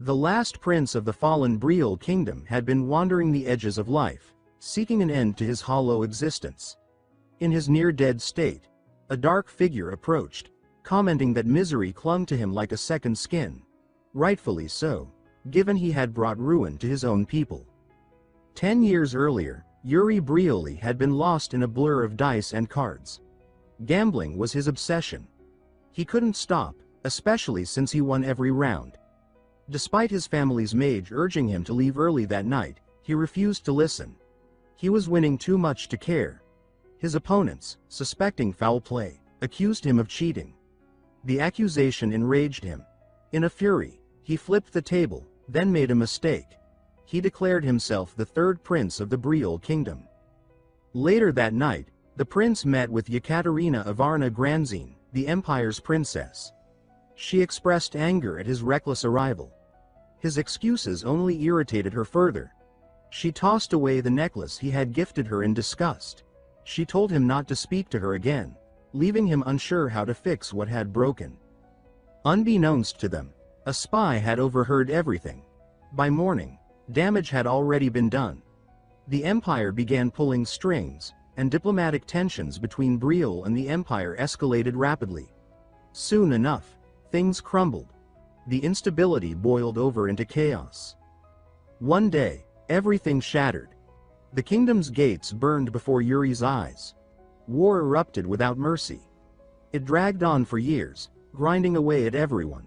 The last prince of the fallen Briol kingdom had been wandering the edges of life, seeking an end to his hollow existence. In his near-dead state, a dark figure approached, commenting that misery clung to him like a second skin. Rightfully so, given he had brought ruin to his own people. 10 years earlier, Yuri Brioli had been lost in a blur of dice and cards. Gambling was his obsession. He couldn't stop, especially since he won every round. Despite his family's mage urging him to leave early that night, he refused to listen. He was winning too much to care. His opponents, suspecting foul play, accused him of cheating. The accusation enraged him. In a fury, he flipped the table, then made a mistake. He declared himself the third prince of the Briol kingdom. Later that night, the prince met with Yekaterina Ivarna Granzine, the empire's princess. She expressed anger at his reckless arrival. His excuses only irritated her further. She tossed away the necklace he had gifted her in disgust. She told him not to speak to her again, leaving him unsure how to fix what had broken. Unbeknownst to them, a spy had overheard everything. By morning, damage had already been done. The empire began pulling strings, and diplomatic tensions between Briol and the empire escalated rapidly. Soon enough, things crumbled. The instability boiled over into chaos. One day, everything shattered. The kingdom's gates burned before Yuri's eyes. War erupted without mercy. It dragged on for years, grinding away at everyone.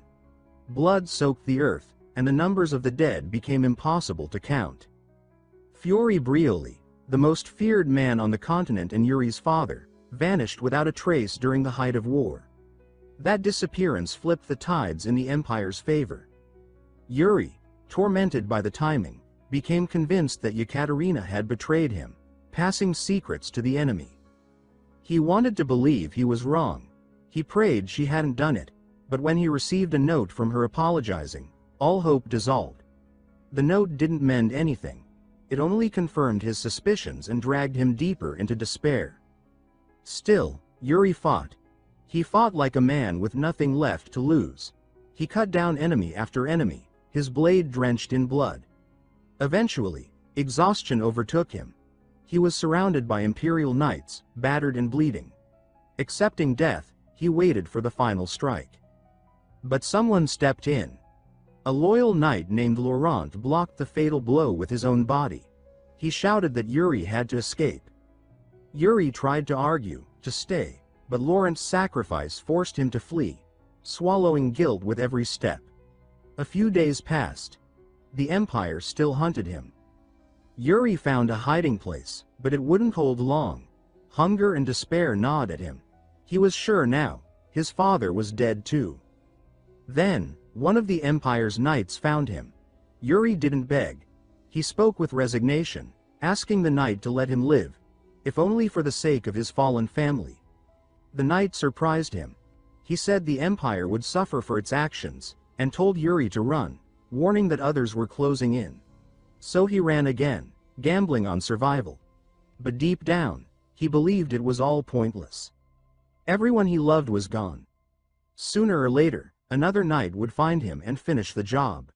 Blood soaked the earth, and the numbers of the dead became impossible to count. Yuri Brioli, the most feared man on the continent and Yuri's father, vanished without a trace during the height of war. That disappearance flipped the tides in the empire's favor. Yuri, tormented by the timing, became convinced that Yekaterina had betrayed him, passing secrets to the enemy. He wanted to believe he was wrong. He prayed she hadn't done it, but when he received a note from her apologizing, all hope dissolved. The note didn't mend anything. It only confirmed his suspicions and dragged him deeper into despair. Still, Yuri fought. He fought like a man with nothing left to lose. He cut down enemy after enemy, his blade drenched in blood. Eventually, exhaustion overtook him. He was surrounded by imperial knights, battered and bleeding. Accepting death, he waited for the final strike. But someone stepped in. A loyal knight named Laurent blocked the fatal blow with his own body. He shouted that Yuri had to escape. Yuri tried to argue, to stay, but Laurent's sacrifice forced him to flee, swallowing guilt with every step. A few days passed. The empire still hunted him. Yuri found a hiding place, but it wouldn't hold long. Hunger and despair gnawed at him. He was sure now, his father was dead too. Then, one of the empire's knights found him. Yuri didn't beg. He spoke with resignation, asking the knight to let him live, if only for the sake of his fallen family. The knight surprised him. He said the empire would suffer for its actions, and told Yuri to run, warning that others were closing in. So he ran again, gambling on survival. But deep down, he believed it was all pointless. Everyone he loved was gone. Sooner or later, another knight would find him and finish the job.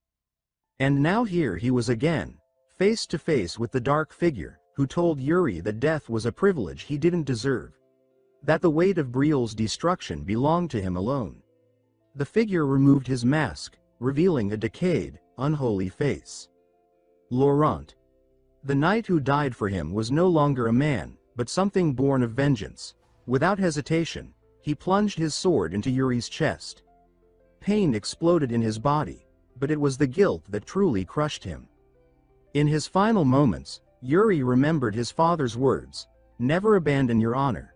And now here he was again, face to face with the dark figure, who told Yuri that death was a privilege he didn't deserve. That the weight of Briol's destruction belonged to him alone. The figure removed his mask, revealing a decayed, unholy face. Laurent. The knight who died for him was no longer a man, but something born of vengeance. Without hesitation, he plunged his sword into Yuri's chest. Pain exploded in his body, but it was the guilt that truly crushed him. In his final moments, Yuri remembered his father's words, "Never abandon your honor."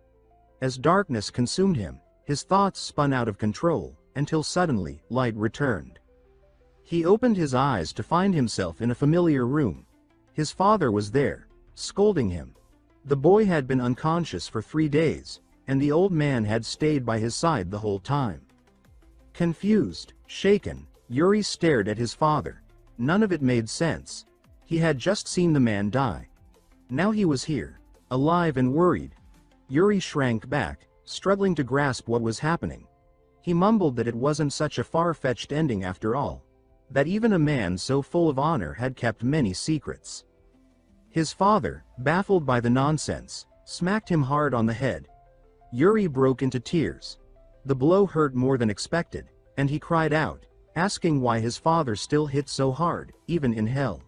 As darkness consumed him, his thoughts spun out of control, until suddenly, light returned. He opened his eyes to find himself in a familiar room. His father was there, scolding him. The boy had been unconscious for 3 days, and the old man had stayed by his side the whole time. Confused, shaken, Yuri stared at his father. None of it made sense. He had just seen the man die. Now he was here, alive and worried. Yuri shrank back, struggling to grasp what was happening. He mumbled that it wasn't such a far-fetched ending after all. that even a man so full of honor had kept many secrets. His father, baffled by the nonsense, smacked him hard on the head. Yuri broke into tears. The blow hurt more than expected, and he cried out, asking why his father still hit so hard, even in hell.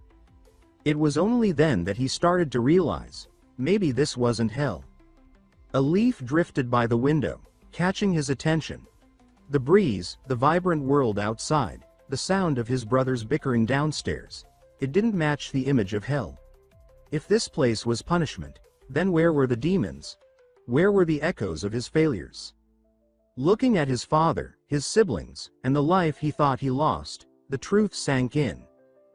It was only then that he started to realize, maybe this wasn't hell. A leaf drifted by the window, catching his attention. The breeze, the vibrant world outside, the sound of his brothers bickering downstairs. It didn't match the image of hell. If this place was punishment, then where were the demons? Where were the echoes of his failures? Looking at his father, his siblings, and the life he thought he lost, the truth sank in.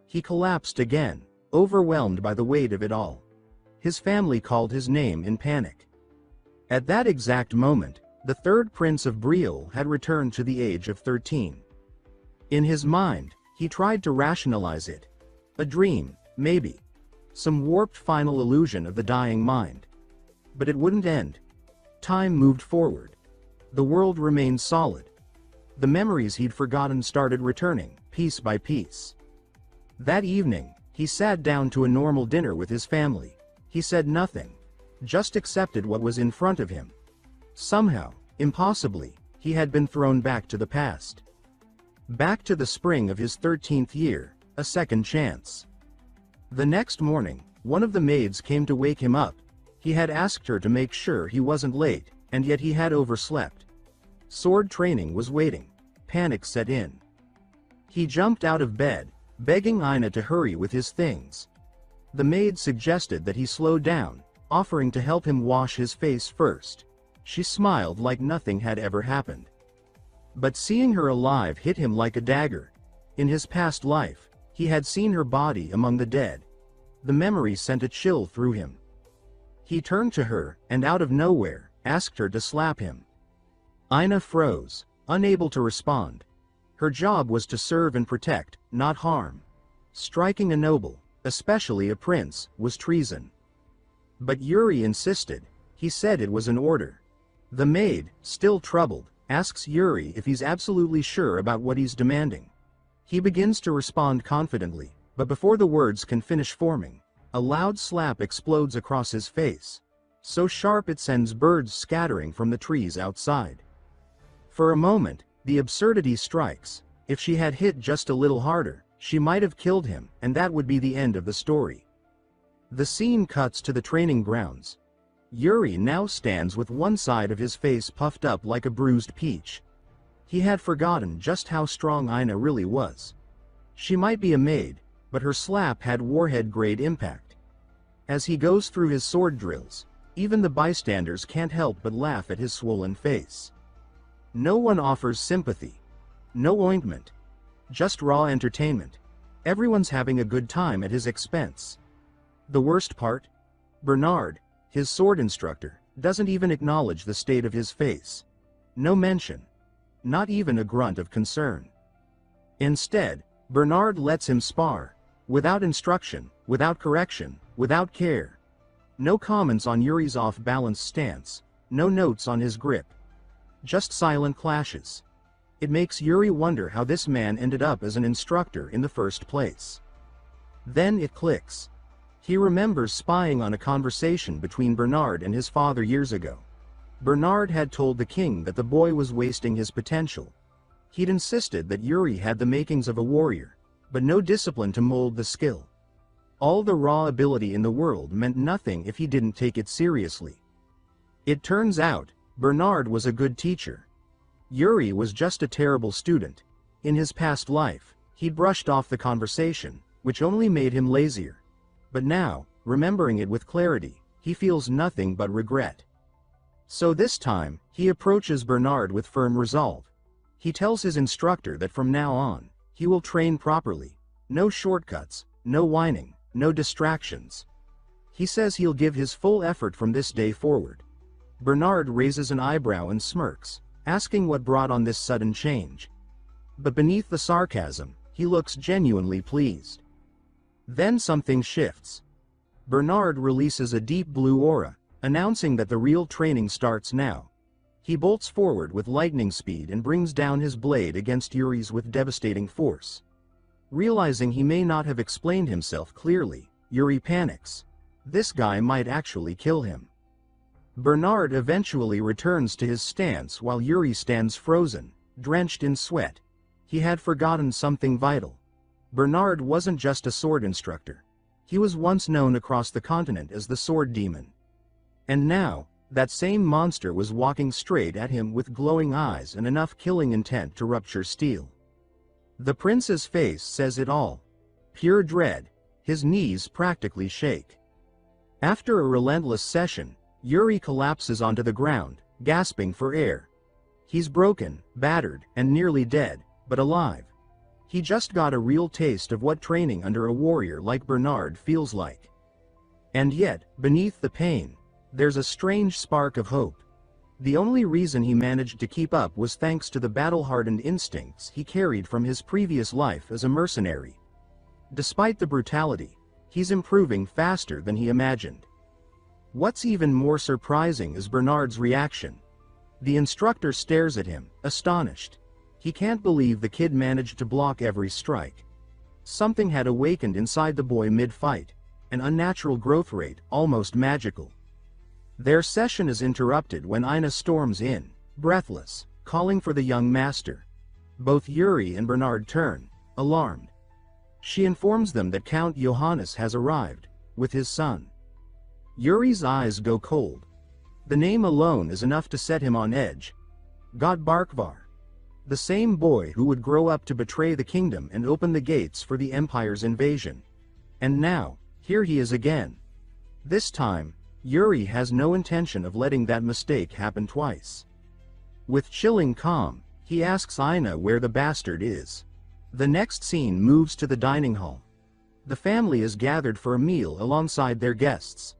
He collapsed again, overwhelmed by the weight of it all. His family called his name in panic. At that exact moment, the third prince of Briol had returned to the age of 13. In his mind, he tried to rationalize it. A dream, maybe. Some warped final illusion of the dying mind. But it wouldn't end. Time moved forward. The world remained solid. The memories he'd forgotten started returning, piece by piece. That evening, he sat down to a normal dinner with his family. He said nothing, just accepted what was in front of him. Somehow, impossibly, he had been thrown back to the past. Back to the spring of his 13th year, a second chance. The next morning, one of the maids came to wake him up. He had asked her to make sure he wasn't late, and yet he had overslept. Sword training was waiting. Panic set in. He jumped out of bed, begging Ina to hurry with his things. The maid suggested that he slow down, offering to help him wash his face first. She smiled like nothing had ever happened. But seeing her alive hit him like a dagger. In his past life, he had seen her body among the dead. The memory sent a chill through him. He turned to her, and out of nowhere, asked her to slap him. Ina froze, unable to respond. Her job was to serve and protect, not harm. Striking a noble, especially a prince, was treason. But Yuri insisted. He said it was an order. The maid, still troubled, asks Yuri if he's absolutely sure about what he's demanding. He begins to respond confidently, but before the words can finish forming, a loud slap explodes across his face, so sharp it sends birds scattering from the trees outside. For a moment, the absurdity strikes. If she had hit just a little harder, she might have killed him, and that would be the end of the story. The scene cuts to the training grounds. Yuri now stands with one side of his face puffed up like a bruised peach. He had forgotten just how strong Ina really was. She might be a maid, but her slap had warhead-grade impact. As he goes through his sword drills, even the bystanders can't help but laugh at his swollen face. No one offers sympathy. No ointment. Just raw entertainment. Everyone's having a good time at his expense. The worst part? Bernard, his sword instructor, doesn't even acknowledge the state of his face. No mention. Not even a grunt of concern. Instead, Bernard lets him spar. Without instruction, without correction, without care. No comments on Yuri's off-balance stance. No notes on his grip. Just silent clashes. It makes Yuri wonder how this man ended up as an instructor in the first place. Then it clicks. He remembers spying on a conversation between Bernard and his father years ago. Bernard had told the king that the boy was wasting his potential. He'd insisted that Yuri had the makings of a warrior, but no discipline to mold the skill. All the raw ability in the world meant nothing if he didn't take it seriously. It turns out, Bernard was a good teacher. Yuri was just a terrible student. In his past life, he'd brushed off the conversation, which only made him lazier. But now, remembering it with clarity, he feels nothing but regret. So this time, he approaches Bernard with firm resolve. He tells his instructor that from now on, he will train properly. No shortcuts, no whining, no distractions. He says he'll give his full effort from this day forward. Bernard raises an eyebrow and smirks, asking what brought on this sudden change. But beneath the sarcasm, he looks genuinely pleased. Then something shifts. Bernard releases a deep blue aura, announcing that the real training starts now. He bolts forward with lightning speed and brings down his blade against Yuri's with devastating force. Realizing he may not have explained himself clearly, Yuri panics. This guy might actually kill him. Bernard eventually returns to his stance while Yuri stands frozen, drenched in sweat. He had forgotten something vital. Bernard wasn't just a sword instructor. He was once known across the continent as the Sword Demon. And now, that same monster was walking straight at him with glowing eyes and enough killing intent to rupture steel. The prince's face says it all. Pure dread. His knees practically shake. After a relentless session, Yuri collapses onto the ground, gasping for air. He's broken, battered, and nearly dead, but alive. He just got a real taste of what training under a warrior like Bernard feels like. And yet, beneath the pain, there's a strange spark of hope. The only reason he managed to keep up was thanks to the battle-hardened instincts he carried from his previous life as a mercenary. Despite the brutality, he's improving faster than he imagined. What's even more surprising is Bernard's reaction. The instructor stares at him, astonished. He can't believe the kid managed to block every strike. Something had awakened inside the boy mid-fight, an unnatural growth rate, almost magical. Their session is interrupted when Ina storms in, breathless, calling for the young master. Both Yuri and Bernard turn, alarmed. She informs them that Count Johannes has arrived, with his son. Yuri's eyes go cold. The name alone is enough to set him on edge. God Barkvar. The same boy who would grow up to betray the kingdom and open the gates for the Empire's invasion. And now, here he is again. This time, Yuri has no intention of letting that mistake happen twice. With chilling calm, he asks Ina where the bastard is. The next scene moves to the dining hall. The family is gathered for a meal alongside their guests.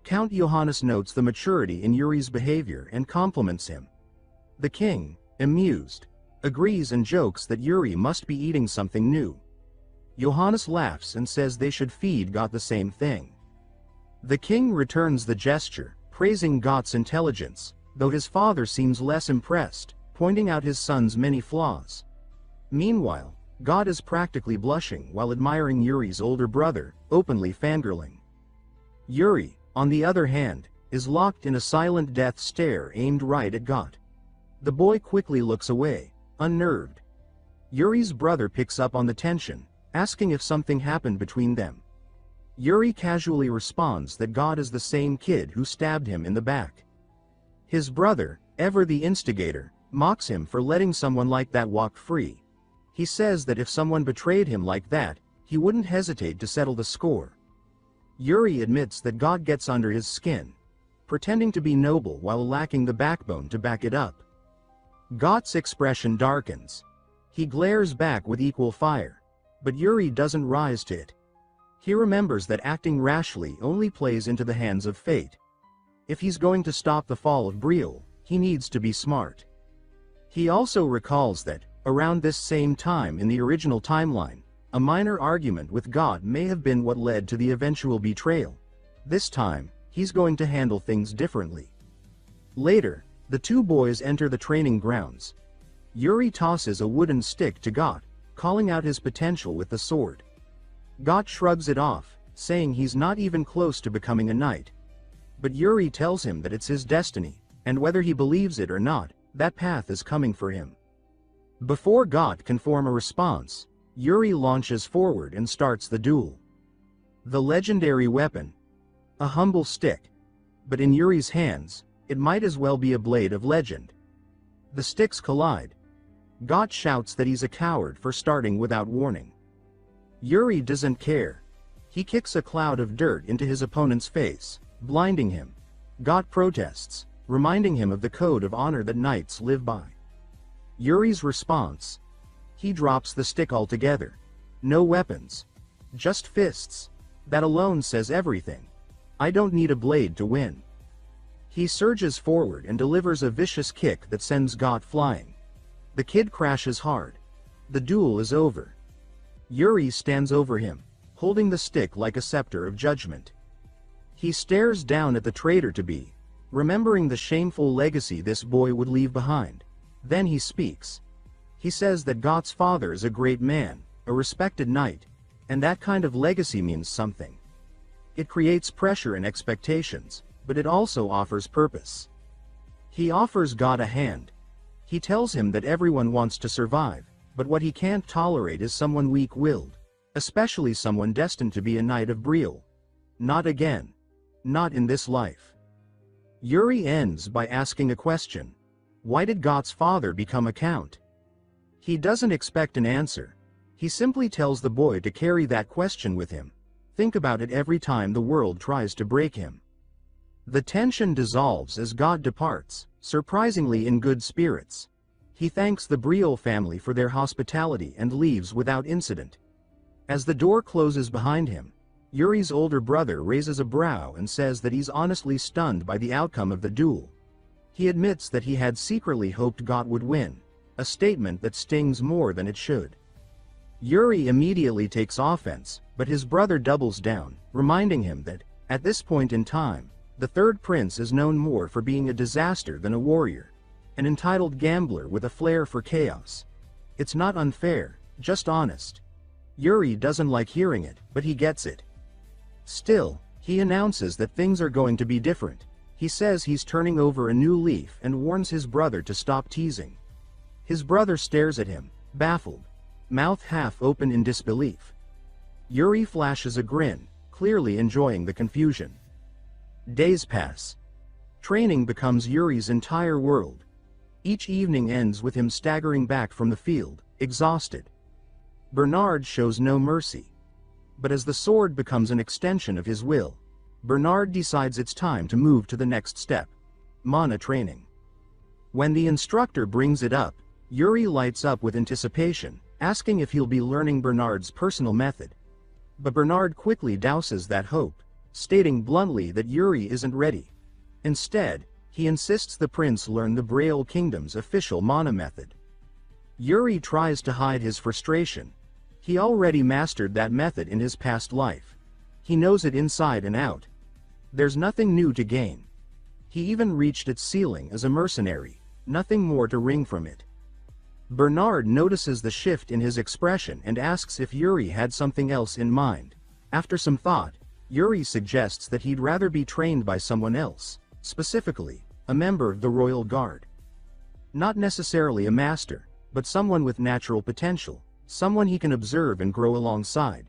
Count Johannes notes the maturity in Yuri's behavior and compliments him. The king, amused, agrees and jokes that Yuri must be eating something new. Johannes laughs and says they should feed Gott the same thing. The king returns the gesture, praising Gott's intelligence, though his father seems less impressed, pointing out his son's many flaws. Meanwhile, Gott is practically blushing while admiring Yuri's older brother, openly fangirling. Yuri, on the other hand, is locked in a silent death stare aimed right at Gott. The boy quickly looks away, unnerved. Yuri's brother picks up on the tension, asking if something happened between them. Yuri casually responds that Gott is the same kid who stabbed him in the back. His brother, ever the instigator, mocks him for letting someone like that walk free. He says that if someone betrayed him like that, he wouldn't hesitate to settle the score. Yuri admits that God gets under his skin, pretending to be noble while lacking the backbone to back it up. Gott's expression darkens. He glares back with equal fire, but Yuri doesn't rise to it. He remembers that acting rashly only plays into the hands of fate. If he's going to stop the fall of Briol, he needs to be smart. He also recalls that, around this same time in the original timeline, a minor argument with God may have been what led to the eventual betrayal. This time, he's going to handle things differently. Later, the two boys enter the training grounds. Yuri tosses a wooden stick to God, calling out his potential with the sword. God shrugs it off, saying he's not even close to becoming a knight. But Yuri tells him that it's his destiny, and whether he believes it or not, that path is coming for him. Before God can form a response, Yuri launches forward and starts the duel. The legendary weapon. A humble stick. But in Yuri's hands, it might as well be a blade of legend. The sticks collide. God shouts that he's a coward for starting without warning. Yuri doesn't care. He kicks a cloud of dirt into his opponent's face, blinding him. God protests, reminding him of the code of honor that knights live by. Yuri's response. He drops the stick altogether. No weapons. Just fists. That alone says everything. I don't need a blade to win. He surges forward and delivers a vicious kick that sends God flying. The kid crashes hard. The duel is over. Yuri stands over him, holding the stick like a scepter of judgment. He stares down at the traitor-to-be, remembering the shameful legacy this boy would leave behind. Then he speaks. He says that Gott's father is a great man, a respected knight, and that kind of legacy means something. It creates pressure and expectations, but it also offers purpose. He offers God a hand. He tells him that everyone wants to survive, but what he can't tolerate is someone weak-willed, especially someone destined to be a knight of Briol. Not again. Not in this life. Yuri ends by asking a question. Why did God's father become a count? He doesn't expect an answer. He simply tells the boy to carry that question with him. Think about it every time the world tries to break him. The tension dissolves as God departs, surprisingly in good spirits. He thanks the Briol family for their hospitality and leaves without incident. As the door closes behind him, Yuri's older brother raises a brow and says that he's honestly stunned by the outcome of the duel. He admits that he had secretly hoped God would win, a statement that stings more than it should. Yuri immediately takes offense, but his brother doubles down, reminding him that, at this point in time, the third prince is known more for being a disaster than a warrior, an entitled gambler with a flair for chaos. It's not unfair, just honest. Yuri doesn't like hearing it, but he gets it. Still, he announces that things are going to be different. He says he's turning over a new leaf and warns his brother to stop teasing. His brother stares at him, baffled, mouth half open in disbelief. Yuri flashes a grin, clearly enjoying the confusion. Days pass. Training becomes Yuri's entire world. Each evening ends with him staggering back from the field, exhausted. Bernard shows no mercy. But as the sword becomes an extension of his will, Bernard decides it's time to move to the next step, mana training. When the instructor brings it up, Yuri lights up with anticipation, asking if he'll be learning Bernard's personal method. But Bernard quickly douses that hope, stating bluntly that Yuri isn't ready. Instead, he insists the prince learn the Briol Kingdom's official mana method. Yuri tries to hide his frustration. He already mastered that method in his past life. He knows it inside and out. There's nothing new to gain. He even reached its ceiling as a mercenary, nothing more to wring from it. Bernard notices the shift in his expression and asks if Yuri had something else in mind. After some thought, Yuri suggests that he'd rather be trained by someone else, specifically, a member of the Royal Guard. Not necessarily a master, but someone with natural potential, someone he can observe and grow alongside.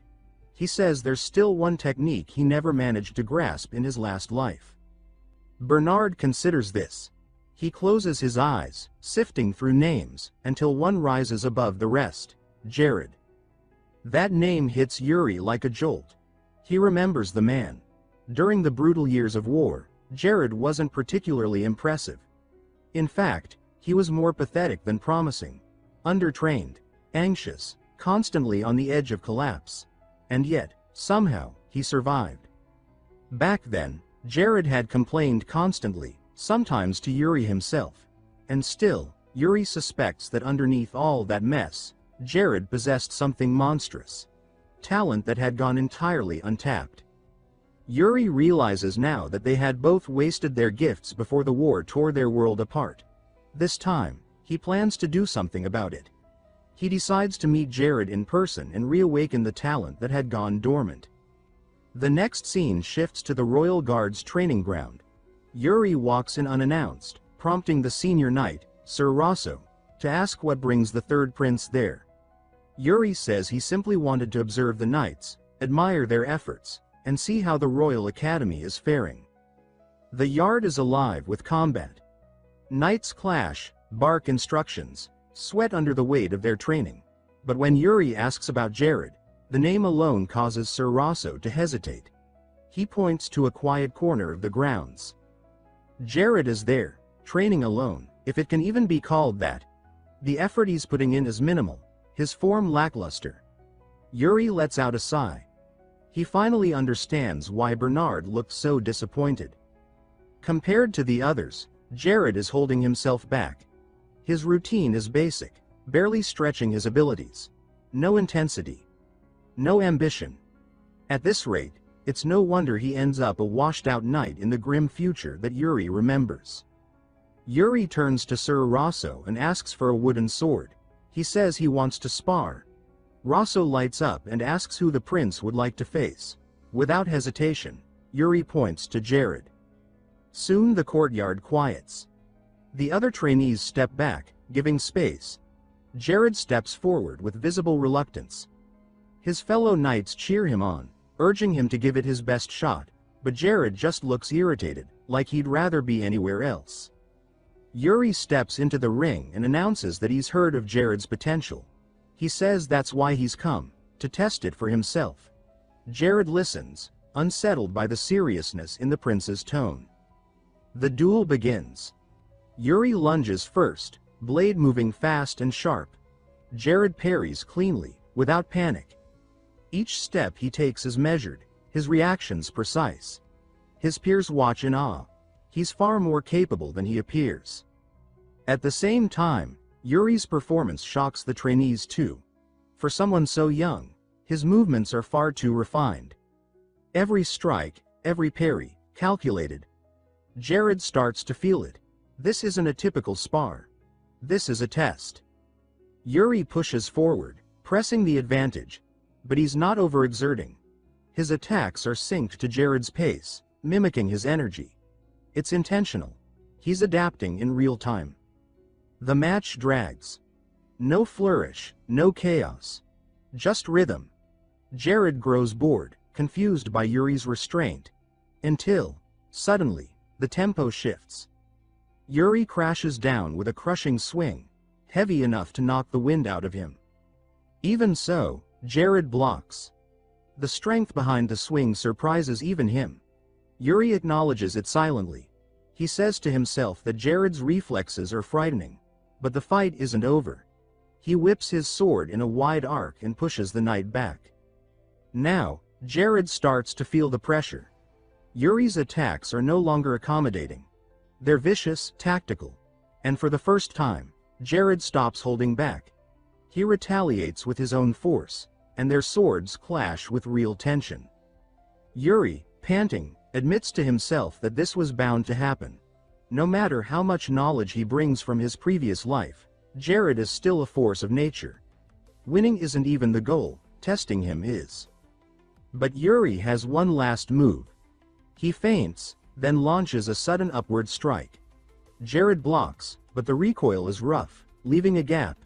He says there's still one technique he never managed to grasp in his last life. Bernard considers this. He closes his eyes, sifting through names, until one rises above the rest, Jared. That name hits Yuri like a jolt. He remembers the man. During the brutal years of war, Jared wasn't particularly impressive. In fact, he was more pathetic than promising. Undertrained, anxious, constantly on the edge of collapse. And yet, somehow, he survived. Back then, Jared had complained constantly, sometimes to Yuri himself. And still, Yuri suspects that underneath all that mess, Jared possessed something monstrous. Talent that had gone entirely untapped. Yuri realizes now that they had both wasted their gifts before the war tore their world apart. This time, he plans to do something about it. He decides to meet Jared in person and reawaken the talent that had gone dormant. The next scene shifts to the Royal Guard's training ground. Yuri walks in unannounced, prompting the senior knight, Sir Rosso, to ask what brings the third prince there. Yuri says he simply wanted to observe the knights, admire their efforts, and see how the Royal Academy is faring. The yard is alive with combat. Knights clash, bark instructions, sweat under the weight of their training. But when Yuri asks about Jared, the name alone causes Sir Rosso to hesitate. He points to a quiet corner of the grounds. Jared is there, training alone, if it can even be called that. The effort he's putting in is minimal, his form lackluster. Yuri lets out a sigh. He finally understands why Bernard looked so disappointed. Compared to the others, Jared is holding himself back. His routine is basic, barely stretching his abilities. No intensity. No ambition. At this rate, it's no wonder he ends up a washed-out knight in the grim future that Yuri remembers. Yuri turns to Sir Rosso and asks for a wooden sword. He says he wants to spar. Rosso lights up and asks who the prince would like to face. Without hesitation, Yuri points to Jared. Soon the courtyard quiets. The other trainees step back, giving space. Jared steps forward with visible reluctance. His fellow knights cheer him on, urging him to give it his best shot, but Jared just looks irritated, like he'd rather be anywhere else. Yuri steps into the ring and announces that he's heard of Jared's potential. He says that's why he's come, to test it for himself. Jared listens, unsettled by the seriousness in the prince's tone. The duel begins. Yuri lunges first, blade moving fast and sharp. Jared parries cleanly, without panic. Each step he takes is measured, his reactions precise. His peers watch in awe. He's far more capable than he appears. At the same time, Yuri's performance shocks the trainees too. For someone so young, his movements are far too refined. Every strike, every parry, calculated. Jared starts to feel it. This isn't a typical spar. This is a test. Yuri pushes forward, pressing the advantage, but he's not overexerting. His attacks are synced to Jared's pace, mimicking his energy. It's intentional. He's adapting in real time. The match drags. No flourish, no chaos. Just rhythm. Jared grows bored, confused by Yuri's restraint. Until, suddenly, the tempo shifts. Yuri crashes down with a crushing swing, heavy enough to knock the wind out of him. Even so, Jared blocks. The strength behind the swing surprises even him. Yuri acknowledges it silently. He says to himself that Jared's reflexes are frightening, but the fight isn't over. He whips his sword in a wide arc and pushes the knight back. Now, Jared starts to feel the pressure. Yuri's attacks are no longer accommodating. They're vicious, tactical. And for the first time, Jared stops holding back. He retaliates with his own force, and their swords clash with real tension. Yuri, panting, admits to himself that this was bound to happen. No matter how much knowledge he brings from his previous life, Jared is still a force of nature. Winning isn't even the goal, testing him is. But Yuri has one last move. He feints, then launches a sudden upward strike. Jared blocks, but the recoil is rough, leaving a gap.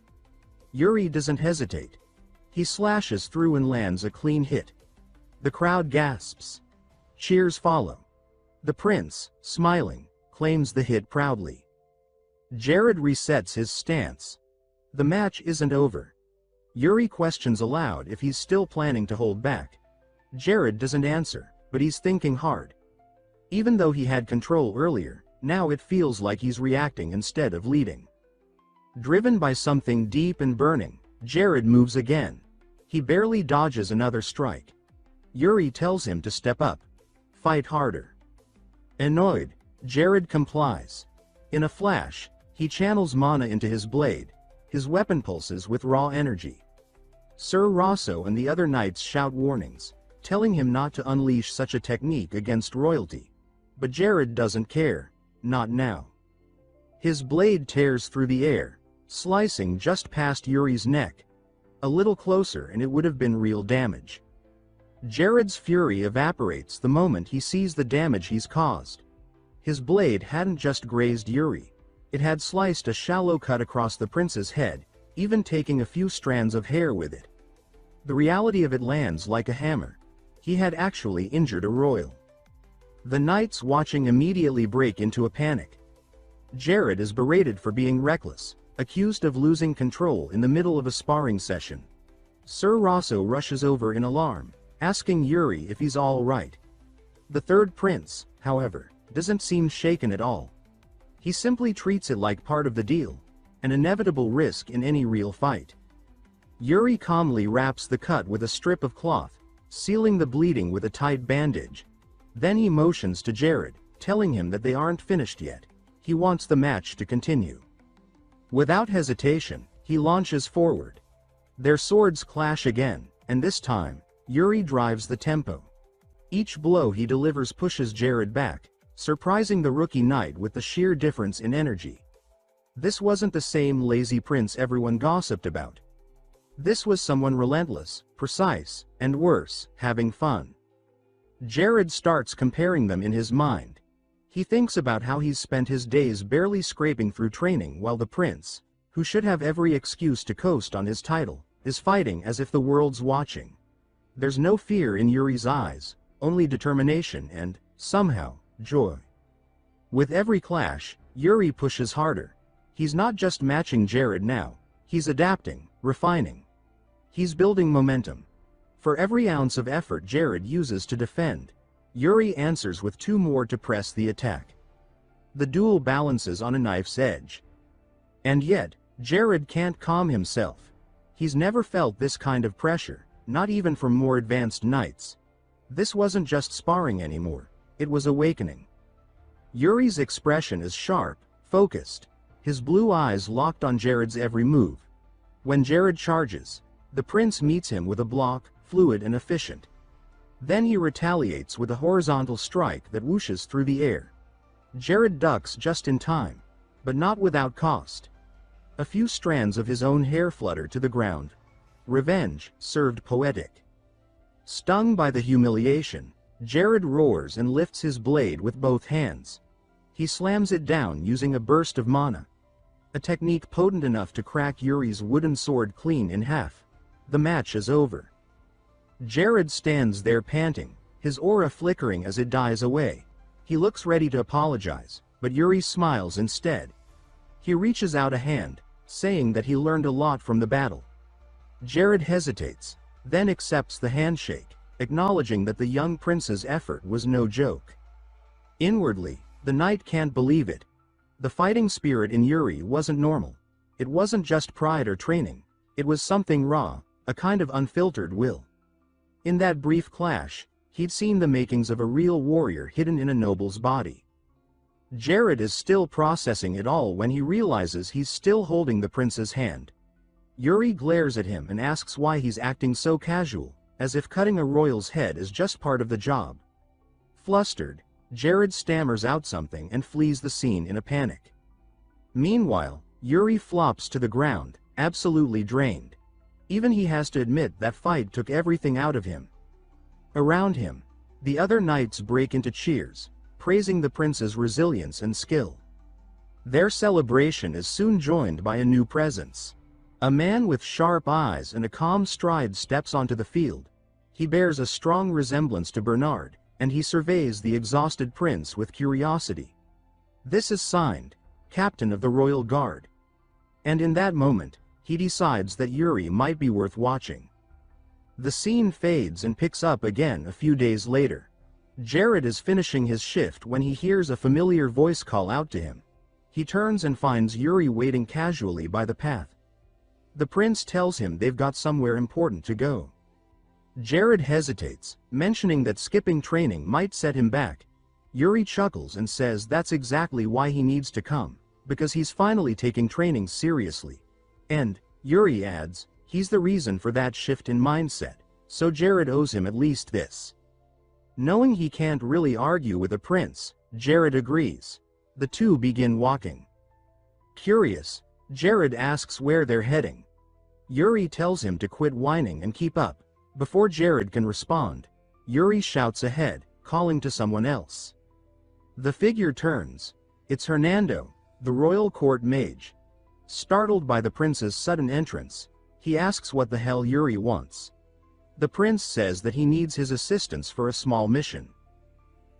Yuri doesn't hesitate. He slashes through and lands a clean hit. The crowd gasps. Cheers follow. The prince, smiling, claims the hit proudly. Jared resets his stance. The match isn't over. Yuri questions aloud if he's still planning to hold back. Jared doesn't answer, but he's thinking hard. Even though he had control earlier, now it feels like he's reacting instead of leading. Driven by something deep and burning, Jared moves again. He barely dodges another strike. Yuri tells him to step up. Fight harder. Annoyed, Jared complies. In a flash, he channels mana into his blade. His weapon pulses with raw energy. Sir Rosso and the other knights shout warnings, telling him not to unleash such a technique against royalty. But Jared doesn't care. Not now. His blade tears through the air, slicing just past Yuri's neck. A little closer and it would have been real damage. Jared's fury evaporates the moment he sees the damage he's caused. His blade hadn't just grazed Yuri. It had sliced a shallow cut across the prince's head, even taking a few strands of hair with it. The reality of it lands like a hammer. He had actually injured a royal. The knights watching immediately break into a panic. Jared is berated for being reckless, accused of losing control in the middle of a sparring session. Sir Rosso rushes over in alarm, asking Yuri if he's all right. The third prince, however, doesn't seem shaken at all. He simply treats it like part of the deal, an inevitable risk in any real fight. Yuri calmly wraps the cut with a strip of cloth, sealing the bleeding with a tight bandage. Then he motions to Jared, telling him that they aren't finished yet. He wants the match to continue. Without hesitation, he launches forward. Their swords clash again, and this time, Yuri drives the tempo. Each blow he delivers pushes Jared back, surprising the rookie knight with the sheer difference in energy. This wasn't the same lazy prince everyone gossiped about. This was someone relentless, precise, and worse, having fun. Jared starts comparing them in his mind. He thinks about how he's spent his days barely scraping through training while the prince, who should have every excuse to coast on his title, is fighting as if the world's watching. There's no fear in Yuri's eyes, only determination and, somehow, joy. With every clash, Yuri pushes harder. He's not just matching Jared now, he's adapting, refining. He's building momentum. For every ounce of effort Jared uses to defend, Yuri answers with 2 more to press the attack. The duel balances on a knife's edge. And yet, Jared can't calm himself. He's never felt this kind of pressure, not even from more advanced knights. This wasn't just sparring anymore, it was awakening. Yuri's expression is sharp, focused, his blue eyes locked on Jared's every move. When Jared charges, the prince meets him with a block, fluid and efficient. Then he retaliates with a horizontal strike that whooshes through the air. Jared ducks just in time, but not without cost. A few strands of his own hair flutter to the ground. Revenge, served poetic. Stung by the humiliation, Jared roars and lifts his blade with both hands. He slams it down using a burst of mana. A technique potent enough to crack Yuri's wooden sword clean in half. The match is over. Jared stands there panting, his aura flickering as it dies away. He looks ready to apologize, but Yuri smiles instead. He reaches out a hand, saying that he learned a lot from the battle. Jared hesitates, then accepts the handshake, acknowledging that the young prince's effort was no joke. Inwardly, the knight can't believe it. The fighting spirit in Yuri wasn't normal. It wasn't just pride or training. It was something raw, a kind of unfiltered will. In that brief clash, he'd seen the makings of a real warrior hidden in a noble's body. Jared is still processing it all when he realizes he's still holding the prince's hand. Yuri glares at him and asks why he's acting so casual, as if cutting a royal's head is just part of the job. Flustered, Jared stammers out something and flees the scene in a panic. Meanwhile, Yuri flops to the ground, absolutely drained. Even he has to admit that fight took everything out of him. Around him, the other knights break into cheers, praising the prince's resilience and skill. Their celebration is soon joined by a new presence. A man with sharp eyes and a calm stride steps onto the field. He bears a strong resemblance to Bernard, and he surveys the exhausted prince with curiosity. This is signed, Captain of the Royal Guard. And in that moment, he decides that Yuri might be worth watching. The scene fades and picks up again a few days later. Jared is finishing his shift when he hears a familiar voice call out to him. He turns and finds Yuri waiting casually by the path. The prince tells him they've got somewhere important to go. Jared hesitates, mentioning that skipping training might set him back. Yuri chuckles and says that's exactly why he needs to come, because he's finally taking training seriously. And, Yuri adds, he's the reason for that shift in mindset, so Jared owes him at least this. Knowing he can't really argue with the prince, Jared agrees. The two begin walking. Curious, Jared asks where they're heading. Yuri tells him to quit whining and keep up. Before Jared can respond, Yuri shouts ahead, calling to someone else. The figure turns. It's Hernando, the royal court mage. Startled by the prince's sudden entrance, he asks what the hell Yuri wants. The prince says that he needs his assistance for a small mission.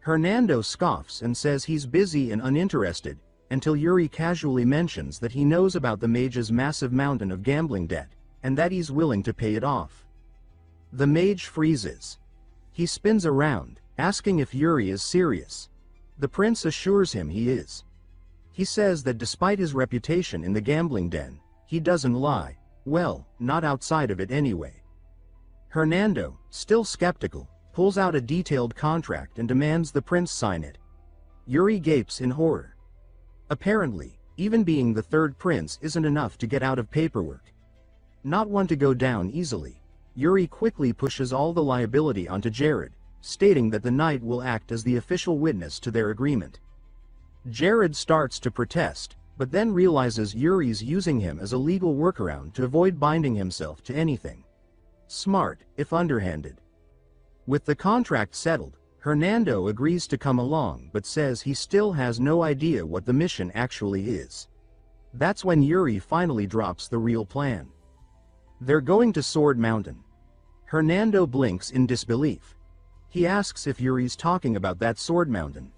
Hernando scoffs and says he's busy and uninterested, until Yuri casually mentions that he knows about the mage's massive mountain of gambling debt, and that he's willing to pay it off. The mage freezes. He spins around, asking if Yuri is serious. The prince assures him he is. He says that despite his reputation in the gambling den, he doesn't lie, well, not outside of it anyway. Hernando, still skeptical, pulls out a detailed contract and demands the prince sign it. Yuri gapes in horror. Apparently, even being the third prince isn't enough to get out of paperwork. Not one to go down easily, Yuri quickly pushes all the liability onto Jared, stating that the knight will act as the official witness to their agreement. Jared starts to protest, but then realizes Yuri's using him as a legal workaround to avoid binding himself to anything. Smart, if underhanded. With the contract settled, Hernando agrees to come along but says he still has no idea what the mission actually is. That's when Yuri finally drops the real plan. They're going to Sword Mountain. Hernando blinks in disbelief. He asks if Yuri's talking about that Sword Mountain.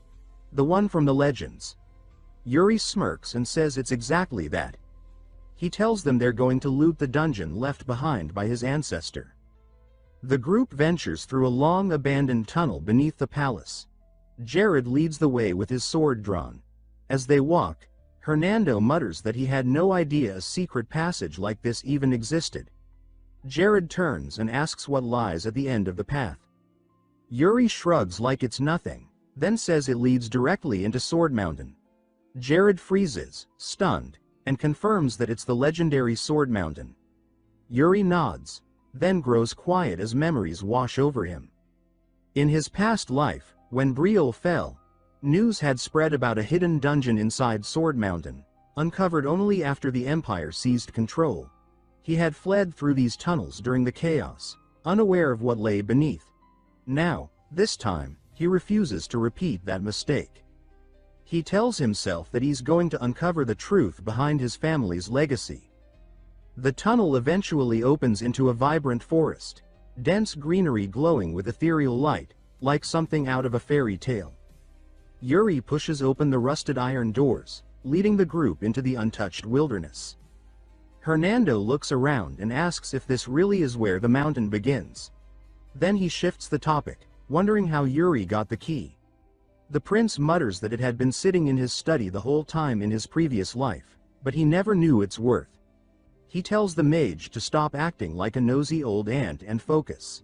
The one from the legends. Yuri smirks and says it's exactly that. He tells them they're going to loot the dungeon left behind by his ancestor. The group ventures through a long abandoned tunnel beneath the palace. Jared leads the way with his sword drawn. As they walk, Hernando mutters that he had no idea a secret passage like this even existed. Jared turns and asks what lies at the end of the path. Yuri shrugs like it's nothing, then says it leads directly into Sword Mountain. Jared freezes, stunned, and confirms that it's the legendary Sword Mountain. Yuri nods, then grows quiet as memories wash over him. In his past life, when Briol fell, news had spread about a hidden dungeon inside Sword Mountain, uncovered only after the Empire seized control. He had fled through these tunnels during the chaos, unaware of what lay beneath. Now, this time, he refuses to repeat that mistake. He tells himself that he's going to uncover the truth behind his family's legacy. The tunnel eventually opens into a vibrant forest, dense greenery glowing with ethereal light, like something out of a fairy tale. Yuri pushes open the rusted iron doors, leading the group into the untouched wilderness. Hernando looks around and asks if this really is where the mountain begins. Then he shifts the topic, wondering how Yuri got the key. The prince mutters that it had been sitting in his study the whole time in his previous life, but he never knew its worth. He tells the mage to stop acting like a nosy old aunt and focus.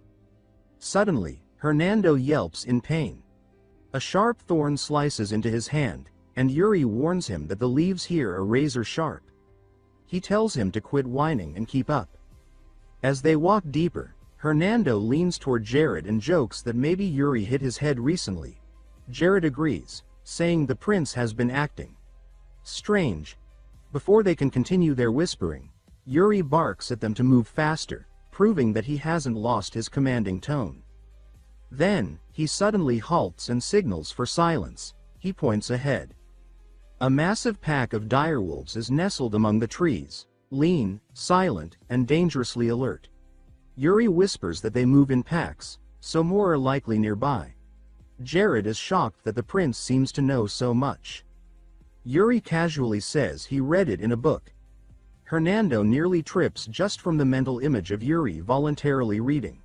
Suddenly, Hernando yelps in pain. A sharp thorn slices into his hand, and Yuri warns him that the leaves here are razor sharp. He tells him to quit whining and keep up. As they walk deeper, Hernando leans toward Jared and jokes that maybe Yuri hit his head recently. Jared agrees, saying the prince has been acting strange. Before they can continue their whispering, Yuri barks at them to move faster, proving that he hasn't lost his commanding tone. Then, he suddenly halts and signals for silence. He points ahead. A massive pack of direwolves is nestled among the trees, lean, silent, and dangerously alert. Yuri whispers that they move in packs, so more are likely nearby. Jared is shocked that the prince seems to know so much. Yuri casually says he read it in a book. Hernando nearly trips just from the mental image of Yuri voluntarily reading.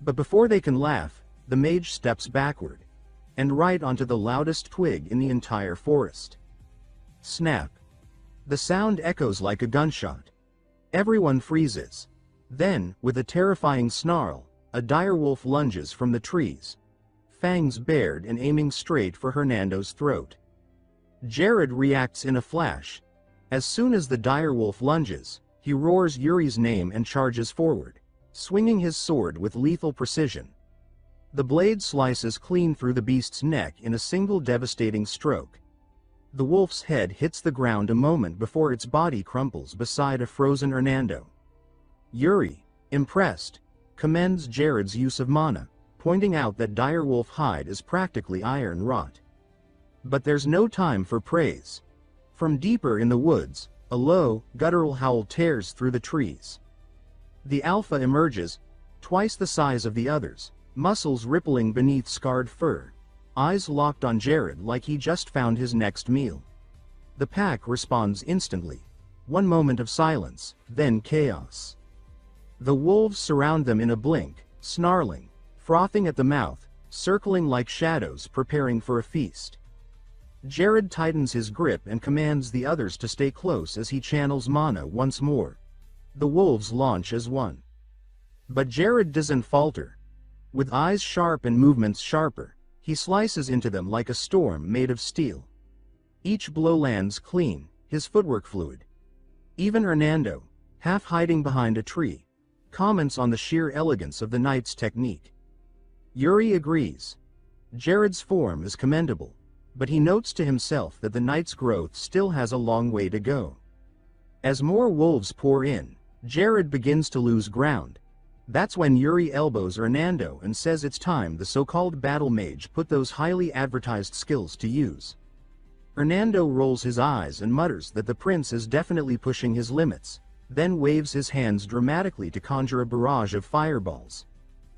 But before they can laugh, the mage steps backward, and right onto the loudest twig in the entire forest. Snap. The sound echoes like a gunshot. Everyone freezes. Then, with a terrifying snarl, a direwolf lunges from the trees, fangs bared and aiming straight for Hernando's throat. Jared reacts in a flash. As soon as the direwolf lunges, he roars Yuri's name and charges forward, swinging his sword with lethal precision. The blade slices clean through the beast's neck in a single devastating stroke. The wolf's head hits the ground a moment before its body crumples beside a frozen Hernando. Yuri, impressed, commends Jared's use of mana, pointing out that direwolf hide is practically iron wrought. But there's no time for praise. From deeper in the woods, a low, guttural howl tears through the trees. The alpha emerges, twice the size of the others, muscles rippling beneath scarred fur, eyes locked on Jared like he just found his next meal. The pack responds instantly. One moment of silence, then chaos. The wolves surround them in a blink, snarling, frothing at the mouth, circling like shadows preparing for a feast. Jared tightens his grip and commands the others to stay close as he channels mana once more. The wolves launch as one. But Jared doesn't falter. With eyes sharp and movements sharper, he slices into them like a storm made of steel. Each blow lands clean, his footwork fluid. Even Hernando, half hiding behind a tree, comments on the sheer elegance of the knight's technique. Yuri agrees. Jared's form is commendable, but he notes to himself that the knight's growth still has a long way to go. As more wolves pour in, Jared begins to lose ground. That's when Yuri elbows Hernando and says it's time the so-called battle mage put those highly advertised skills to use. Hernando rolls his eyes and mutters that the prince is definitely pushing his limits, then waves his hands dramatically to conjure a barrage of fireballs.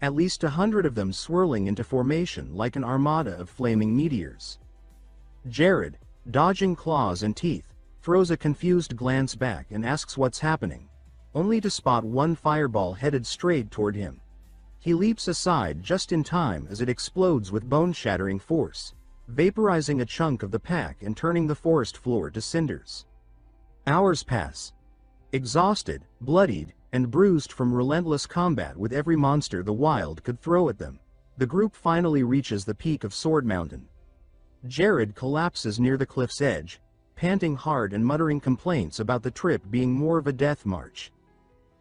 At least 100 of them swirling into formation like an armada of flaming meteors. Jared, dodging claws and teeth, throws a confused glance back and asks what's happening, only to spot one fireball headed straight toward him. He leaps aside just in time as it explodes with bone-shattering force, vaporizing a chunk of the pack and turning the forest floor to cinders. Hours pass. Exhausted, bloodied, and bruised from relentless combat with every monster the wild could throw at them, the group finally reaches the peak of Sword Mountain. Jared collapses near the cliff's edge, panting hard and muttering complaints about the trip being more of a death march.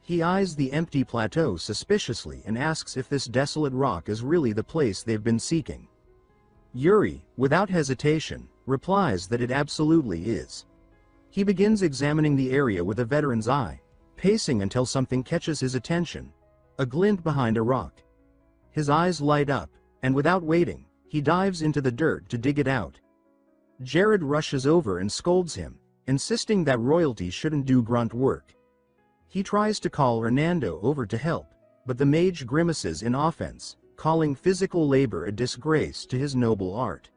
He eyes the empty plateau suspiciously and asks if this desolate rock is really the place they've been seeking. Yuri, without hesitation, replies that it absolutely is. He begins examining the area with a veteran's eye, pacing until something catches his attention, a glint behind a rock. His eyes light up, and without waiting, he dives into the dirt to dig it out. Jared rushes over and scolds him, insisting that royalty shouldn't do grunt work. He tries to call Hernando over to help, but the mage grimaces in offense, calling physical labor a disgrace to his noble art.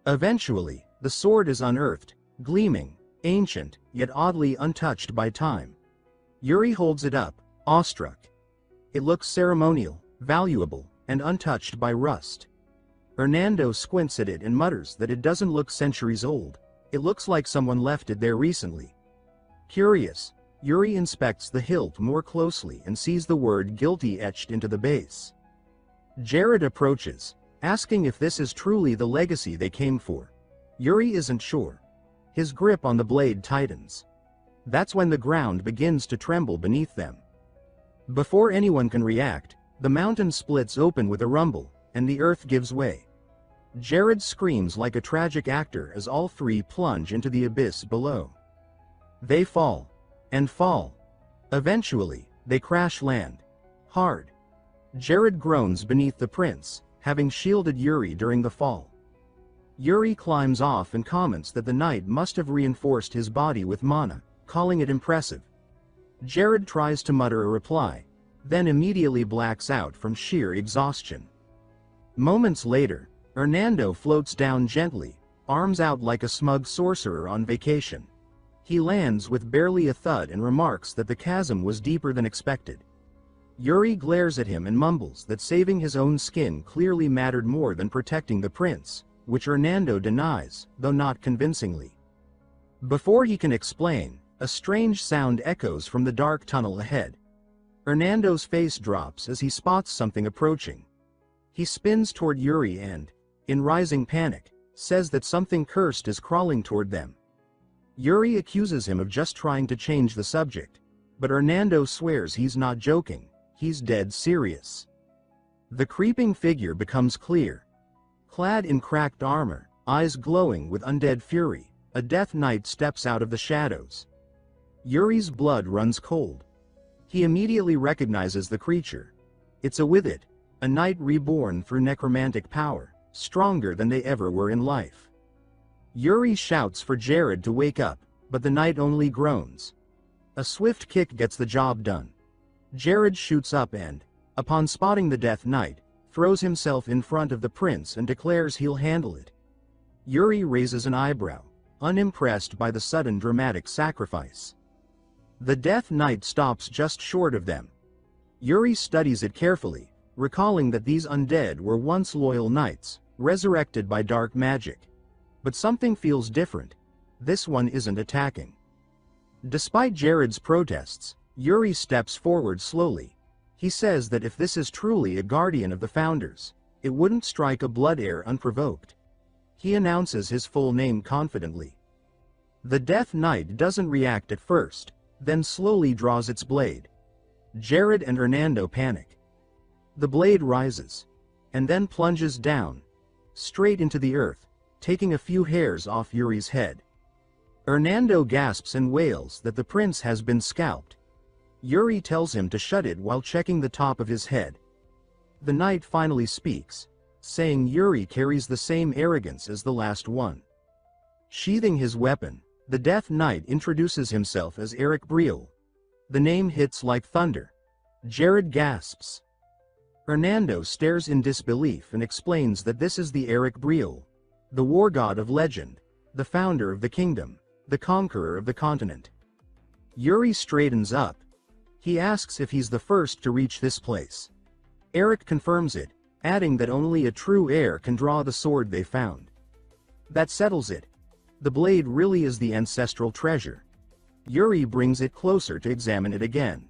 Eventually, the sword is unearthed, gleaming, ancient, yet oddly untouched by time. Yuri holds it up, awestruck. It looks ceremonial, valuable, and untouched by rust. Hernando squints at it and mutters that it doesn't look centuries old. It looks like someone left it there recently. Curious, Yuri inspects the hilt more closely and sees the word guilty etched into the base. Jared approaches, asking if this is truly the legacy they came for. Yuri isn't sure. His grip on the blade tightens. That's when the ground begins to tremble beneath them. Before anyone can react, the mountain splits open with a rumble, and the earth gives way. Jared screams like a tragic actor as all three plunge into the abyss below. They fall, and fall. Eventually, they crash land. Hard. Jared groans beneath the prince, having shielded Yuri during the fall. Yuri climbs off and comments that the knight must have reinforced his body with mana, calling it impressive. Jared tries to mutter a reply, then immediately blacks out from sheer exhaustion. Moments later, Hernando floats down gently, arms out like a smug sorcerer on vacation. He lands with barely a thud and remarks that the chasm was deeper than expected. Yuri glares at him and mumbles that saving his own skin clearly mattered more than protecting the prince, which Hernando denies, though not convincingly. Before he can explain, a strange sound echoes from the dark tunnel ahead. Hernando's face drops as he spots something approaching. He spins toward Yuri and, in rising panic, says that something cursed is crawling toward them. Yuri accuses him of just trying to change the subject, but Hernando swears he's not joking, he's dead serious. The creeping figure becomes clear. Clad in cracked armor, eyes glowing with undead fury, a death knight steps out of the shadows. Yuri's blood runs cold. He immediately recognizes the creature. It's a Withit, a knight reborn through necromantic power, stronger than they ever were in life. Yuri shouts for Jared to wake up, but the knight only groans. A swift kick gets the job done. Jared shoots up and, upon spotting the death knight, throws himself in front of the prince and declares he'll handle it. Yuri raises an eyebrow, unimpressed by the sudden dramatic sacrifice. The death knight stops just short of them. Yuri studies it carefully, recalling that these undead were once loyal knights, resurrected by dark magic. But something feels different. This one isn't attacking. Despite Jared's protests, Yuri steps forward slowly. He says that if this is truly a guardian of the founders, it wouldn't strike a blood heir unprovoked. He announces his full name confidently. The Death Knight doesn't react at first, then slowly draws its blade. Jared and Hernando panic. The blade rises, and then plunges down, straight into the earth, taking a few hairs off Yuri's head. Hernando gasps and wails that the prince has been scalped. Yuri tells him to shut it while checking the top of his head. The knight finally speaks, saying Yuri carries the same arrogance as the last one. Sheathing his weapon, the Death Knight introduces himself as year.Briol. The name hits like thunder. Jared gasps. Hernando stares in disbelief and explains that this is the year.Briol, the war god of legend, the founder of the kingdom, the conqueror of the continent. Yuri straightens up. He asks if he's the first to reach this place. Eric confirms it, adding that only a true heir can draw the sword they found. That settles it. The blade really is the ancestral treasure. Yuri brings it closer to examine it again.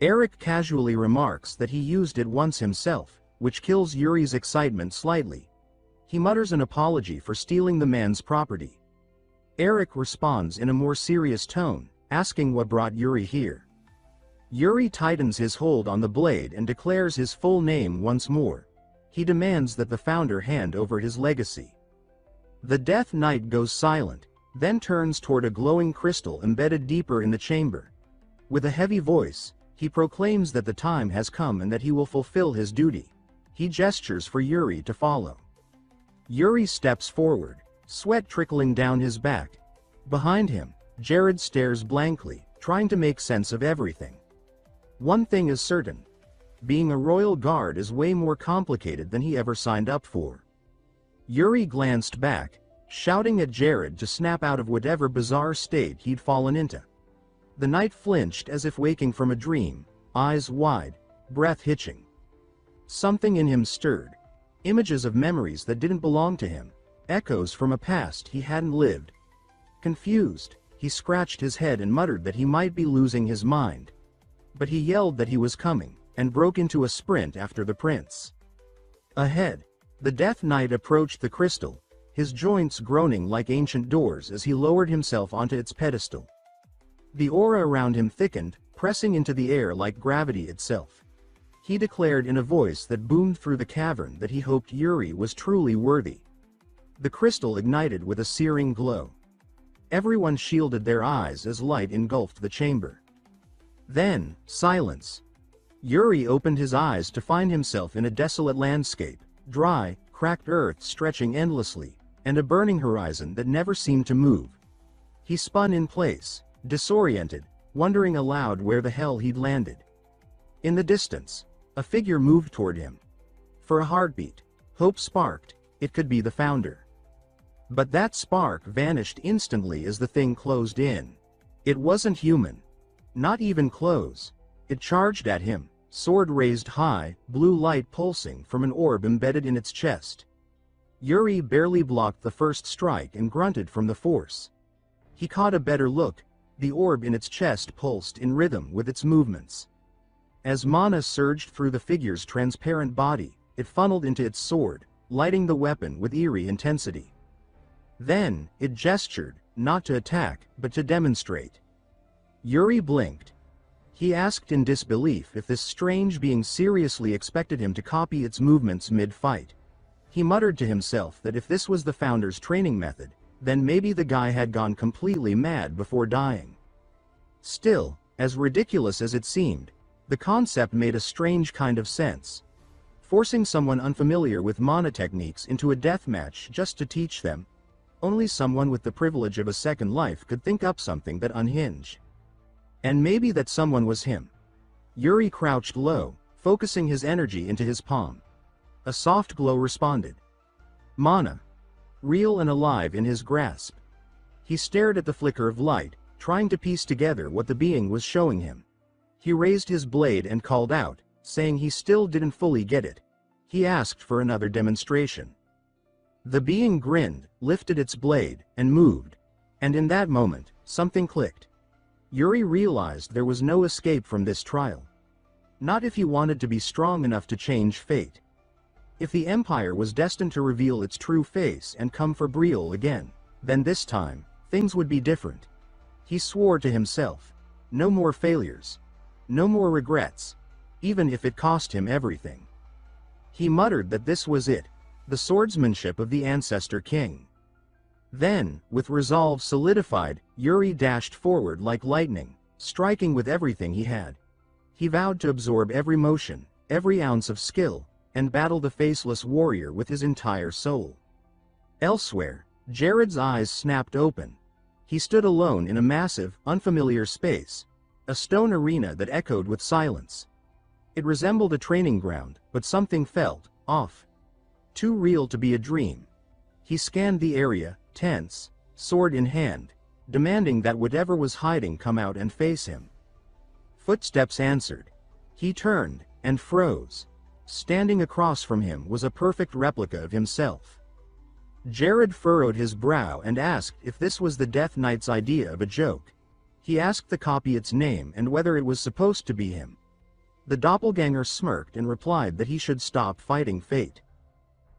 Eric casually remarks that he used it once himself, which kills Yuri's excitement slightly. He mutters an apology for stealing the man's property. Eric responds in a more serious tone, asking what brought Yuri here. Yuri tightens his hold on the blade and declares his full name once more. He demands that the founder hand over his legacy. The Death Knight goes silent, then turns toward a glowing crystal embedded deeper in the chamber. With a heavy voice, he proclaims that the time has come and that he will fulfill his duty. He gestures for Yuri to follow. Yuri steps forward, sweat trickling down his back. Behind him, Jared stares blankly, trying to make sense of everything. One thing is certain. Being a royal guard is way more complicated than he ever signed up for. Yuri glanced back, shouting at Jared to snap out of whatever bizarre state he'd fallen into. The knight flinched as if waking from a dream, eyes wide, breath hitching. Something in him stirred. Images of memories that didn't belong to him, echoes from a past he hadn't lived. Confused, he scratched his head and muttered that he might be losing his mind. But he yelled that he was coming, and broke into a sprint after the prince. Ahead, the Death Knight approached the crystal, his joints groaning like ancient doors as he lowered himself onto its pedestal. The aura around him thickened, pressing into the air like gravity itself. He declared in a voice that boomed through the cavern that he hoped Yuri was truly worthy. The crystal ignited with a searing glow. Everyone shielded their eyes as light engulfed the chamber. Then, silence. Yuri opened his eyes to find himself in a desolate landscape, dry, cracked earth stretching endlessly, and a burning horizon that never seemed to move. He spun in place, disoriented, wondering aloud where the hell he'd landed. In the distance, a figure moved toward him. For a heartbeat, hope sparked. It could be the founder. But that spark vanished instantly as the thing closed in. It wasn't human. Not even close. It charged at him, sword raised high, blue light pulsing from an orb embedded in its chest. Yuri barely blocked the first strike and grunted from the force. He caught a better look. The orb in its chest pulsed in rhythm with its movements. As mana surged through the figure's transparent body, it funneled into its sword, lighting the weapon with eerie intensity. Then, it gestured, not to attack, but to demonstrate. Yuri blinked. He asked in disbelief if this strange being seriously expected him to copy its movements mid-fight. He muttered to himself that if this was the founder's training method, then maybe the guy had gone completely mad before dying. Still, as ridiculous as it seemed, the concept made a strange kind of sense. Forcing someone unfamiliar with mana techniques into a deathmatch just to teach them. Only someone with the privilege of a second life could think up something that unhinged. And maybe that someone was him. Yuri crouched low, focusing his energy into his palm. A soft glow responded. Mana. Real and alive in his grasp. He stared at the flicker of light, trying to piece together what the being was showing him. He raised his blade and called out, saying he still didn't fully get it. He asked for another demonstration. The being grinned, lifted its blade, and moved. And in that moment, something clicked. Yuri realized there was no escape from this trial. Not if he wanted to be strong enough to change fate. If the Empire was destined to reveal its true face and come for Briol again, then this time, things would be different. He swore to himself. No more failures. No more regrets. Even if it cost him everything. He muttered that this was it. the swordsmanship of the ancestor king. Then, with resolve solidified, Yuri dashed forward like lightning, striking with everything he had. He vowed to absorb every motion, every ounce of skill, and battle the faceless warrior with his entire soul. Elsewhere, Jared's eyes snapped open. He stood alone in a massive, unfamiliar space, a stone arena that echoed with silence. It resembled a training ground, but something felt off. Too real to be a dream. He scanned the area, tense, sword in hand, demanding that whatever was hiding come out and face him. Footsteps answered. He turned, and froze. Standing across from him was a perfect replica of himself. Jared furrowed his brow and asked if this was the Death Knight's idea of a joke. He asked the copy its name and whether it was supposed to be him. The doppelganger smirked and replied that he should stop fighting fate.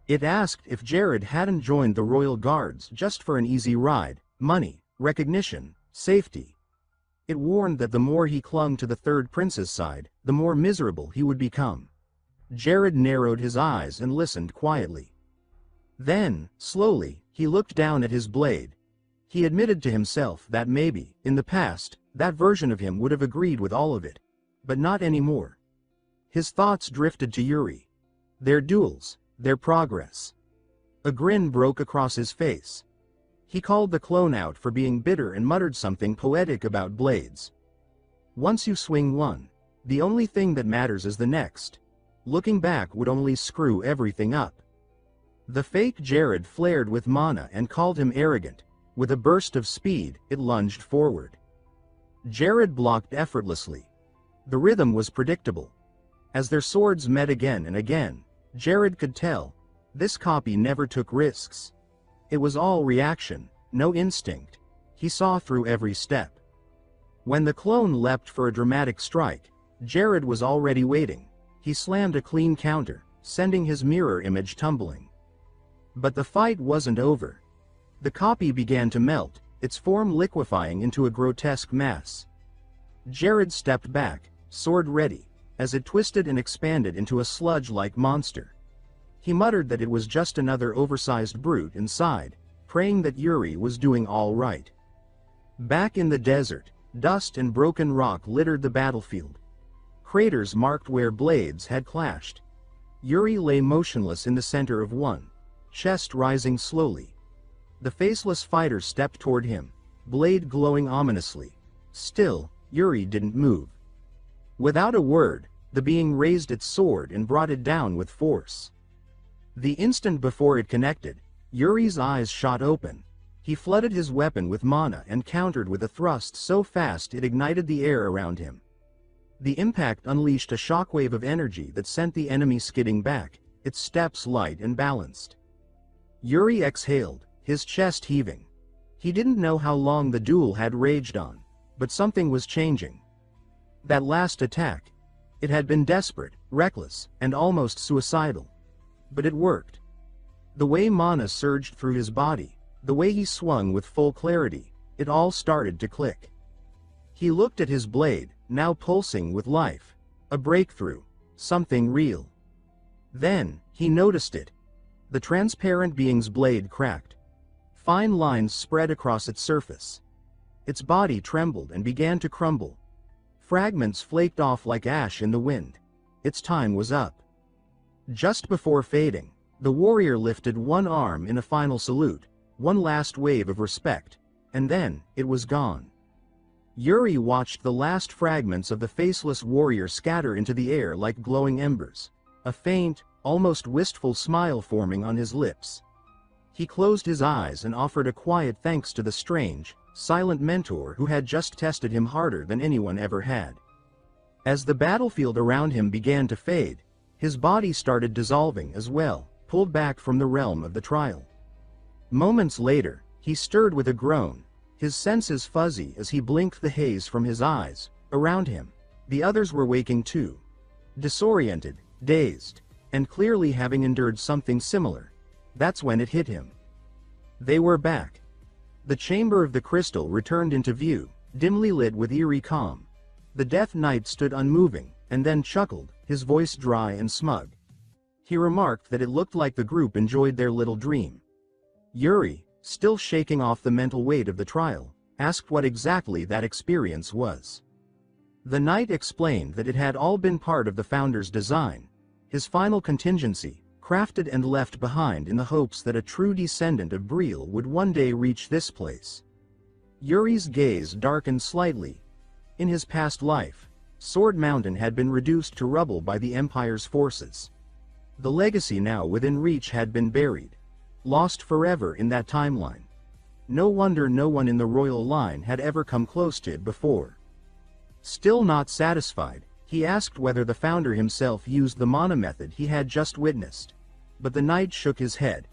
It asked if Jared hadn't joined the Royal Guards just for an easy ride, money, recognition, safety. It warned that the more he clung to the third prince's side, the more miserable he would become. Jared narrowed his eyes and listened quietly. Then, slowly, he looked down at his blade. He admitted to himself that maybe, in the past, that version of him would have agreed with all of it. But not anymore. His thoughts drifted to Yuri. Their duels, their progress. A grin broke across his face. He called the clone out for being bitter and muttered something poetic about blades. Once you swing one, the only thing that matters is the next. Looking back would only screw everything up. The fake Jared flared with mana and called him arrogant. With a burst of speed, it lunged forward. Jared blocked effortlessly. The rhythm was predictable. As their swords met again and again, Jared could tell, this copy never took risks. It was all reaction, no instinct. He saw through every step. When the clone leapt for a dramatic strike, Jared was already waiting. He slammed a clean counter, sending his mirror image tumbling. But the fight wasn't over. The copy began to melt, its form liquefying into a grotesque mass. Jared stepped back, sword ready, as it twisted and expanded into a sludge-like monster. He muttered that it was just another oversized brute inside, praying that Yuri was doing all right. Back in the desert, dust and broken rock littered the battlefield. Craters marked where blades had clashed. Yuri lay motionless in the center of one, chest rising slowly. The faceless fighter stepped toward him, blade glowing ominously. Still, Yuri didn't move. Without a word, the being raised its sword and brought it down with force. The instant before it connected, Yuri's eyes shot open. He flooded his weapon with mana and countered with a thrust so fast it ignited the air around him. The impact unleashed a shockwave of energy that sent the enemy skidding back, its steps light and balanced. Yuri exhaled, his chest heaving. He didn't know how long the duel had raged on, but something was changing. That last attack, it had been desperate, reckless, and almost suicidal. But it worked. The way mana surged through his body, the way he swung with full clarity, it all started to click. He looked at his blade, now pulsing with life. A breakthrough. Something real. Then, he noticed it. The transparent being's blade cracked. Fine lines spread across its surface. Its body trembled and began to crumble. Fragments flaked off like ash in the wind. Its time was up. Just before fading, the warrior lifted one arm in a final salute, one last wave of respect, and then, it was gone. Yuri watched the last fragments of the faceless warrior scatter into the air like glowing embers, a faint, almost wistful smile forming on his lips. He closed his eyes and offered a quiet thanks to the strange, silent mentor who had just tested him harder than anyone ever had. As the battlefield around him began to fade, his body started dissolving as well, pulled back from the realm of the trial. Moments later, he stirred with a groan, his senses fuzzy as he blinked the haze from his eyes. Around him, the others were waking too. Disoriented, dazed, and clearly having endured something similar. That's when it hit him. They were back. The chamber of the crystal returned into view, dimly lit with eerie calm. The Death Knight stood unmoving, and then chuckled, his voice dry and smug. He remarked that it looked like the group enjoyed their little dream. Yuri, still shaking off the mental weight of the trial, asked what exactly that experience was. The knight explained that it had all been part of the founder's design, his final contingency, crafted and left behind in the hopes that a true descendant of Briol would one day reach this place. Yuri's gaze darkened slightly. In his past life, Sword Mountain had been reduced to rubble by the Empire's forces. The legacy now within reach had been buried, lost forever in that timeline. No wonder no one in the royal line had ever come close to it before. Still not satisfied, he asked whether the founder himself used the mana method he had just witnessed. But the knight shook his head.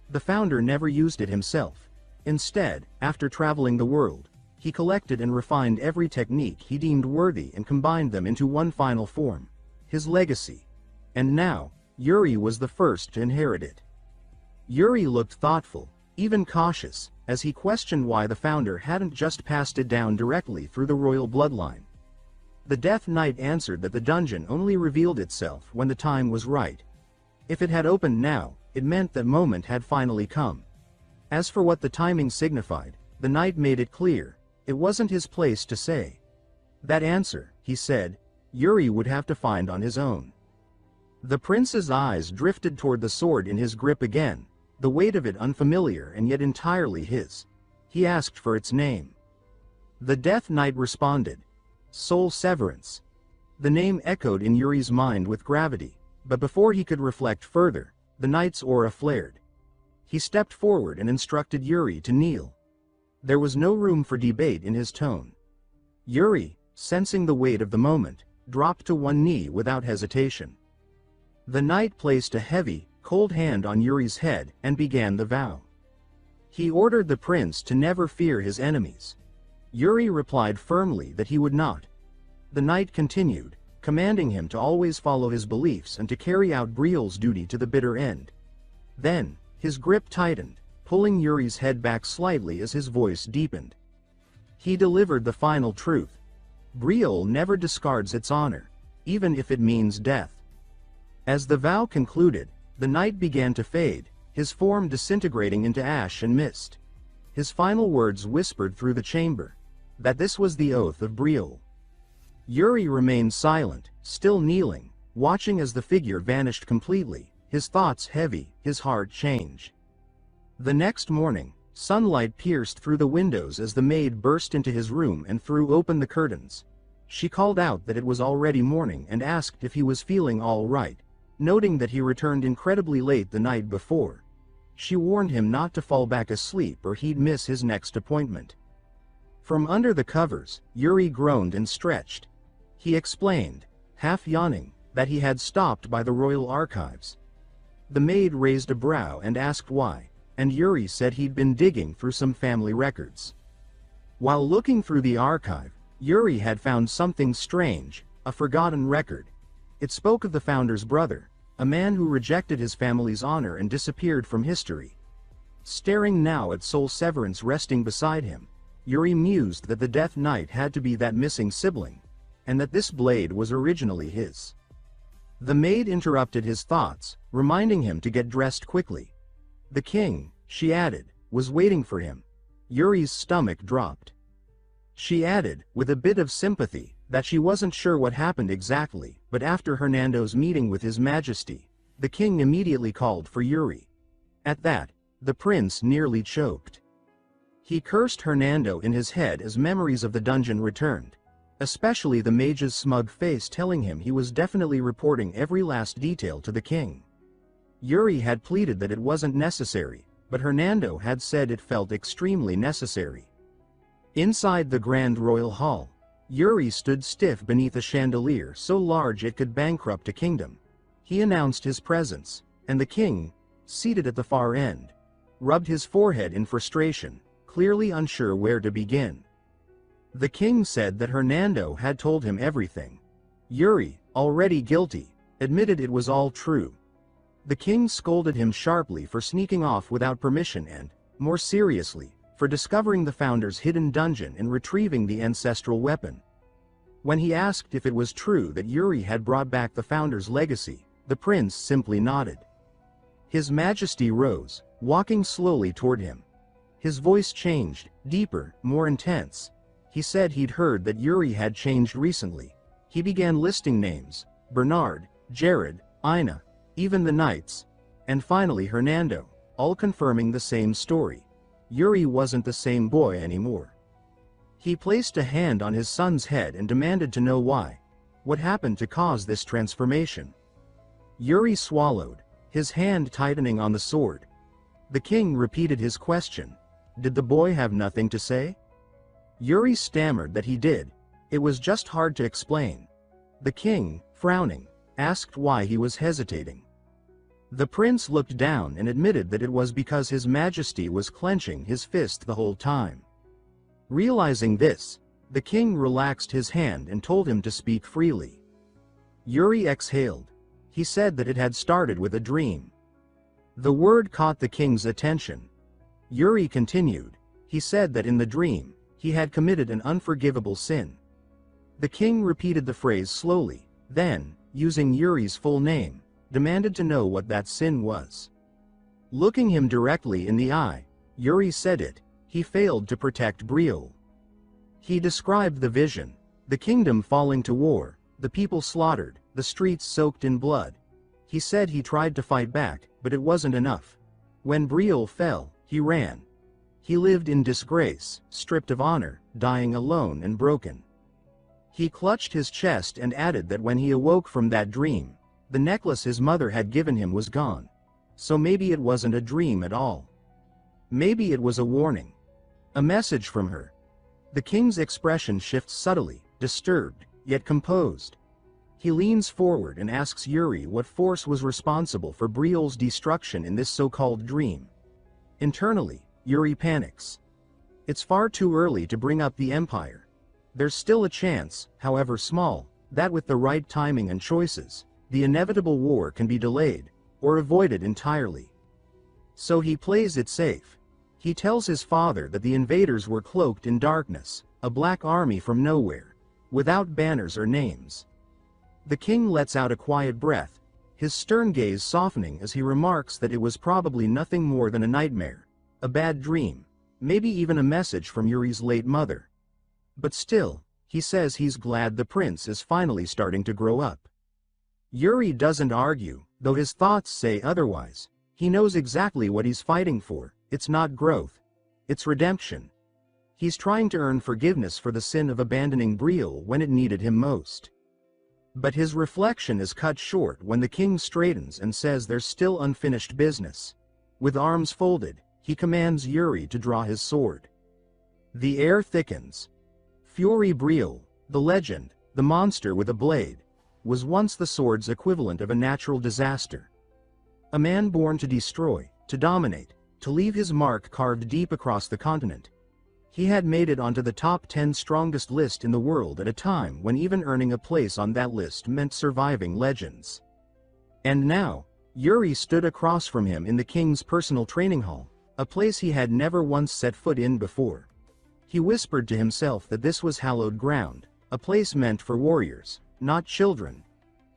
The founder never used it himself. Instead, after traveling the world, he collected and refined every technique he deemed worthy and combined them into one final form, his legacy. And now, Yuri was the first to inherit it. Yuri looked thoughtful, even cautious, as he questioned why the founder hadn't just passed it down directly through the royal bloodline. The Death Knight answered that the dungeon only revealed itself when the time was right. If it had opened now, it meant that moment had finally come. As for what the timing signified, the knight made it clear, it wasn't his place to say. That answer, he said, Yuri would have to find on his own. The prince's eyes drifted toward the sword in his grip again, the weight of it unfamiliar and yet entirely his. He asked for its name. The Death Knight responded, Soul Severance. The name echoed in Yuri's mind with gravity, but before he could reflect further, the knight's aura flared. He stepped forward and instructed Yuri to kneel. There was no room for debate in his tone. Yuri, sensing the weight of the moment, dropped to one knee without hesitation. The knight placed a heavy, cold hand on Yuri's head and began the vow. He ordered the prince to never fear his enemies. Yuri replied firmly that he would not. The knight continued, commanding him to always follow his beliefs and to carry out Briol's duty to the bitter end. Then, his grip tightened, pulling Yuri's head back slightly as his voice deepened. He delivered the final truth. Briol never discards its honor, even if it means death. As the vow concluded, the knight began to fade, his form disintegrating into ash and mist. His final words whispered through the chamber, that this was the oath of Briol. Yuri remained silent, still kneeling, watching as the figure vanished completely, his thoughts heavy, his heart change. The next morning, sunlight pierced through the windows as the maid burst into his room and threw open the curtains. She called out that it was already morning and asked if he was feeling all right, noting that he returned incredibly late the night before. She warned him not to fall back asleep or he'd miss his next appointment. From under the covers, Yuri groaned and stretched. He explained, half yawning, that he had stopped by the royal archives. The maid raised a brow and asked why, and Yuri said he'd been digging through some family records. While looking through the archive, Yuri had found something strange, a forgotten record. It spoke of the founder's brother, a man who rejected his family's honor and disappeared from history. Staring now at Soul Severance resting beside him, Yuri mused that the Death Knight had to be that missing sibling, and that this blade was originally his. The maid interrupted his thoughts, reminding him to get dressed quickly. The king, she added, was waiting for him. Yuri's stomach dropped. She added, with a bit of sympathy, that she wasn't sure what happened exactly, but after Hernando's meeting with His Majesty, the king immediately called for Yuri. At that, the prince nearly choked. He cursed Hernando in his head as memories of the dungeon returned, especially the mage's smug face telling him he was definitely reporting every last detail to the king. Yuri had pleaded that it wasn't necessary, but Hernando had said it felt extremely necessary. Inside the Grand Royal Hall, Yuri stood stiff beneath a chandelier so large it could bankrupt a kingdom. He announced his presence, and the king, seated at the far end, rubbed his forehead in frustration, clearly unsure where to begin. The king said that Hernando had told him everything. Yuri, already guilty, admitted it was all true. The king scolded him sharply for sneaking off without permission and, more seriously, for discovering the founder's hidden dungeon and retrieving the ancestral weapon. When he asked if it was true that Yuri had brought back the founder's legacy, The prince simply nodded. His Majesty rose, walking slowly toward him. His voice changed, deeper, more intense. He said he'd heard that Yuri had changed recently. He began listing names: Bernard, Jared, Ina, even the knights, and finally Hernando, all confirming the same story. Yuri wasn't the same boy anymore. He placed a hand on his son's head and demanded to know why. What happened to cause this transformation? Yuri swallowed, his hand tightening on the sword. The king repeated his question. Did the boy have nothing to say? Yuri stammered that he did. It was just hard to explain. The king, frowning, asked why he was hesitating. The prince looked down and admitted that it was because His Majesty was clenching his fist the whole time. Realizing this, the king relaxed his hand and told him to speak freely. Yuri exhaled. He said that it had started with a dream. The word caught the king's attention. Yuri continued. He said that in the dream, he had committed an unforgivable sin. The king repeated the phrase slowly, then, using Yuri's full name, demanded to know what that sin was. Looking him directly in the eye, Yuri said it: he failed to protect Briol. He described the vision: the kingdom falling to war, the people slaughtered, the streets soaked in blood. He said he tried to fight back, but it wasn't enough. When Briol fell, he ran. He lived in disgrace, stripped of honor, dying alone and broken. He clutched his chest and added that when he awoke from that dream, the necklace his mother had given him was gone. So maybe it wasn't a dream at all. Maybe it was a warning. A message from her. The king's expression shifts subtly, disturbed, yet composed. He leans forward and asks Yuri what force was responsible for Briol's destruction in this so-called dream. Internally, Yuri panics. It's far too early to bring up the empire. There's still a chance, however small, that with the right timing and choices, the inevitable war can be delayed, or avoided entirely. So he plays it safe. He tells his father that the invaders were cloaked in darkness, a black army from nowhere, without banners or names. The king lets out a quiet breath, his stern gaze softening as he remarks that it was probably nothing more than a nightmare, a bad dream, maybe even a message from Yuri's late mother. But still, he says he's glad the prince is finally starting to grow up. Yuri doesn't argue, though his thoughts say otherwise. He knows exactly what he's fighting for. It's not growth. It's redemption. He's trying to earn forgiveness for the sin of abandoning Briol when it needed him most. But his reflection is cut short when the king straightens and says there's still unfinished business. With arms folded, he commands Yuri to draw his sword. The air thickens. Fury Briol, the legend, the monster with a blade, was once the sword's equivalent of a natural disaster. A man born to destroy, to dominate, to leave his mark carved deep across the continent. He had made it onto the top 10 strongest list in the world at a time when even earning a place on that list meant surviving legends. And now, Yuri stood across from him in the king's personal training hall, a place he had never once set foot in before. He whispered to himself that this was hallowed ground, a place meant for warriors, not children.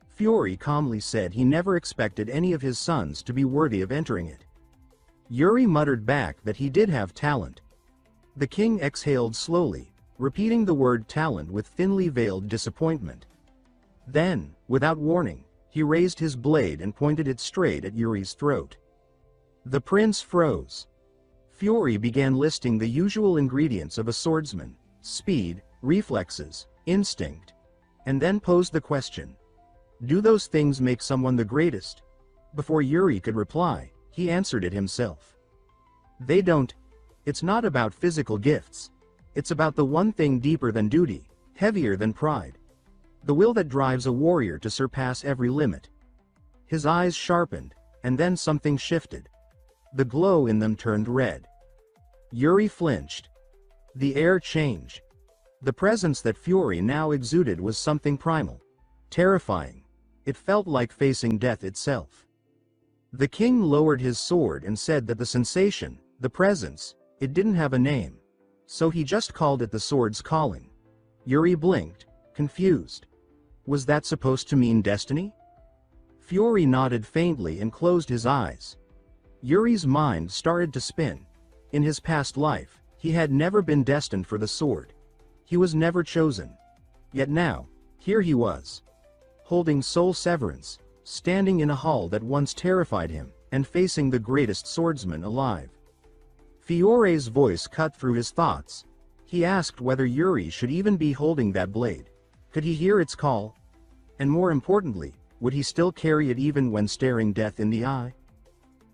Fury calmly said he never expected any of his sons to be worthy of entering it. Yuri muttered back that he did have talent. The king exhaled slowly, repeating the word talent with thinly veiled disappointment. Then, without warning, he raised his blade and pointed it straight at Yuri's throat. The prince froze. Fury began listing the usual ingredients of a swordsman: speed, reflexes, instinct, and then posed the question: do those things make someone the greatest? Before Yuri could reply, he answered it himself. They don't. It's not about physical gifts. It's about the one thing deeper than duty, heavier than pride. The will that drives a warrior to surpass every limit. His eyes sharpened, and then something shifted. The glow in them turned red. Yuri flinched. The air changed. The presence that Fury now exuded was something primal, terrifying. It felt like facing death itself. The king lowered his sword and said that the sensation, the presence, it didn't have a name. So he just called it the sword's calling. Yuri blinked, confused. Was that supposed to mean destiny? Yuri nodded faintly and closed his eyes. Yuri's mind started to spin. In his past life, he had never been destined for the sword. He was never chosen. Yet now, here he was, holding soul severance, standing in a hall that once terrified him, and facing the greatest swordsman alive. Fiore's voice cut through his thoughts. He asked whether Yuri should even be holding that blade. Could he hear its call? And more importantly, would he still carry it even when staring death in the eye?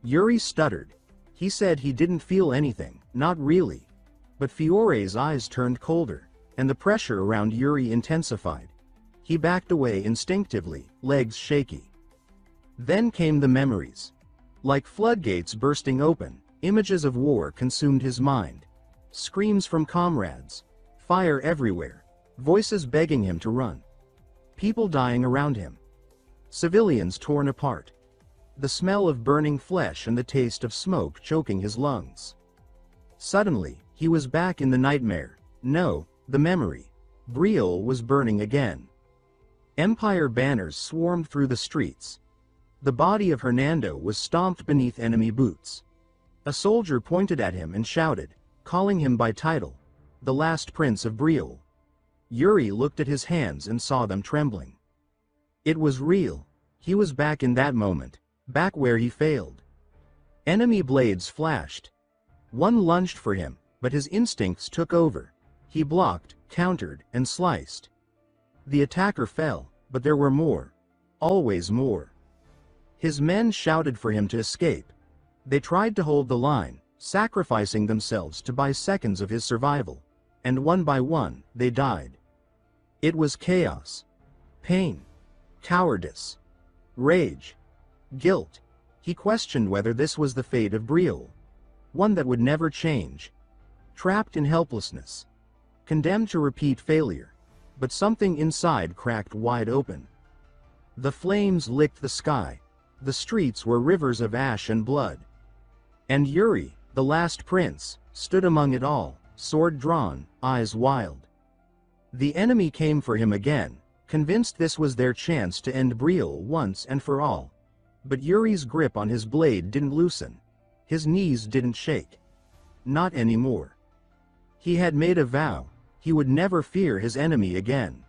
Yuri stuttered. He said he didn't feel anything, not really. But Fiore's eyes turned colder, and the pressure around Yuri intensified. He backed away instinctively, legs shaky. Then came the memories. Like floodgates bursting open, images of war consumed his mind. Screams from comrades. Fire everywhere. Voices begging him to run. People dying around him. Civilians torn apart. The smell of burning flesh and the taste of smoke choking his lungs. Suddenly, he was back in the nightmare. No, the memory. Briol was burning again. Empire banners swarmed through the streets. The body of Hernando was stomped beneath enemy boots. A soldier pointed at him and shouted, calling him by title, the last prince of Briol. Yuri looked at his hands and saw them trembling. It was real. He was back in that moment, back where he failed. Enemy blades flashed. One lunged for him, but his instincts took over. He blocked, countered, and sliced. The attacker fell, but there were more. Always more. His men shouted for him to escape. They tried to hold the line, sacrificing themselves to buy seconds of his survival. And one by one, they died. It was chaos. Pain. Cowardice. Rage. Guilt. He questioned whether this was the fate of Briol. One that would never change. Trapped in helplessness. Condemned to repeat failure. But something inside cracked wide open. The flames licked the sky. The streets were rivers of ash and blood. And Yuri, the last prince, stood among it all, sword drawn, eyes wild. The enemy came for him again, convinced this was their chance to end Briol once and for all. But Yuri's grip on his blade didn't loosen. His knees didn't shake. Not anymore. He had made a vow. He would never fear his enemy again.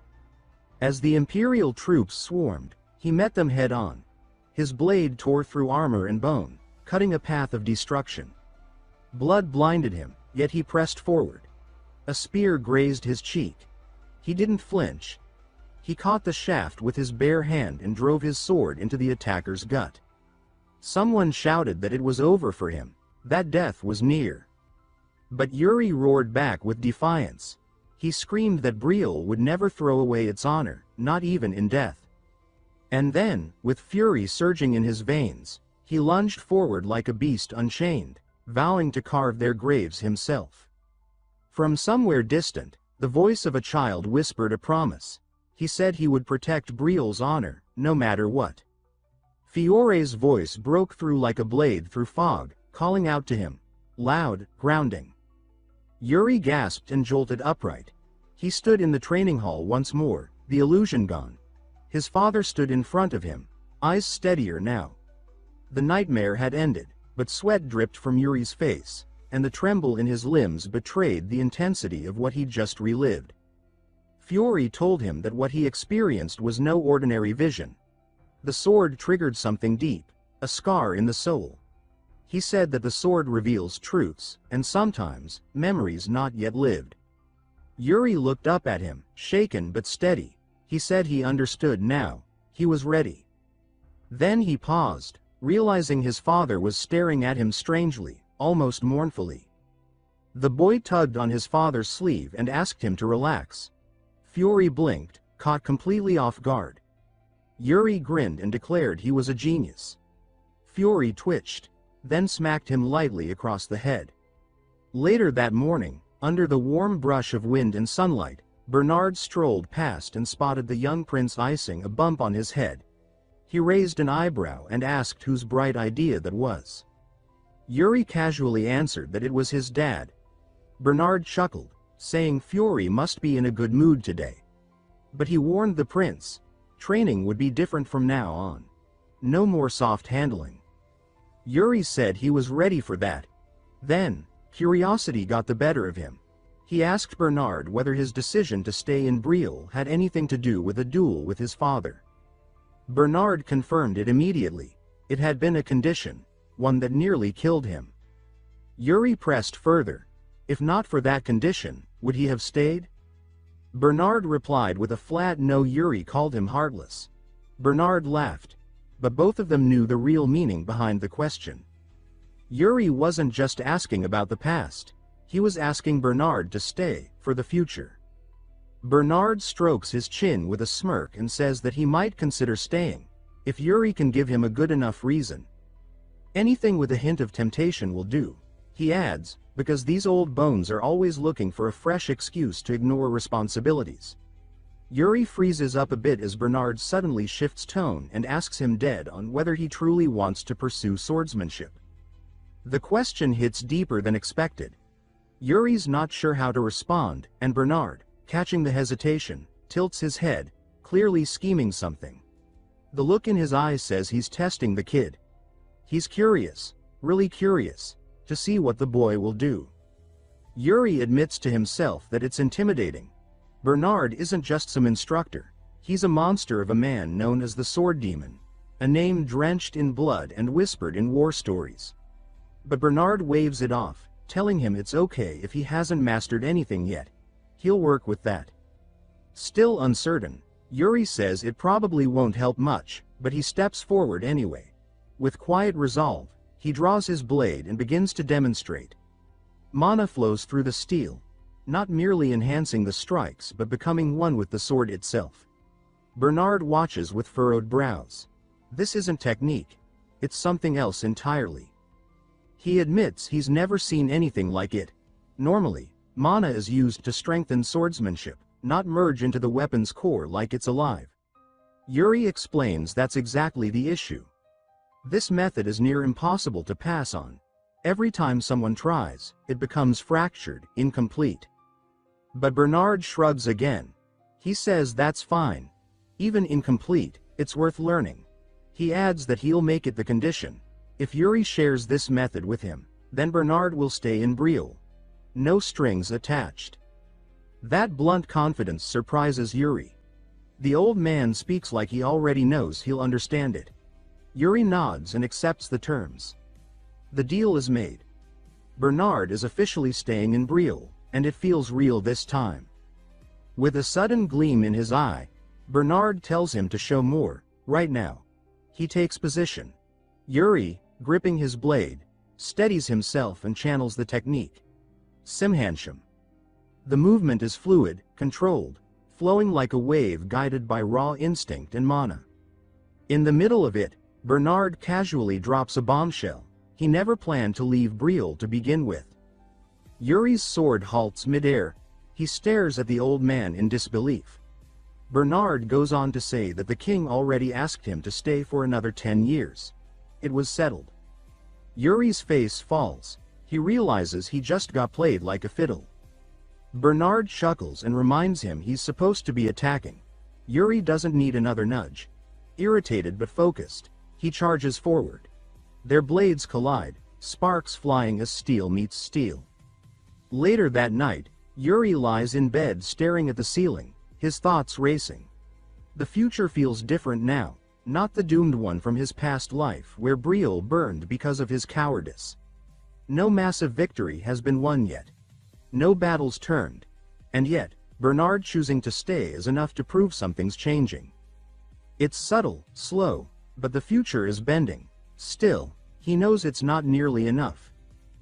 As the Imperial troops swarmed, he met them head-on. His blade tore through armor and bone, cutting a path of destruction. Blood blinded him, yet he pressed forward. A spear grazed his cheek. He didn't flinch. He caught the shaft with his bare hand and drove his sword into the attacker's gut. Someone shouted that it was over for him, that death was near. But Yuri roared back with defiance. He screamed that Briol would never throw away its honor, not even in death. And then, with fury surging in his veins, he lunged forward like a beast unchained, vowing to carve their graves himself. From somewhere distant, the voice of a child whispered a promise. He said he would protect Briol's honor, no matter what. Fiore's voice broke through like a blade through fog, calling out to him. Loud, grounding. Yuri gasped and jolted upright. He stood in the training hall once more, the illusion gone. His father stood in front of him, eyes steadier now. The nightmare had ended, but sweat dripped from Yuri's face, and the tremble in his limbs betrayed the intensity of what he'd just relived. Fiore told him that what he experienced was no ordinary vision. The sword triggered something deep, a scar in the soul. He said that the sword reveals truths, and sometimes, memories not yet lived. Yuri looked up at him, shaken but steady. He said he understood now. He was ready. Then he paused, realizing his father was staring at him strangely, almost mournfully. The boy tugged on his father's sleeve and asked him to relax. Fiore blinked, caught completely off guard. Yuri grinned and declared he was a genius. Fiore twitched, then smacked him lightly across the head. Later that morning, under the warm brush of wind and sunlight, Bernard strolled past and spotted the young prince icing a bump on his head. He raised an eyebrow and asked whose bright idea that was. Yuri casually answered that it was his dad. Bernard chuckled, saying Fiore must be in a good mood today. But he warned the prince, training would be different from now on. No more soft handling. Yuri said he was ready for that. Then, curiosity got the better of him. He asked Bernard whether his decision to stay in Briol had anything to do with a duel with his father. Bernard confirmed it immediately. It had been a condition, one that nearly killed him. Yuri pressed further. If not for that condition, would he have stayed? Bernard replied with a flat no. Yuri called him heartless. Bernard laughed. But both of them knew the real meaning behind the question. Yuri wasn't just asking about the past. He was asking Bernard to stay, for the future. Bernard strokes his chin with a smirk and says that he might consider staying, if Yuri can give him a good enough reason. Anything with a hint of temptation will do, he adds, because these old bones are always looking for a fresh excuse to ignore responsibilities. Yuri freezes up a bit as Bernard suddenly shifts tone and asks him dead on whether he truly wants to pursue swordsmanship. The question hits deeper than expected. Yuri's not sure how to respond, and Bernard, catching the hesitation, tilts his head, clearly scheming something. The look in his eyes says he's testing the kid. He's curious, really curious, to see what the boy will do. Yuri admits to himself that it's intimidating. Bernard isn't just some instructor, he's a monster of a man known as the Sword Demon, a name drenched in blood and whispered in war stories. But Bernard waves it off, telling him it's okay if he hasn't mastered anything yet. He'll work with that. Still uncertain, Yuri says it probably won't help much, but he steps forward anyway. With quiet resolve, he draws his blade and begins to demonstrate. Mana flows through the steel, not merely enhancing the strikes but becoming one with the sword itself. Bernard watches with furrowed brows. This isn't technique. It's something else entirely. He admits he's never seen anything like it. Normally, mana is used to strengthen swordsmanship, not merge into the weapon's core like it's alive. Yuri explains that's exactly the issue. This method is near impossible to pass on. Every time someone tries, it becomes fractured, incomplete. But Bernard shrugs again. He says that's fine. Even incomplete, it's worth learning. He adds that he'll make it the condition. If Yuri shares this method with him, then Bernard will stay in Briol. No strings attached. That blunt confidence surprises Yuri. The old man speaks like he already knows he'll understand it. Yuri nods and accepts the terms. The deal is made. Bernard is officially staying in Briol, and it feels real this time. With a sudden gleam in his eye, Bernard tells him to show more, right now. He takes position. Yuri, gripping his blade, steadies himself and channels the technique. Simhansham. The movement is fluid, controlled, flowing like a wave guided by raw instinct and mana. In the middle of it, Bernard casually drops a bombshell. He never planned to leave Briol to begin with. Yuri's sword halts midair. He stares at the old man in disbelief. Bernard goes on to say that the king already asked him to stay for another 10 years. It was settled. Yuri's face falls. He realizes he just got played like a fiddle. Bernard chuckles and reminds him he's supposed to be attacking. Yuri doesn't need another nudge. Irritated but focused, he charges forward. Their blades collide, sparks flying as steel meets steel. Later that night, Yuri lies in bed staring at the ceiling, his thoughts racing. The future feels different now, not the doomed one from his past life where Briol burned because of his cowardice. No massive victory has been won yet. No battles turned. And yet, Bernard choosing to stay is enough to prove something's changing. It's subtle, slow, but the future is bending. Still, he knows it's not nearly enough.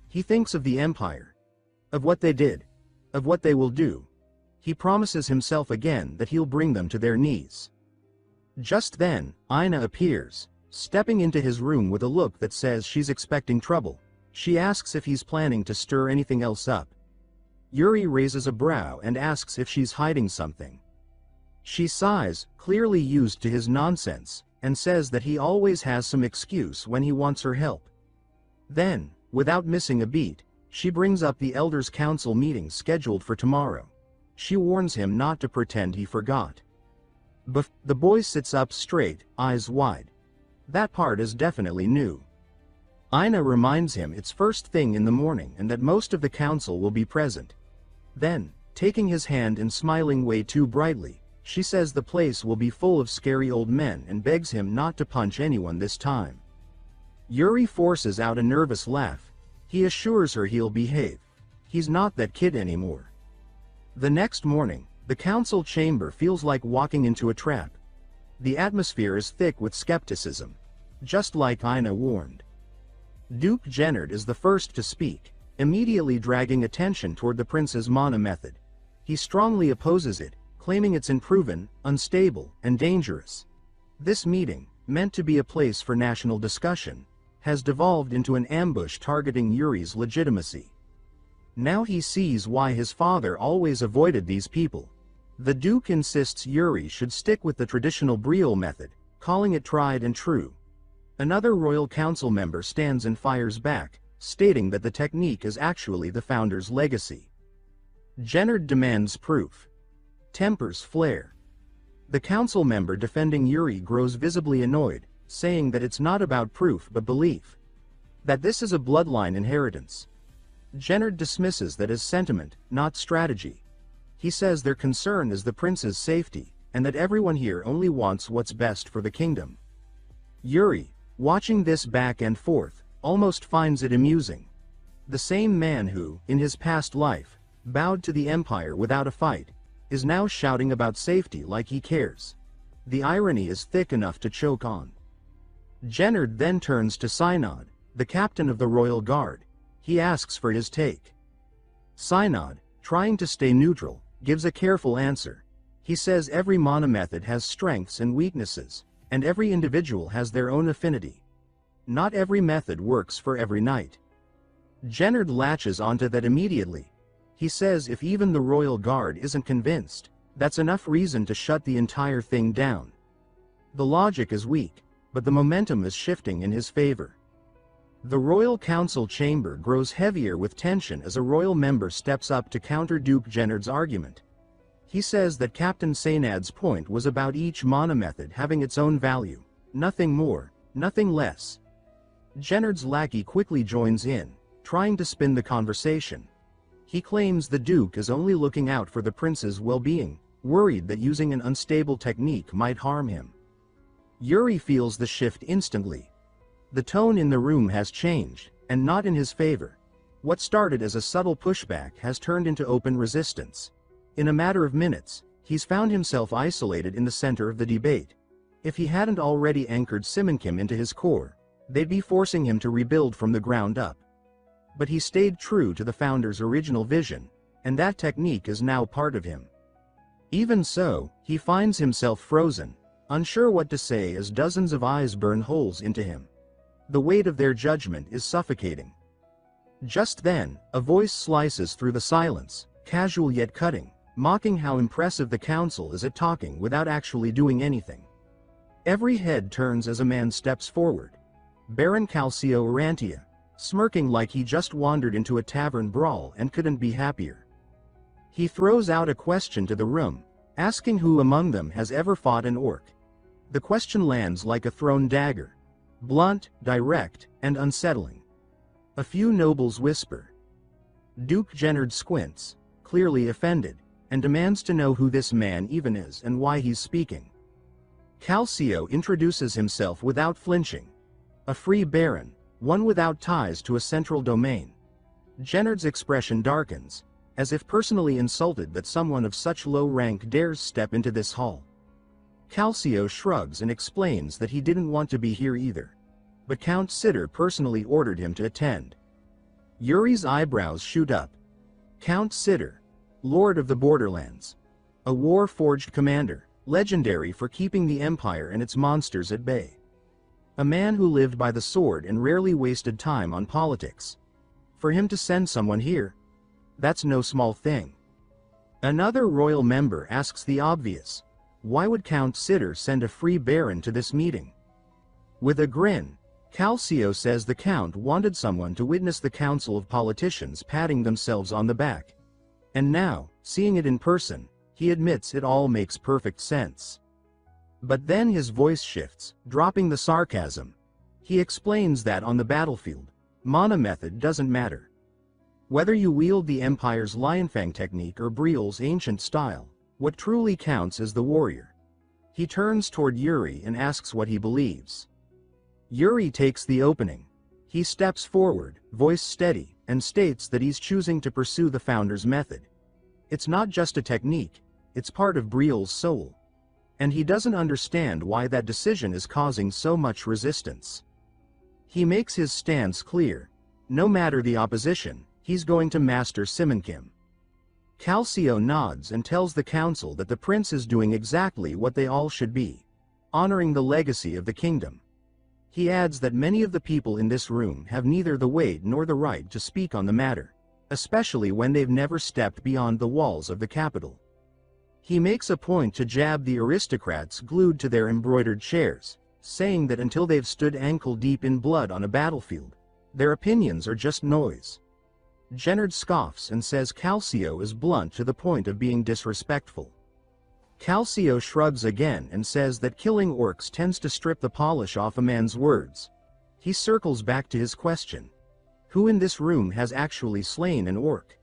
He thinks of the Empire. Of what they did. Of what they will do. He promises himself again that he'll bring them to their knees. Just then, Ina appears, stepping into his room with a look that says she's expecting trouble. She asks if he's planning to stir anything else up. Yuri raises a brow and asks if she's hiding something. She sighs, clearly used to his nonsense, and says that he always has some excuse when he wants her help. Then, without missing a beat, she brings up the Elders' Council meeting scheduled for tomorrow. She warns him not to pretend he forgot. The boy sits up straight, eyes wide. That part is definitely new. Ina reminds him it's first thing in the morning and that most of the council will be present. Then, taking his hand and smiling way too brightly, she says the place will be full of scary old men and begs him not to punch anyone this time. Yuri forces out a nervous laugh. He assures her he'll behave. He's not that kid anymore. The next morning, the council chamber feels like walking into a trap. The atmosphere is thick with skepticism, just like Ina warned. Duke Gennard is the first to speak, immediately dragging attention toward the prince's mana method. He strongly opposes it, claiming it's unproven, unstable, and dangerous. This meeting, meant to be a place for national discussion, has devolved into an ambush targeting Yuri's legitimacy. Now he sees why his father always avoided these people. The Duke insists Yuri should stick with the traditional Briol method, calling it tried and true. Another royal council member stands and fires back, stating that the technique is actually the founder's legacy. Gennard demands proof. Tempers flare. The council member defending Yuri grows visibly annoyed, saying that it's not about proof but belief. That this is a bloodline inheritance. Gennard dismisses that as sentiment, not strategy. He says their concern is the prince's safety, and that everyone here only wants what's best for the kingdom. Yuri, watching this back and forth, almost finds it amusing. The same man who, in his past life, bowed to the empire without a fight, is now shouting about safety like he cares. The irony is thick enough to choke on. Gennard then turns to Synod, the captain of the royal guard. He asks for his take. Synod, trying to stay neutral, gives a careful answer. He says every mana method has strengths and weaknesses, and every individual has their own affinity. Not every method works for every knight. Gennard latches onto that immediately. He says if even the royal guard isn't convinced, that's enough reason to shut the entire thing down. The logic is weak, but the momentum is shifting in his favor. The royal council chamber grows heavier with tension as a royal member steps up to counter Duke Gennard's argument. He says that Captain Saynad's point was about each mana method having its own value, nothing more, nothing less. Gennard's lackey quickly joins in, trying to spin the conversation. He claims the Duke is only looking out for the prince's well-being, worried that using an unstable technique might harm him. Yuri feels the shift instantly. The tone in the room has changed, and not in his favor. What started as a subtle pushback has turned into open resistance. In a matter of minutes, he's found himself isolated in the center of the debate. If he hadn't already anchored Simonkim into his core, they'd be forcing him to rebuild from the ground up. But he stayed true to the founder's original vision, and that technique is now part of him. Even so, he finds himself frozen, unsure what to say as dozens of eyes burn holes into him. The weight of their judgment is suffocating. Just then, a voice slices through the silence, casual yet cutting, mocking how impressive the council is at talking without actually doing anything. Every head turns as a man steps forward. Baron Calcio Urantia, smirking like he just wandered into a tavern brawl and couldn't be happier. He throws out a question to the room, asking who among them has ever fought an orc. The question lands like a thrown dagger. Blunt, direct, and unsettling. A few nobles whisper. Duke Gennard squints, clearly offended, and demands to know who this man even is and why he's speaking. Calcio introduces himself without flinching. A free baron, one without ties to a central domain. Gennard's expression darkens, as if personally insulted that someone of such low rank dares step into this hall. Calcio shrugs and explains that he didn't want to be here either. But Count Sitter personally ordered him to attend. Yuri's eyebrows shoot up. Count Sitter, Lord of the Borderlands. A war-forged commander, legendary for keeping the Empire and its monsters at bay. A man who lived by the sword and rarely wasted time on politics. For him to send someone here, that's no small thing. Another royal member asks the obvious. Why would Count Sitter send a free baron to this meeting? With a grin, Calcio says the Count wanted someone to witness the council of politicians patting themselves on the back. And now, seeing it in person, he admits it all makes perfect sense. But then his voice shifts, dropping the sarcasm. He explains that on the battlefield, mana method doesn't matter. Whether you wield the Empire's Lionfang technique or Briol's ancient style, what truly counts is the warrior. He turns toward Yuri and asks what he believes. Yuri takes the opening. He steps forward, voice steady, and states that he's choosing to pursue the Founder's method. It's not just a technique, it's part of Briol's soul. And he doesn't understand why that decision is causing so much resistance. He makes his stance clear. No matter the opposition, he's going to master Simonkim. Calcio nods and tells the council that the prince is doing exactly what they all should be, honoring the legacy of the kingdom. He adds that many of the people in this room have neither the weight nor the right to speak on the matter, especially when they've never stepped beyond the walls of the capital. He makes a point to jab the aristocrats glued to their embroidered chairs, saying that until they've stood ankle-deep in blood on a battlefield, their opinions are just noise. Gennard scoffs and says Calcio is blunt to the point of being disrespectful. Calcio shrugs again and says that killing orcs tends to strip the polish off a man's words. He circles back to his question. Who in this room has actually slain an orc?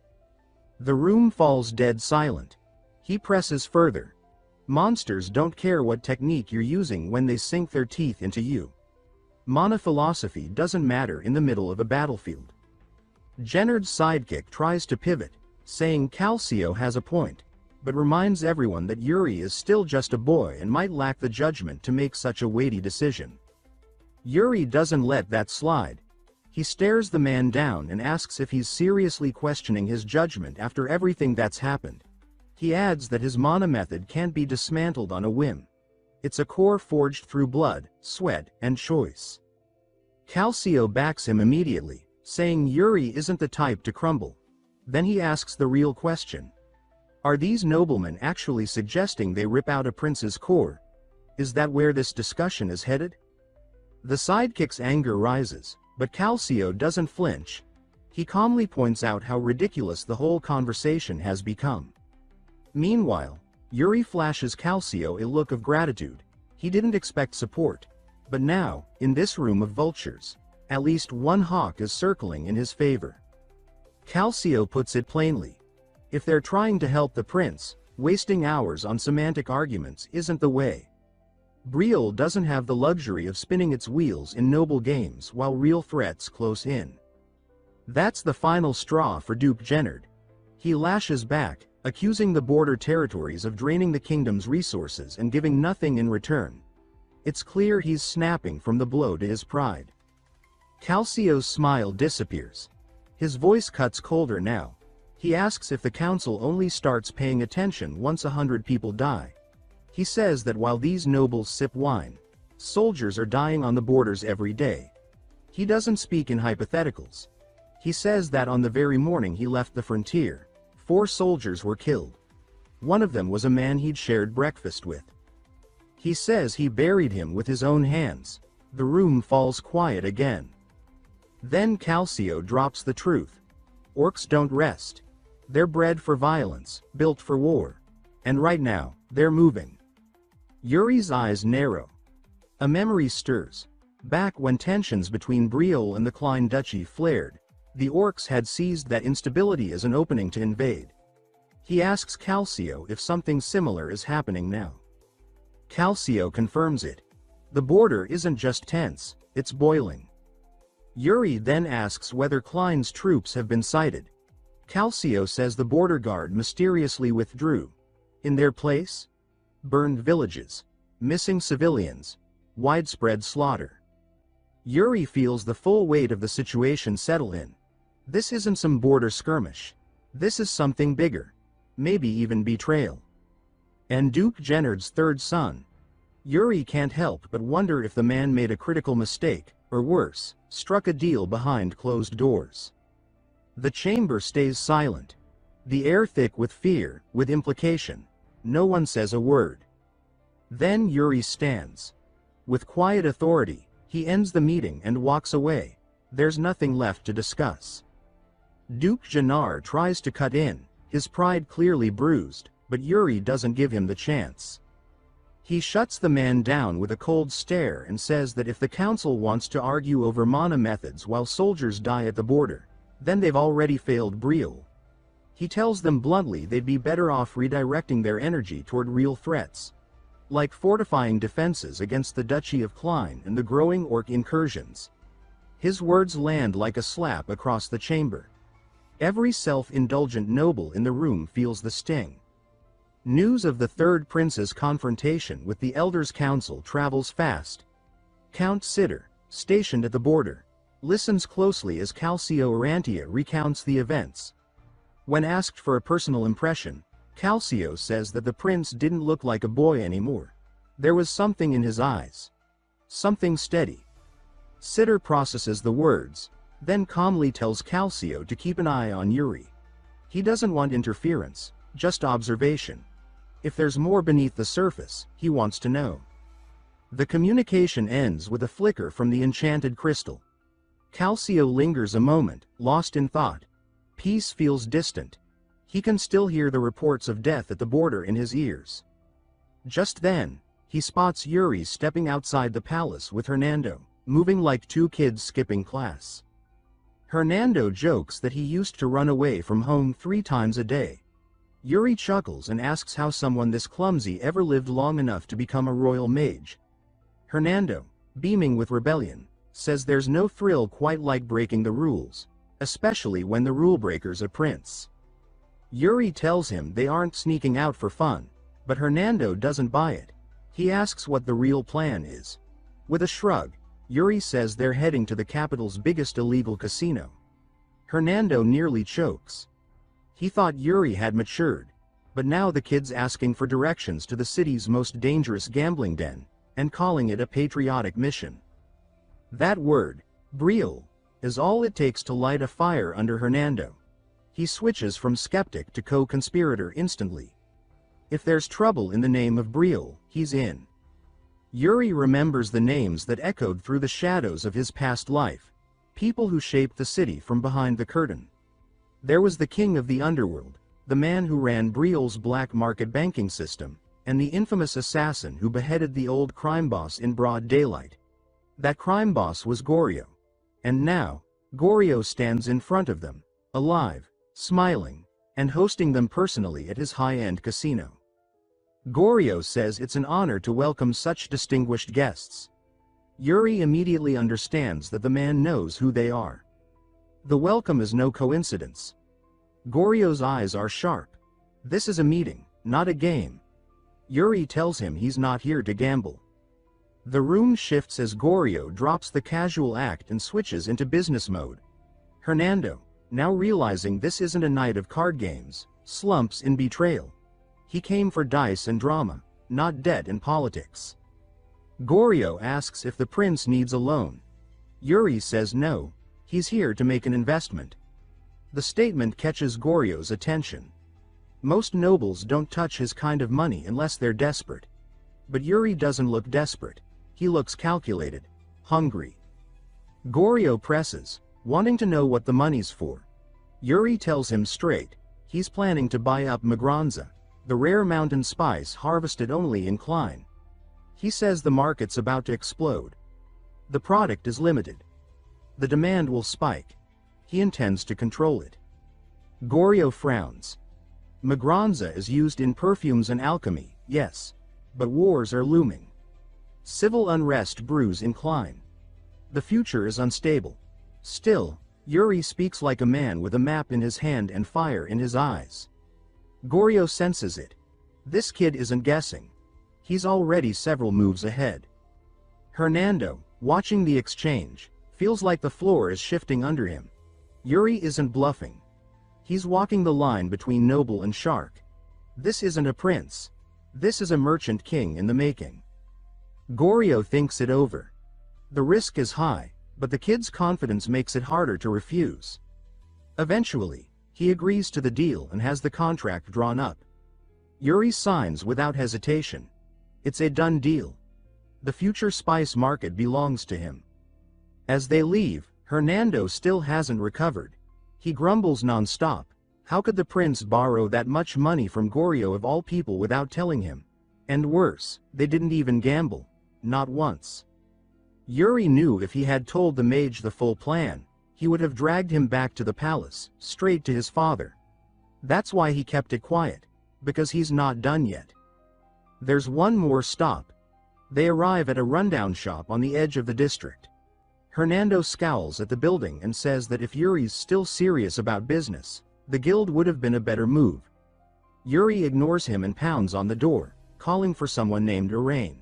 The room falls dead silent. He presses further. Monsters don't care what technique you're using when they sink their teeth into you. Mana philosophy doesn't matter in the middle of a battlefield. Gennard's sidekick tries to pivot, saying Calcio has a point, but reminds everyone that Yuri is still just a boy and might lack the judgment to make such a weighty decision. Yuri doesn't let that slide. He stares the man down and asks if he's seriously questioning his judgment after everything that's happened. He adds that his mana method can't be dismantled on a whim. It's a core forged through blood, sweat, and choice. Calcio backs him immediately, saying Yuri isn't the type to crumble. Then he asks the real question. Are these noblemen actually suggesting they rip out a prince's core? Is that where this discussion is headed? The sidekick's anger rises, but Calcio doesn't flinch. He calmly points out how ridiculous the whole conversation has become. Meanwhile, Yuri flashes Calcio a look of gratitude. He didn't expect support. But now, in this room of vultures, at least one hawk is circling in his favor. Calcio puts it plainly. If they're trying to help the prince, wasting hours on semantic arguments isn't the way. Briol doesn't have the luxury of spinning its wheels in noble games while real threats close in. That's the final straw for Duke Gennard. He lashes back, accusing the border territories of draining the kingdom's resources and giving nothing in return. It's clear he's snapping from the blow to his pride. Calcio's smile disappears. His voice cuts colder now. He asks if the council only starts paying attention once 100 people die. He says that while these nobles sip wine, soldiers are dying on the borders every day. He doesn't speak in hypotheticals. He says that on the very morning he left the frontier, 4 soldiers were killed. One of them was a man he'd shared breakfast with. He says he buried him with his own hands. The room falls quiet again. Then Calcio drops the truth. Orcs don't rest. They're bred for violence, built for war. And right now, they're moving. Yuri's eyes narrow. A memory stirs. Back when tensions between Briol and the Klein Duchy flared, the orcs had seized that instability as an opening to invade. He asks Calcio if something similar is happening now. Calcio confirms it. The border isn't just tense, it's boiling. Yuri then asks whether Klein's troops have been sighted. Calcio says the border guard mysteriously withdrew. In their place? Burned villages, missing civilians, widespread slaughter. Yuri feels the full weight of the situation settle in. This isn't some border skirmish. This is something bigger. Maybe even betrayal. And Duke Gennard's third son. Yuri can't help but wonder if the man made a critical mistake, or worse, struck a deal behind closed doors. The chamber stays silent. The air thick with fear, with implication. No one says a word. Then Yuri stands. With quiet authority, he ends the meeting and walks away. There's nothing left to discuss. Duke Gennard tries to cut in, his pride clearly bruised, but Yuri doesn't give him the chance. He shuts the man down with a cold stare and says that if the council wants to argue over mana methods while soldiers die at the border, then they've already failed Briol. He tells them bluntly they'd be better off redirecting their energy toward real threats, like fortifying defenses against the Duchy of Klein and the growing orc incursions. His words land like a slap across the chamber. Every self-indulgent noble in the room feels the sting. News of the third prince's confrontation with the Elders' Council travels fast. Count Sitter, stationed at the border, listens closely as Calcio Arantia recounts the events. When asked for a personal impression, Calcio says that the prince didn't look like a boy anymore. There was something in his eyes. Something steady. Sitter processes the words, then calmly tells Calcio to keep an eye on Yuri. He doesn't want interference, just observation. If there's more beneath the surface, he wants to know. The communication ends with a flicker from the enchanted crystal. Calcio lingers a moment, lost in thought. Peace feels distant. He can still hear the reports of death at the border in his ears. Just then, he spots Yuri stepping outside the palace with Hernando, moving like two kids skipping class. Hernando jokes that he used to run away from home 3 times a day. Yuri chuckles and asks how someone this clumsy ever lived long enough to become a royal mage. Hernando, beaming with rebellion, says there's no thrill quite like breaking the rules, especially when the rule-breaker's a prince. Yuri tells him they aren't sneaking out for fun, but Hernando doesn't buy it. He asks what the real plan is. With a shrug, Yuri says they're heading to the capital's biggest illegal casino. Hernando nearly chokes. He thought Yuri had matured, but now the kid's asking for directions to the city's most dangerous gambling den, and calling it a patriotic mission. That word, Briol, is all it takes to light a fire under Hernando. He switches from skeptic to co-conspirator instantly. If there's trouble in the name of Briol, he's in. Yuri remembers the names that echoed through the shadows of his past life, people who shaped the city from behind the curtain. There was the king of the underworld, the man who ran Briol's black market banking system, and the infamous assassin who beheaded the old crime boss in broad daylight. That crime boss was Goryo. And now, Goryo stands in front of them, alive, smiling, and hosting them personally at his high-end casino. Goryo says it's an honor to welcome such distinguished guests. Yuri immediately understands that the man knows who they are. The welcome is no coincidence. Goryo's eyes are sharp. This is a meeting, not a game. Yuri tells him he's not here to gamble. The room shifts as Goryo drops the casual act and switches into business mode. Hernando, now realizing this isn't a night of card games, slumps in betrayal. He came for dice and drama, not debt and politics. Goryo asks if the prince needs a loan. Yuri says no, he's here to make an investment. The statement catches Goryo's attention. Most nobles don't touch his kind of money unless they're desperate. But Yuri doesn't look desperate. He looks calculated, hungry. Goryo presses, wanting to know what the money's for. Yuri tells him straight, he's planning to buy up Magranza, the rare mountain spice harvested only in Klein. He says the market's about to explode. The product is limited. The demand will spike. He intends to control it. Goryo frowns. Magranza is used in perfumes and alchemy, yes. But wars are looming. Civil unrest brews in Klein. The future is unstable. Still, Yuri speaks like a man with a map in his hand and fire in his eyes. Goryo senses it. This kid isn't guessing. He's already several moves ahead. Hernando, watching the exchange, feels like the floor is shifting under him. Yuri isn't bluffing. He's walking the line between noble and shark. This isn't a prince. This is a merchant king in the making. Goryo thinks it over. The risk is high, but the kid's confidence makes it harder to refuse. Eventually, he agrees to the deal and has the contract drawn up. Yuri signs without hesitation. It's a done deal. The future spice market belongs to him. As they leave, Hernando still hasn't recovered. He grumbles non-stop. How could the prince borrow that much money from Goryo of all people without telling him? And worse, they didn't even gamble. Not once. Yuri knew if he had told the mage the full plan, he would have dragged him back to the palace, straight to his father. That's why he kept it quiet, because he's not done yet. There's one more stop. They arrive at a rundown shop on the edge of the district. Hernando scowls at the building and says that if Yuri's still serious about business, the guild would have been a better move. Yuri ignores him and pounds on the door, calling for someone named Iraine.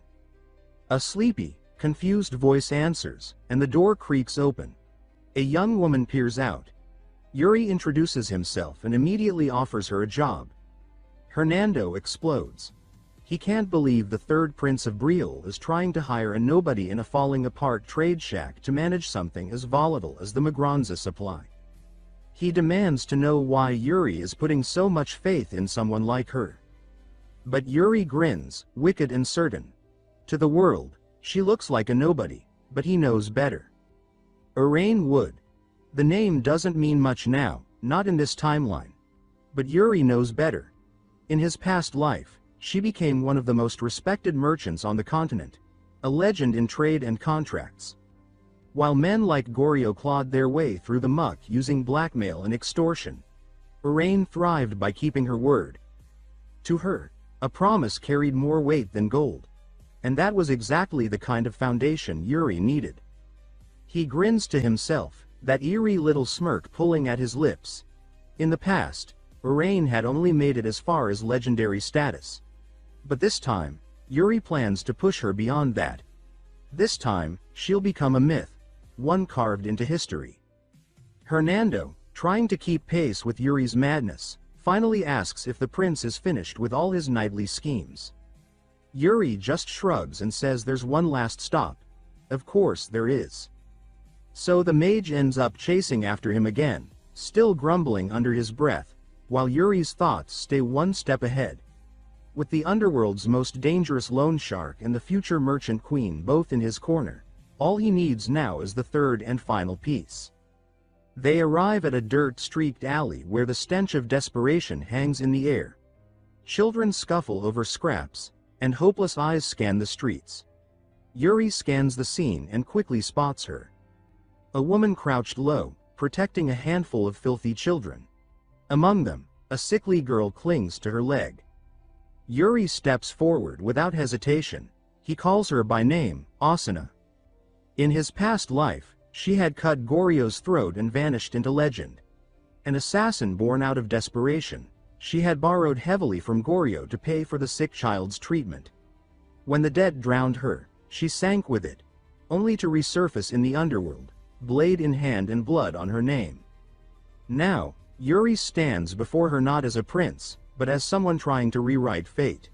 A sleepy, confused voice answers, and the door creaks open. A young woman peers out. Yuri introduces himself and immediately offers her a job. Hernando explodes. He can't believe the third prince of Briol is trying to hire a nobody in a falling-apart trade shack to manage something as volatile as the Magranza supply. He demands to know why Yuri is putting so much faith in someone like her. But Yuri grins, wicked and certain. To the world, she looks like a nobody, but he knows better. Iraine Wood. The name doesn't mean much now, not in this timeline. But Yuri knows better. In his past life, she became one of the most respected merchants on the continent, a legend in trade and contracts. While men like Goryo clawed their way through the muck using blackmail and extortion, Iraine thrived by keeping her word. To her, a promise carried more weight than gold. And that was exactly the kind of foundation Yuri needed. He grins to himself, that eerie little smirk pulling at his lips. In the past, Iraine had only made it as far as legendary status. But this time, Yuri plans to push her beyond that. This time, she'll become a myth, one carved into history. Hernando, trying to keep pace with Yuri's madness, finally asks if the prince is finished with all his nightly schemes. Yuri just shrugs and says there's one last stop. Of course there is. So the mage ends up chasing after him again, still grumbling under his breath, while Yuri's thoughts stay one step ahead. With the underworld's most dangerous loan shark and the future merchant queen both in his corner, all he needs now is the third and final piece. They arrive at a dirt-streaked alley where the stench of desperation hangs in the air. Children scuffle over scraps, and hopeless eyes scan the streets. Yuri scans the scene and quickly spots her. A woman crouched low, protecting a handful of filthy children. Among them, a sickly girl clings to her leg. Yuri steps forward without hesitation. He calls her by name, Asuna. In his past life, she had cut Goryo's throat and vanished into legend. An assassin born out of desperation, she had borrowed heavily from Goryo to pay for the sick child's treatment. When the debt drowned her, she sank with it, only to resurface in the underworld, blade in hand and blood on her name. Now, Yuri stands before her not as a prince, but as someone trying to rewrite fate.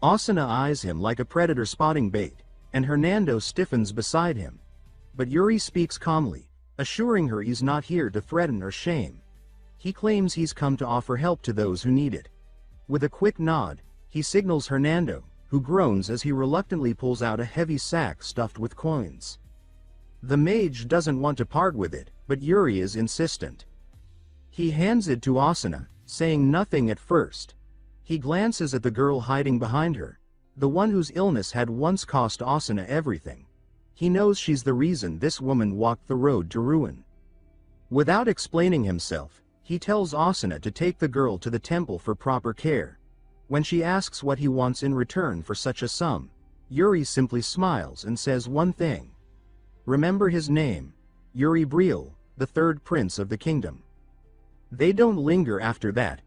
Asuna eyes him like a predator spotting bait, and Hernando stiffens beside him. But Yuri speaks calmly, assuring her he's not here to threaten or shame. He claims he's come to offer help to those who need it. With a quick nod, he signals Hernando, who groans as he reluctantly pulls out a heavy sack stuffed with coins. The mage doesn't want to part with it, but Yuri is insistent. He hands it to Asuna, saying nothing at first. He glances at the girl hiding behind her, the one whose illness had once cost Asuna everything. He knows she's the reason this woman walked the road to ruin. Without explaining himself, he tells Asuna to take the girl to the temple for proper care. When she asks what he wants in return for such a sum, Yuri simply smiles and says one thing. Remember his name, Yuri Briol, the third prince of the kingdom. They don't linger after that.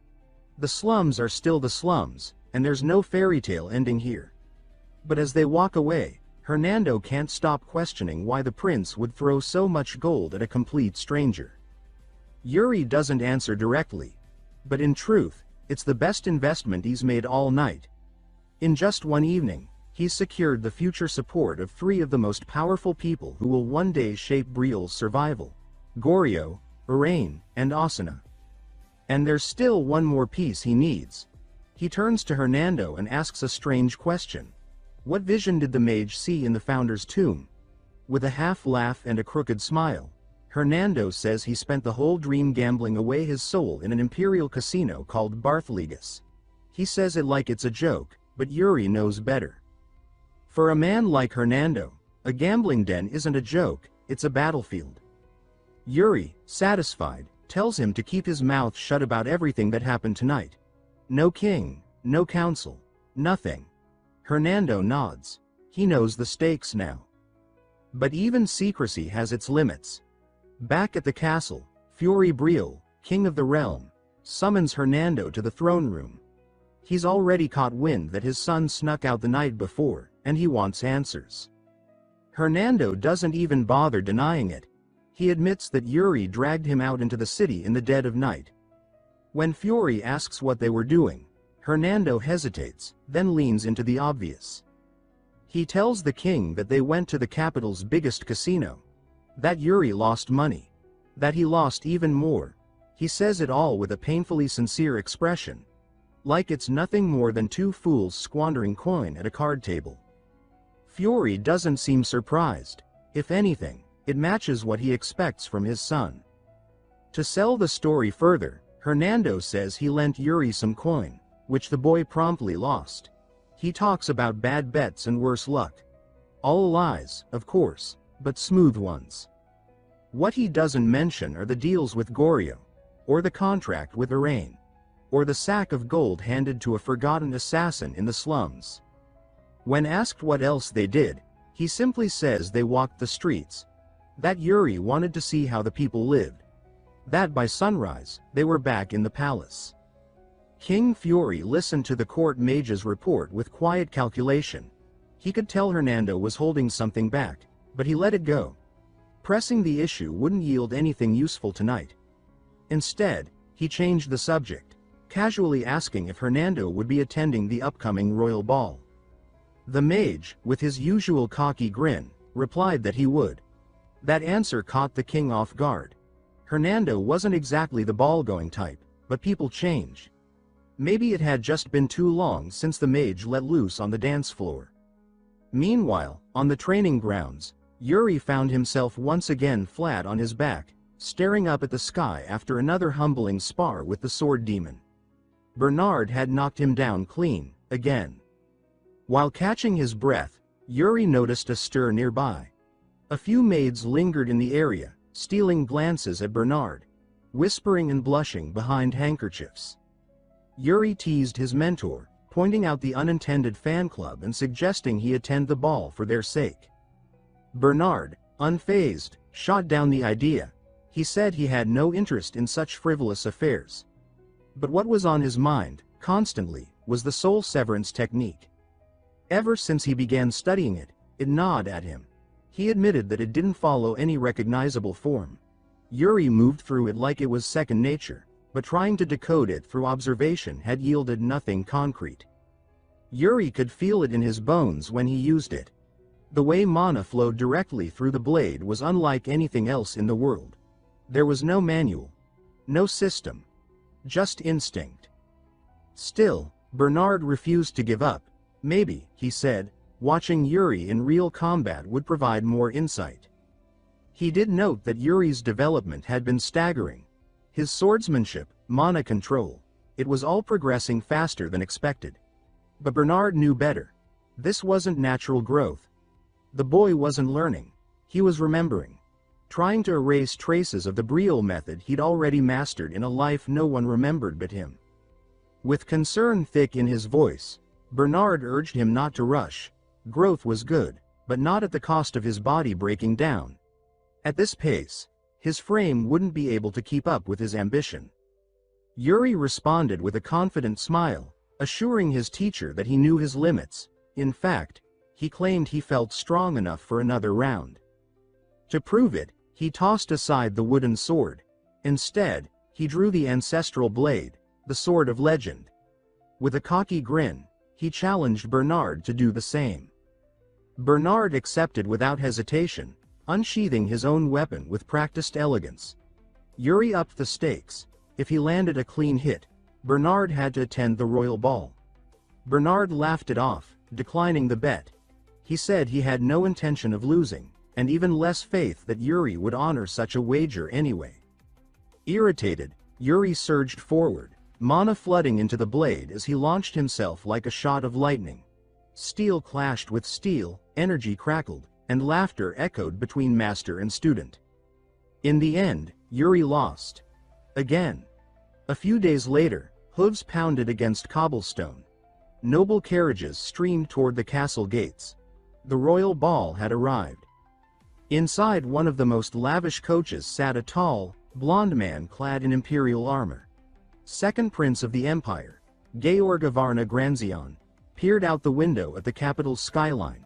The slums are still the slums, and there's no fairy tale ending here. But as they walk away, Hernando can't stop questioning why the prince would throw so much gold at a complete stranger. Yuri doesn't answer directly, but in truth, it's the best investment he's made all night. In just one evening, he's secured the future support of three of the most powerful people who will one day shape Briol's survival: Goryo, Iraine, and Asuna. And there's still one more piece he needs. He turns to Hernando and asks a strange question. What vision did the mage see in the founder's tomb? With a half laugh and a crooked smile, Hernando says he spent the whole dream gambling away his soul in an imperial casino called Barthlegus. He says it like it's a joke, but Yuri knows better. For a man like Hernando, a gambling den isn't a joke, it's a battlefield. Yuri, satisfied, tells him to keep his mouth shut about everything that happened tonight. No king, no council, nothing. Hernando nods. He knows the stakes now. But even secrecy has its limits. Back at the castle, Yuri Briol, king of the realm, summons Hernando to the throne room. He's already caught wind that his son snuck out the night before, and he wants answers. Hernando doesn't even bother denying it. He admits that Yuri dragged him out into the city in the dead of night. When Yuri asks what they were doing, Hernando hesitates, then leans into the obvious. He tells the king that they went to the capital's biggest casino. That Yuri lost money. That he lost even more. He says it all with a painfully sincere expression. Like it's nothing more than two fools squandering coin at a card table. Yuri doesn't seem surprised. If anything, it matches what he expects from his son. To sell the story further, Hernando says he lent Yuri some coin, which the boy promptly lost. He talks about bad bets and worse luck. All lies, of course, but smooth ones. What he doesn't mention are the deals with Goryo, or the contract with Arain, or the sack of gold handed to a forgotten assassin in the slums. When asked what else they did, he simply says they walked the streets. That Yuri wanted to see how the people lived. That by sunrise, they were back in the palace. King Yuri listened to the court mage's report with quiet calculation. He could tell Hernando was holding something back, but he let it go. Pressing the issue wouldn't yield anything useful tonight. Instead, he changed the subject, casually asking if Hernando would be attending the upcoming royal ball. The mage, with his usual cocky grin, replied that he would. That answer caught the king off guard. Hernando wasn't exactly the ball-going type, but people change. Maybe it had just been too long since the mage let loose on the dance floor. Meanwhile, on the training grounds, Yuri found himself once again flat on his back, staring up at the sky after another humbling spar with the sword demon. Bernard had knocked him down clean, again. While catching his breath, Yuri noticed a stir nearby. A few maids lingered in the area, stealing glances at Bernard, whispering and blushing behind handkerchiefs. Yuri teased his mentor, pointing out the unintended fan club and suggesting he attend the ball for their sake. Bernard, unfazed, shot down the idea. He said he had no interest in such frivolous affairs. But what was on his mind, constantly, was the soul severance technique. Ever since he began studying it, it gnawed at him. He admitted that it didn't follow any recognizable form. Yuri moved through it like it was second nature, but trying to decode it through observation had yielded nothing concrete. Yuri could feel it in his bones when he used it. The way mana flowed directly through the blade was unlike anything else in the world. There was no manual, no system, just instinct. Still, Bernard refused to give up. Maybe, he said, watching Yuri in real combat would provide more insight. He did note that Yuri's development had been staggering. His swordsmanship, mana control, it was all progressing faster than expected. But Bernard knew better. This wasn't natural growth. The boy wasn't learning. He was remembering. Trying to erase traces of the Briol method he'd already mastered in a life no one remembered but him. With concern thick in his voice, Bernard urged him not to rush. Growth was good, but not at the cost of his body breaking down. At this pace, his frame wouldn't be able to keep up with his ambition. Yuri responded with a confident smile, assuring his teacher that he knew his limits. In fact, he claimed he felt strong enough for another round. To prove it, he tossed aside the wooden sword. Instead, he drew the ancestral blade, the sword of legend. With a cocky grin, he challenged Bernard to do the same. Bernard accepted without hesitation, unsheathing his own weapon with practiced elegance. Yuri upped the stakes. If he landed a clean hit, Bernard had to attend the royal ball. Bernard laughed it off, declining the bet. He said he had no intention of losing, and even less faith that Yuri would honor such a wager anyway. Irritated, Yuri surged forward, mana flooding into the blade as he launched himself like a shot of lightning. Steel clashed with steel, energy crackled, and laughter echoed between master and student. In the end, Yuri lost. Again. A few days later, hooves pounded against cobblestone. Noble carriages streamed toward the castle gates. The royal ball had arrived. Inside one of the most lavish coaches sat a tall, blond man clad in imperial armor. Second Prince of the Empire, Georg of Varna Granzion, peered out the window at the capital's skyline.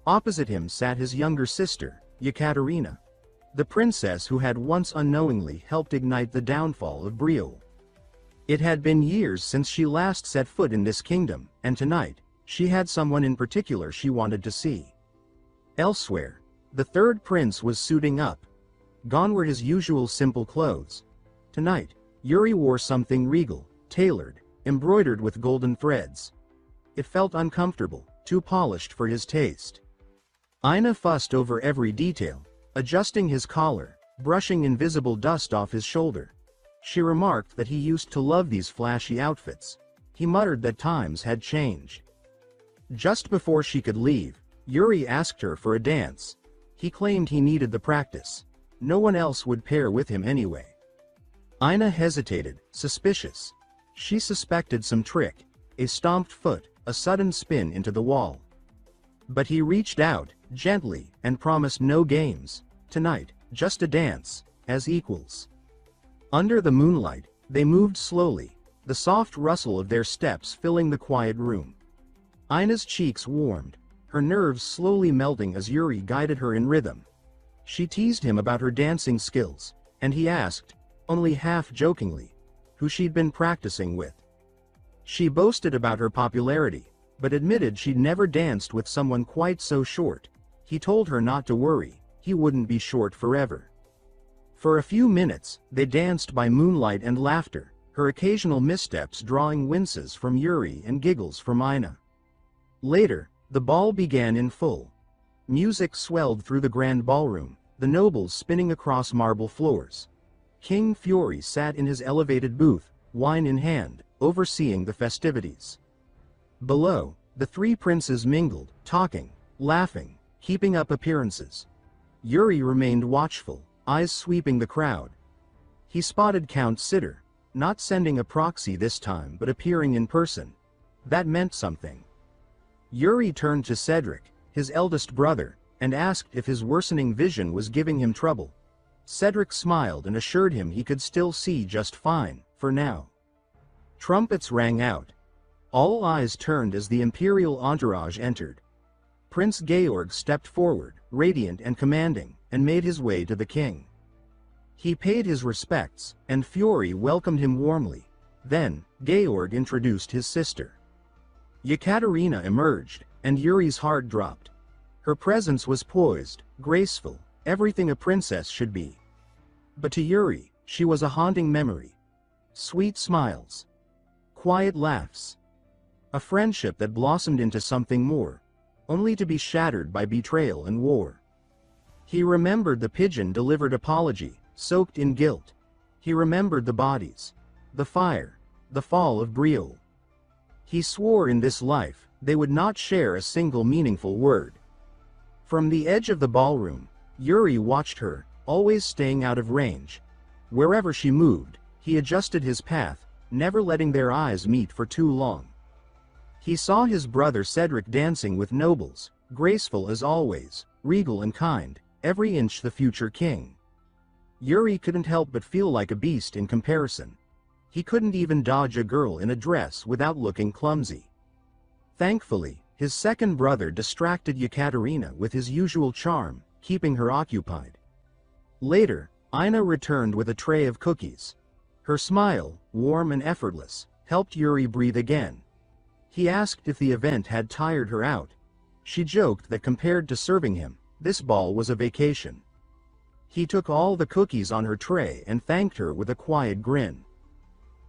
Opposite him sat his younger sister, Yekaterina, the princess who had once unknowingly helped ignite the downfall of Briol. It had been years since she last set foot in this kingdom, and tonight, she had someone in particular she wanted to see. Elsewhere, the third prince was suiting up. Gone were his usual simple clothes. Tonight, Yuri wore something regal, tailored, embroidered with golden threads. It felt uncomfortable, too polished for his taste. Ina fussed over every detail, adjusting his collar, brushing invisible dust off his shoulder. She remarked that he used to love these flashy outfits. He muttered that times had changed. Just before she could leave, Yuri asked her for a dance. He claimed he needed the practice. No one else would pair with him anyway. Ina hesitated, suspicious. She suspected some trick, a stomped foot, a sudden spin into the wall. But he reached out, gently, and promised no games. Tonight, just a dance, as equals. Under the moonlight, they moved slowly, the soft rustle of their steps filling the quiet room. Ina's cheeks warmed, her nerves slowly melting as Yuri guided her in rhythm. She teased him about her dancing skills, and he asked, only half-jokingly, who she'd been practicing with. She boasted about her popularity, but admitted she'd never danced with someone quite so short. He told her not to worry, he wouldn't be short forever. For a few minutes, they danced by moonlight and laughter, her occasional missteps drawing winces from Yuri and giggles from Ina. Later, the ball began in full. Music swelled through the grand ballroom, the nobles spinning across marble floors. King Fury sat in his elevated booth, wine in hand, overseeing the festivities. Below, the three princes mingled, talking, laughing, keeping up appearances. Yuri remained watchful, eyes sweeping the crowd. He spotted Count Sitter, not sending a proxy this time but appearing in person. That meant something. Yuri turned to Cedric, his eldest brother, and asked if his worsening vision was giving him trouble. Cedric smiled and assured him he could still see just fine, for now. Trumpets rang out. All eyes turned as the imperial entourage entered. Prince Georg stepped forward, radiant and commanding, and made his way to the king. He paid his respects, and Fury welcomed him warmly. Then, Georg introduced his sister. Yekaterina emerged, and Yuri's heart dropped. Her presence was poised, graceful, everything a princess should be. But to Yuri, she was a haunting memory. Sweet smiles. Quiet laughs. A friendship that blossomed into something more, only to be shattered by betrayal and war. He remembered the pigeon-delivered apology, soaked in guilt. He remembered the bodies, the fire, the fall of Briol. He swore in this life, they would not share a single meaningful word. From the edge of the ballroom, Yuri watched her, always staying out of range. Wherever she moved, he adjusted his path, never letting their eyes meet for too long. He saw his brother Cedric dancing with nobles, graceful as always, regal and kind, every inch the future king. Yuri couldn't help but feel like a beast in comparison. He couldn't even dodge a girl in a dress without looking clumsy. Thankfully, his second brother distracted Yekaterina with his usual charm, keeping her occupied. Later, Ina returned with a tray of cookies. Her smile, warm and effortless, helped Yuri breathe again. He asked if the event had tired her out. She joked that compared to serving him, this ball was a vacation. He took all the cookies on her tray and thanked her with a quiet grin.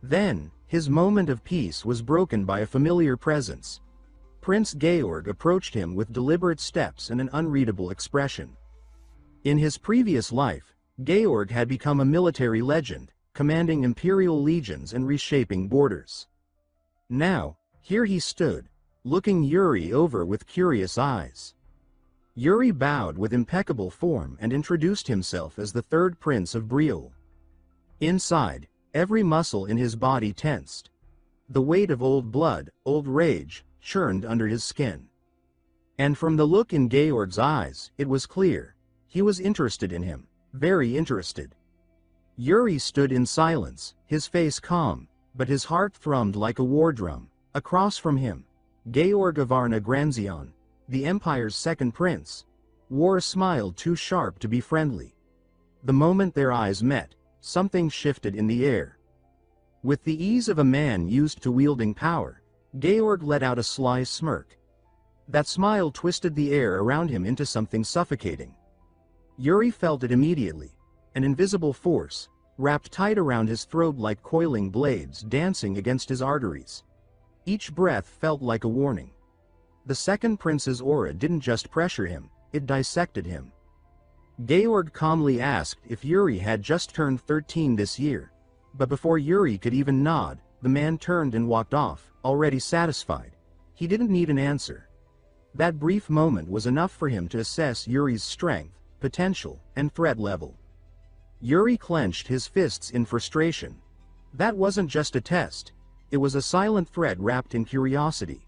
Then, his moment of peace was broken by a familiar presence. Prince Georg approached him with deliberate steps and an unreadable expression. In his previous life, Georg had become a military legend, commanding imperial legions and reshaping borders. Now, here he stood, looking Yuri over with curious eyes. Yuri bowed with impeccable form and introduced himself as the third prince of Briol. Inside, every muscle in his body tensed. The weight of old blood, old rage, churned under his skin. And from the look in Georg's eyes, it was clear. He was interested in him, very interested. Yuri stood in silence, his face calm, but his heart thrummed like a war drum. Across from him, Georg of Arna-Granzion, the Empire's second prince, wore a smile too sharp to be friendly. The moment their eyes met, something shifted in the air. With the ease of a man used to wielding power, Georg let out a sly smirk. That smile twisted the air around him into something suffocating. Yuri felt it immediately, an invisible force, wrapped tight around his throat like coiling blades dancing against his arteries. Each breath felt like a warning. The second prince's aura didn't just pressure him, it dissected him. Georg calmly asked if Yuri had just turned 13 this year, but before Yuri could even nod, the man turned and walked off, already satisfied. He didn't need an answer. That brief moment was enough for him to assess Yuri's strength, potential, and threat level. Yuri clenched his fists in frustration. That wasn't just a test, it was a silent threat wrapped in curiosity.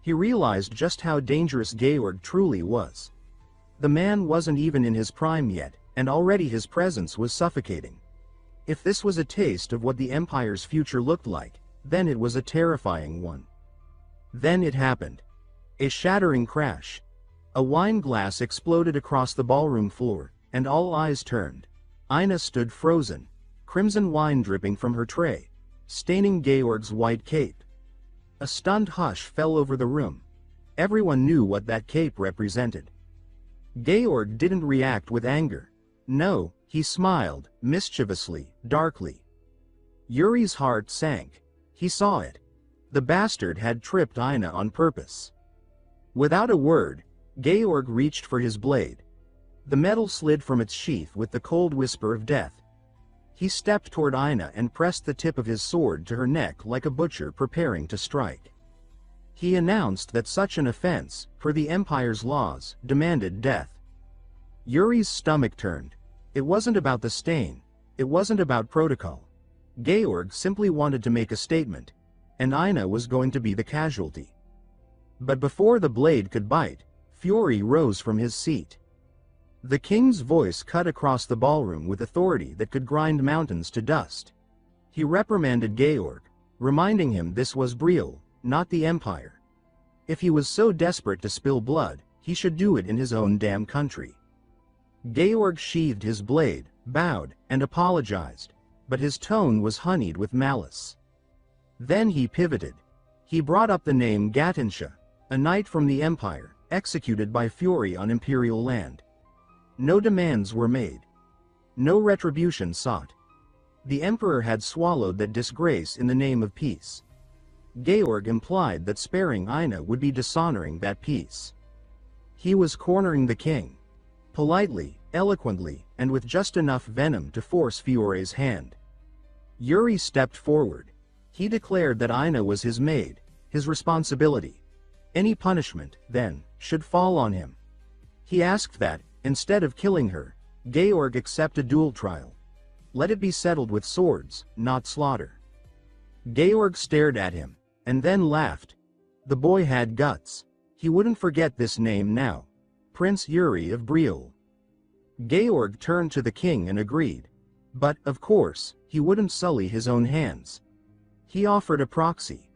He realized just how dangerous Georg truly was. The man wasn't even in his prime yet, and already his presence was suffocating. If this was a taste of what the Empire's future looked like, then it was a terrifying one. Then it happened. A shattering crash. A wine glass exploded across the ballroom floor, and all eyes turned. Ina stood frozen, crimson wine dripping from her tray, staining Georg's white cape. A stunned hush fell over the room. Everyone knew what that cape represented. Georg didn't react with anger. No, he smiled, mischievously, darkly. Yuri's heart sank. He saw it. The bastard had tripped Ina on purpose. Without a word, Georg reached for his blade. The metal slid from its sheath with the cold whisper of death. He stepped toward Ina and pressed the tip of his sword to her neck like a butcher preparing to strike. He announced that such an offense, per the Empire's laws, demanded death. Yuri's stomach turned. It wasn't about the stain. It wasn't about protocol. Georg simply wanted to make a statement, and Ina was going to be the casualty. But before the blade could bite, Fury rose from his seat. The king's voice cut across the ballroom with authority that could grind mountains to dust. He reprimanded Georg, reminding him this was Briol, not the Empire. If he was so desperate to spill blood, he should do it in his own damn country. Georg sheathed his blade, bowed, and apologized, but his tone was honeyed with malice. Then he pivoted. He brought up the name Gatinsha, a knight from the Empire, executed by Fury on Imperial land. No demands were made. No retribution sought. The Emperor had swallowed that disgrace in the name of peace. Georg implied that sparing Ina would be dishonoring that peace. He was cornering the king. Politely, eloquently, and with just enough venom to force Fury's hand. Yuri stepped forward. He declared that Ina was his maid, his responsibility. Any punishment, then, should fall on him. He asked that, instead of killing her, Georg accept a duel trial. Let it be settled with swords, not slaughter. Georg stared at him, and then laughed. The boy had guts. He wouldn't forget this name now. Prince Yuri of Briol. Georg turned to the king and agreed. But, of course, he wouldn't sully his own hands. He offered a proxy.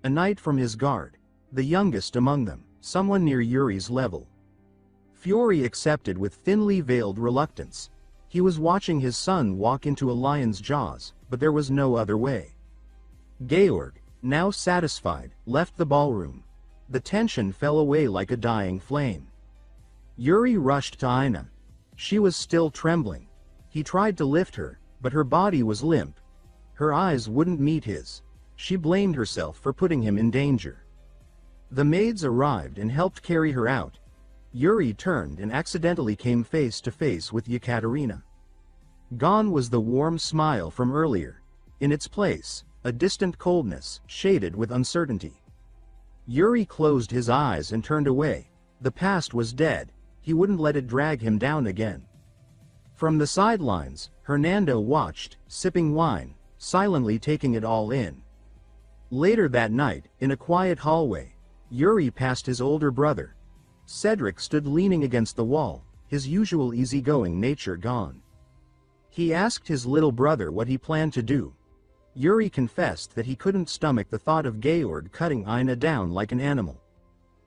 A knight from his guard, the youngest among them, someone near Yuri's level. Fury accepted with thinly veiled reluctance. He was watching his son walk into a lion's jaws, but there was no other way. Georg, now satisfied, left the ballroom. The tension fell away like a dying flame. Yuri rushed to Ina. She was still trembling. He tried to lift her, but her body was limp. Her eyes wouldn't meet his. She blamed herself for putting him in danger. The maids arrived and helped carry her out. Yuri turned and accidentally came face to face with Yekaterina. Gone was the warm smile from earlier. In its place, a distant coldness, shaded with uncertainty. Yuri closed his eyes and turned away. The past was dead. He wouldn't let it drag him down again. From the sidelines, Hernando watched, sipping wine, silently taking it all in. Later that night, in a quiet hallway, Yuri passed his older brother. Cedric stood leaning against the wall, his usual easygoing nature gone. He asked his little brother what he planned to do. Yuri confessed that he couldn't stomach the thought of Georg cutting Ina down like an animal.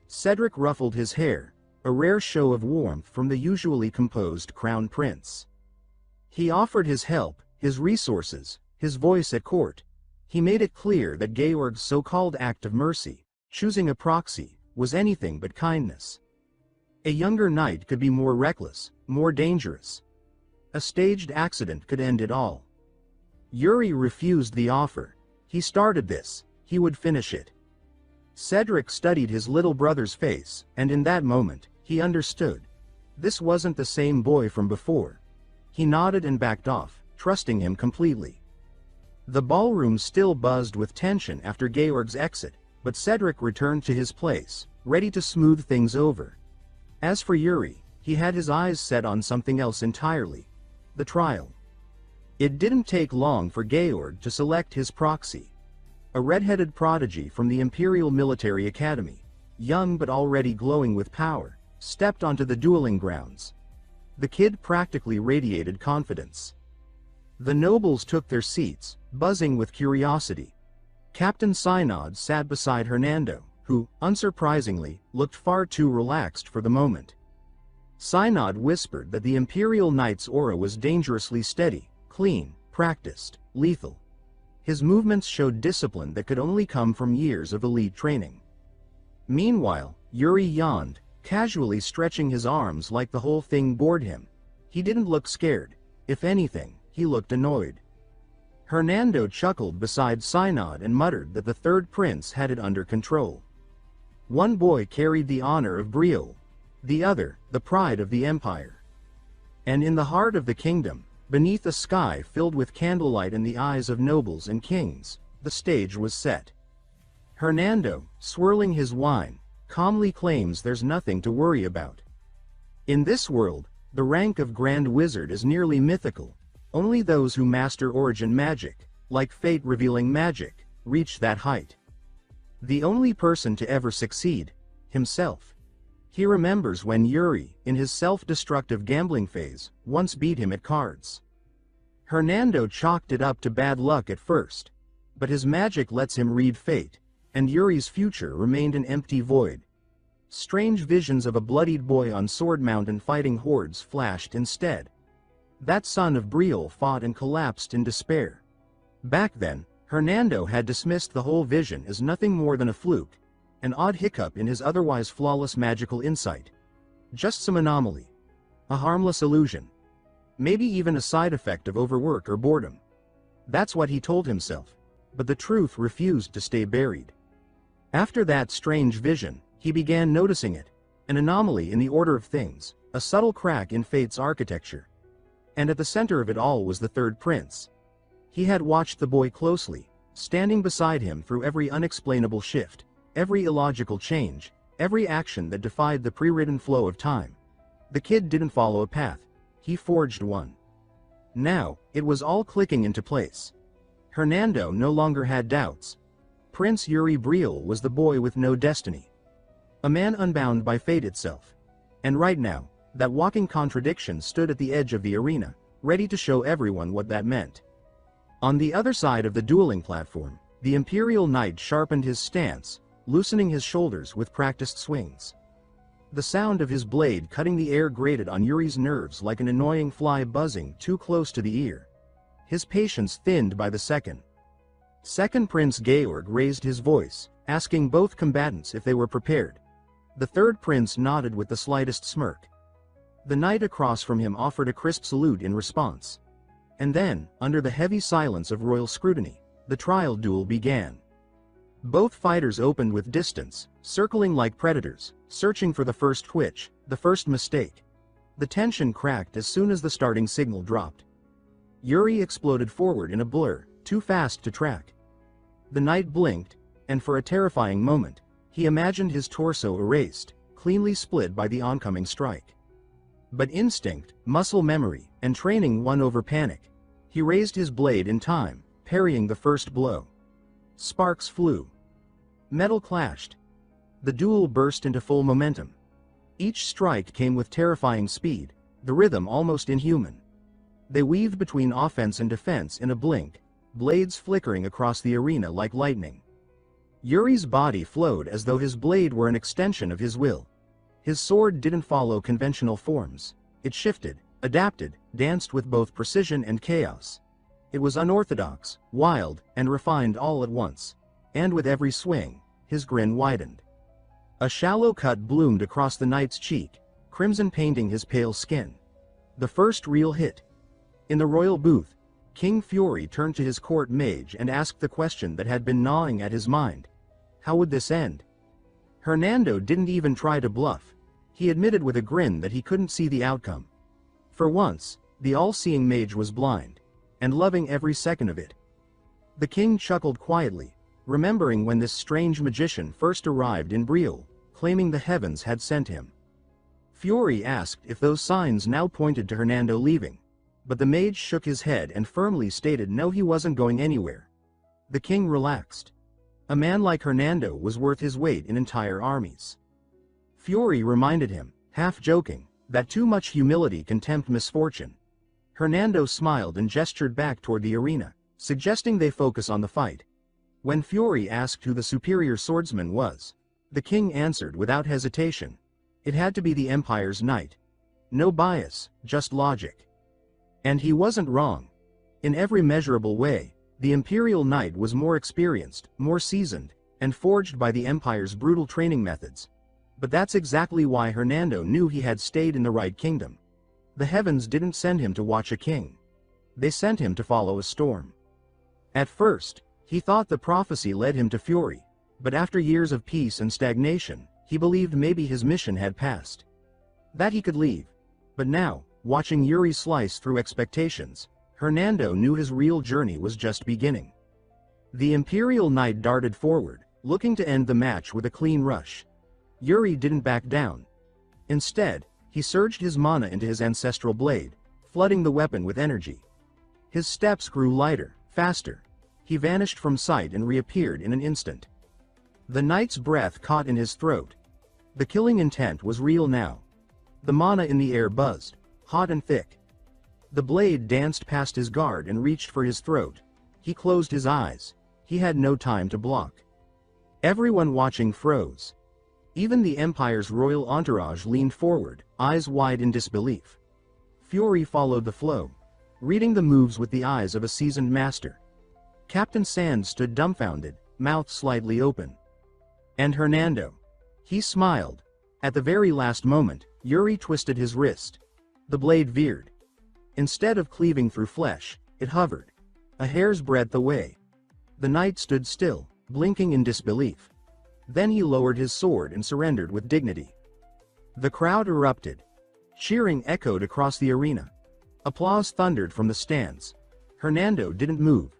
Cedric ruffled his hair, a rare show of warmth from the usually composed crown prince. He offered his help, his resources, his voice at court. He made it clear that Georg's so-called act of mercy, choosing a proxy, was anything but kindness. A younger knight could be more reckless, more dangerous. A staged accident could end it all. Yuri refused the offer. He started this, he would finish it. Cedric studied his little brother's face, and in that moment, he understood. This wasn't the same boy from before. He nodded and backed off, trusting him completely. The ballroom still buzzed with tension after Georg's exit, but Cedric returned to his place, ready to smooth things over. As for Yuri, he had his eyes set on something else entirely. The trial. It didn't take long for Georg to select his proxy. A red-headed prodigy from the Imperial Military Academy, young but already glowing with power, stepped onto the dueling grounds. The kid practically radiated confidence. The nobles took their seats, buzzing with curiosity. Captain Synod sat beside Hernando, who, unsurprisingly, looked far too relaxed for the moment. Synod whispered that the Imperial Knight's aura was dangerously steady, clean, practiced, lethal. His movements showed discipline that could only come from years of elite training. Meanwhile, Yuri yawned, casually stretching his arms like the whole thing bored him. He didn't look scared. If anything, he looked annoyed. Hernando chuckled beside Synod and muttered that the third prince had it under control. One boy carried the honor of Briol, the other, the pride of the empire. And in the heart of the kingdom, beneath a sky filled with candlelight and the eyes of nobles and kings, the stage was set. Hernando, swirling his wine, calmly claims there's nothing to worry about. In this world, the rank of Grand Wizard is nearly mythical. Only those who master origin magic, like fate-revealing magic, reach that height. The only person to ever succeed, himself. He remembers when Yuri, in his self-destructive gambling phase, once beat him at cards. Hernando chalked it up to bad luck at first, but his magic lets him read fate, and Yuri's future remained an empty void. Strange visions of a bloodied boy on Sword Mountain fighting hordes flashed instead. That son of Briol fought and collapsed in despair. Back then, Hernando had dismissed the whole vision as nothing more than a fluke, an odd hiccup in his otherwise flawless magical insight. Just some anomaly. A harmless illusion. Maybe even a side effect of overwork or boredom. That's what he told himself, but the truth refused to stay buried. After that strange vision, he began noticing it, an anomaly in the order of things, a subtle crack in fate's architecture. And at the center of it all was the third prince. He had watched the boy closely, standing beside him through every unexplainable shift, every illogical change, every action that defied the pre-written flow of time. The kid didn't follow a path, he forged one. Now, it was all clicking into place. Hernando no longer had doubts. Prince Yuri Briol was the boy with no destiny. A man unbound by fate itself. And right now, that walking contradiction stood at the edge of the arena, ready to show everyone what that meant. On the other side of the dueling platform, the Imperial Knight sharpened his stance, loosening his shoulders with practiced swings. The sound of his blade cutting the air grated on Yuri's nerves like an annoying fly buzzing too close to the ear. His patience thinned by the second. Second Prince Georg raised his voice, asking both combatants if they were prepared. The third prince nodded with the slightest smirk. The knight across from him offered a crisp salute in response. And then, under the heavy silence of royal scrutiny, the trial duel began. Both fighters opened with distance, circling like predators, searching for the first twitch, the first mistake. The tension cracked as soon as the starting signal dropped. Yuri exploded forward in a blur, too fast to track. The knight blinked, and for a terrifying moment, he imagined his torso erased, cleanly split by the oncoming strike. But instinct, muscle memory, and training won over panic. He raised his blade in time, parrying the first blow. Sparks flew. Metal clashed. The duel burst into full momentum. Each strike came with terrifying speed, the rhythm almost inhuman. They weaved between offense and defense in a blink, blades flickering across the arena like lightning. Yuri's body flowed as though his blade were an extension of his will. His sword didn't follow conventional forms. It shifted, adapted, danced with both precision and chaos. It was unorthodox, wild, and refined all at once. And with every swing, his grin widened. A shallow cut bloomed across the knight's cheek, crimson painting his pale skin. The first real hit. In the royal booth, King Fury turned to his court mage and asked the question that had been gnawing at his mind. How would this end? Hernando didn't even try to bluff. He admitted with a grin that he couldn't see the outcome. For once, the all-seeing mage was blind, and loving every second of it. The king chuckled quietly, remembering when this strange magician first arrived in Briol, claiming the heavens had sent him. Fury asked if those signs now pointed to Hernando leaving, but the mage shook his head and firmly stated no, he wasn't going anywhere. The king relaxed. A man like Hernando was worth his weight in entire armies. Fury reminded him, half joking, that too much humility can tempt misfortune. Hernando smiled and gestured back toward the arena, suggesting they focus on the fight. When Fury asked who the superior swordsman was, the king answered without hesitation. It had to be the Empire's knight. No bias, just logic. And he wasn't wrong. In every measurable way, the Imperial Knight was more experienced, more seasoned, and forged by the Empire's brutal training methods. But that's exactly why Hernando knew he had stayed in the right kingdom. The heavens didn't send him to watch a king. They sent him to follow a storm. At first, he thought the prophecy led him to Fury, but after years of peace and stagnation, he believed maybe his mission had passed. That he could leave. But now, watching Yuri slice through expectations, Hernando knew his real journey was just beginning. The Imperial Knight darted forward, looking to end the match with a clean rush. Yuri didn't back down. Instead, he surged his mana into his ancestral blade, flooding the weapon with energy. His steps grew lighter, faster. He vanished from sight and reappeared in an instant. The knight's breath caught in his throat. The killing intent was real now. The mana in the air buzzed, hot and thick. The blade danced past his guard and reached for his throat. He closed his eyes. He had no time to block. Everyone watching froze. Even the Empire's royal entourage leaned forward, eyes wide in disbelief. Fury followed the flow, reading the moves with the eyes of a seasoned master. Captain Sand stood dumbfounded, mouth slightly open. And Hernando. He smiled. At the very last moment, Yuri twisted his wrist. The blade veered. Instead of cleaving through flesh, it hovered, a hair's breadth away. The knight stood still, blinking in disbelief. Then he lowered his sword and surrendered with dignity. The crowd erupted. Cheering echoed across the arena. Applause thundered from the stands. Hernando didn't move.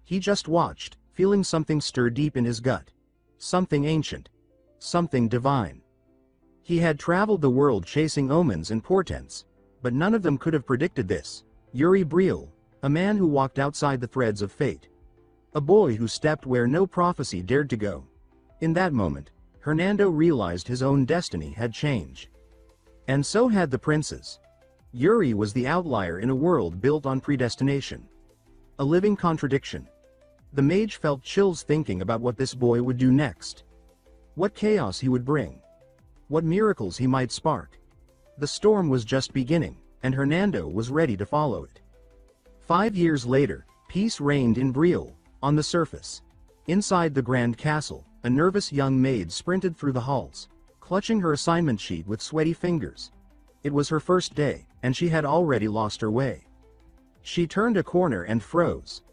He just watched, feeling something stir deep in his gut. Something ancient. Something divine. He had traveled the world chasing omens and portents, but none of them could have predicted this. Yuri Briol, a man who walked outside the threads of fate. A boy who stepped where no prophecy dared to go. In that moment, Hernando realized his own destiny had changed. And so had the princes. Yuri was the outlier in a world built on predestination. A living contradiction. The mage felt chills thinking about what this boy would do next. What chaos he would bring. What miracles he might spark. The storm was just beginning, and Hernando was ready to follow it. 5 years later, peace reigned in Briol. On the surface. Inside the grand castle, a nervous young maid sprinted through the halls, clutching her assignment sheet with sweaty fingers. It was her first day, and she had already lost her way. She turned a corner and froze.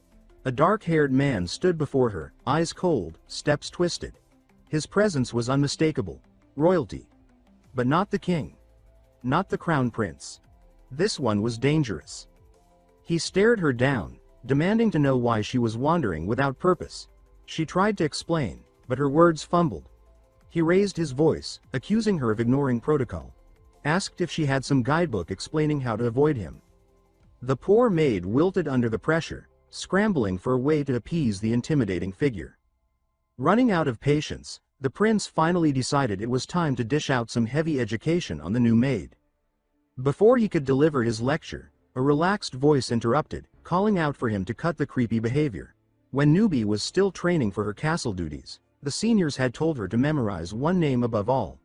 A dark-haired man stood before her, eyes cold, steps twisted. His presence was unmistakable. Royalty. But not the king. Not the crown prince. This one was dangerous. He stared her down, demanding to know why she was wandering without purpose. She tried to explain, but her words fumbled. He raised his voice, accusing her of ignoring protocol. Asked if she had some guidebook explaining how to avoid him. The poor maid wilted under the pressure, scrambling for a way to appease the intimidating figure. Running out of patience, the prince finally decided it was time to dish out some heavy education on the new maid. Before he could deliver his lecture, a relaxed voice interrupted, calling out for him to cut the creepy behavior. When Newbie was still training for her castle duties, the seniors had told her to memorize one name above all.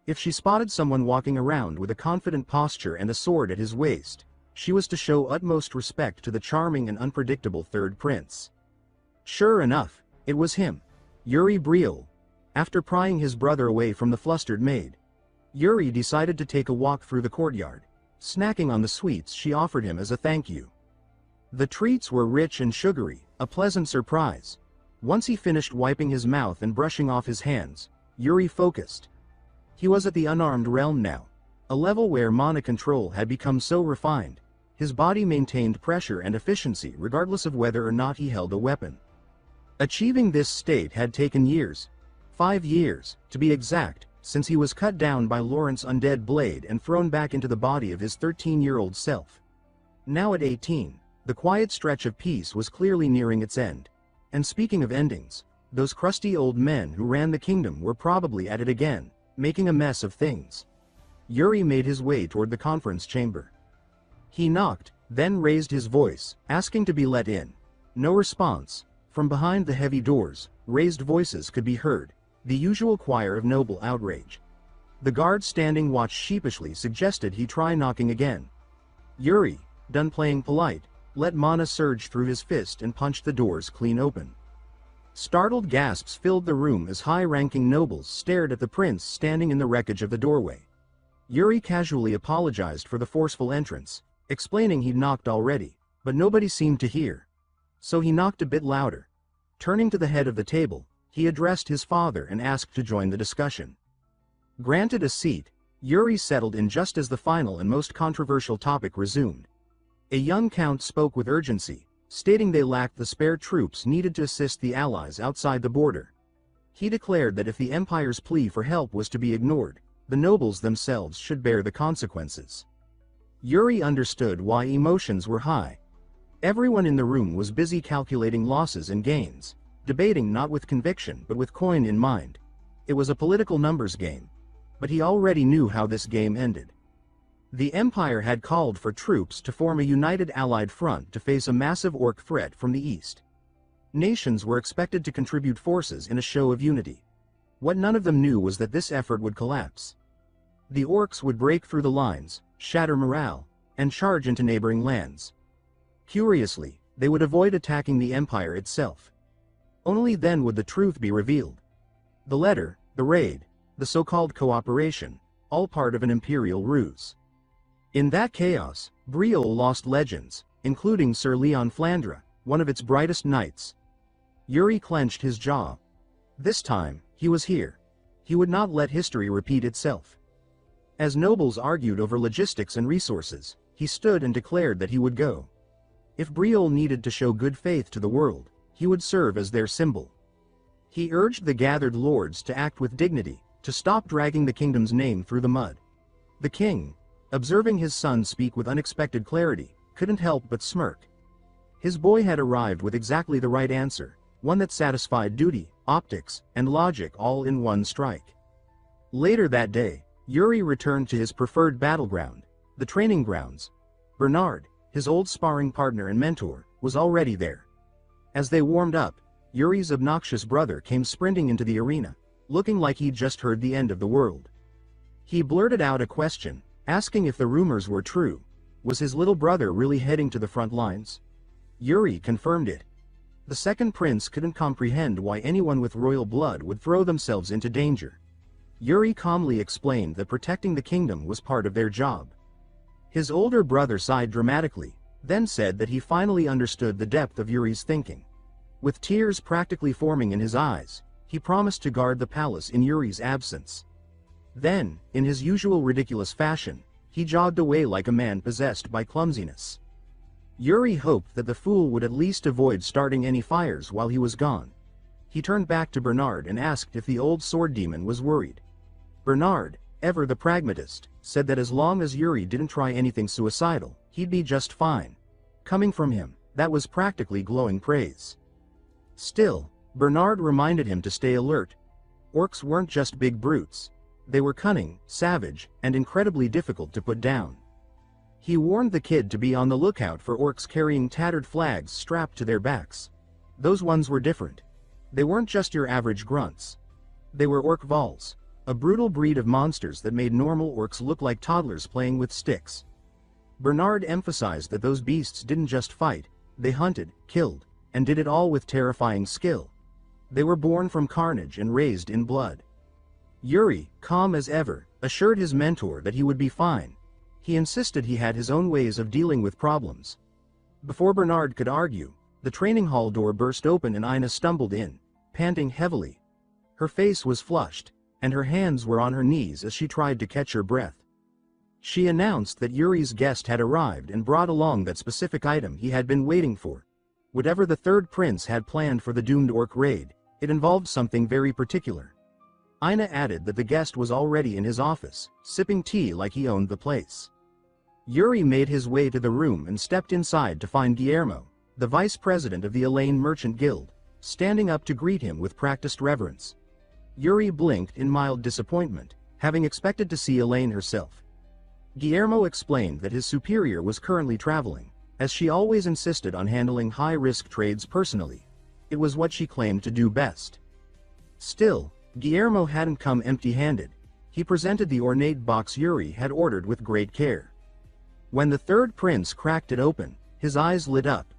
If she spotted someone walking around with a confident posture and a sword at his waist, she was to show utmost respect to the charming and unpredictable third prince. Sure enough, it was him, Yuri Briol. After prying his brother away from the flustered maid, Yuri decided to take a walk through the courtyard, snacking on the sweets she offered him as a thank you. The treats were rich and sugary, a pleasant surprise. Once he finished wiping his mouth and brushing off his hands, Yuri focused. He was at the unarmed realm now, a level where mana control had become so refined, his body maintained pressure and efficiency regardless of whether or not he held a weapon. Achieving this state had taken years, 5 years, to be exact, since he was cut down by Lawrence's undead blade and thrown back into the body of his 13-year-old self. Now at 18, the quiet stretch of peace was clearly nearing its end. And speaking of endings, those crusty old men who ran the kingdom were probably at it again, making a mess of things. Yuri made his way toward the conference chamber. He knocked, then raised his voice, asking to be let in. No response. From behind the heavy doors, raised voices could be heard, the usual choir of noble outrage. The guard standing watch sheepishly suggested he try knocking again. Yuri, done playing polite, let mana surge through his fist and punched the doors clean open. Startled gasps filled the room as high-ranking nobles stared at the prince standing in the wreckage of the doorway. Yuri casually apologized for the forceful entrance, explaining he'd knocked already, but nobody seemed to hear. So he knocked a bit louder. Turning to the head of the table, he addressed his father and asked to join the discussion. Granted a seat, Yuri settled in just as the final and most controversial topic resumed. A young count spoke with urgency, stating they lacked the spare troops needed to assist the allies outside the border. He declared that if the Empire's plea for help was to be ignored, the nobles themselves should bear the consequences. Yuri understood why emotions were high. Everyone in the room was busy calculating losses and gains, debating not with conviction but with coin in mind. It was a political numbers game. But he already knew how this game ended. The Empire had called for troops to form a united allied front to face a massive orc threat from the east. Nations were expected to contribute forces in a show of unity. What none of them knew was that this effort would collapse. The orcs would break through the lines, shatter morale, and charge into neighboring lands. Curiously, they would avoid attacking the Empire itself. Only then would the truth be revealed. The letter, the raid, the so-called cooperation, all part of an imperial ruse. In that chaos, Briol lost legends, including Sir Leon Flandre, one of its brightest knights. Yuri clenched his jaw. This time, he was here. He would not let history repeat itself. As nobles argued over logistics and resources, he stood and declared that he would go. If Briol needed to show good faith to the world, he would serve as their symbol. He urged the gathered lords to act with dignity, to stop dragging the kingdom's name through the mud. The king, observing his son speak with unexpected clarity, couldn't help but smirk. His boy had arrived with exactly the right answer, one that satisfied duty, optics, and logic all in one strike. Later that day, Yuri returned to his preferred battleground, the training grounds. Bernard, his old sparring partner and mentor, was already there. As they warmed up, Yuri's obnoxious brother came sprinting into the arena, looking like he'd just heard the end of the world. He blurted out a question, asking if the rumors were true. Was his little brother really heading to the front lines? Yuri confirmed it. The second prince couldn't comprehend why anyone with royal blood would throw themselves into danger. Yuri calmly explained that protecting the kingdom was part of their job. His older brother sighed dramatically, then said that he finally understood the depth of Yuri's thinking. With tears practically forming in his eyes, he promised to guard the palace in Yuri's absence. Then, in his usual ridiculous fashion, he jogged away like a man possessed by clumsiness. Yuri hoped that the fool would at least avoid starting any fires while he was gone. He turned back to Bernard and asked if the old sword demon was worried. Bernard, ever the pragmatist, said that as long as Yuri didn't try anything suicidal, he'd be just fine. Coming from him, that was practically glowing praise. Still, Bernard reminded him to stay alert. Orcs weren't just big brutes. They were cunning, savage, and incredibly difficult to put down. He warned the kid to be on the lookout for orcs carrying tattered flags strapped to their backs. Those ones were different. They weren't just your average grunts. They were orc vols, a brutal breed of monsters that made normal orcs look like toddlers playing with sticks. Bernard emphasized that those beasts didn't just fight, they hunted, killed, and did it all with terrifying skill. They were born from carnage and raised in blood. Yuri, calm as ever, assured his mentor that he would be fine. He insisted he had his own ways of dealing with problems. Before Bernard could argue, the training hall door burst open and Ina stumbled in, panting heavily. Her face was flushed, and her hands were on her knees as she tried to catch her breath. She announced that Yuri's guest had arrived and brought along that specific item he had been waiting for. Whatever the third prince had planned for the doomed orc raid, it involved something very particular. Ina added that the guest was already in his office, sipping tea like he owned the place. Yuri made his way to the room and stepped inside to find Guillermo, the vice president of the Elaine Merchant Guild, standing up to greet him with practiced reverence. Yuri blinked in mild disappointment, having expected to see Elaine herself. Guillermo explained that his superior was currently traveling, as she always insisted on handling high-risk trades personally. It was what she claimed to do best. Still, Guillermo hadn't come empty-handed. He presented the ornate box Yuri had ordered with great care. When the third prince cracked it open, his eyes lit up.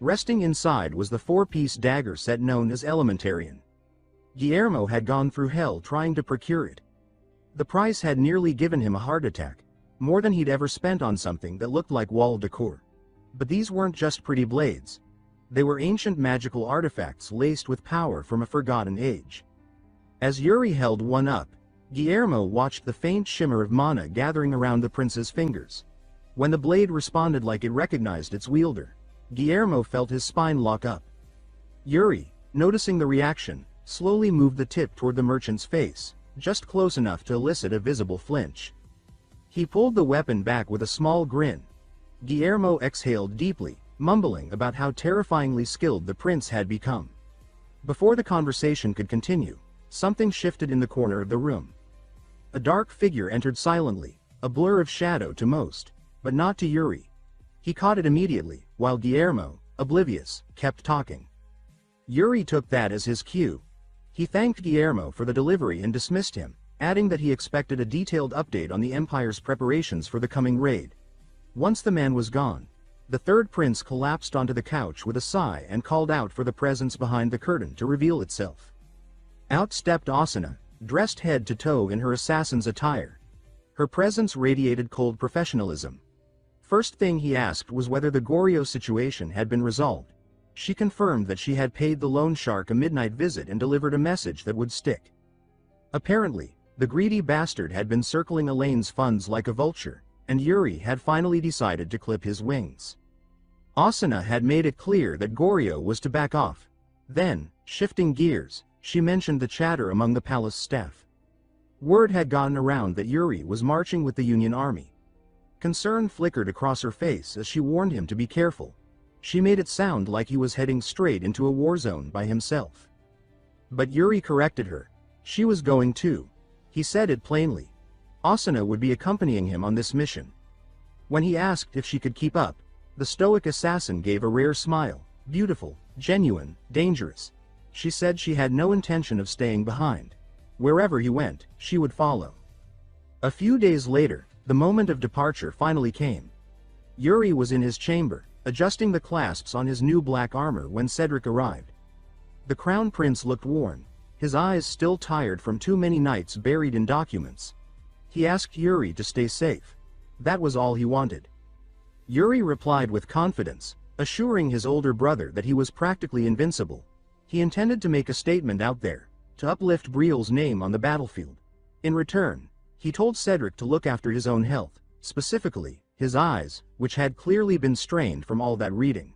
Resting inside was the four-piece dagger set known as Elementarian. Guillermo had gone through hell trying to procure it. The price had nearly given him a heart attack, more than he'd ever spent on something that looked like wall decor. But these weren't just pretty blades. They were ancient magical artifacts laced with power from a forgotten age. As Yuri held one up, Guillermo watched the faint shimmer of mana gathering around the prince's fingers. When the blade responded like it recognized its wielder, Guillermo felt his spine lock up. Yuri, noticing the reaction, slowly moved the tip toward the merchant's face, just close enough to elicit a visible flinch. He pulled the weapon back with a small grin. Guillermo exhaled deeply, mumbling about how terrifyingly skilled the prince had become. Before the conversation could continue, something shifted in the corner of the room. A dark figure entered silently, a blur of shadow to most, but not to Yuri. He caught it immediately, while Guillermo, oblivious, kept talking. Yuri took that as his cue. He thanked Guillermo for the delivery and dismissed him, adding that he expected a detailed update on the Empire's preparations for the coming raid. Once the man was gone, the third prince collapsed onto the couch with a sigh and called out for the presence behind the curtain to reveal itself. Out stepped Asuna, dressed head to toe in her assassin's attire. Her presence radiated cold professionalism. First thing he asked was whether the Goryo situation had been resolved. She confirmed that she had paid the loan shark a midnight visit and delivered a message that would stick. Apparently, the greedy bastard had been circling Elaine's funds like a vulture, and Yuri had finally decided to clip his wings. Asuna had made it clear that Goryo was to back off. Then, shifting gears, she mentioned the chatter among the palace staff. Word had gotten around that Yuri was marching with the Union Army. Concern flickered across her face as she warned him to be careful. She made it sound like he was heading straight into a war zone by himself. But Yuri corrected her. She was going too. He said it plainly. Asuna would be accompanying him on this mission. When he asked if she could keep up, the stoic assassin gave a rare smile. Beautiful, genuine, dangerous. She said she had no intention of staying behind. Wherever he went, she would follow. A few days later, the moment of departure finally came. Yuri was in his chamber, adjusting the clasps on his new black armor when Cedric arrived. The crown prince looked worn, his eyes still tired from too many nights buried in documents. He asked Yuri to stay safe. That was all he wanted. Yuri replied with confidence, assuring his older brother that he was practically invincible. He intended to make a statement out there, to uplift Briol's name on the battlefield. In return, he told Cedric to look after his own health, specifically, his eyes, which had clearly been strained from all that reading.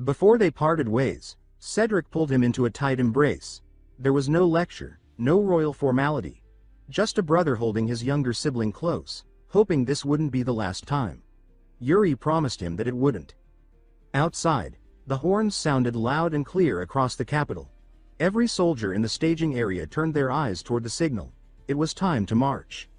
Before they parted ways, Cedric pulled him into a tight embrace. There was no lecture, no royal formality. Just a brother holding his younger sibling close, hoping this wouldn't be the last time. Yuri promised him that it wouldn't. Outside, the horns sounded loud and clear across the capital. Every soldier in the staging area turned their eyes toward the signal. It was time to march.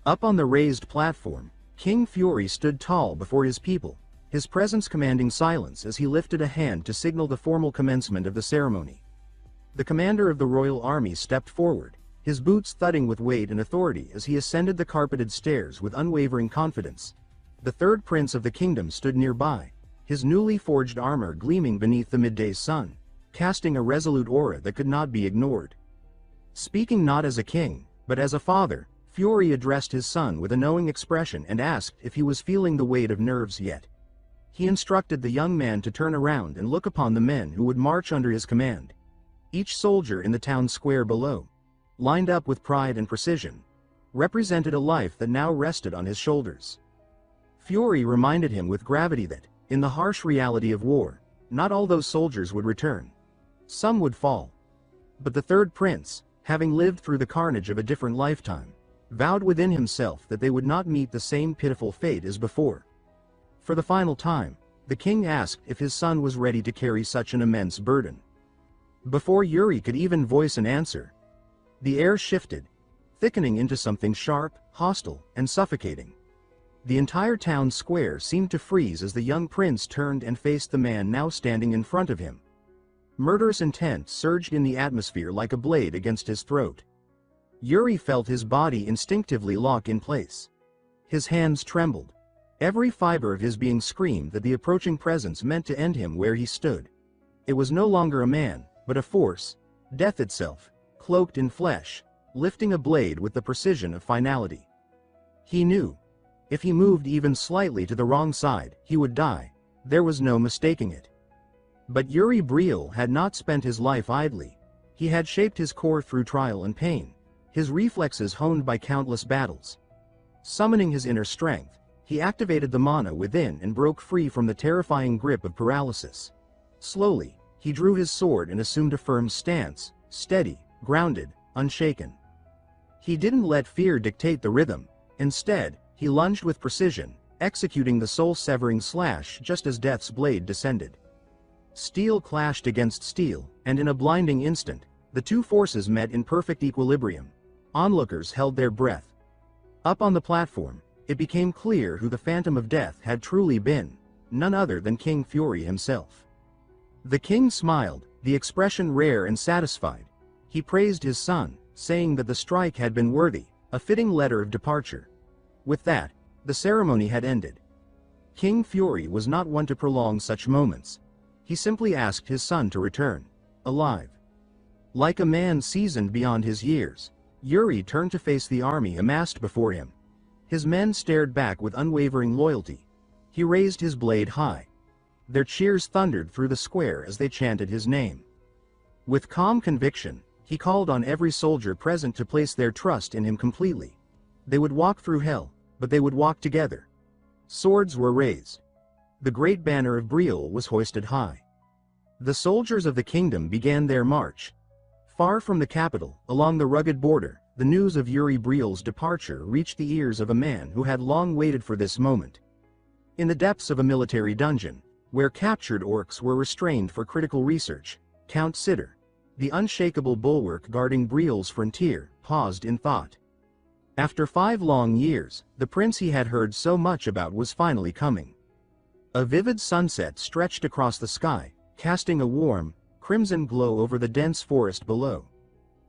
Up on the raised platform, King Fury stood tall before his people, his presence commanding silence as he lifted a hand to signal the formal commencement of the ceremony. The commander of the royal army stepped forward, his boots thudding with weight and authority as he ascended the carpeted stairs with unwavering confidence. The third prince of the kingdom stood nearby, his newly forged armor gleaming beneath the midday sun, casting a resolute aura that could not be ignored. Speaking not as a king, but as a father, Fury addressed his son with a knowing expression and asked if he was feeling the weight of nerves yet. He instructed the young man to turn around and look upon the men who would march under his command. Each soldier in the town square below, lined up with pride and precision, represented a life that now rested on his shoulders. Fury reminded him with gravity that, in the harsh reality of war, not all those soldiers would return. Some would fall. But the third prince, having lived through the carnage of a different lifetime, vowed within himself that they would not meet the same pitiful fate as before. For the final time, the king asked if his son was ready to carry such an immense burden. Before Yuri could even voice an answer, the air shifted, thickening into something sharp, hostile, and suffocating. The entire town square seemed to freeze as the young prince turned and faced the man now standing in front of him. Murderous intent surged in the atmosphere like a blade against his throat. Yuri felt his body instinctively lock in place. His hands trembled. Every fiber of his being screamed that the approaching presence meant to end him where he stood. It was no longer a man, but a force, death itself, cloaked in flesh, lifting a blade with the precision of finality. He knew. If he moved even slightly to the wrong side, he would die. There was no mistaking it. But Yuri Briol had not spent his life idly. He had shaped his core through trial and pain, his reflexes honed by countless battles. Summoning his inner strength, he activated the mana within and broke free from the terrifying grip of paralysis. Slowly, he drew his sword and assumed a firm stance, steady, grounded, unshaken. He didn't let fear dictate the rhythm. Instead, he lunged with precision, executing the soul-severing slash just as death's blade descended. Steel clashed against steel, and in a blinding instant, the two forces met in perfect equilibrium. Onlookers held their breath. Up on the platform, it became clear who the Phantom of Death had truly been, none other than King Fury himself. The king smiled, the expression rare and satisfied. He praised his son, saying that the strike had been worthy, a fitting letter of departure. With that, the ceremony had ended. King Fury was not one to prolong such moments. He simply asked his son to return, alive. Like a man seasoned beyond his years, Yuri turned to face the army amassed before him. His men stared back with unwavering loyalty. He raised his blade high. Their cheers thundered through the square as they chanted his name. With calm conviction, he called on every soldier present to place their trust in him completely. They would walk through hell, but they would walk together. Swords were raised. The great banner of Briol was hoisted high. The soldiers of the kingdom began their march. Far from the capital, along the rugged border, the news of Yuri Briol's departure reached the ears of a man who had long waited for this moment. In the depths of a military dungeon, where captured orcs were restrained for critical research, Count Sitter, the unshakable bulwark guarding Briol's frontier, paused in thought. After 5 long years, the prince he had heard so much about was finally coming. A vivid sunset stretched across the sky, casting a warm, crimson glow over the dense forest below.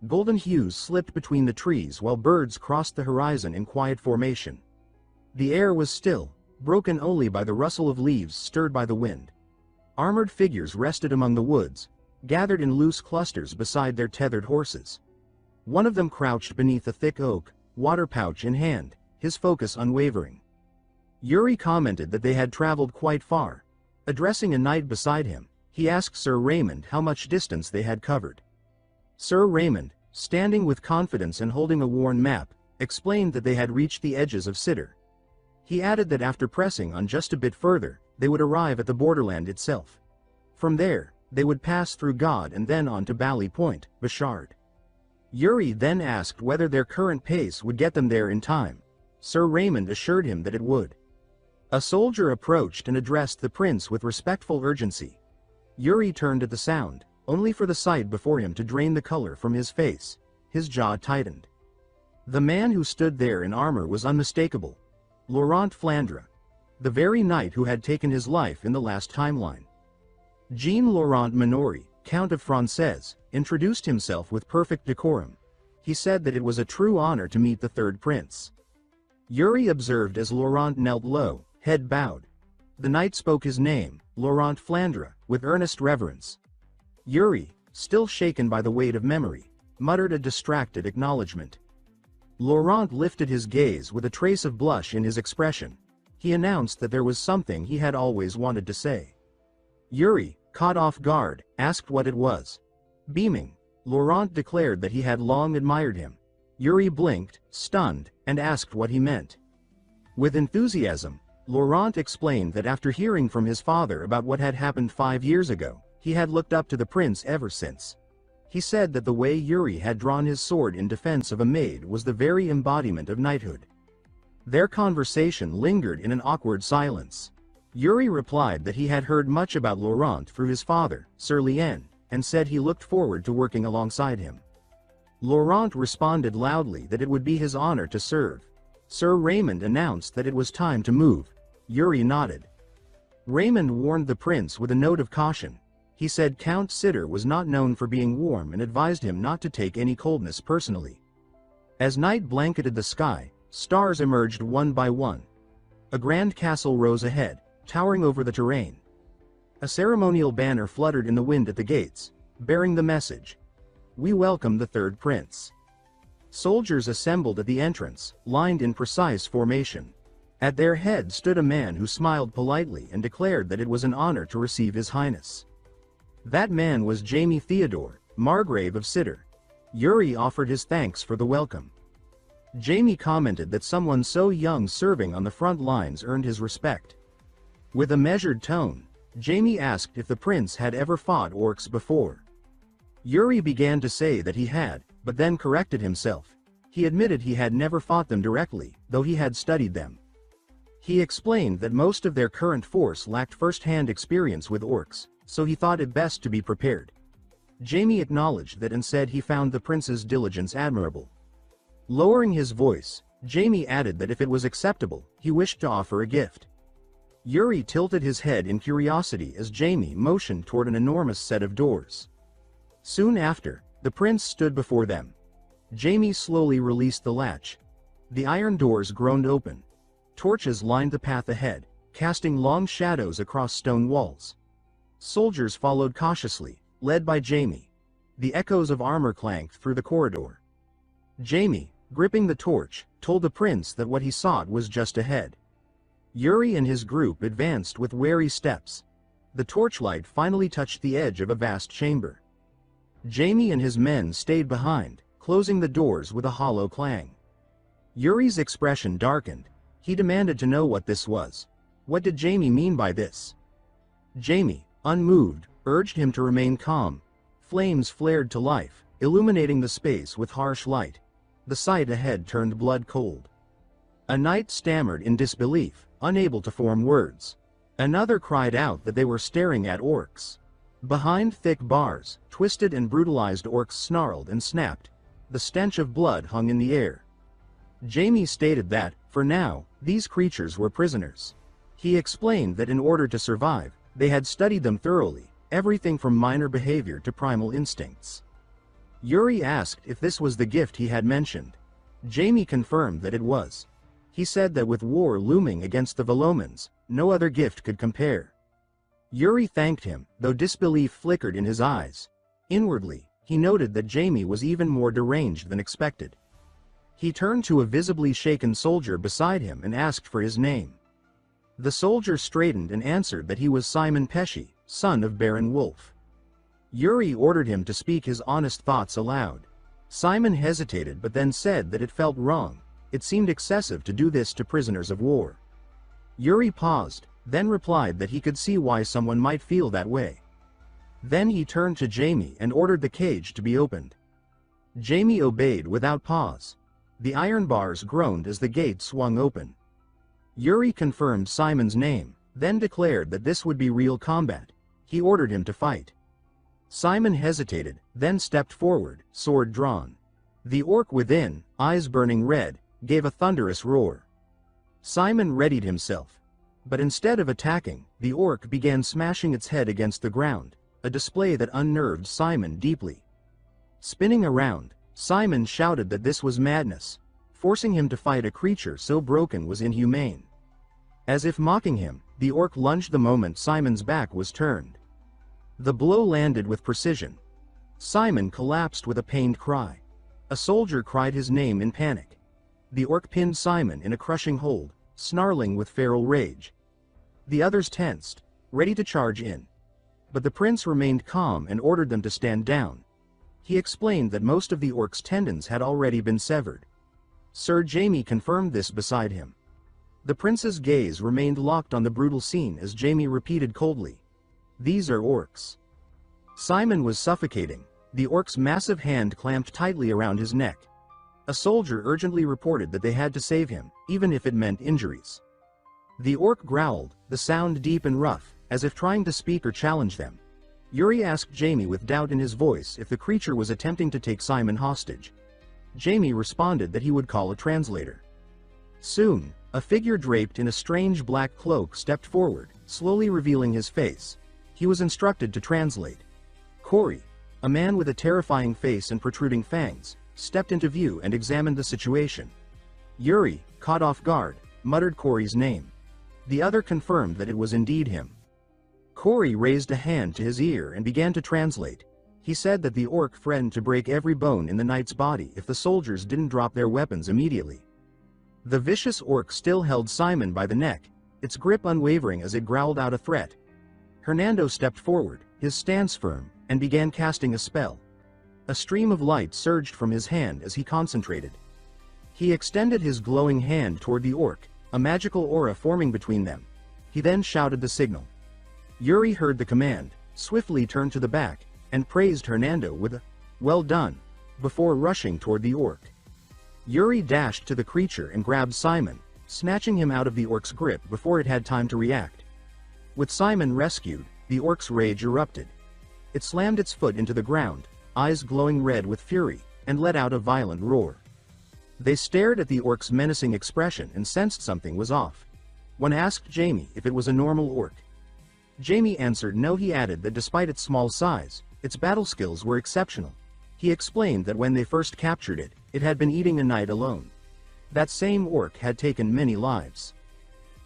Golden hues slipped between the trees while birds crossed the horizon in quiet formation. The air was still, broken only by the rustle of leaves stirred by the wind. Armored figures rested among the woods, gathered in loose clusters beside their tethered horses. One of them crouched beneath a thick oak, water pouch in hand, his focus unwavering. Yuri commented that they had traveled quite far. Addressing a knight beside him, he asked Sir Raymond how much distance they had covered. Sir Raymond, standing with confidence and holding a worn map, explained that they had reached the edges of Sitter. He added that after pressing on just a bit further, they would arrive at the borderland itself. From there, they would pass through God and then on to Bali Point, Bashard. Yuri then asked whether their current pace would get them there in time. Sir Raymond assured him that it would. A soldier approached and addressed the prince with respectful urgency. Yuri turned at the sound, only for the sight before him to drain the color from his face. His jaw tightened. The man who stood there in armor was unmistakable. Laurent Flandre. The very knight who had taken his life in the last timeline. Jean-Laurent Minori, Count of Francaise, introduced himself with perfect decorum. He said that it was a true honor to meet the third prince. Yuri observed as Laurent knelt low, head bowed. The knight spoke his name, Laurent Flandre, with earnest reverence. Yuri, still shaken by the weight of memory, muttered a distracted acknowledgement. Laurent lifted his gaze with a trace of blush in his expression. He announced that there was something he had always wanted to say. Yuri, caught off guard, asked what it was. Beaming, Laurent declared that he had long admired him. Yuri blinked, stunned, and asked what he meant. With enthusiasm, Laurent explained that after hearing from his father about what had happened 5 years ago, he had looked up to the prince ever since. He said that the way Yuri had drawn his sword in defense of a maid was the very embodiment of knighthood. Their conversation lingered in an awkward silence. Yuri replied that he had heard much about Laurent through his father, Sir Lien, and said he looked forward to working alongside him. Laurent responded loudly that it would be his honor to serve. Sir Raymond announced that it was time to move. Yuri nodded. Raymond warned the prince with a note of caution. He said Count Sitter was not known for being warm and advised him not to take any coldness personally. As night blanketed the sky, stars emerged one by one. A grand castle rose ahead, towering over the terrain. A ceremonial banner fluttered in the wind at the gates, bearing the message, "We welcome the third prince." Soldiers assembled at the entrance, lined in precise formation. At their head stood a man who smiled politely and declared that it was an honor to receive His Highness. That man was Jaime Theodore, Margrave of Sitter. Yuri offered his thanks for the welcome. Jaime commented that someone so young serving on the front lines earned his respect. With a measured tone, Jaime asked if the prince had ever fought orcs before. Yuri began to say that he had, but then corrected himself. He admitted he had never fought them directly, though he had studied them. He explained that most of their current force lacked first-hand experience with orcs, so he thought it best to be prepared. Jaime acknowledged that and said he found the prince's diligence admirable. Lowering his voice, Jaime added that if it was acceptable, he wished to offer a gift. Yuri tilted his head in curiosity as Jaime motioned toward an enormous set of doors. Soon after, the prince stood before them. Jaime slowly released the latch. The iron doors groaned open. Torches lined the path ahead, casting long shadows across stone walls. Soldiers followed cautiously, led by Jaime. The echoes of armor clanked through the corridor. Jaime, gripping the torch, told the prince that what he sought was just ahead. Yuri and his group advanced with wary steps. The torchlight finally touched the edge of a vast chamber. Jaime and his men stayed behind, closing the doors with a hollow clang. Yuri's expression darkened. He demanded to know what this was. What did Jaime mean by this? Jaime, unmoved, urged him to remain calm. Flames flared to life, illuminating the space with harsh light. The sight ahead turned blood cold. A knight stammered in disbelief, unable to form words. Another cried out that they were staring at orcs. Behind thick bars, twisted and brutalized orcs snarled and snapped. The stench of blood hung in the air. Jaime stated that, for now, these creatures were prisoners. He explained that in order to survive, they had studied them thoroughly, everything from minor behavior to primal instincts. Yuri asked if this was the gift he had mentioned. Jaime confirmed that it was. He said that with war looming against the Velomans, no other gift could compare. Yuri thanked him, though disbelief flickered in his eyes. Inwardly, he noted that Jaime was even more deranged than expected. He turned to a visibly shaken soldier beside him and asked for his name. The soldier straightened and answered that he was Simon Pesci, son of Baron Wolf. Yuri ordered him to speak his honest thoughts aloud. Simon hesitated but then said that it felt wrong. It seemed excessive to do this to prisoners of war. Yuri paused, then replied that he could see why someone might feel that way. Then he turned to Jamie and ordered the cage to be opened. Jamie obeyed without pause. The iron bars groaned as the gate swung open. Yuri confirmed Simon's name, then declared that this would be real combat. He ordered him to fight. Simon hesitated, then stepped forward, sword drawn. The orc within, eyes burning red, gave a thunderous roar. Simon readied himself. But instead of attacking, the orc began smashing its head against the ground, a display that unnerved Simon deeply. Spinning around, Simon shouted that this was madness. Forcing him to fight a creature so broken was inhumane. As if mocking him, the orc lunged the moment Simon's back was turned. The blow landed with precision. Simon collapsed with a pained cry. A soldier cried his name in panic. The orc pinned Simon in a crushing hold, snarling with feral rage. The others tensed, ready to charge in. But the prince remained calm and ordered them to stand down. He explained that most of the orc's tendons had already been severed. Sir Jamie confirmed this beside him. The prince's gaze remained locked on the brutal scene as Jamie repeated coldly, "These are orcs." Simon was suffocating, the orc's massive hand clamped tightly around his neck. A soldier urgently reported that they had to save him, even if it meant injuries. The orc growled, the sound deep and rough, as if trying to speak or challenge them. Yuri asked Jamie with doubt in his voice if the creature was attempting to take Simon hostage. Jamie responded that he would call a translator. Soon, a figure draped in a strange black cloak stepped forward, slowly revealing his face. He was instructed to translate. Corey, a man with a terrifying face and protruding fangs, stepped into view and examined the situation. Yuri, caught off guard, muttered Corey's name. The other confirmed that it was indeed him. Corey raised a hand to his ear and began to translate. He said that the orc threatened to break every bone in the knight's body if the soldiers didn't drop their weapons immediately. The vicious orc still held Simon by the neck, its grip unwavering as it growled out a threat. Hernando stepped forward, his stance firm, and began casting a spell. A stream of light surged from his hand as he concentrated. He extended his glowing hand toward the orc, a magical aura forming between them. He then shouted the signal. Yuri heard the command, swiftly turned to the back, and praised Hernando with a, "Well done," before rushing toward the orc. Yuri dashed to the creature and grabbed Simon, snatching him out of the orc's grip before it had time to react. With Simon rescued, the orc's rage erupted. It slammed its foot into the ground, eyes glowing red with fury, and let out a violent roar. They stared at the orc's menacing expression and sensed something was off. One asked Jamie if it was a normal orc. Jamie answered no. He added that despite its small size, its battle skills were exceptional. He explained that when they first captured it, it had been eating a knight alone. That same orc had taken many lives.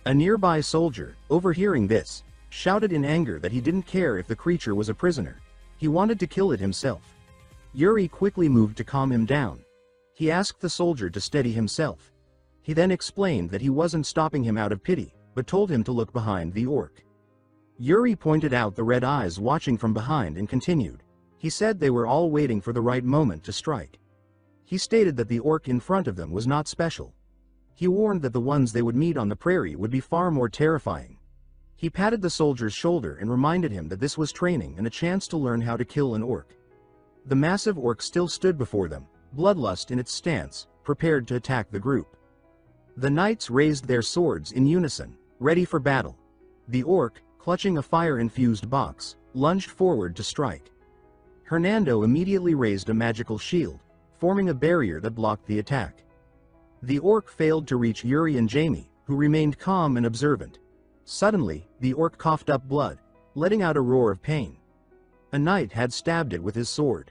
A nearby soldier, overhearing this, shouted in anger that he didn't care if the creature was a prisoner. He wanted to kill it himself. Yuri quickly moved to calm him down. He asked the soldier to steady himself. He then explained that he wasn't stopping him out of pity, but told him to look behind the orc. Yuri pointed out the red eyes watching from behind and continued. He said they were all waiting for the right moment to strike. He stated that the orc in front of them was not special. He warned that the ones they would meet on the prairie would be far more terrifying. He patted the soldier's shoulder and reminded him that this was training and a chance to learn how to kill an orc. The massive orc still stood before them, bloodlust in its stance, prepared to attack the group. The knights raised their swords in unison, ready for battle. The orc, clutching a fire-infused box, lunged forward to strike. Hernando immediately raised a magical shield, forming a barrier that blocked the attack. The orc failed to reach Yuri and Jamie, who remained calm and observant. Suddenly, the orc coughed up blood, letting out a roar of pain. A knight had stabbed it with his sword.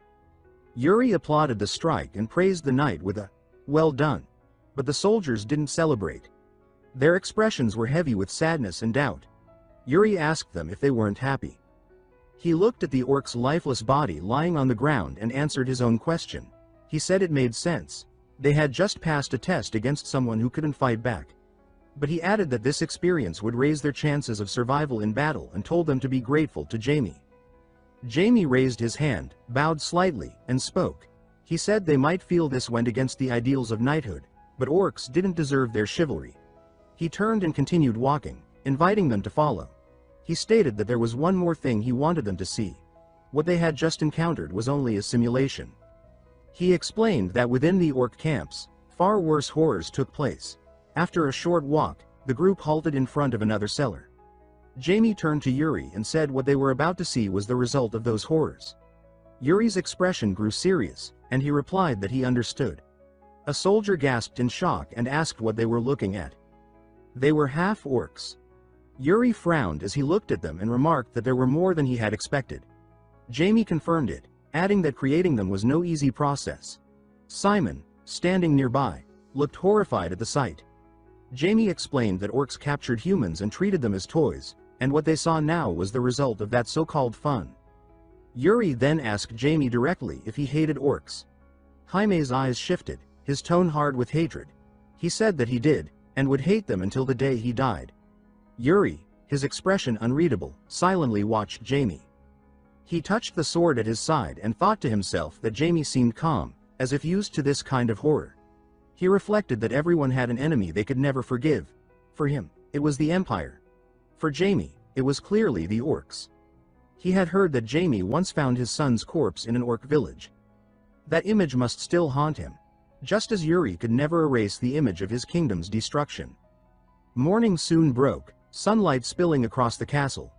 Yuri applauded the strike and praised the knight with a, "Well done." But the soldiers didn't celebrate. Their expressions were heavy with sadness and doubt. Yuri asked them if they weren't happy. He looked at the orc's lifeless body lying on the ground and answered his own question. He said it made sense. They had just passed a test against someone who couldn't fight back. But he added that this experience would raise their chances of survival in battle and told them to be grateful to Jamie. Jamie raised his hand, bowed slightly, and spoke. He said they might feel this went against the ideals of knighthood, but orcs didn't deserve their chivalry. He turned and continued walking, inviting them to follow. He stated that there was one more thing he wanted them to see. What they had just encountered was only a simulation. He explained that within the orc camps, far worse horrors took place. After a short walk, the group halted in front of another cellar. Jamie turned to Yuri and said what they were about to see was the result of those horrors. Yuri's expression grew serious, and he replied that he understood. A soldier gasped in shock and asked what they were looking at. They were half-orcs. Yuri frowned as he looked at them and remarked that there were more than he had expected. Jamie confirmed it, adding that creating them was no easy process. Simon, standing nearby, looked horrified at the sight. Jamie explained that orcs captured humans and treated them as toys, and what they saw now was the result of that so-called fun. Yuri then asked Jamie directly if he hated orcs. Jaime's eyes shifted, his tone hard with hatred. He said that he did, and would hate them until the day he died. Yuri, his expression unreadable, silently watched Jamie. He touched the sword at his side and thought to himself that Jamie seemed calm, as if used to this kind of horror. He reflected that everyone had an enemy they could never forgive. For him, it was the Empire. For Jamie, it was clearly the orcs. He had heard that Jamie once found his son's corpse in an orc village. That image must still haunt him, just as Yuri could never erase the image of his kingdom's destruction. Morning soon broke, sunlight spilling across the castle.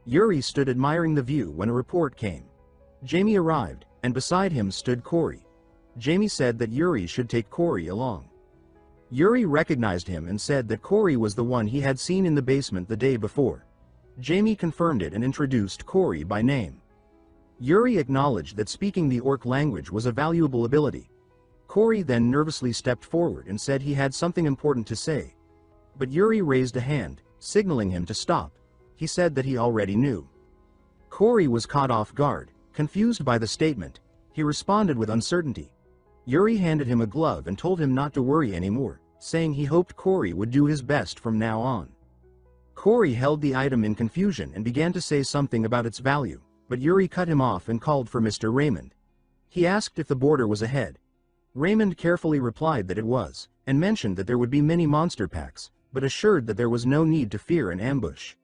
Yuri stood admiring the view when a report came. Jamie arrived, and beside him stood Corey. Jamie said that Yuri should take Corey along. Yuri recognized him and said that Corey was the one he had seen in the basement the day before. Jamie confirmed it and introduced Corey by name. Yuri acknowledged that speaking the orc language was a valuable ability. Corey then nervously stepped forward and said he had something important to say. But Yuri raised a hand, signaling him to stop. He said that he already knew. Corey was caught off guard, confused by the statement. He responded with uncertainty. Yuri handed him a glove and told him not to worry anymore, saying he hoped Corey would do his best from now on. Corey held the item in confusion and began to say something about its value, but Yuri cut him off and called for Mr. Raymond. He asked if the border was ahead. Raymond carefully replied that it was, and mentioned that there would be many monster packs, but assured that there was no need to fear an ambush.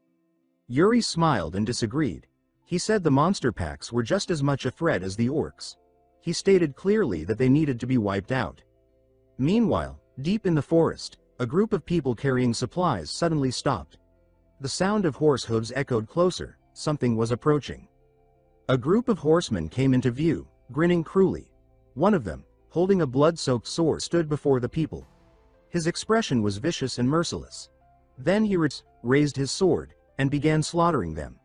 Yuri smiled and disagreed. He said the monster packs were just as much a threat as the orcs. He stated clearly that they needed to be wiped out. Meanwhile, deep in the forest, a group of people carrying supplies suddenly stopped. The sound of horse hooves echoed closer. Something was approaching. A group of horsemen came into view, grinning cruelly. One of them, holding a blood-soaked sword, stood before the people. His expression was vicious and merciless. Then he raised his sword and began slaughtering them.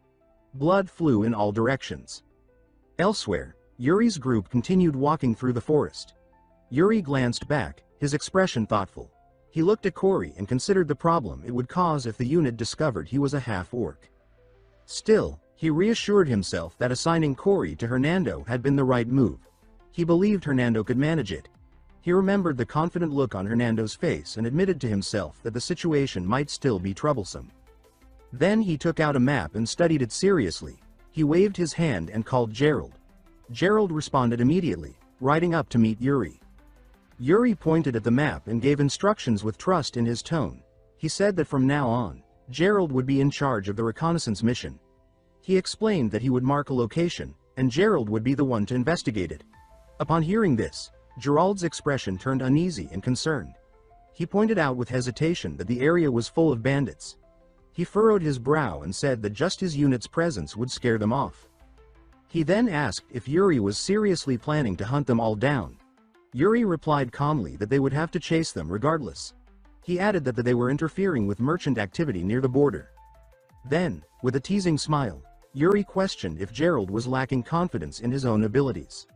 Blood flew in all directions. Elsewhere, Yuri's group continued walking through the forest. Yuri glanced back, his expression thoughtful. He looked at Corey and considered the problem it would cause if the unit discovered he was a half-orc. Still, he reassured himself that assigning Corey to Hernando had been the right move. He believed Hernando could manage it. He remembered the confident look on Hernando's face and admitted to himself that the situation might still be troublesome. Then he took out a map and studied it seriously. He waved his hand and called Gerald. Gerald responded immediately, riding up to meet Yuri. Yuri pointed at the map and gave instructions with trust in his tone. He said that from now on, Gerald would be in charge of the reconnaissance mission. He explained that he would mark a location, and Gerald would be the one to investigate it. Upon hearing this, Gerald's expression turned uneasy and concerned. He pointed out with hesitation that the area was full of bandits. He furrowed his brow and said that just his unit's presence would scare them off. He then asked if Yuri was seriously planning to hunt them all down. Yuri replied calmly that they would have to chase them regardless. He added that they were interfering with merchant activity near the border. Then, with a teasing smile, Yuri questioned if Gerald was lacking confidence in his own abilities.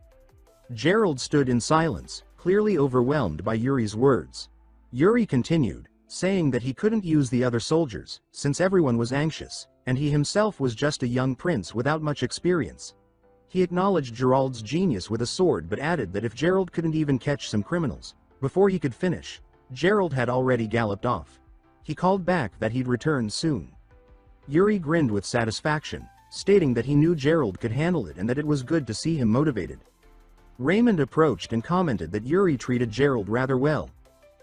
Gerald stood in silence, clearly overwhelmed by Yuri's words. Yuri continued, saying that he couldn't use the other soldiers, since everyone was anxious, and he himself was just a young prince without much experience. He acknowledged Gerald's genius with a sword but added that if Gerald couldn't even catch some criminals, before he could finish, Gerald had already galloped off. He called back that he'd return soon. Yuri grinned with satisfaction, stating that he knew Gerald could handle it and that it was good to see him motivated. Raymond approached and commented that Yuri treated Gerald rather well.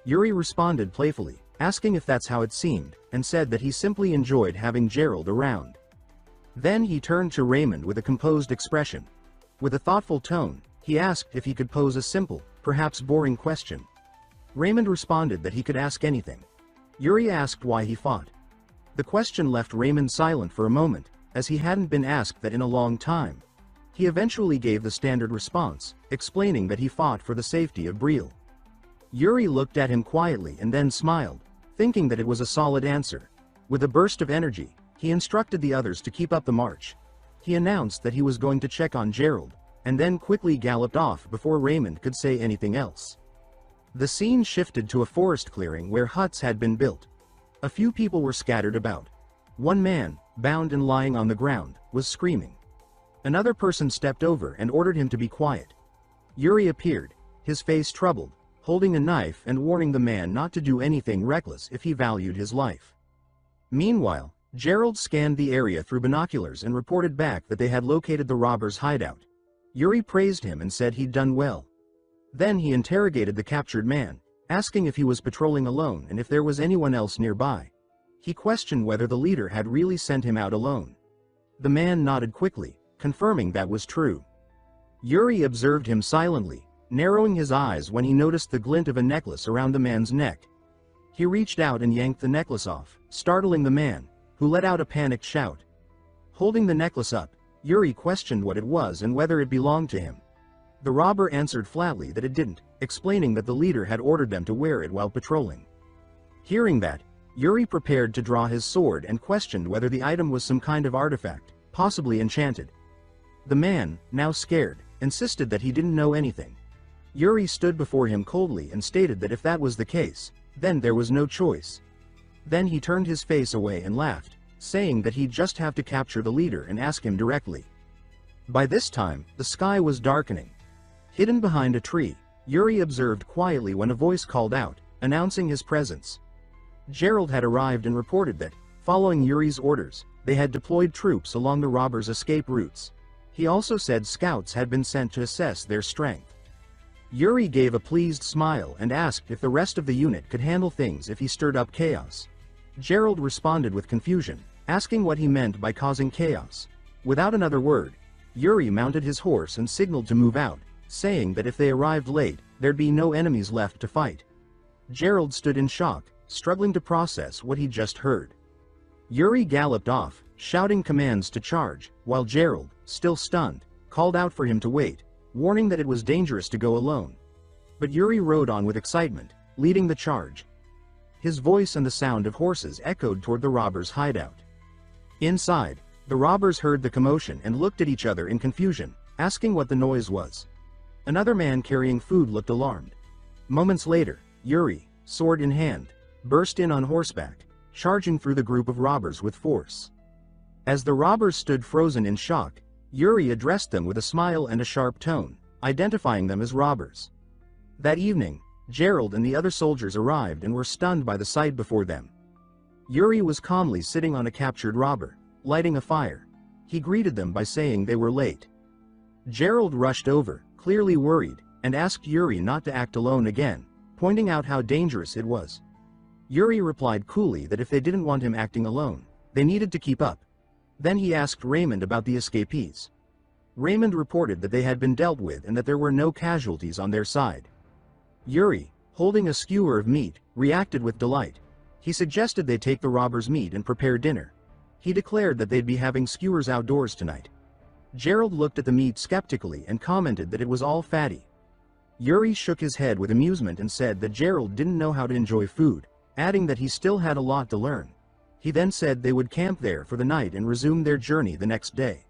Yuri responded playfully, asking if that's how it seemed, and said that he simply enjoyed having Gerald around. Then he turned to Raymond with a composed expression. With a thoughtful tone, he asked if he could pose a simple, perhaps boring question. Raymond responded that he could ask anything. Yuri asked why he fought. The question left Raymond silent for a moment, as he hadn't been asked that in a long time. He eventually gave the standard response, explaining that he fought for the safety of Briol. Yuri looked at him quietly and then smiled, thinking that it was a solid answer. With a burst of energy, he instructed the others to keep up the march. He announced that he was going to check on Gerald, and then quickly galloped off before Raymond could say anything else. The scene shifted to a forest clearing where huts had been built. A few people were scattered about. One man, bound and lying on the ground, was screaming. Another person stepped over and ordered him to be quiet. Yuri appeared, his face troubled, holding a knife and warning the man not to do anything reckless if he valued his life. Meanwhile, Gerald scanned the area through binoculars and reported back that they had located the robbers' hideout. Yuri praised him and said he'd done well. Then he interrogated the captured man, asking if he was patrolling alone and if there was anyone else nearby. He questioned whether the leader had really sent him out alone. The man nodded quickly, confirming that was true. Yuri observed him silently, narrowing his eyes when he noticed the glint of a necklace around the man's neck. He reached out and yanked the necklace off, startling the man, who let out a panicked shout. Holding the necklace up, Yuri questioned what it was and whether it belonged to him. The robber answered flatly that it didn't, explaining that the leader had ordered them to wear it while patrolling. Hearing that, Yuri prepared to draw his sword and questioned whether the item was some kind of artifact, possibly enchanted. The man, now scared, insisted that he didn't know anything. Yuri stood before him coldly and stated that if that was the case, then there was no choice. Then he turned his face away and laughed, saying that he'd just have to capture the leader and ask him directly. By this time, the sky was darkening. Hidden behind a tree, Yuri observed quietly when a voice called out, announcing his presence. Gerald had arrived and reported that, following Yuri's orders, they had deployed troops along the robbers' escape routes. He also said scouts had been sent to assess their strength. Yuri gave a pleased smile and asked if the rest of the unit could handle things if he stirred up chaos. Gerald responded with confusion, asking what he meant by causing chaos. Without another word, Yuri mounted his horse and signaled to move out, saying that if they arrived late, there'd be no enemies left to fight. Gerald stood in shock, struggling to process what he'd just heard. Yuri galloped off, shouting commands to charge, while Gerald, still stunned, called out for him to wait, warning that it was dangerous to go alone. But Yuri rode on with excitement, leading the charge. His voice and the sound of horses echoed toward the robbers' hideout. Inside, the robbers heard the commotion and looked at each other in confusion, asking what the noise was. Another man carrying food looked alarmed. Moments later, Yuri, sword in hand, burst in on horseback, charging through the group of robbers with force. As the robbers stood frozen in shock, Yuri addressed them with a smile and a sharp tone, identifying them as robbers. That evening, Gerald and the other soldiers arrived and were stunned by the sight before them. Yuri was calmly sitting on a captured robber, lighting a fire. He greeted them by saying they were late. Gerald rushed over, clearly worried, and asked Yuri not to act alone again, pointing out how dangerous it was. Yuri replied coolly that if they didn't want him acting alone, they needed to keep up. Then he asked Raymond about the escapees. Raymond reported that they had been dealt with and that there were no casualties on their side. Yuri, holding a skewer of meat, reacted with delight. He suggested they take the robbers' meat and prepare dinner. He declared that they'd be having skewers outdoors tonight. Gerald looked at the meat skeptically and commented that it was all fatty. Yuri shook his head with amusement and said that Gerald didn't know how to enjoy food, adding that he still had a lot to learn. He then said they would camp there for the night and resume their journey the next day.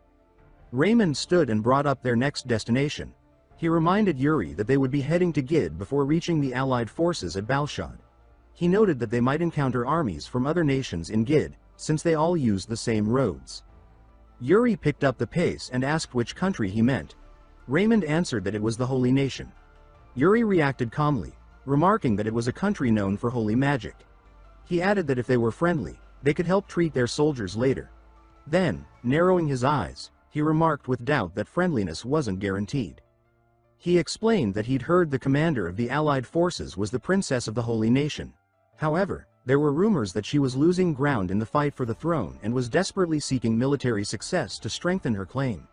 Raymond stood and brought up their next destination. He reminded Yuri that they would be heading to Gid before reaching the Allied forces at Balshad. He noted that they might encounter armies from other nations in Gid, since they all used the same roads. Yuri picked up the pace and asked which country he meant. Raymond answered that it was the Holy Nation. Yuri reacted calmly, remarking that it was a country known for holy magic. He added that if they were friendly, they could help treat their soldiers later. Then, narrowing his eyes, he remarked with doubt that friendliness wasn't guaranteed. He explained that he'd heard the commander of the Allied forces was the princess of the Holy Nation. However, There were rumors that she was losing ground in the fight for the throne and was desperately seeking military success to strengthen her claim.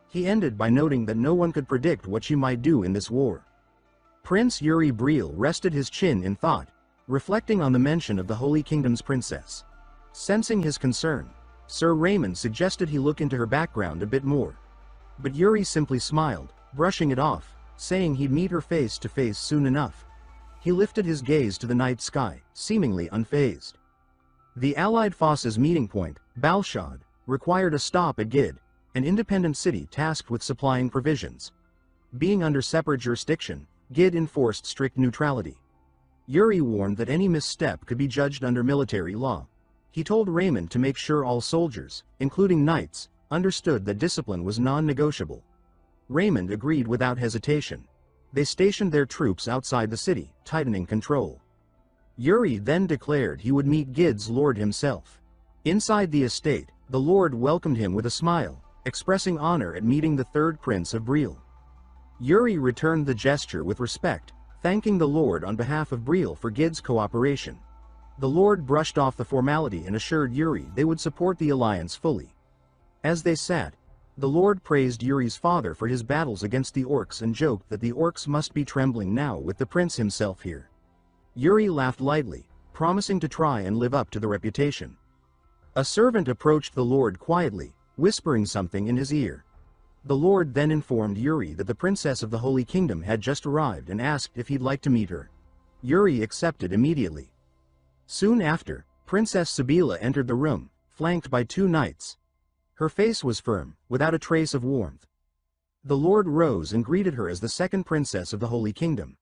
He ended by noting that no one could predict what she might do in this war. Prince Yuri Briol rested his chin in thought, reflecting on the mention of the Holy Kingdom's princess. Sensing his concern, Sir Raymond suggested he look into her background a bit more. But Yuri simply smiled, brushing it off, saying he'd meet her face to face soon enough. He lifted his gaze to the night sky, seemingly unfazed. The Allied forces' meeting point, Balshad, required a stop at Gid, an independent city tasked with supplying provisions. Being under separate jurisdiction, Gid enforced strict neutrality. Yuri warned that any misstep could be judged under military law. He told Raymond to make sure all soldiers, including knights, understood that discipline was non-negotiable. Raymond agreed without hesitation. They stationed their troops outside the city, tightening control. Yuri then declared he would meet Gid's lord himself. Inside the estate, the lord welcomed him with a smile, expressing honor at meeting the third prince of Briol. Yuri returned the gesture with respect, thanking the lord on behalf of Briol for Gid's cooperation. The lord brushed off the formality and assured Yuri they would support the alliance fully. As they sat, the lord praised Yuri's father for his battles against the orcs and joked that the orcs must be trembling now with the prince himself here. Yuri laughed lightly, promising to try and live up to the reputation. A servant approached the lord quietly, whispering something in his ear. The lord then informed Yuri that the princess of the Holy Kingdom had just arrived and asked if he'd like to meet her. Yuri accepted immediately. Soon after, Princess Sibila entered the room, flanked by two knights. Her face was firm, without a trace of warmth. The lord rose and greeted her as the second princess of the Holy Kingdom.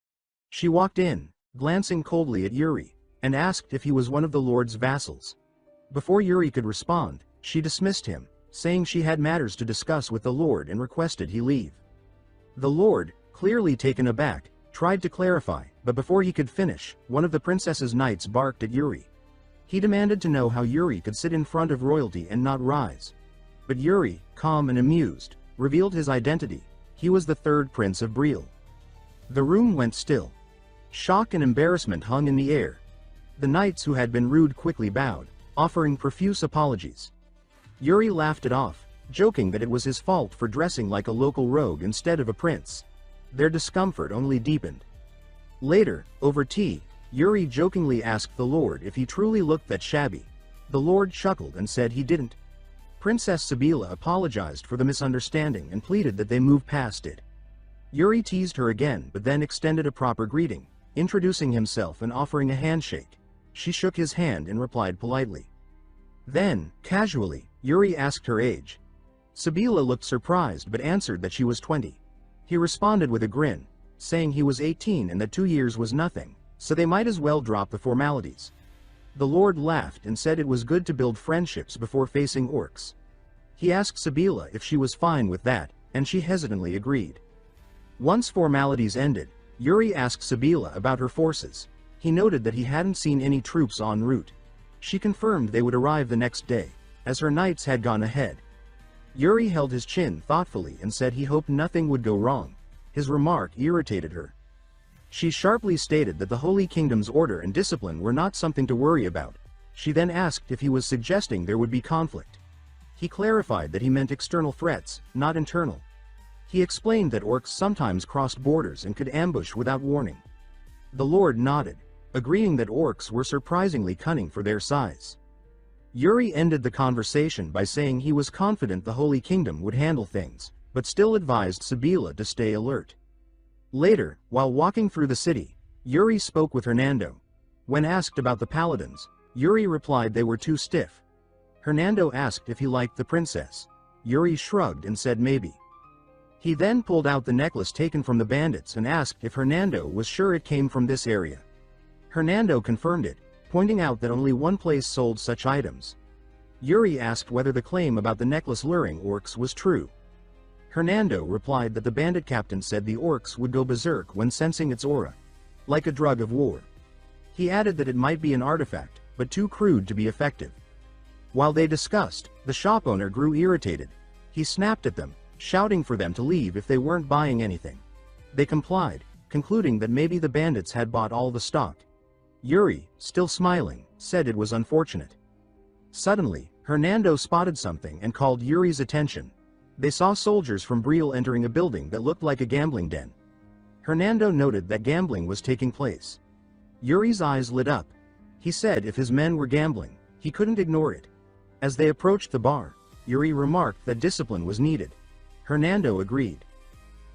She walked in, glancing coldly at Yuri, and asked if he was one of the lord's vassals. Before Yuri could respond, she dismissed him, saying she had matters to discuss with the lord and requested he leave. The lord, clearly taken aback, tried to clarify, but before he could finish, one of the princess's knights barked at Yuri. He demanded to know how Yuri could sit in front of royalty and not rise. But Yuri, calm and amused, revealed his identity. He was the third prince of Briol. The room went still. Shock and embarrassment hung in the air. The knights who had been rude quickly bowed, offering profuse apologies. Yuri laughed it off, joking that it was his fault for dressing like a local rogue instead of a prince. Their discomfort only deepened. Later, over tea, Yuri jokingly asked the lord if he truly looked that shabby. The lord chuckled and said he didn't. Princess Sibila apologized for the misunderstanding and pleaded that they move past it. Yuri teased her again but then extended a proper greeting, introducing himself and offering a handshake. She shook his hand and replied politely. Then, casually, Yuri asked her age. Sibila looked surprised but answered that she was 20. He responded with a grin, saying he was 18 and that 2 years was nothing, so they might as well drop the formalities. The lord laughed and said it was good to build friendships before facing orcs. He asked Sibila if she was fine with that, and she hesitantly agreed. Once formalities ended, Yuri asked Sibila about her forces. He noted that he hadn't seen any troops en route. She confirmed they would arrive the next day, as her knights had gone ahead. Yuri held his chin thoughtfully and said he hoped nothing would go wrong. His remark irritated her. She sharply stated that the Holy Kingdom's order and discipline were not something to worry about. She then asked if he was suggesting there would be conflict. He clarified that he meant external threats, not internal. He explained that orcs sometimes crossed borders and could ambush without warning. The lord nodded, agreeing that orcs were surprisingly cunning for their size. Yuri ended the conversation by saying he was confident the Holy Kingdom would handle things, but still advised Sibila to stay alert. Later, while walking through the city, Yuri spoke with Hernando. When asked about the paladins, Yuri replied they were too stiff. Hernando asked if he liked the princess. Yuri shrugged and said maybe. He then pulled out the necklace taken from the bandits and asked if Hernando was sure it came from this area. Hernando confirmed it, pointing out that only one place sold such items. Yuri asked whether the claim about the necklace luring orcs was true. Hernando replied that the bandit captain said the orcs would go berserk when sensing its aura, like a drug of war. He added that it might be an artifact, but too crude to be effective. While they discussed, the shop owner grew irritated. He snapped at them, shouting for them to leave if they weren't buying anything. They complied, concluding that maybe the bandits had bought all the stock. Yuri, still smiling, said it was unfortunate. Suddenly, Hernando spotted something and called Yuri's attention. They saw soldiers from Briol entering a building that looked like a gambling den. Hernando noted that gambling was taking place. Yuri's eyes lit up. He said if his men were gambling, he couldn't ignore it. As they approached the bar, Yuri remarked that discipline was needed. Hernando agreed.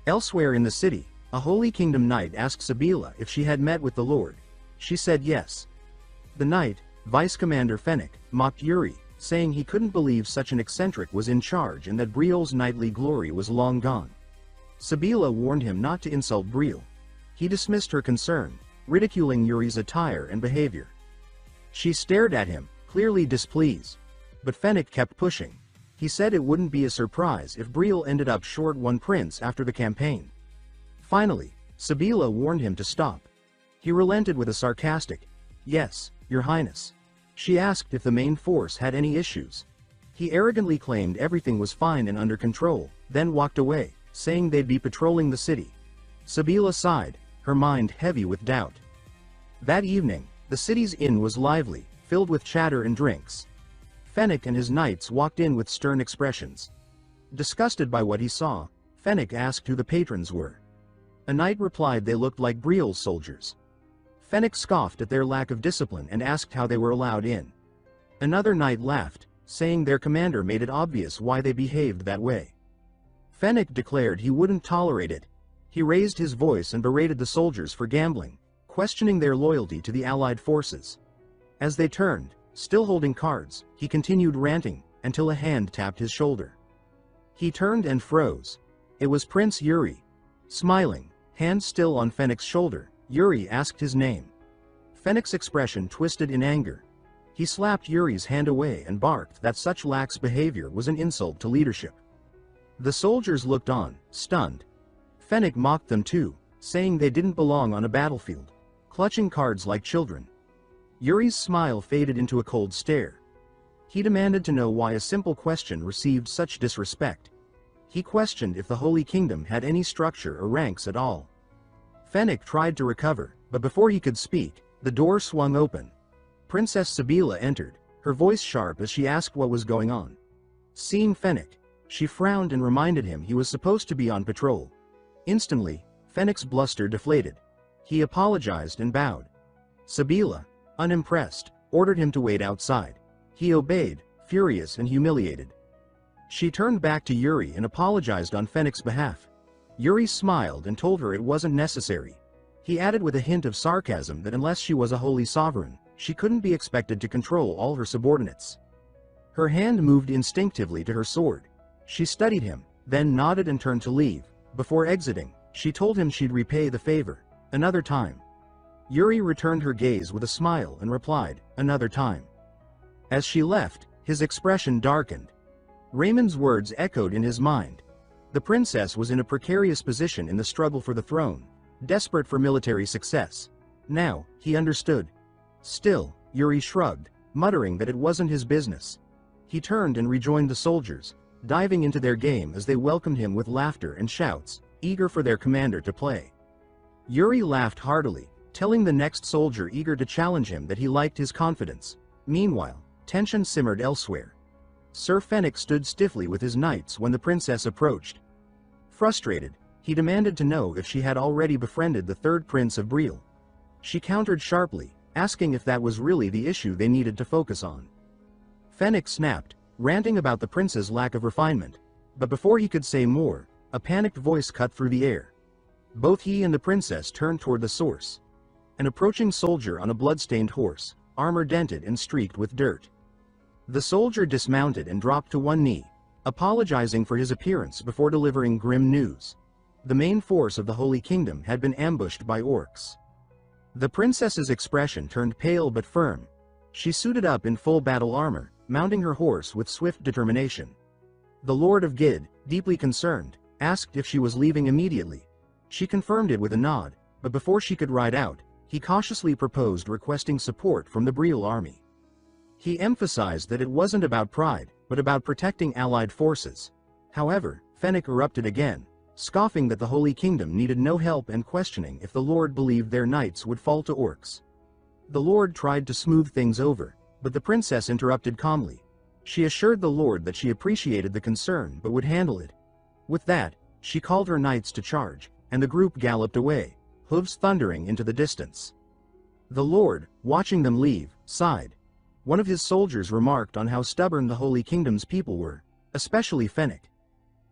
Elsewhere in the city, a Holy Kingdom knight asked Sabila if she had met with the Lord. She said yes. The knight, Vice Commander Fennec, mocked Yuri, saying he couldn't believe such an eccentric was in charge and that Briol's knightly glory was long gone. Sabila warned him not to insult Briol. He dismissed her concern, ridiculing Yuri's attire and behavior. She stared at him, clearly displeased. But Fennec kept pushing. He said it wouldn't be a surprise if Briol ended up short one prince after the campaign. Finally, Sabila warned him to stop. He relented with a sarcastic, "Yes, Your Highness." She asked if the main force had any issues. He arrogantly claimed everything was fine and under control, then walked away, saying they'd be patrolling the city. Sabila sighed, her mind heavy with doubt. That evening, the city's inn was lively, filled with chatter and drinks. Fennec and his knights walked in with stern expressions. Disgusted by what he saw, Fennec asked who the patrons were. A knight replied they looked like Briol's soldiers. Fennec scoffed at their lack of discipline and asked how they were allowed in. Another knight laughed, saying their commander made it obvious why they behaved that way. Fennec declared he wouldn't tolerate it. He raised his voice and berated the soldiers for gambling, questioning their loyalty to the Allied forces. As they turned, still holding cards, he continued ranting, until a hand tapped his shoulder. He turned and froze. It was Prince Yuri. Smiling, hand still on Fennec's shoulder, Yuri asked his name. Fennec's expression twisted in anger. He slapped Yuri's hand away and barked that such lax behavior was an insult to leadership. The soldiers looked on, stunned. Fennec mocked them too, saying they didn't belong on a battlefield, clutching cards like children. Yuri's smile faded into a cold stare. He demanded to know why a simple question received such disrespect. He questioned if the Holy Kingdom had any structure or ranks at all. Fennec tried to recover, but before he could speak, the door swung open. Princess Sabila entered, her voice sharp as she asked what was going on. Seeing Fennec, she frowned and reminded him he was supposed to be on patrol. Instantly, Fennec's bluster deflated. He apologized and bowed. Sabila, unimpressed, ordered him to wait outside. He obeyed, furious and humiliated. She turned back to Yuri and apologized on Fennec's behalf. Yuri smiled and told her it wasn't necessary. He added with a hint of sarcasm that unless she was a holy sovereign, she couldn't be expected to control all her subordinates. Her hand moved instinctively to her sword. She studied him, then nodded and turned to leave. Before exiting, she told him she'd repay the favor, another time. Yuri returned her gaze with a smile and replied, another time. As she left, his expression darkened. Raymond's words echoed in his mind. The princess was in a precarious position in the struggle for the throne, desperate for military success. Now, he understood. Still, Yuri shrugged, muttering that it wasn't his business. He turned and rejoined the soldiers, diving into their game as they welcomed him with laughter and shouts, eager for their commander to play. Yuri laughed heartily, telling the next soldier eager to challenge him that he liked his confidence. Meanwhile, tension simmered elsewhere. Sir Fennec stood stiffly with his knights when the princess approached. Frustrated, he demanded to know if she had already befriended the third prince of Briol. She countered sharply, asking if that was really the issue they needed to focus on. Fennec snapped, ranting about the prince's lack of refinement. But before he could say more, a panicked voice cut through the air. Both he and the princess turned toward the source. An approaching soldier on a blood-stained horse, armor dented and streaked with dirt. The soldier dismounted and dropped to one knee, apologizing for his appearance before delivering grim news. The main force of the Holy Kingdom had been ambushed by orcs. The princess's expression turned pale but firm. She suited up in full battle armor, mounting her horse with swift determination. The Lord of Gid, deeply concerned, asked if she was leaving immediately. She confirmed it with a nod, but before she could ride out, he cautiously proposed requesting support from the Briol army. He emphasized that it wasn't about pride, but about protecting Allied forces. However, Fennec erupted again, scoffing that the Holy Kingdom needed no help and questioning if the Lord believed their knights would fall to orcs. The Lord tried to smooth things over, but the princess interrupted calmly. She assured the Lord that she appreciated the concern but would handle it. With that, she called her knights to charge, and the group galloped away, hooves thundering into the distance. The Lord, watching them leave, sighed. One of his soldiers remarked on how stubborn the Holy Kingdom's people were, especially Fennec.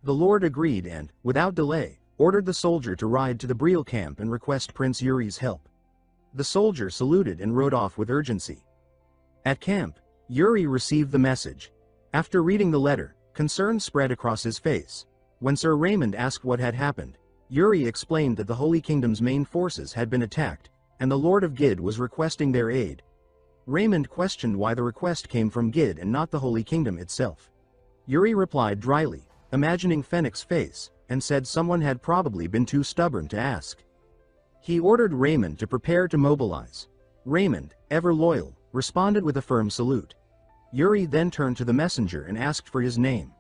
The Lord agreed and, without delay, ordered the soldier to ride to the Briol camp and request Prince Yuri's help. The soldier saluted and rode off with urgency. At camp, Yuri received the message. After reading the letter, concern spread across his face. When Sir Raymond asked what had happened, Yuri explained that the Holy Kingdom's main forces had been attacked, and the Lord of Gid was requesting their aid. Raymond questioned why the request came from Gid and not the Holy Kingdom itself. Yuri replied dryly, imagining Fennec's face, and said someone had probably been too stubborn to ask. He ordered Raymond to prepare to mobilize. Raymond, ever loyal, responded with a firm salute. Yuri then turned to the messenger and asked for his name.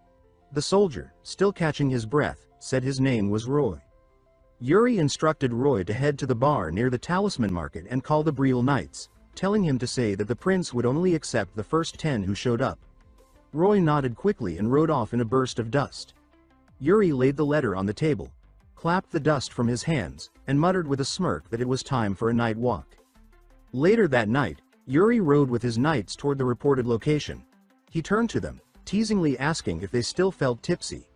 The soldier, still catching his breath, said his name was Roy. Yuri instructed Roy to head to the bar near the Talisman Market and call the Briol Knights, telling him to say that the prince would only accept the first 10 who showed up. Roy nodded quickly and rode off in a burst of dust. Yuri laid the letter on the table, clapped the dust from his hands, and muttered with a smirk that it was time for a night walk. Later that night, Yuri rode with his knights toward the reported location. He turned to them, teasingly asking if they still felt tipsy.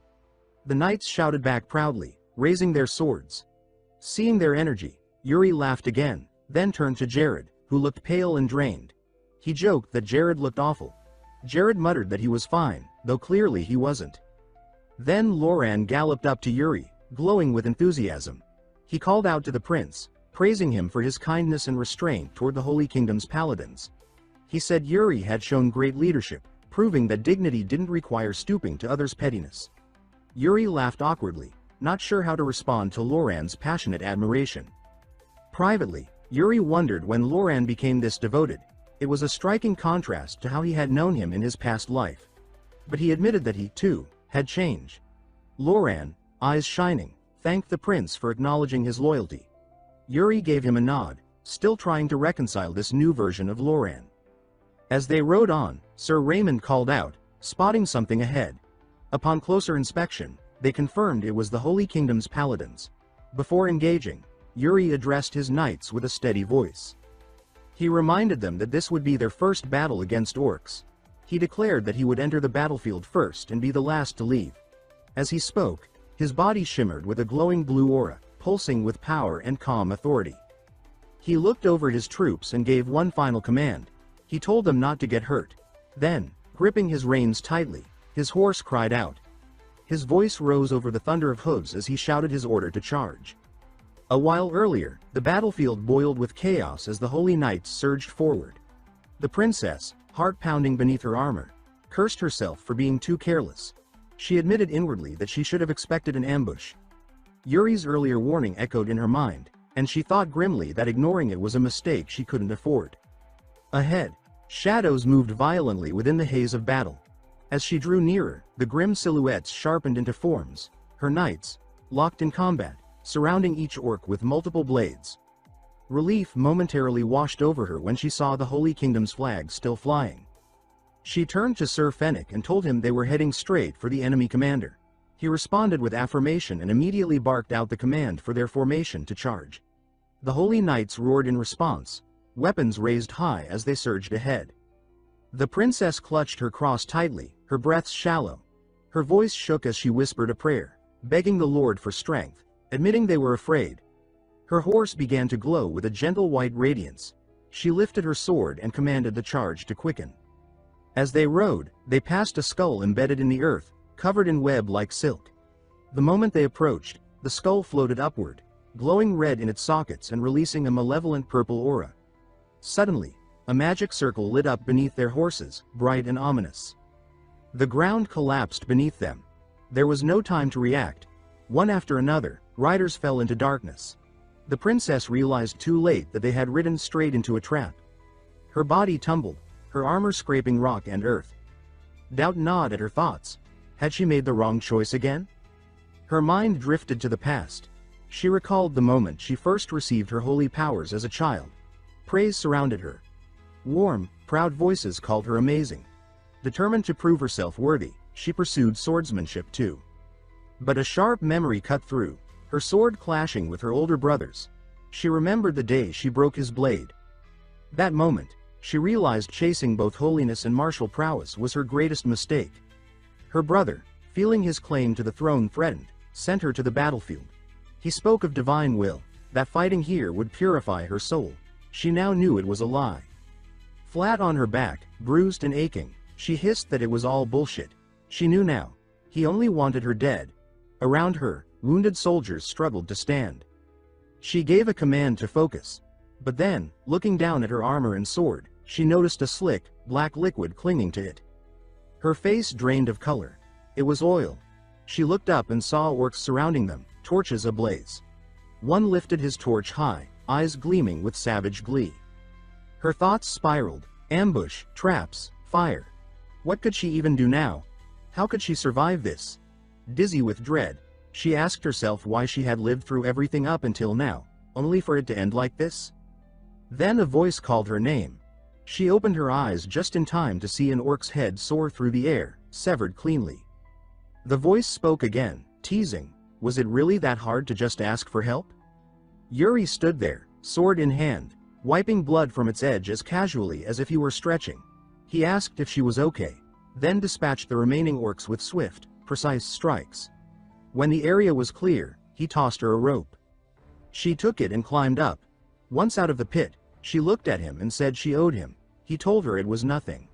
The knights shouted back proudly, raising their swords. Seeing their energy, Yuri laughed again, then turned to Jared, who looked pale and drained. He joked that Jared looked awful. Jared muttered that he was fine, though clearly he wasn't. Then Loran galloped up to Yuri, glowing with enthusiasm. He called out to the prince, praising him for his kindness and restraint toward the Holy Kingdom's paladins. He said Yuri had shown great leadership, proving that dignity didn't require stooping to others' pettiness. Yuri laughed awkwardly, not sure how to respond to Loran's passionate admiration. Privately, Yuri wondered when Loran became this devoted. It was a striking contrast to how he had known him in his past life. But he admitted that he, too, had changed. Loran, eyes shining, thanked the prince for acknowledging his loyalty. Yuri gave him a nod, still trying to reconcile this new version of Loran. As they rode on, Sir Raymond called out, spotting something ahead. Upon closer inspection, they confirmed it was the Holy Kingdom's paladins. Before engaging, Yuri addressed his knights with a steady voice. He reminded them that this would be their first battle against orcs. He declared that he would enter the battlefield first and be the last to leave. As he spoke, his body shimmered with a glowing blue aura, pulsing with power and calm authority. He looked over his troops and gave one final command. He told them not to get hurt. Then, gripping his reins tightly, his horse cried out. His voice rose over the thunder of hooves as he shouted his order to charge. A while earlier, the battlefield boiled with chaos as the Holy Knights surged forward. The princess, heart pounding beneath her armor, cursed herself for being too careless. She admitted inwardly that she should have expected an ambush. Yuri's earlier warning echoed in her mind, and she thought grimly that ignoring it was a mistake she couldn't afford. Ahead, shadows moved violently within the haze of battle. As she drew nearer, the grim silhouettes sharpened into forms, her knights, locked in combat, surrounding each orc with multiple blades. Relief momentarily washed over her when she saw the Holy Kingdom's flag still flying. She turned to Sir Fennec and told him they were heading straight for the enemy commander. He responded with affirmation and immediately barked out the command for their formation to charge. The Holy Knights roared in response, weapons raised high as they surged ahead. The princess clutched her cross tightly, her breaths shallow. Her voice shook as she whispered a prayer, begging the Lord for strength, admitting they were afraid. Her horse began to glow with a gentle white radiance. She lifted her sword and commanded the charge to quicken. As they rode, they passed a skull embedded in the earth, covered in web like silk. The moment they approached, the skull floated upward, glowing red in its sockets and releasing a malevolent purple aura. Suddenly, a magic circle lit up beneath their horses, bright and ominous. The ground collapsed beneath them. There was no time to react. One after another, riders fell into darkness. The princess realized too late that they had ridden straight into a trap. Her body tumbled, her armor scraping rock and earth. Doubt gnawed at her thoughts. Had she made the wrong choice again? Her mind drifted to the past. She recalled the moment she first received her holy powers as a child. Praise surrounded her. Warm, proud voices called her amazing. Determined to prove herself worthy, she pursued swordsmanship too. But a sharp memory cut through, her sword clashing with her older brother's. She remembered the day she broke his blade. That moment, she realized chasing both holiness and martial prowess was her greatest mistake. Her brother, feeling his claim to the throne threatened, sent her to the battlefield. He spoke of divine will, that fighting here would purify her soul. She now knew it was a lie. Flat on her back, bruised and aching, she hissed that it was all bullshit. She knew now. He only wanted her dead. Around her, wounded soldiers struggled to stand. She gave a command to focus. But then, looking down at her armor and sword, she noticed a slick, black liquid clinging to it. Her face drained of color. It was oil. She looked up and saw orcs surrounding them, torches ablaze. One lifted his torch high, eyes gleaming with savage glee. Her thoughts spiraled. Ambush, traps, fire. What could she even do now? How could she survive this? Dizzy with dread, she asked herself why she had lived through everything up until now, only for it to end like this. Then a voice called her name. She opened her eyes just in time to see an orc's head soar through the air, severed cleanly. The voice spoke again, teasing. Was it really that hard to just ask for help? Yuri stood there, sword in hand, wiping blood from its edge as casually as if he were stretching. He asked if she was okay, then dispatched the remaining orcs with swift, precise strikes. When the area was clear, he tossed her a rope. She took it and climbed up. Once out of the pit, she looked at him and said she owed him. He told her it was nothing.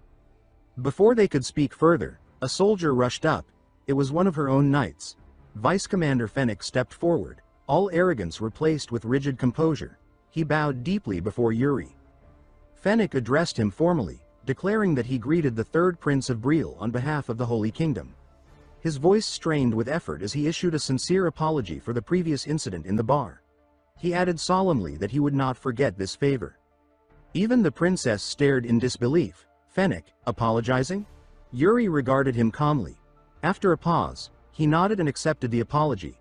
Before they could speak further, a soldier rushed up. It was one of her own knights. Vice Commander Fennec stepped forward, all arrogance replaced with rigid composure. He bowed deeply before Yuri. Fennec addressed him formally, declaring that he greeted the third Prince of Briol on behalf of the Holy Kingdom. His voice strained with effort as he issued a sincere apology for the previous incident in the bar. He added solemnly that he would not forget this favor. Even the princess stared in disbelief. Fennec, apologizing? Yuri regarded him calmly. After a pause, he nodded and accepted the apology.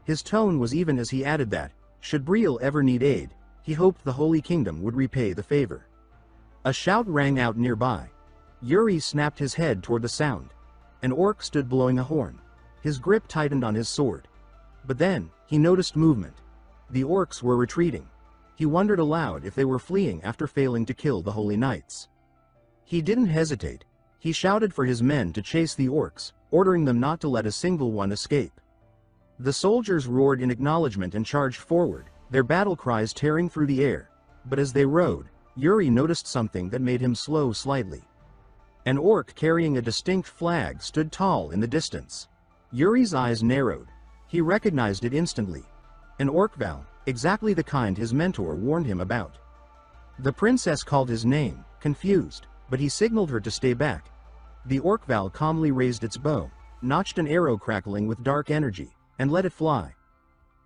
His tone was even as he added that, should Briol ever need aid, he hoped the Holy Kingdom would repay the favor. A shout rang out nearby. Yuri snapped his head toward the sound. An orc stood blowing a horn. His grip tightened on his sword. But then, he noticed movement. The orcs were retreating. He wondered aloud if they were fleeing after failing to kill the Holy Knights. He didn't hesitate. He shouted for his men to chase the orcs, ordering them not to let a single one escape. The soldiers roared in acknowledgement and charged forward, their battle cries tearing through the air. But as they rode, Yuri noticed something that made him slow slightly. An orc carrying a distinct flag stood tall in the distance. Yuri's eyes narrowed. He recognized it instantly. An orc-val, exactly the kind his mentor warned him about. The princess called his name, confused, but he signaled her to stay back. The orc-val calmly raised its bow, notched an arrow crackling with dark energy, and let it fly.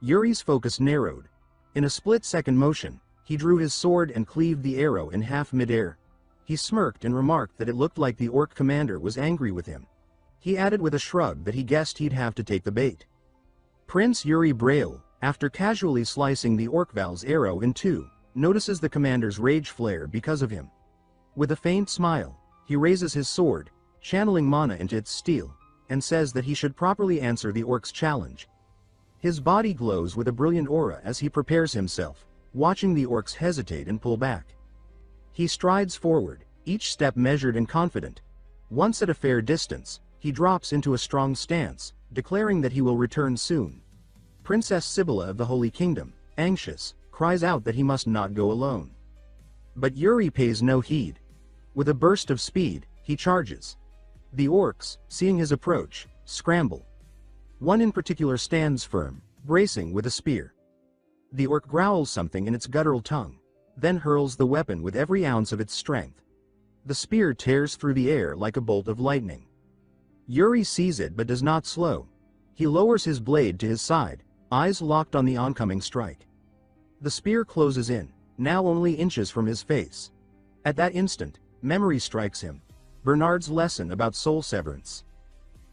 Yuri's focus narrowed. In a split-second motion, he drew his sword and cleaved the arrow in half mid-air. He smirked and remarked that it looked like the orc commander was angry with him. He added with a shrug that he guessed he'd have to take the bait. Prince Yuri Briol, after casually slicing the orc-val's arrow in two, notices the commander's rage flare because of him. With a faint smile, he raises his sword, channeling mana into its steel, and says that he should properly answer the orc's challenge. His body glows with a brilliant aura as he prepares himself, watching the orcs hesitate and pull back. He strides forward, each step measured and confident. Once at a fair distance, he drops into a strong stance, declaring that he will return soon. Princess Sibylla of the Holy Kingdom, anxious, cries out that he must not go alone. But Yuri pays no heed. With a burst of speed, he charges. The orcs, seeing his approach, scramble. One in particular stands firm, bracing with a spear. The orc growls something in its guttural tongue, then hurls the weapon with every ounce of its strength. The spear tears through the air like a bolt of lightning. Yuri sees it but does not slow. He lowers his blade to his side, eyes locked on the oncoming strike. The spear closes in, now only inches from his face. At that instant, memory strikes him. Bernard's lesson about soul severance.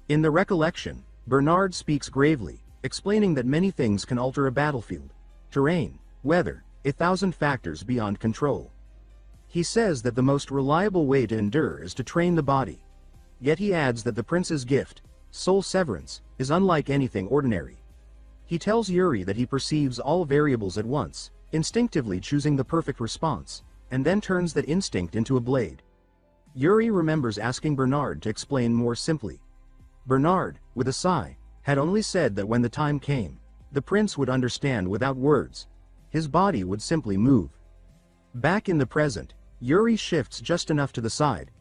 In the recollection, Bernard speaks gravely, explaining that many things can alter a battlefield. Terrain, weather, 1,000 factors beyond control. He says that the most reliable way to endure is to train the body. Yet he adds that the prince's gift, soul severance, is unlike anything ordinary. He tells Yuri that he perceives all variables at once, instinctively choosing the perfect response, and then turns that instinct into a blade. Yuri remembers asking Bernard to explain more simply. Bernard, with a sigh, had only said that when the time came, the prince would understand without words. His body would simply move. Back in the present, Yuri shifts just enough to the side.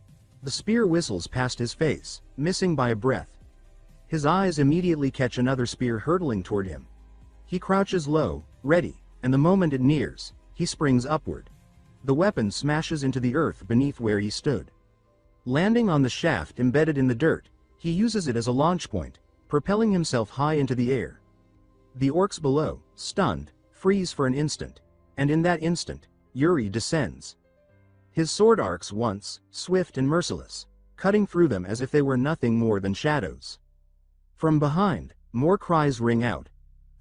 The spear whistles past his face, missing by a breath. His eyes immediately catch another spear hurtling toward him. He crouches low, ready, and the moment it nears, he springs upward. The weapon smashes into the earth beneath where he stood. Landing on the shaft embedded in the dirt, he uses it as a launch point, propelling himself high into the air. The orcs below, stunned, freeze for an instant, and in that instant, Yuri descends. His sword arcs once, swift and merciless, cutting through them as if they were nothing more than shadows. From behind, more cries ring out.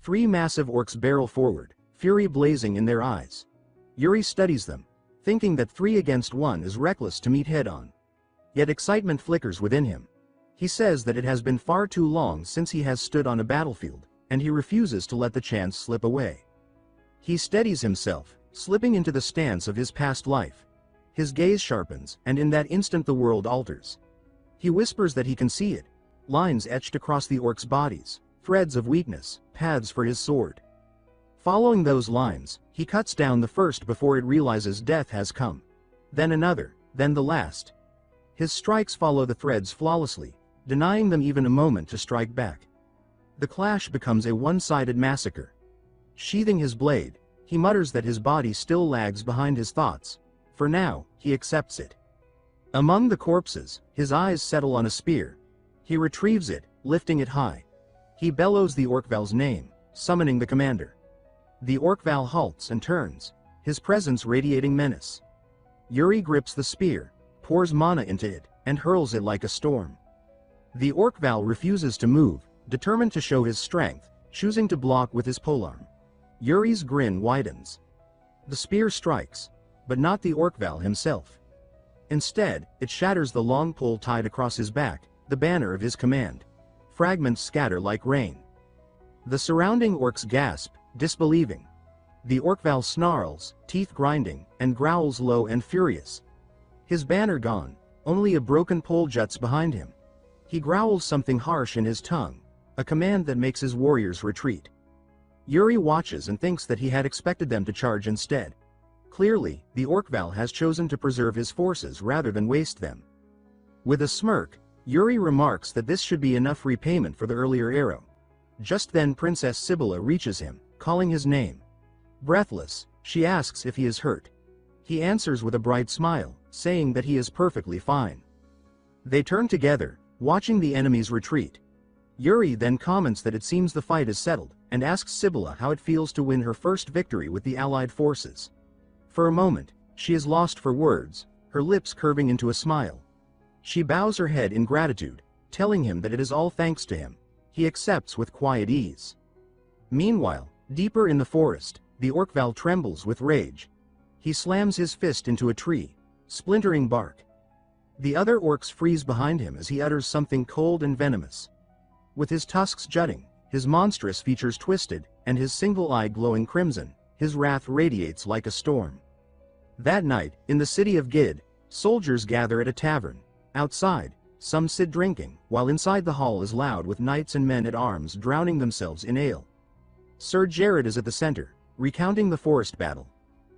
3 massive orcs barrel forward, fury blazing in their eyes. Yuri studies them, thinking that 3 against 1 is reckless to meet head-on. Yet excitement flickers within him. He says that it has been far too long since he has stood on a battlefield, and he refuses to let the chance slip away. He steadies himself, slipping into the stance of his past life. His gaze sharpens, and in that instant the world alters. He whispers that he can see it. Lines etched across the orcs' bodies, threads of weakness, paths for his sword. Following those lines, he cuts down the first before it realizes death has come. Then another, then the last. His strikes follow the threads flawlessly, denying them even a moment to strike back. The clash becomes a one-sided massacre. Sheathing his blade, he mutters that his body still lags behind his thoughts. For now, he accepts it. Among the corpses, his eyes settle on a spear. He retrieves it, lifting it high. He bellows the Orcval's name, summoning the commander. The Orcval halts and turns, his presence radiating menace. Yuri grips the spear, pours mana into it, and hurls it like a storm. The Orcval refuses to move, determined to show his strength, choosing to block with his polearm. Yuri's grin widens. The spear strikes, but not the Orcval himself. Instead, it shatters the long pole tied across his back, the banner of his command. Fragments scatter like rain. The surrounding orcs gasp, disbelieving. The Orcval snarls, teeth grinding, and growls low and furious. His banner gone, only a broken pole juts behind him. He growls something harsh in his tongue, a command that makes his warriors retreat. Yuri watches and thinks that he had expected them to charge instead. Clearly, the Orcval has chosen to preserve his forces rather than waste them. With a smirk, Yuri remarks that this should be enough repayment for the earlier arrow. Just then Princess Sibylla reaches him, calling his name. Breathless, she asks if he is hurt. He answers with a bright smile, saying that he is perfectly fine. They turn together, watching the enemy's retreat. Yuri then comments that it seems the fight is settled, and asks Sibylla how it feels to win her first victory with the allied forces. For a moment, she is lost for words, her lips curving into a smile. She bows her head in gratitude, telling him that it is all thanks to him. He accepts with quiet ease. Meanwhile, deeper in the forest, the Orcval trembles with rage. He slams his fist into a tree, splintering bark. The other orcs freeze behind him as he utters something cold and venomous. With his tusks jutting, his monstrous features twisted, and his single eye glowing crimson, his wrath radiates like a storm. That night, in the city of Gid, soldiers gather at a tavern. Outside, some sit drinking, while inside the hall is loud with knights and men at arms drowning themselves in ale. Sir Jared is at the center, recounting the forest battle.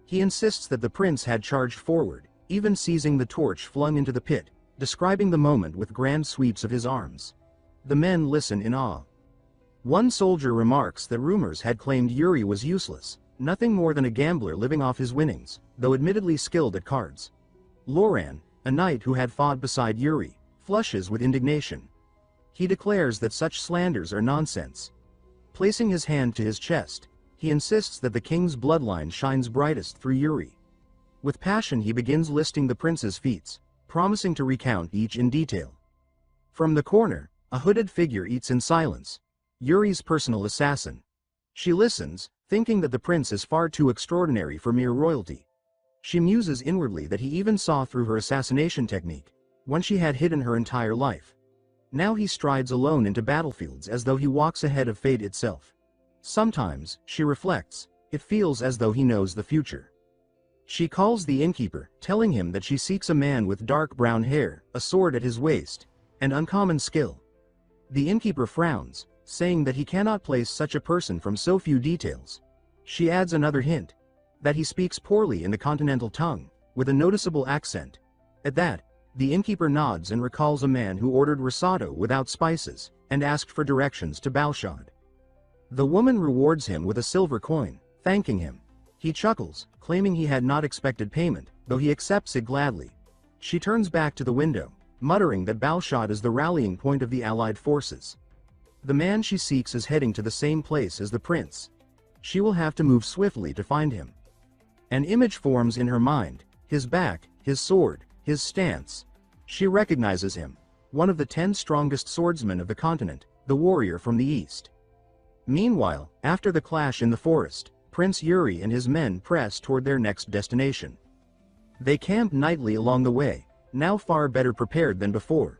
He insists that the prince had charged forward, even seizing the torch flung into the pit, describing the moment with grand sweeps of his arms. The men listen in awe. One soldier remarks that rumors had claimed Yuri was useless, nothing more than a gambler living off his winnings, though admittedly skilled at cards. Loran, a knight who had fought beside Yuri, flushes with indignation. He declares that such slanders are nonsense. Placing his hand to his chest, he insists that the king's bloodline shines brightest through Yuri. With passion he begins listing the prince's feats, promising to recount each in detail. From the corner, a hooded figure eats in silence. Yuri's personal assassin. She listens, thinking that the prince is far too extraordinary for mere royalty. She muses inwardly that he even saw through her assassination technique, one she had hidden her entire life. Now he strides alone into battlefields as though he walks ahead of fate itself. Sometimes, she reflects, it feels as though he knows the future. She calls the innkeeper, telling him that she seeks a man with dark brown hair, a sword at his waist, and uncommon skill. The innkeeper frowns, saying that he cannot place such a person from so few details. She adds another hint, that he speaks poorly in the continental tongue, with a noticeable accent. At that, the innkeeper nods and recalls a man who ordered risotto without spices, and asked for directions to Balshad. The woman rewards him with a silver coin, thanking him. He chuckles, claiming he had not expected payment, though he accepts it gladly. She turns back to the window, muttering that Balshad is the rallying point of the allied forces. The man she seeks is heading to the same place as the prince. She will have to move swiftly to find him. An image forms in her mind, his back, his sword, his stance. She recognizes him, one of the 10 strongest swordsmen of the continent, the warrior from the east. Meanwhile, after the clash in the forest, Prince Yuri and his men press toward their next destination. They camp nightly along the way, now far better prepared than before.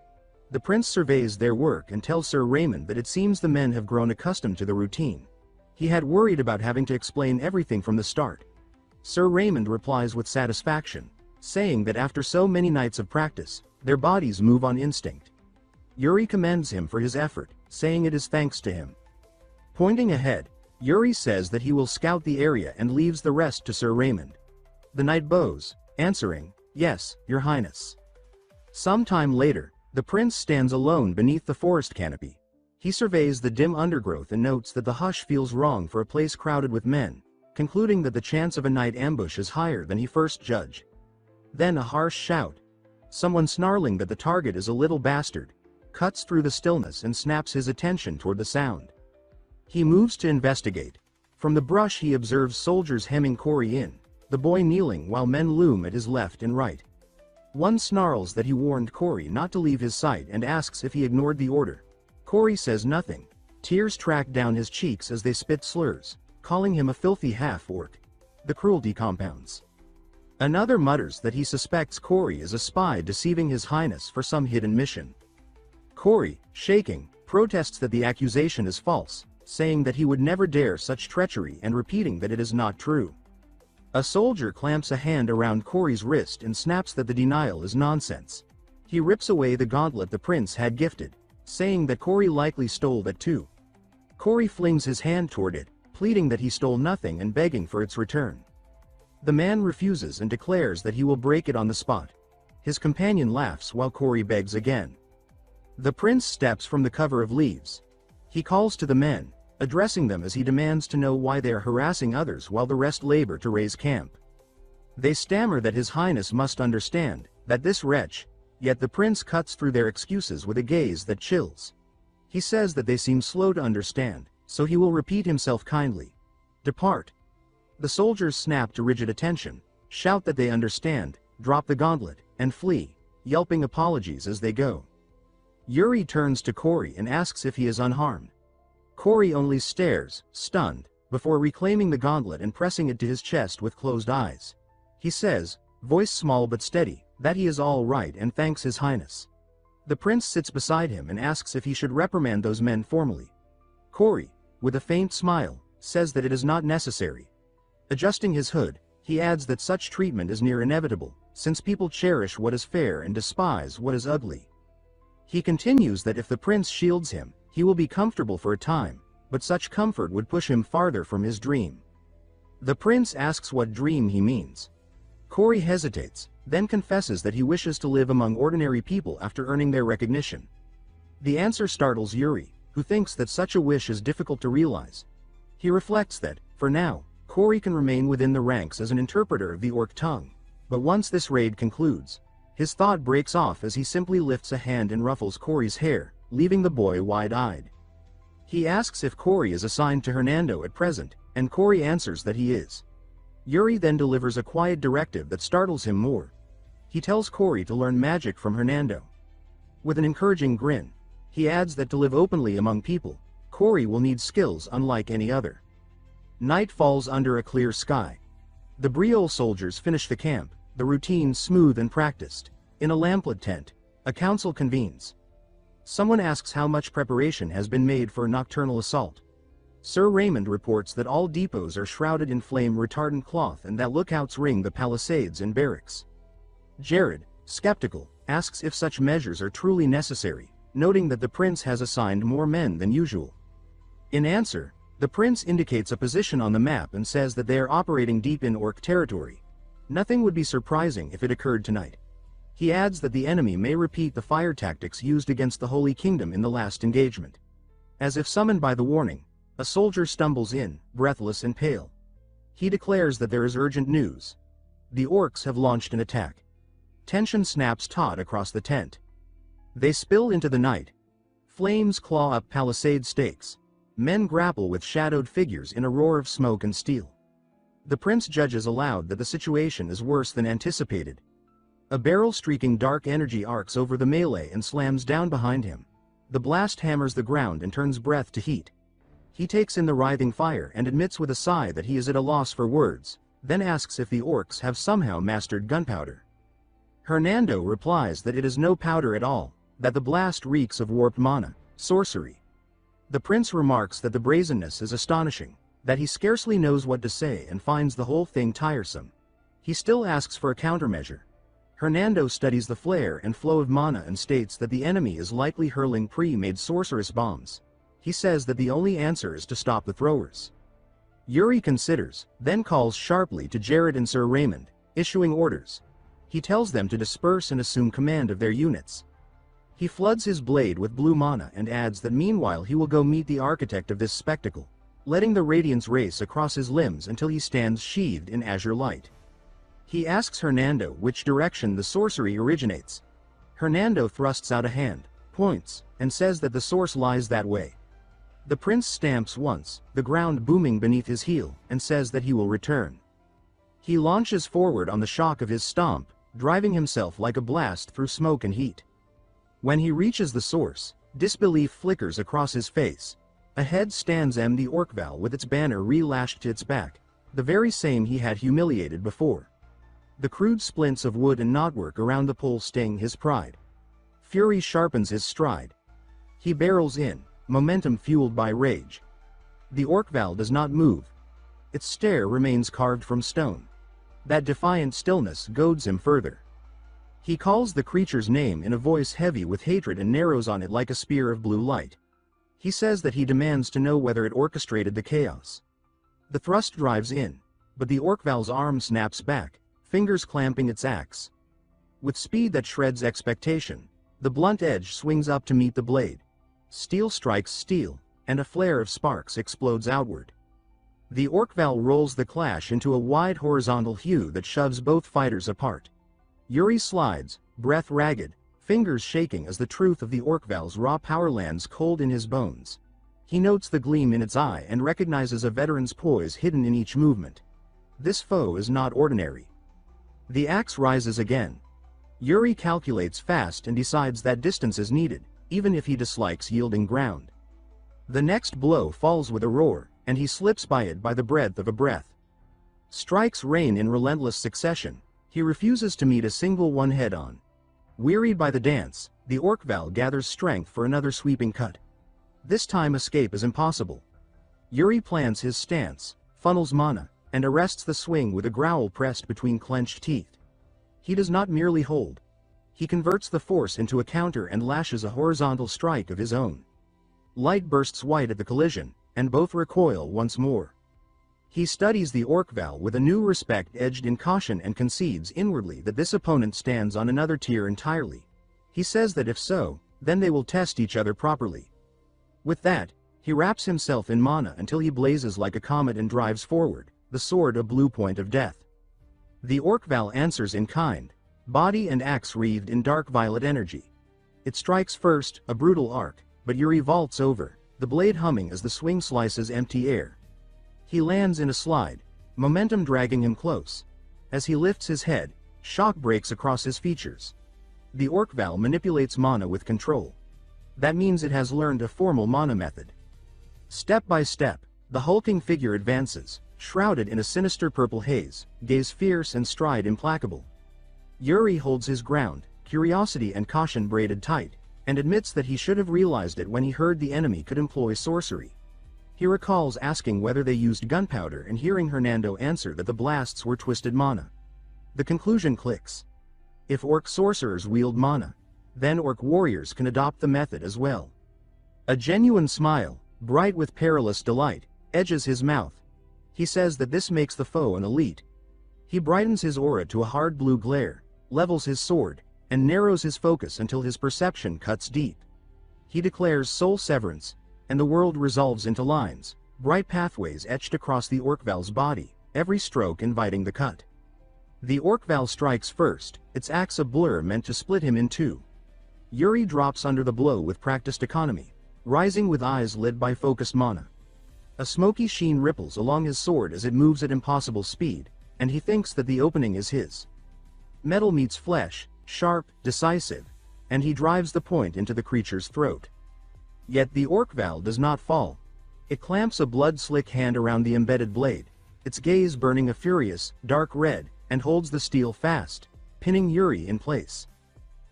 The prince surveys their work and tells Sir Raymond that it seems the men have grown accustomed to the routine. He had worried about having to explain everything from the start. Sir Raymond replies with satisfaction, saying that after so many nights of practice, their bodies move on instinct. Yuri commends him for his effort, saying it is thanks to him. Pointing ahead, Yuri says that he will scout the area and leaves the rest to Sir Raymond. The knight bows, answering, "Yes, your highness." Some time later, the prince stands alone beneath the forest canopy. He surveys the dim undergrowth and notes that the hush feels wrong for a place crowded with men, concluding that the chance of a night ambush is higher than he first judged. Then a harsh shout, someone snarling that the target is a little bastard, cuts through the stillness and snaps his attention toward the sound. He moves to investigate. From the brush he observes soldiers hemming Corey in, the boy kneeling while men loom at his left and right. One snarls that he warned Corey not to leave his sight and asks if he ignored the order. Corey says nothing. Tears track down his cheeks as they spit slurs, calling him a filthy half-orc. The cruelty compounds. Another mutters that he suspects Corey is a spy deceiving his highness for some hidden mission. Corey, shaking, protests that the accusation is false, saying that he would never dare such treachery and repeating that it is not true. A soldier clamps a hand around Corey's wrist and snaps that the denial is nonsense. He rips away the gauntlet the prince had gifted, saying that Corey likely stole that too. Corey flings his hand toward it, pleading that he stole nothing and begging for its return. The man refuses and declares that he will break it on the spot. His companion laughs while Corey begs again. The prince steps from the cover of leaves. He calls to the men, addressing them as he demands to know why they are harassing others while the rest labor to raise camp. They stammer that his highness must understand, that this wretch, yet the prince cuts through their excuses with a gaze that chills. He says that they seem slow to understand, so he will repeat himself kindly. Depart. The soldiers snap to rigid attention, shout that they understand, drop the gauntlet, and flee, yelping apologies as they go. Yuri turns to Corey and asks if he is unharmed. Corey only stares, stunned, before reclaiming the gauntlet and pressing it to his chest with closed eyes. He says, voice small but steady, that he is all right and thanks his highness. The prince sits beside him and asks if he should reprimand those men formally. Corey, with a faint smile, says that it is not necessary. Adjusting his hood, he adds that such treatment is near inevitable, since people cherish what is fair and despise what is ugly. He continues that if the prince shields him, he will be comfortable for a time, but such comfort would push him farther from his dream. The prince asks what dream he means. Corey hesitates, then confesses that he wishes to live among ordinary people after earning their recognition. The answer startles Yuri, who thinks that such a wish is difficult to realize. He reflects that, for now, Corey can remain within the ranks as an interpreter of the orc tongue, but once this raid concludes, his thought breaks off as he simply lifts a hand and ruffles Corey's hair, leaving the boy wide-eyed. He asks if Corey is assigned to Hernando at present, and Corey answers that he is. Yuri then delivers a quiet directive that startles him more. He tells Corey to learn magic from Hernando. With an encouraging grin, he adds that to live openly among people, Corey will need skills unlike any other. Night falls under a clear sky. The Briol soldiers finish the camp, the routine smooth and practiced. In a lamplit tent, a council convenes. Someone asks how much preparation has been made for a nocturnal assault. Sir Raymond reports that all depots are shrouded in flame-retardant cloth and that lookouts ring the palisades and barracks. Jared, skeptical, asks if such measures are truly necessary, noting that the prince has assigned more men than usual. In answer, the prince indicates a position on the map and says that they are operating deep in Orc territory. Nothing would be surprising if it occurred tonight. He adds that the enemy may repeat the fire tactics used against the Holy Kingdom in the last engagement. As if summoned by the warning, a soldier stumbles in, breathless and pale. He declares that there is urgent news. The orcs have launched an attack. Tension snaps taut across the tent. They spill into the night. Flames claw up palisade stakes. Men grapple with shadowed figures in a roar of smoke and steel. The prince judges aloud that the situation is worse than anticipated. A barrel streaking dark energy arcs over the melee and slams down behind him. The blast hammers the ground and turns breath to heat. He takes in the writhing fire and admits with a sigh that he is at a loss for words, then asks if the orcs have somehow mastered gunpowder. Hernando replies that it is no powder at all, that the blast reeks of warped mana, sorcery. The prince remarks that the brazenness is astonishing, that he scarcely knows what to say and finds the whole thing tiresome. He still asks for a countermeasure. Hernando studies the flare and flow of mana and states that the enemy is likely hurling pre-made sorceress bombs. He says that the only answer is to stop the throwers. Yuri considers, then calls sharply to Jared and Sir Raymond, issuing orders. He tells them to disperse and assume command of their units. He floods his blade with blue mana and adds that meanwhile he will go meet the architect of this spectacle, letting the radiance race across his limbs until he stands sheathed in azure light. He asks Hernando which direction the sorcery originates. Hernando thrusts out a hand, points, and says that the source lies that way. The prince stamps once, the ground booming beneath his heel, and says that he will return. He launches forward on the shock of his stomp, driving himself like a blast through smoke and heat. When he reaches the source, disbelief flickers across his face. Ahead stands the Orcval with its banner re-lashed to its back, the very same he had humiliated before. The crude splints of wood and knotwork around the pole sting his pride. Fury sharpens his stride. He barrels in, momentum fueled by rage. The Orcval does not move. Its stare remains carved from stone. That defiant stillness goads him further. He calls the creature's name in a voice heavy with hatred and narrows on it like a spear of blue light. He says that he demands to know whether it orchestrated the chaos. The thrust drives in, but the Orcval's arm snaps back, fingers clamping its axe. With speed that shreds expectation, the blunt edge swings up to meet the blade. Steel strikes steel, and a flare of sparks explodes outward. The Orcval rolls the clash into a wide horizontal hew that shoves both fighters apart. Yuri slides, breath ragged, fingers shaking as the truth of the Orcval's raw power lands cold in his bones. He notes the gleam in its eye and recognizes a veteran's poise hidden in each movement. This foe is not ordinary. The axe rises again. Yuri calculates fast and decides that distance is needed, even if he dislikes yielding ground. The next blow falls with a roar, and he slips by it by the breadth of a breath. Strikes rain in relentless succession. He refuses to meet a single one head-on. Wearied by the dance, the Orcval gathers strength for another sweeping cut. This time escape is impossible. Yuri plants his stance, funnels mana, and arrests the swing with a growl pressed between clenched teeth. He does not merely hold. He converts the force into a counter and lashes a horizontal strike of his own. Light bursts white at the collision, and both recoil once more. He studies the Orcval with a new respect edged in caution and concedes inwardly that this opponent stands on another tier entirely. He says that if so, then they will test each other properly. With that, he wraps himself in mana until he blazes like a comet and drives forward, the sword a blue point of death. The Orcval answers in kind, body and axe wreathed in dark violet energy. It strikes first, a brutal arc, but Yuri vaults over, the blade humming as the swing slices empty air. He lands in a slide, momentum dragging him close. As he lifts his head, shock breaks across his features. The Orcval manipulates mana with control. That means it has learned a formal mana method. Step by step, the hulking figure advances, shrouded in a sinister purple haze, gaze fierce and stride implacable. Yuri holds his ground, curiosity and caution braided tight, and admits that he should have realized it when he heard the enemy could employ sorcery. He recalls asking whether they used gunpowder and hearing Hernando answer that the blasts were twisted mana. The conclusion clicks. If orc sorcerers wield mana, then orc warriors can adopt the method as well. A genuine smile, bright with perilous delight, edges his mouth. He says that this makes the foe an elite. He brightens his aura to a hard blue glare, levels his sword, and narrows his focus until his perception cuts deep. He declares soul severance, and the world resolves into lines, bright pathways etched across the Orcval's body, every stroke inviting the cut. The Orcval strikes first, its axe a blur meant to split him in two. Yuri drops under the blow with practiced economy, rising with eyes lit by focused mana. A smoky sheen ripples along his sword as it moves at impossible speed, and he thinks that the opening is his. Metal meets flesh, sharp, decisive, and he drives the point into the creature's throat. Yet the Orcval does not fall. It clamps a blood-slick hand around the embedded blade, its gaze burning a furious, dark red, and holds the steel fast, pinning Yuri in place.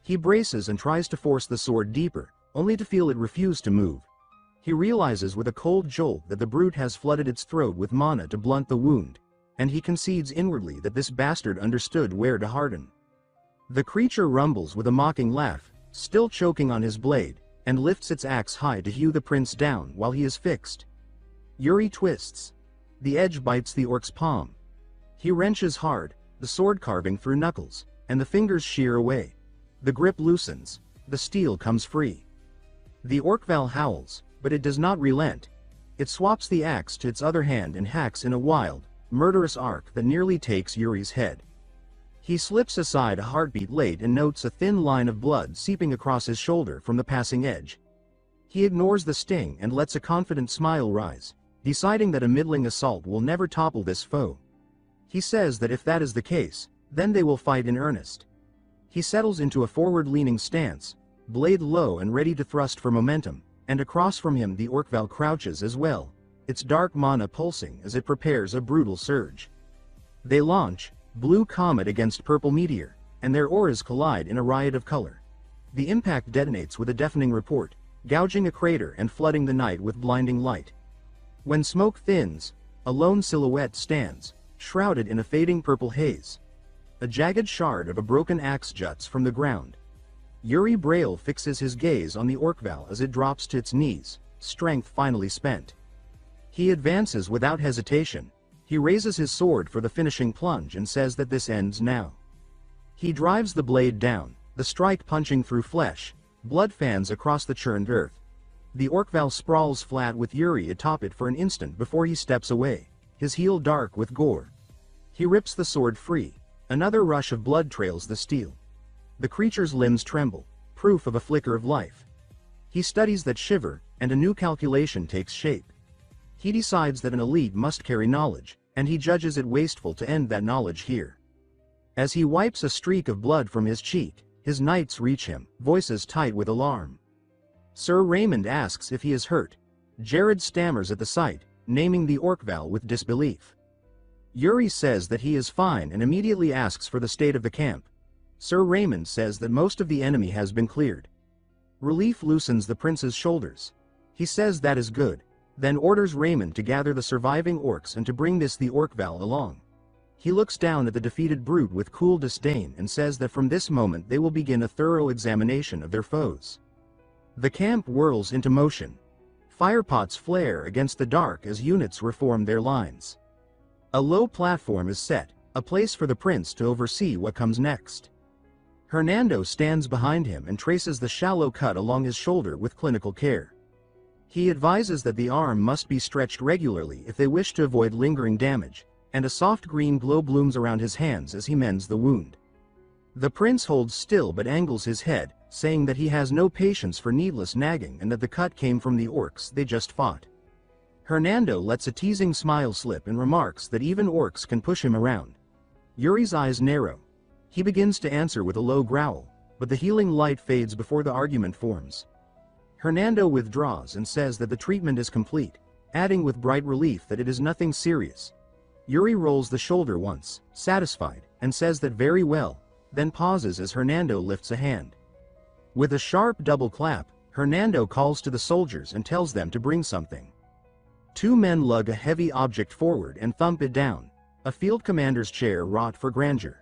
He braces and tries to force the sword deeper, only to feel it refuse to move. He realizes with a cold jolt that the brute has flooded its throat with mana to blunt the wound, and he concedes inwardly that this bastard understood where to harden. The creature rumbles with a mocking laugh, still choking on his blade, and lifts its axe high to hew the prince down while he is fixed. Yuri twists. The edge bites the orc's palm. He wrenches hard, the sword carving through knuckles, and the fingers shear away. The grip loosens, the steel comes free. The Orcval howls, but it does not relent. It swaps the axe to its other hand and hacks in a wild, murderous arc that nearly takes Yuri's head. He slips aside a heartbeat late and notes a thin line of blood seeping across his shoulder from the passing edge. He ignores the sting and lets a confident smile rise, deciding that a middling assault will never topple this foe. He says that if that is the case, then they will fight in earnest. He settles into a forward-leaning stance, blade low and ready to thrust for momentum, and across from him the Orcval crouches as well, its dark mana pulsing as it prepares a brutal surge. They launch, blue comet against purple meteor, and their auras collide in a riot of color. The impact detonates with a deafening report, gouging a crater and flooding the night with blinding light. When smoke thins, a lone silhouette stands, shrouded in a fading purple haze. A jagged shard of a broken axe juts from the ground. Yuri Briol fixes his gaze on the Orcval as it drops to its knees, strength finally spent. He advances without hesitation. He raises his sword for the finishing plunge and says that this ends now. He drives the blade down, the strike punching through flesh, blood fans across the churned earth. The Orcval sprawls flat with Yuri atop it for an instant before he steps away, his heel dark with gore. He rips the sword free. Another rush of blood trails the steel. The creature's limbs tremble, proof of a flicker of life. He studies that shiver, and a new calculation takes shape. He decides that an elite must carry knowledge, and he judges it wasteful to end that knowledge here. As he wipes a streak of blood from his cheek, his knights reach him, voices tight with alarm. Sir Raymond asks if he is hurt. Jared stammers at the sight, naming the Orcval with disbelief. Yuri says that he is fine and immediately asks for the state of the camp. Sir Raymond says that most of the enemy has been cleared. Relief loosens the prince's shoulders. He says that is good, then orders Raymond to gather the surviving orcs and to bring the Orcval along. He looks down at the defeated brute with cool disdain and says that from this moment they will begin a thorough examination of their foes. The camp whirls into motion. Firepots flare against the dark as units reform their lines. A low platform is set, a place for the prince to oversee what comes next. Hernando stands behind him and traces the shallow cut along his shoulder with clinical care. He advises that the arm must be stretched regularly if they wish to avoid lingering damage, and a soft green glow blooms around his hands as he mends the wound. The prince holds still but angles his head, saying that he has no patience for needless nagging and that the cut came from the orcs they just fought. Hernando lets a teasing smile slip and remarks that even orcs can push him around. Yuri's eyes narrow. He begins to answer with a low growl, but the healing light fades before the argument forms. Hernando withdraws and says that the treatment is complete, adding with bright relief that it is nothing serious. Yuri rolls the shoulder once, satisfied, and says that very well, then pauses as Hernando lifts a hand. With a sharp double clap, Hernando calls to the soldiers and tells them to bring something. Two men lug a heavy object forward and thump it down, a field commander's chair wrought for grandeur.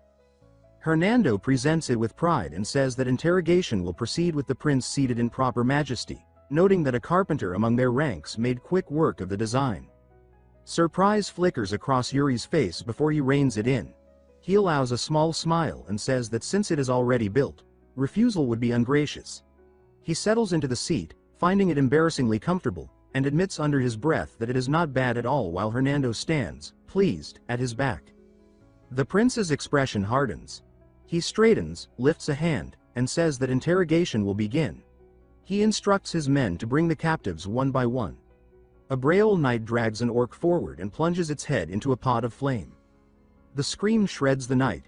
Hernando presents it with pride and says that interrogation will proceed with the prince seated in proper majesty, noting that a carpenter among their ranks made quick work of the design. Surprise flickers across Yuri's face before he reins it in. He allows a small smile and says that since it is already built, refusal would be ungracious. He settles into the seat, finding it embarrassingly comfortable, and admits under his breath that it is not bad at all while Hernando stands, pleased, at his back. The prince's expression hardens. He straightens, lifts a hand, and says that interrogation will begin. He instructs his men to bring the captives one by one. A Briol knight drags an orc forward and plunges its head into a pot of flame. The scream shreds the knight.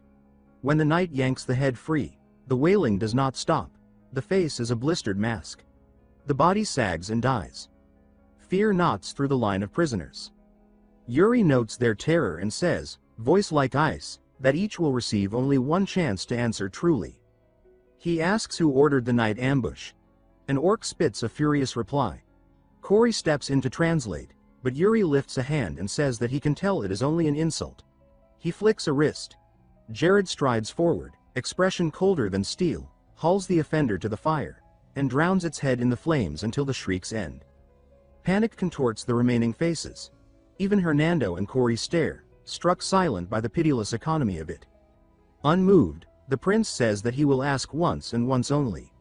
When the knight yanks the head free, the wailing does not stop. The face is a blistered mask. The body sags and dies. Fear knots through the line of prisoners. Yuri notes their terror and says, voice like ice, that each will receive only one chance to answer truly. He asks who ordered the night ambush. An orc spits a furious reply. Cory steps in to translate, but Yuri lifts a hand and says that he can tell it is only an insult. He flicks a wrist. Jared strides forward, expression colder than steel, hauls the offender to the fire, and drowns its head in the flames until the shrieks end. Panic contorts the remaining faces. Even Hernando and Cory stare, struck silent by the pitiless economy of it. Unmoved, the prince says that he will ask once and once only.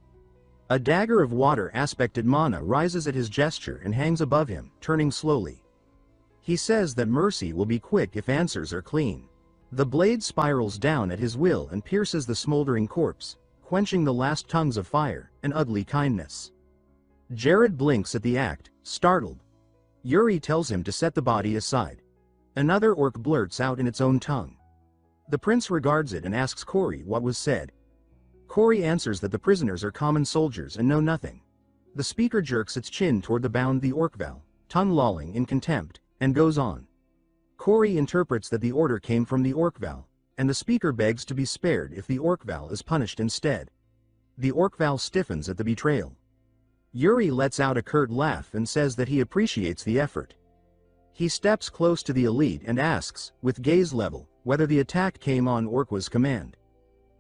A dagger of water aspected mana rises at his gesture and hangs above him, turning slowly. He says that mercy will be quick if answers are clean. The blade spirals down at his will and pierces the smoldering corpse, quenching the last tongues of fire, an ugly kindness. Jared blinks at the act, startled. Yuri tells him to set the body aside. Another orc blurts out in its own tongue. The prince regards it and asks Cory what was said. Cory answers that the prisoners are common soldiers and know nothing. The speaker jerks its chin toward the bound the orcval, tongue lolling in contempt, and goes on. Cory interprets that the order came from the orcval, and the speaker begs to be spared if the orcval is punished instead. The orcval stiffens at the betrayal. Yuri lets out a curt laugh and says that he appreciates the effort. He steps close to the elite and asks, with gaze level, whether the attack came on Orqua's command.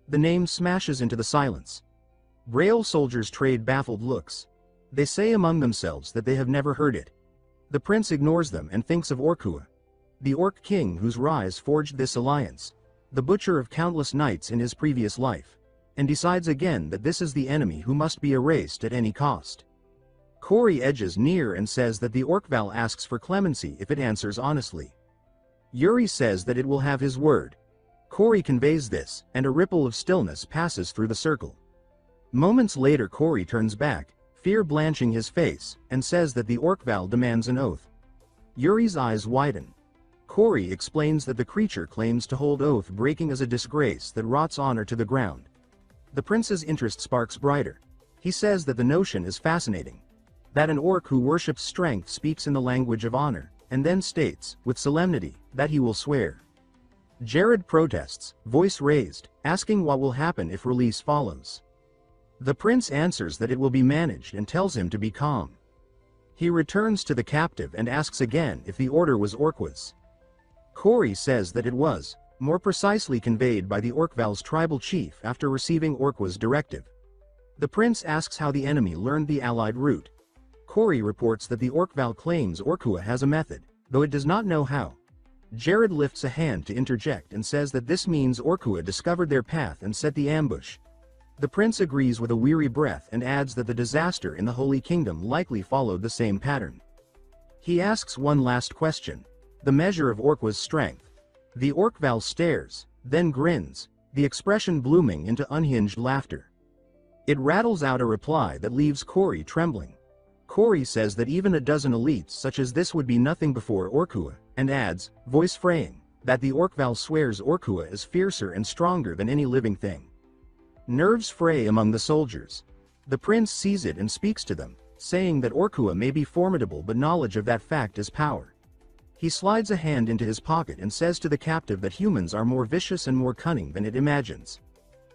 The name smashes into the silence. Briol soldiers trade baffled looks. They say among themselves that they have never heard it. The prince ignores them and thinks of Orkua, the orc king whose rise forged this alliance, the butcher of countless knights in his previous life, and decides again that this is the enemy who must be erased at any cost. Cory edges near and says that the orcval asks for clemency if it answers honestly. Yuri says that it will have his word. Cory conveys this, and a ripple of stillness passes through the circle. Moments later Cory turns back, fear blanching his face, and says that the orcval demands an oath. Yuri's eyes widen. Cory explains that the creature claims to hold oath breaking as a disgrace that rots honor to the ground. The prince's interest sparks brighter. He says that the notion is fascinating. That an orc who worships strength speaks in the language of honor, and then states, with solemnity, that he will swear. Jared protests, voice raised, asking what will happen if release follows. The prince answers that it will be managed and tells him to be calm. He returns to the captive and asks again if the order was Orqua's. Cory says that it was, more precisely conveyed by the orcval's tribal chief after receiving Orqua's directive. The prince asks how the enemy learned the allied route. Cory reports that the orcval claims Orkua has a method, though it does not know how. Jared lifts a hand to interject and says that this means Orkua discovered their path and set the ambush. The prince agrees with a weary breath and adds that the disaster in the Holy Kingdom likely followed the same pattern. He asks one last question, the measure of Orqua's strength. The orcval stares, then grins, the expression blooming into unhinged laughter. It rattles out a reply that leaves Cory trembling. Cory says that even a dozen elites such as this would be nothing before Orkua, and adds, voice fraying, that the orcval swears Orkua is fiercer and stronger than any living thing. Nerves fray among the soldiers. The prince sees it and speaks to them, saying that Orkua may be formidable but knowledge of that fact is power. He slides a hand into his pocket and says to the captive that humans are more vicious and more cunning than it imagines.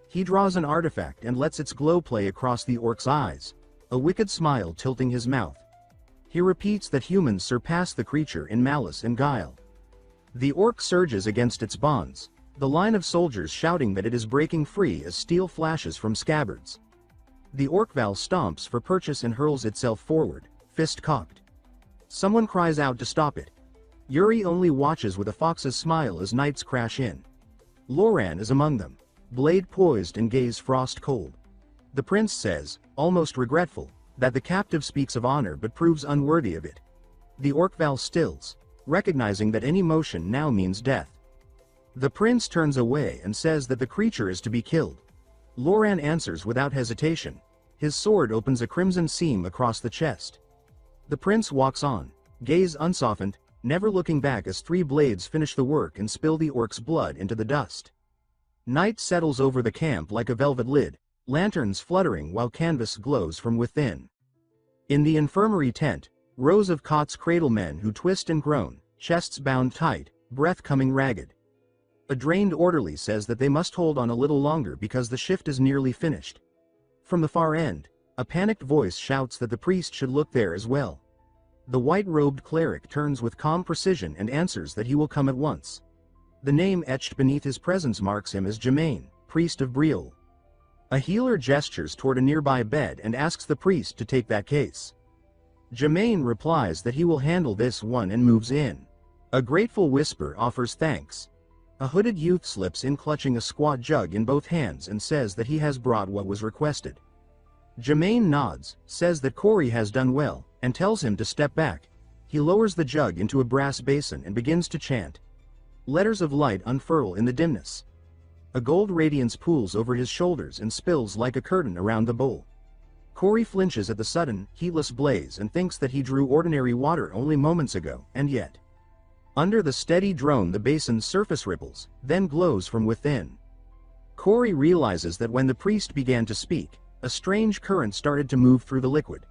He draws an artifact and lets its glow play across the orc's eyes, a wicked smile tilting his mouth. He repeats that humans surpass the creature in malice and guile. The orc surges against its bonds, the line of soldiers shouting that it is breaking free as steel flashes from scabbards. The orc Val stomps for purchase and hurls itself forward, fist cocked. Someone cries out to stop it. Yuri only watches with a fox's smile as knights crash in. Loran is among them, blade poised and gaze frost cold. The prince says, almost regretful, that the captive speaks of honor but proves unworthy of it. The orc Val stills, recognizing that any motion now means death. The prince turns away and says that the creature is to be killed. Loran answers without hesitation. His sword opens a crimson seam across the chest. The prince walks on, gaze unsoftened, never looking back as 3 blades finish the work and spill the orc's blood into the dust. Night settles over the camp like a velvet lid, lanterns fluttering while canvas glows from within. In the infirmary tent, rows of cots cradle men who twist and groan, chests bound tight, breath coming ragged. A drained orderly says that they must hold on a little longer because the shift is nearly finished. From the far end, a panicked voice shouts that the priest should look there as well. The white-robed cleric turns with calm precision and answers that he will come at once. The name etched beneath his presence marks him as Jermaine, priest of Briol. A healer gestures toward a nearby bed and asks the priest to take that case. Jermaine replies that he will handle this one and moves in. A grateful whisper offers thanks. A hooded youth slips in clutching a squat jug in both hands and says that he has brought what was requested. Jermaine nods, says that Corey has done well, and tells him to step back. He lowers the jug into a brass basin and begins to chant. Letters of light unfurl in the dimness. A gold radiance pools over his shoulders and spills like a curtain around the bowl. Corey flinches at the sudden, heatless blaze and thinks that he drew ordinary water only moments ago, and yet. Under the steady drone the basin's surface ripples, then glows from within. Corey realizes that when the priest began to speak, a strange current started to move through the liquid.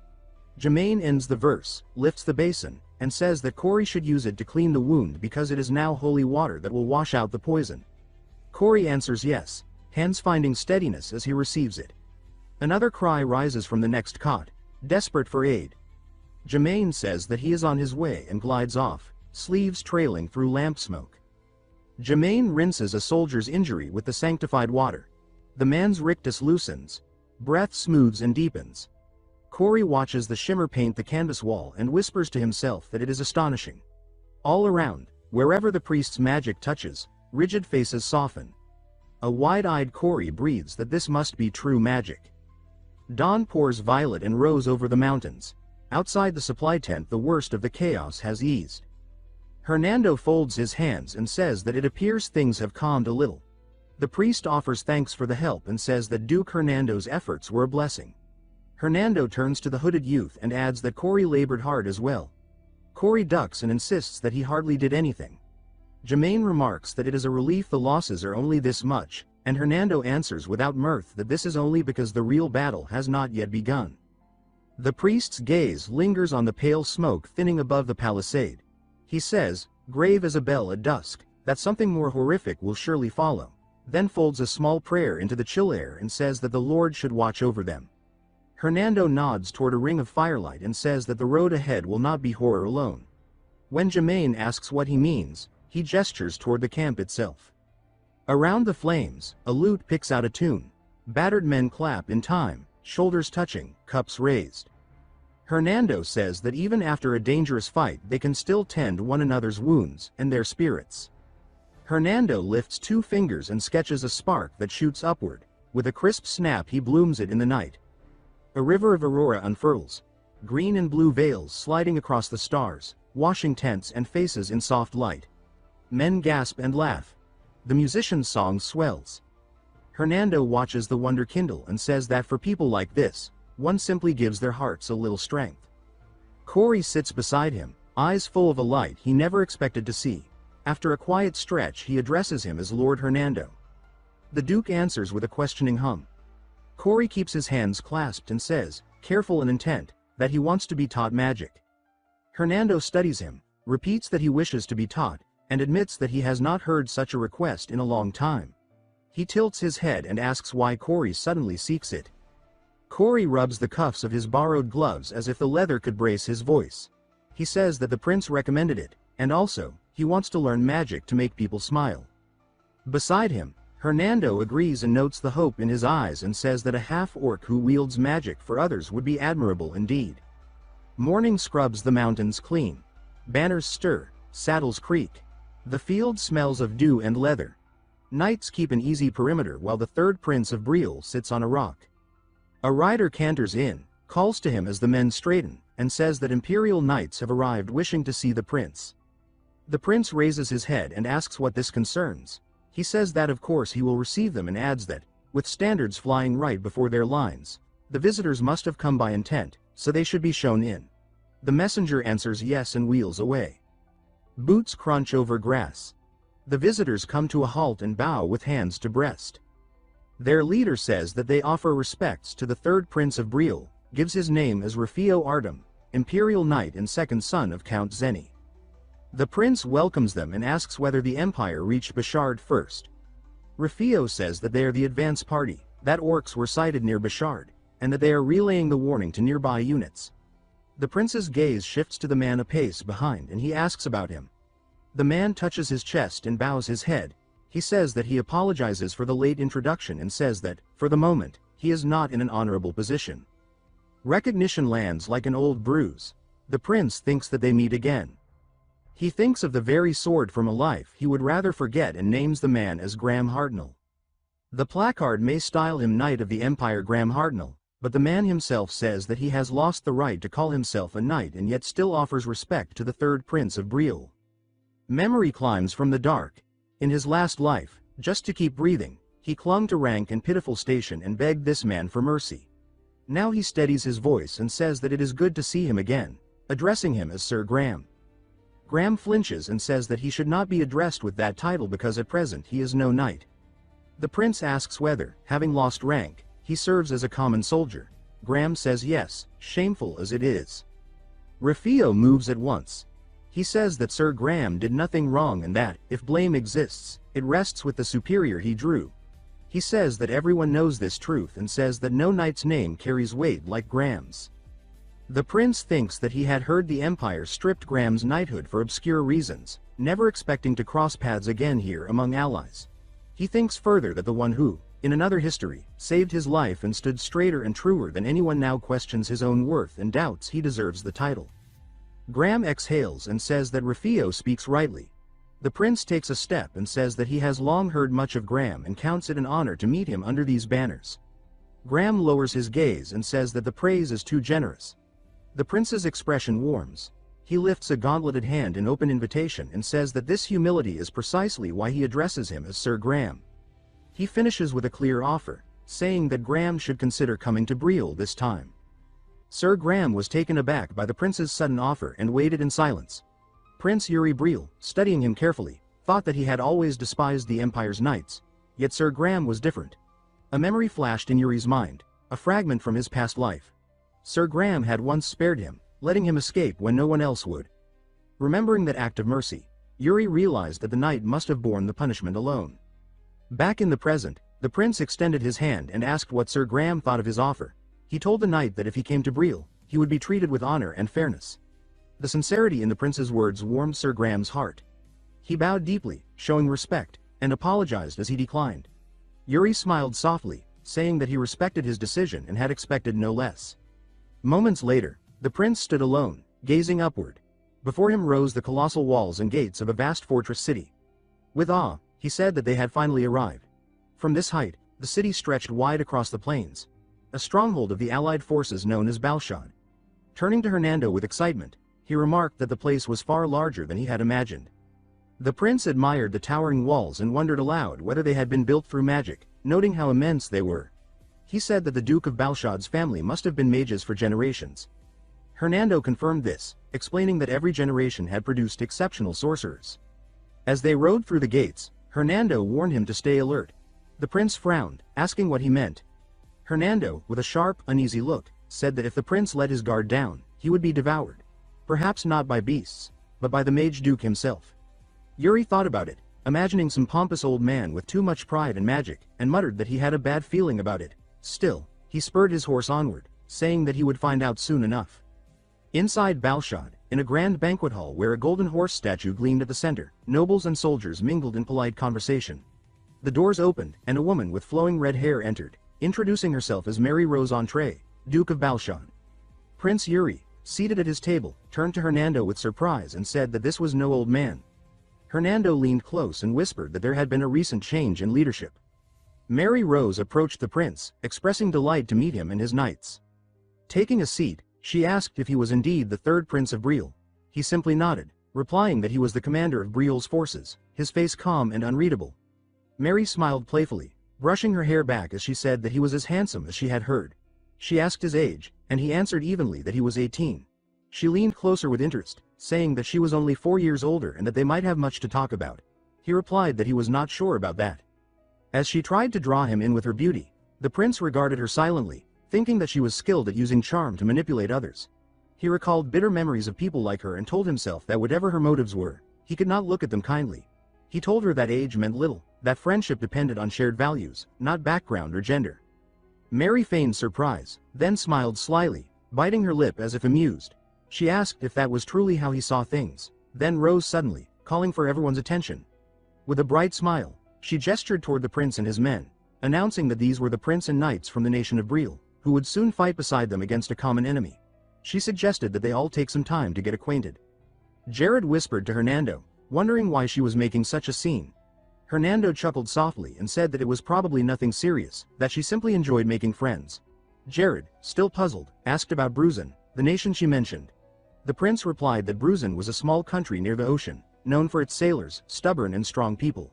Jermaine ends the verse, lifts the basin, and says that Corey should use it to clean the wound because it is now holy water that will wash out the poison. Corey answers yes, hands finding steadiness as he receives it. Another cry rises from the next cot, desperate for aid. Jermaine says that he is on his way and glides off, sleeves trailing through lamp smoke. Jermaine rinses a soldier's injury with the sanctified water. The man's rictus loosens. Breath smooths and deepens. Corey watches the shimmer paint the canvas wall and whispers to himself that it is astonishing. All around, wherever the priest's magic touches, rigid faces soften. A wide-eyed Corey breathes that this must be true magic. Dawn pours violet and rose over the mountains. Outside the supply tent the worst of the chaos has eased. Hernando folds his hands and says that it appears things have calmed a little. The priest offers thanks for the help and says that Duke Hernando's efforts were a blessing. Hernando turns to the hooded youth and adds that Corey labored hard as well. Corey ducks and insists that he hardly did anything. Jermaine remarks that it is a relief the losses are only this much, and Hernando answers without mirth that this is only because the real battle has not yet begun. The priest's gaze lingers on the pale smoke thinning above the palisade. He says, grave as a bell at dusk, that something more horrific will surely follow, then folds a small prayer into the chill air and says that the Lord should watch over them. Hernando nods toward a ring of firelight and says that the road ahead will not be horror alone. When Jermaine asks what he means, he gestures toward the camp itself. Around the flames, a lute picks out a tune. Battered men clap in time, shoulders touching, cups raised. Hernando says that even after a dangerous fight they can still tend one another's wounds and their spirits. Hernando lifts 2 fingers and sketches a spark that shoots upward. With a crisp snap he blooms it in the night. A river of aurora unfurls. Green and blue veils sliding across the stars, washing tents and faces in soft light. Men gasp and laugh. The musician's song swells. Hernando watches the wonder kindle and says that for people like this, one simply gives their hearts a little strength. Corey sits beside him, eyes full of a light he never expected to see. After a quiet stretch he addresses him as Lord Hernando. The Duke answers with a questioning hum. Corey keeps his hands clasped and says, careful and intent, that he wants to be taught magic. Hernando studies him, repeats that he wishes to be taught, and admits that he has not heard such a request in a long time. He tilts his head and asks why Corey suddenly seeks it. Corey rubs the cuffs of his borrowed gloves as if the leather could brace his voice. He says that the prince recommended it, and also, he wants to learn magic to make people smile. Beside him, Hernando agrees and notes the hope in his eyes and says that a half-orc who wields magic for others would be admirable indeed. Morning scrubs the mountains clean. Banners stir, saddles creak. The field smells of dew and leather. Knights keep an easy perimeter while the third prince of Briol sits on a rock. A rider canters in, calls to him as the men straighten, and says that imperial knights have arrived wishing to see the prince. The prince raises his head and asks what this concerns. He says that of course he will receive them and adds that, with standards flying right before their lines, the visitors must have come by intent, so they should be shown in. The messenger answers yes and wheels away. Boots crunch over grass. The visitors come to a halt and bow with hands to breast. Their leader says that they offer respects to the third prince of Briol, gives his name as Rufio Artem, imperial knight and second son of Count Zeni. The prince welcomes them and asks whether the empire reached Bashard first. Rufio says that they are the advance party, that orcs were sighted near Bashard, and that they are relaying the warning to nearby units. The prince's gaze shifts to the man a pace behind and he asks about him. The man touches his chest and bows his head. He says that he apologizes for the late introduction and says that, for the moment, he is not in an honorable position. Recognition lands like an old bruise. The prince thinks that they meet again. He thinks of the very sword from a life he would rather forget and names the man as Graham Hartnell. The placard may style him Knight of the Empire Graham Hartnell, but the man himself says that he has lost the right to call himself a knight and yet still offers respect to the third prince of Briol. Memory climbs from the dark. In his last life, just to keep breathing, he clung to rank and pitiful station and begged this man for mercy. Now he steadies his voice and says that it is good to see him again, addressing him as Sir Graham. Graham flinches and says that he should not be addressed with that title because at present he is no knight. The prince asks whether, having lost rank, he serves as a common soldier. Graham says yes, shameful as it is. Rufio moves at once. He says that Sir Graham did nothing wrong and that, if blame exists, it rests with the superior he drew. He says that everyone knows this truth and says that no knight's name carries weight like Graham's. The prince thinks that he had heard the Empire stripped Graham's knighthood for obscure reasons, never expecting to cross paths again here among allies. He thinks further that the one who, in another history, saved his life and stood straighter and truer than anyone now questions his own worth and doubts he deserves the title. Graham exhales and says that Rufio speaks rightly. The prince takes a step and says that he has long heard much of Graham and counts it an honor to meet him under these banners. Graham lowers his gaze and says that the praise is too generous. The prince's expression warms. He lifts a gauntleted hand in open invitation and says that this humility is precisely why he addresses him as Sir Graham. He finishes with a clear offer, saying that Graham should consider coming to Briol this time. Sir Graham was taken aback by the prince's sudden offer and waited in silence. Prince Yuri Briol, studying him carefully, thought that he had always despised the Empire's knights, yet Sir Graham was different. A memory flashed in Yuri's mind, a fragment from his past life. Sir Graham had once spared him, letting him escape when no one else would. Remembering that act of mercy, Yuri realized that the knight must have borne the punishment alone. Back in the present, the prince extended his hand and asked what Sir Graham thought of his offer. He told the knight that if he came to Briol, he would be treated with honor and fairness. The sincerity in the prince's words warmed Sir Graham's heart. He bowed deeply, showing respect, and apologized as he declined. Yuri smiled softly, saying that he respected his decision and had expected no less. Moments later, the prince stood alone, gazing upward. Before him rose the colossal walls and gates of a vast fortress city. With awe, he said that they had finally arrived. From this height, the city stretched wide across the plains, a stronghold of the allied forces known as Balshad. Turning to Hernando with excitement, he remarked that the place was far larger than he had imagined. The prince admired the towering walls and wondered aloud whether they had been built through magic, noting how immense they were. He said that the Duke of Balshad's family must have been mages for generations. Hernando confirmed this, explaining that every generation had produced exceptional sorcerers. As they rode through the gates, Hernando warned him to stay alert. The prince frowned, asking what he meant. Hernando, with a sharp, uneasy look, said that if the prince let his guard down, he would be devoured. Perhaps not by beasts. but by the Mage Duke himself. Yuri thought about it, imagining some pompous old man with too much pride and magic, and muttered that he had a bad feeling about it. Still, he spurred his horse onward, saying that he would find out soon enough. Inside Balshad, in a grand banquet hall where a golden horse statue gleamed at the center, nobles and soldiers mingled in polite conversation. The doors opened, and a woman with flowing red hair entered, introducing herself as Mary Rose Entree, Duke of Balshad. Prince Yuri, seated at his table, turned to Hernando with surprise and said that this was no old man. Hernando leaned close and whispered that there had been a recent change in leadership. Mary Rose approached the prince, expressing delight to meet him and his knights. Taking a seat, she asked if he was indeed the third Prince of Briol. He simply nodded, replying that he was the commander of Briol's forces, his face calm and unreadable. Mary smiled playfully, brushing her hair back as she said that he was as handsome as she had heard. She asked his age, and he answered evenly that he was 18. She leaned closer with interest, saying that she was only 4 years older and that they might have much to talk about. He replied that he was not sure about that. As she tried to draw him in with her beauty, the prince regarded her silently, thinking that she was skilled at using charm to manipulate others. He recalled bitter memories of people like her and told himself that whatever her motives were, he could not look at them kindly. He told her that age meant little, that friendship depended on shared values, not background or gender. Mary feigned surprise, then smiled slyly, biting her lip as if amused. She asked if that was truly how he saw things, then rose suddenly, calling for everyone's attention. With a bright smile, she gestured toward the prince and his men, announcing that these were the prince and knights from the nation of Briol, who would soon fight beside them against a common enemy. She suggested that they all take some time to get acquainted. Jared whispered to Hernando, wondering why she was making such a scene. Hernando chuckled softly and said that it was probably nothing serious, that she simply enjoyed making friends. Jared, still puzzled, asked about Bruzan, the nation she mentioned. The prince replied that Bruzan was a small country near the ocean, known for its sailors, stubborn and strong people.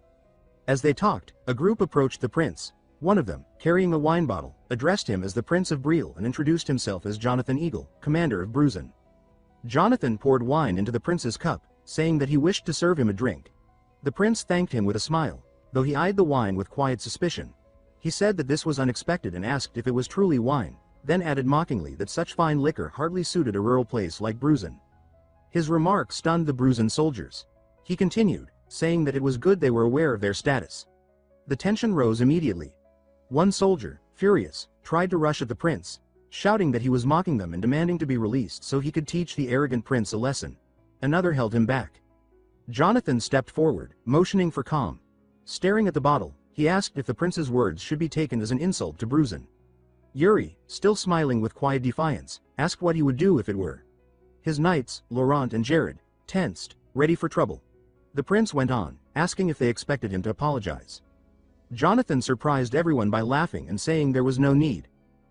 As they talked, a group approached the prince. One of them, carrying a wine bottle, addressed him as the Prince of Briol and introduced himself as Jonathan Eagle, commander of Bruzan. Jonathan poured wine into the prince's cup, saying that he wished to serve him a drink. The prince thanked him with a smile, though he eyed the wine with quiet suspicion. He said that this was unexpected and asked if it was truly wine, then added mockingly that such fine liquor hardly suited a rural place like Bruzan. His remark stunned the Bruzan soldiers. He continued, saying that it was good they were aware of their status. The tension rose immediately. One soldier, furious, tried to rush at the prince, shouting that he was mocking them and demanding to be released so he could teach the arrogant prince a lesson. Another held him back. Jonathan stepped forward, motioning for calm. Staring at the bottle, he asked if the prince's words should be taken as an insult to Bruzan. Yuri, still smiling with quiet defiance, asked what he would do if it were. His knights, Laurent and Jared, tensed, ready for trouble. The prince went on, asking if they expected him to apologize. Jonathan surprised everyone by laughing and saying there was no need.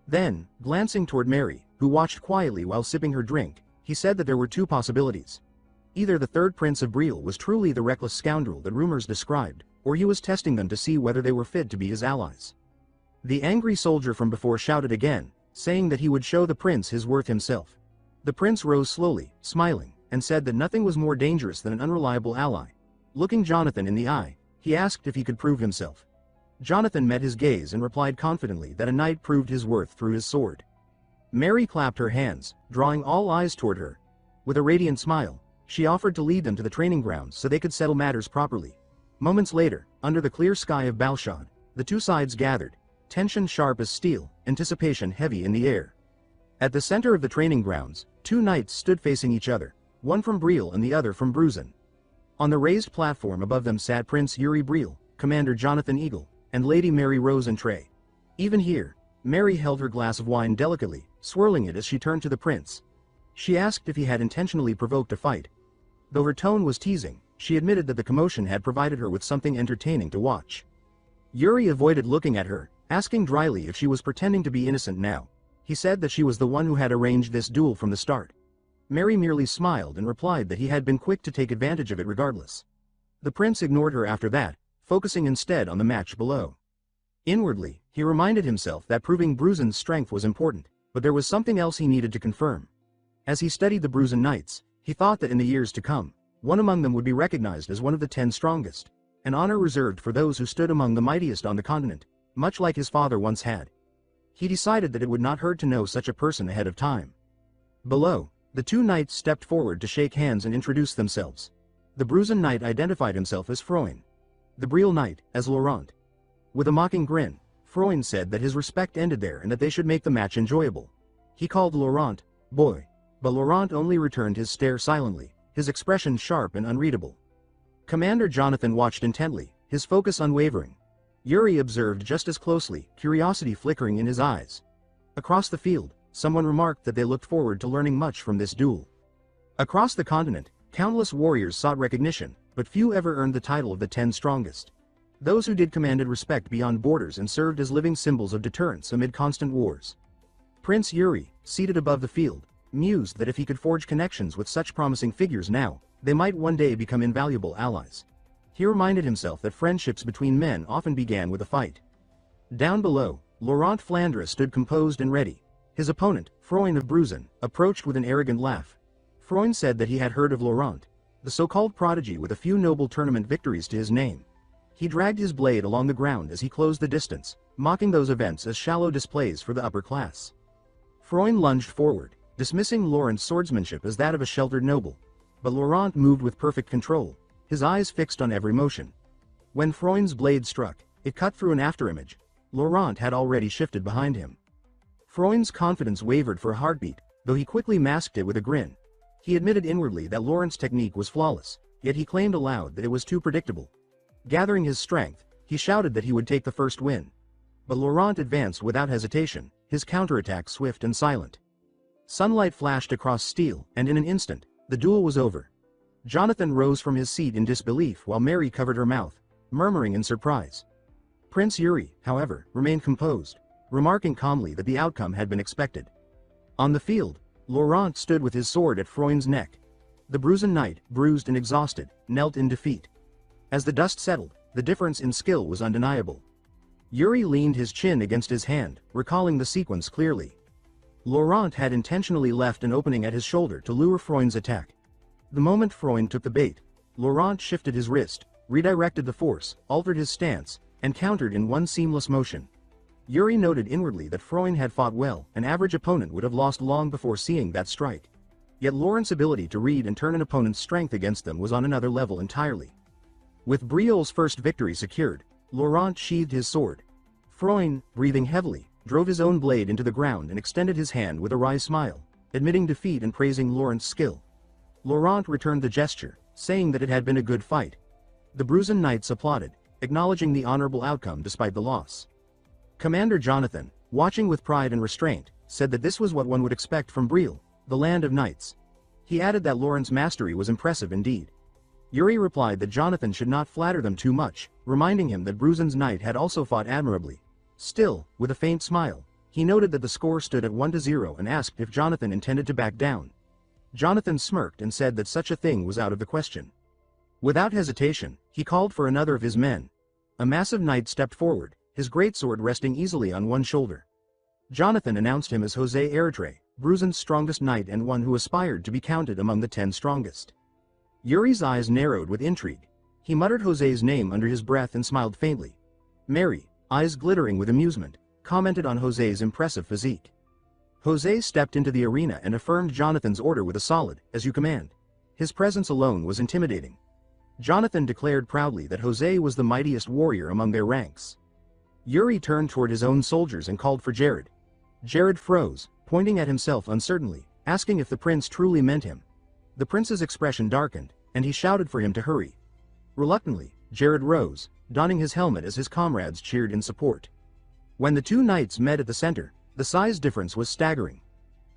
Then, glancing toward Mary, who watched quietly while sipping her drink, he said that there were two possibilities. Either the third Prince of Briol was truly the reckless scoundrel that rumors described, or he was testing them to see whether they were fit to be his allies. The angry soldier from before shouted again, saying that he would show the prince his worth himself. The prince rose slowly, smiling, and said that nothing was more dangerous than an unreliable ally. Looking Jonathan in the eye, he asked if he could prove himself. Jonathan met his gaze and replied confidently that a knight proved his worth through his sword. Mary clapped her hands, drawing all eyes toward her. With a radiant smile, she offered to lead them to the training grounds so they could settle matters properly. Moments later, under the clear sky of Balshad, the two sides gathered, tension sharp as steel, anticipation heavy in the air. At the center of the training grounds, two knights stood facing each other, one from Briol and the other from Bruzan. On the raised platform above them sat Prince Yuri Briol, Commander Jonathan Eagle, and Lady Mary Rose Entree. Even here, Mary held her glass of wine delicately, swirling it as she turned to the prince. She asked if he had intentionally provoked a fight. Though her tone was teasing, she admitted that the commotion had provided her with something entertaining to watch. Yuri avoided looking at her, asking dryly if she was pretending to be innocent now. He said that she was the one who had arranged this duel from the start. Mary merely smiled and replied that he had been quick to take advantage of it regardless. The prince ignored her after that, focusing instead on the match below. Inwardly, he reminded himself that proving Bruzan's strength was important, but there was something else he needed to confirm. As he studied the Bruzan knights, he thought that in the years to come, one among them would be recognized as one of the 10 strongest, an honor reserved for those who stood among the mightiest on the continent, much like his father once had. He decided that it would not hurt to know such a person ahead of time. Below, The two knights stepped forward to shake hands and introduce themselves. The Bruisen knight identified himself as Froin. The Briol knight, as Laurent. With a mocking grin, Froin said that his respect ended there and that they should make the match enjoyable. He called Laurent, boy. But Laurent only returned his stare silently, his expression sharp and unreadable. Commander Jonathan watched intently, his focus unwavering. Yuri observed just as closely, curiosity flickering in his eyes. Across the field, someone remarked that they looked forward to learning much from this duel. Across the continent, countless warriors sought recognition, but few ever earned the title of the 10 strongest. Those who did commanded respect beyond borders and served as living symbols of deterrence amid constant wars. Prince Yuri, seated above the field, mused that if he could forge connections with such promising figures now, they might one day become invaluable allies. He reminded himself that friendships between men often began with a fight. Down below, Laurent Flandre stood composed and ready. His opponent, Froin of Bruisen, approached with an arrogant laugh. Froin said that he had heard of Laurent, the so-called prodigy with a few noble tournament victories to his name. He dragged his blade along the ground as he closed the distance, mocking those events as shallow displays for the upper class. Froin lunged forward, dismissing Laurent's swordsmanship as that of a sheltered noble. But Laurent moved with perfect control, his eyes fixed on every motion. When Froin's blade struck, it cut through an afterimage. Laurent had already shifted behind him. Froin's confidence wavered for a heartbeat, though he quickly masked it with a grin. He admitted inwardly that Laurent's technique was flawless, yet he claimed aloud that it was too predictable. Gathering his strength, he shouted that he would take the first win. But Laurent advanced without hesitation, his counterattack swift and silent. Sunlight flashed across steel, and in an instant, the duel was over. Jonathan rose from his seat in disbelief while Mary covered her mouth, murmuring in surprise. Prince Yuri, however, remained composed, remarking calmly that the outcome had been expected. On the field, Laurent stood with his sword at Froin's neck. The Bruisen knight, bruised and exhausted, knelt in defeat. As the dust settled, the difference in skill was undeniable. Yuri leaned his chin against his hand, recalling the sequence clearly. Laurent had intentionally left an opening at his shoulder to lure Froin's attack. The moment Froin took the bait, Laurent shifted his wrist, redirected the force, altered his stance, and countered in one seamless motion. Yuri noted inwardly that Froin had fought well, an average opponent would have lost long before seeing that strike. Yet Laurent's ability to read and turn an opponent's strength against them was on another level entirely. With Briol's first victory secured, Laurent sheathed his sword. Froin, breathing heavily, drove his own blade into the ground and extended his hand with a wry smile, admitting defeat and praising Laurent's skill. Laurent returned the gesture, saying that it had been a good fight. The Bruisen knights applauded, acknowledging the honorable outcome despite the loss. Commander Jonathan, watching with pride and restraint, said that this was what one would expect from Briol, the land of knights. He added that Laurent's mastery was impressive indeed. Yuri replied that Jonathan should not flatter them too much, reminding him that Bruisen's knight had also fought admirably. Still, with a faint smile, he noted that the score stood at 1-0 and asked if Jonathan intended to back down. Jonathan smirked and said that such a thing was out of the question. Without hesitation, he called for another of his men. A massive knight stepped forward, his greatsword resting easily on one shoulder. Jonathan announced him as José Eritrea, Bruisen's strongest knight and one who aspired to be counted among the 10 strongest. Yuri's eyes narrowed with intrigue. He muttered José's name under his breath and smiled faintly. Mary, eyes glittering with amusement, commented on José's impressive physique. José stepped into the arena and affirmed Jonathan's order with a solid, "As you command." His presence alone was intimidating. Jonathan declared proudly that José was the mightiest warrior among their ranks. Yuri turned toward his own soldiers and called for Jared. Jared froze, pointing at himself uncertainly, asking if the prince truly meant him. The prince's expression darkened, and he shouted for him to hurry. Reluctantly, Jared rose, donning his helmet as his comrades cheered in support. When the two knights met at the center, the size difference was staggering.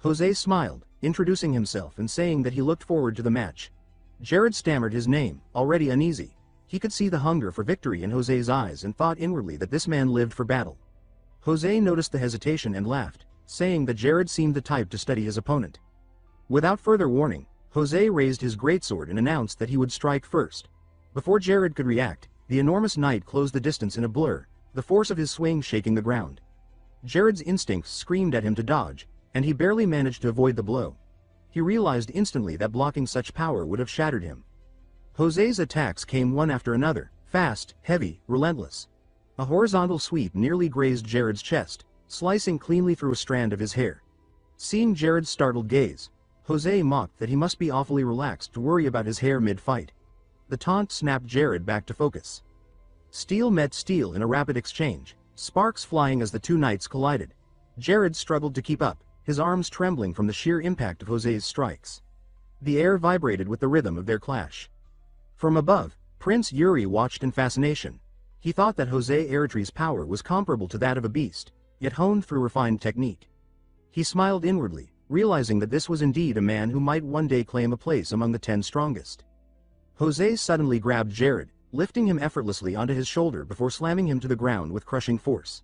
José smiled, introducing himself and saying that he looked forward to the match. Jared stammered his name, already uneasy. He could see the hunger for victory in José's eyes and thought inwardly that this man lived for battle. José noticed the hesitation and laughed, saying that Jared seemed the type to study his opponent. Without further warning, José raised his greatsword and announced that he would strike first. Before Jared could react, the enormous knight closed the distance in a blur, the force of his swing shaking the ground. Jared's instincts screamed at him to dodge, and he barely managed to avoid the blow. He realized instantly that blocking such power would have shattered him. José's attacks came one after another, fast, heavy, relentless. A horizontal sweep nearly grazed Jared's chest, slicing cleanly through a strand of his hair. Seeing Jared's startled gaze, Jose mocked that he must be awfully relaxed to worry about his hair mid-fight. The taunt snapped Jared back to focus. Steel met steel in a rapid exchange, sparks flying as the two knights collided. Jared struggled to keep up, his arms trembling from the sheer impact of Jose's strikes. The air vibrated with the rhythm of their clash. From above, Prince Yuri watched in fascination. He thought that Jose Eritree's power was comparable to that of a beast, yet honed through refined technique. He smiled inwardly, realizing that this was indeed a man who might one day claim a place among the 10 strongest. Jose suddenly grabbed Jared, lifting him effortlessly onto his shoulder before slamming him to the ground with crushing force.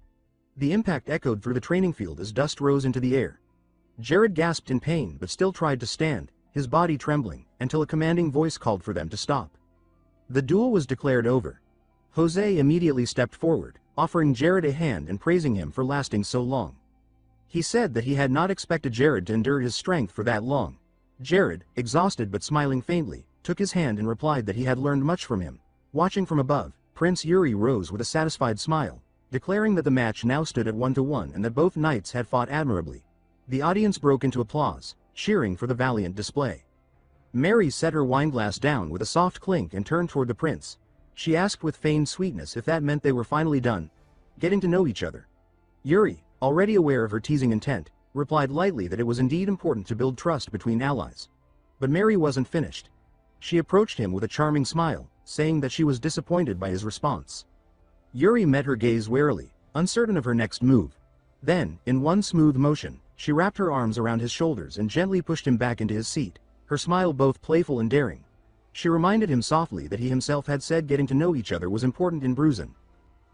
The impact echoed through the training field as dust rose into the air. Jared gasped in pain but still tried to stand, his body trembling, until a commanding voice called for them to stop. The duel was declared over. Jose immediately stepped forward, offering Jared a hand and praising him for lasting so long. He said that he had not expected Jared to endure his strength for that long. Jared, exhausted but smiling faintly, took his hand and replied that he had learned much from him. Watching from above, Prince Yuri rose with a satisfied smile, declaring that the match now stood at 1-1 and that both knights had fought admirably. The audience broke into applause, cheering for the valiant display. Mary set her wineglass down with a soft clink and turned toward the prince. She asked with feigned sweetness if that meant they were finally done, getting to know each other. Yuri, already aware of her teasing intent, replied lightly that it was indeed important to build trust between allies. But Mary wasn't finished. She approached him with a charming smile, saying that she was disappointed by his response. Yuri met her gaze warily, uncertain of her next move. Then, in one smooth motion, she wrapped her arms around his shoulders and gently pushed him back into his seat, her smile both playful and daring. She reminded him softly that he himself had said getting to know each other was important in Bruzen.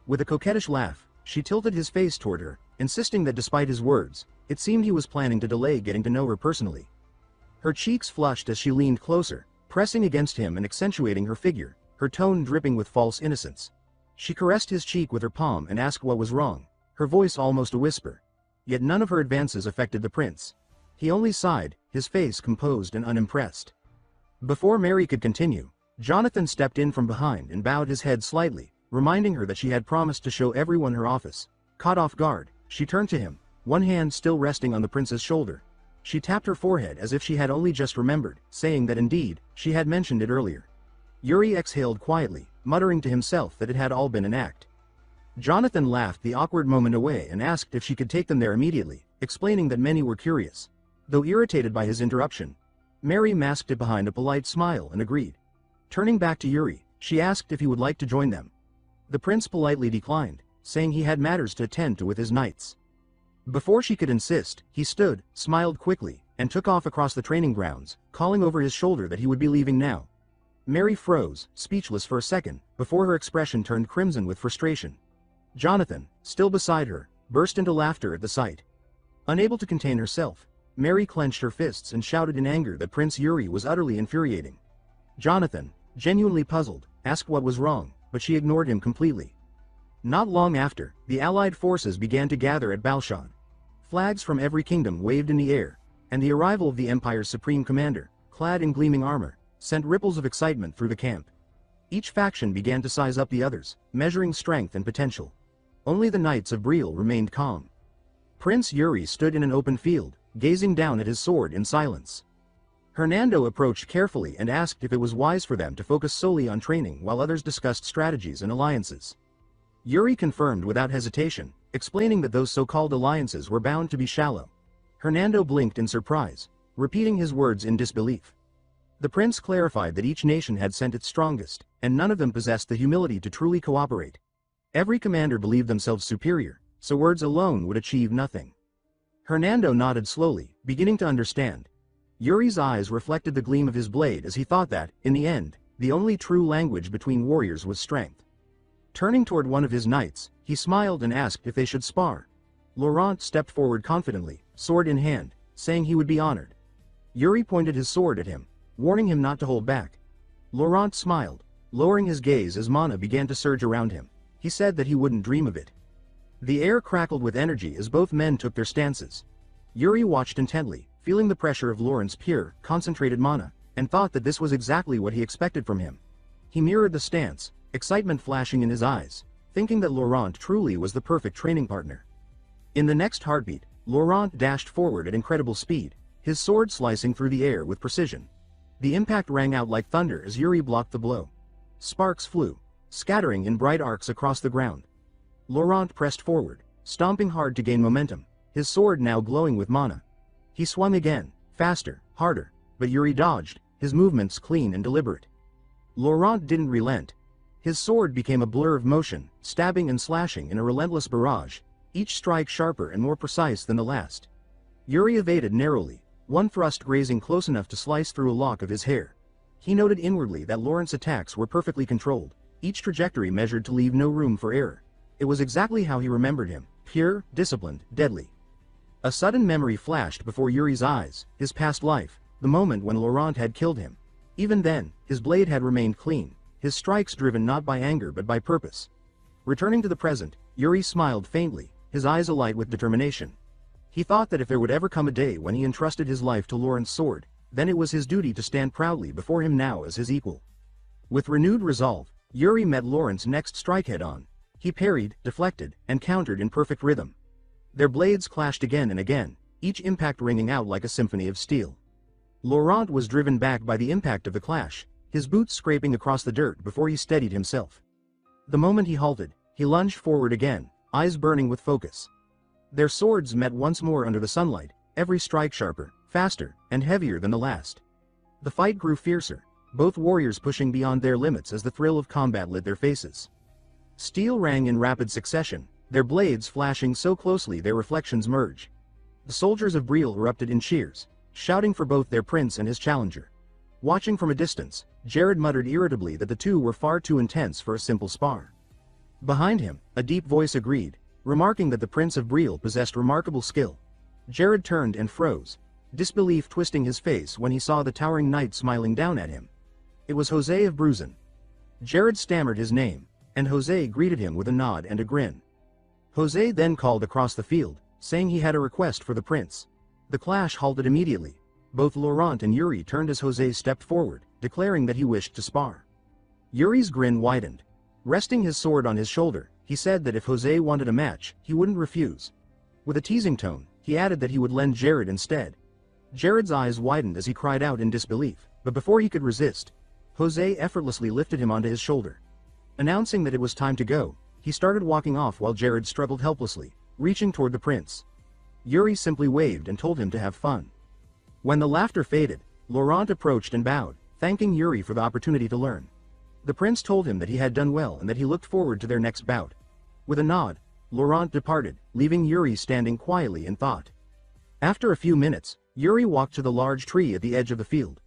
With a coquettish laugh, she tilted his face toward her, insisting that despite his words, it seemed he was planning to delay getting to know her personally. Her cheeks flushed as she leaned closer, pressing against him and accentuating her figure, her tone dripping with false innocence. She caressed his cheek with her palm and asked what was wrong, her voice almost a whisper. Yet none of her advances affected the prince. He only sighed, his face composed and unimpressed. Before Mary could continue, Jonathan stepped in from behind and bowed his head slightly, reminding her that she had promised to show everyone her office. Caught off guard, she turned to him, one hand still resting on the prince's shoulder. She tapped her forehead as if she had only just remembered, saying that indeed, she had mentioned it earlier. Yuri exhaled quietly, muttering to himself that it had all been an act. Jonathan laughed the awkward moment away and asked if she could take them there immediately, explaining that many were curious. Though irritated by his interruption, Mary masked it behind a polite smile and agreed. Turning back to Yuri, she asked if he would like to join them. The prince politely declined, saying he had matters to attend to with his knights. Before she could insist, he stood, smiled quickly, and took off across the training grounds, calling over his shoulder that he would be leaving now. Mary froze, speechless for a second, before her expression turned crimson with frustration. Jonathan, still beside her, burst into laughter at the sight. Unable to contain herself, Mary clenched her fists and shouted in anger that Prince Yuri was utterly infuriating. Jonathan, genuinely puzzled, asked what was wrong, but she ignored him completely. Not long after, the allied forces began to gather at Balshan. Flags from every kingdom waved in the air, and the arrival of the Empire's supreme commander, clad in gleaming armor, sent ripples of excitement through the camp. Each faction began to size up the others, measuring strength and potential. Only the Knights of Briol remained calm. Prince Yuri stood in an open field, gazing down at his sword in silence. Hernando approached carefully and asked if it was wise for them to focus solely on training while others discussed strategies and alliances. Yuri confirmed without hesitation, explaining that those so-called alliances were bound to be shallow. Hernando blinked in surprise, repeating his words in disbelief. The prince clarified that each nation had sent its strongest, and none of them possessed the humility to truly cooperate. Every commander believed themselves superior, so words alone would achieve nothing. Hernando nodded slowly, beginning to understand. Yuri's eyes reflected the gleam of his blade as he thought that, in the end, the only true language between warriors was strength. Turning toward one of his knights, he smiled and asked if they should spar. Laurent stepped forward confidently, sword in hand, saying he would be honored. Yuri pointed his sword at him, warning him not to hold back. Laurent smiled, lowering his gaze as mana began to surge around him. He said that he wouldn't dream of it. The air crackled with energy as both men took their stances. Yuri watched intently, feeling the pressure of Laurent's pure, concentrated mana, and thought that this was exactly what he expected from him. He mirrored the stance, excitement flashing in his eyes, thinking that Laurent truly was the perfect training partner. In the next heartbeat, Laurent dashed forward at incredible speed, his sword slicing through the air with precision. The impact rang out like thunder as Yuri blocked the blow. Sparks flew, scattering in bright arcs across the ground. Laurent pressed forward, stomping hard to gain momentum, his sword now glowing with mana. He swung again, faster, harder, but Yuri dodged, his movements clean and deliberate. Laurent didn't relent. His sword became a blur of motion, stabbing and slashing in a relentless barrage, each strike sharper and more precise than the last. Yuri evaded narrowly, one thrust grazing close enough to slice through a lock of his hair. He noted inwardly that Laurent's attacks were perfectly controlled, each trajectory measured to leave no room for error. It was exactly how he remembered him, pure, disciplined, deadly. A sudden memory flashed before Yuri's eyes, his past life, the moment when Laurent had killed him. Even then, his blade had remained clean, his strikes driven not by anger but by purpose. Returning to the present, Yuri smiled faintly, his eyes alight with determination. He thought that if there would ever come a day when he entrusted his life to Laurent's sword, then it was his duty to stand proudly before him now as his equal. With renewed resolve, Yuri met Laurent's next strike head-on. He parried, deflected, and countered in perfect rhythm. Their blades clashed again and again, each impact ringing out like a symphony of steel. Laurent was driven back by the impact of the clash, his boots scraping across the dirt before he steadied himself. The moment he halted, he lunged forward again, eyes burning with focus. Their swords met once more under the sunlight, every strike sharper, faster, and heavier than the last. The fight grew fiercer, both warriors pushing beyond their limits as the thrill of combat lit their faces. Steel rang in rapid succession, their blades flashing so closely their reflections merged. The soldiers of Briol erupted in cheers, shouting for both their prince and his challenger. Watching from a distance, Jared muttered irritably that the two were far too intense for a simple spar. Behind him, a deep voice agreed, remarking that the Prince of Briol possessed remarkable skill. Jared turned and froze, disbelief twisting his face when he saw the towering knight smiling down at him. It was Jose of Bruzan. Jared stammered his name, and Jose greeted him with a nod and a grin. Jose then called across the field, saying he had a request for the prince. The clash halted immediately. Both Laurent and Yuri turned as Jose stepped forward, declaring that he wished to spar. Yuri's grin widened. Resting his sword on his shoulder, he said that if Jose wanted a match, he wouldn't refuse. With a teasing tone, he added that he would lend Jared instead. Jared's eyes widened as he cried out in disbelief, but before he could resist, Jose effortlessly lifted him onto his shoulder. Announcing that it was time to go, he started walking off while Jared struggled helplessly, reaching toward the prince. Yuri simply waved and told him to have fun. When the laughter faded, Laurent approached and bowed, thanking Yuri for the opportunity to learn. The prince told him that he had done well and that he looked forward to their next bout. With a nod, Laurent departed, leaving Yuri standing quietly in thought. After a few minutes, Yuri walked to the large tree at the edge of the field.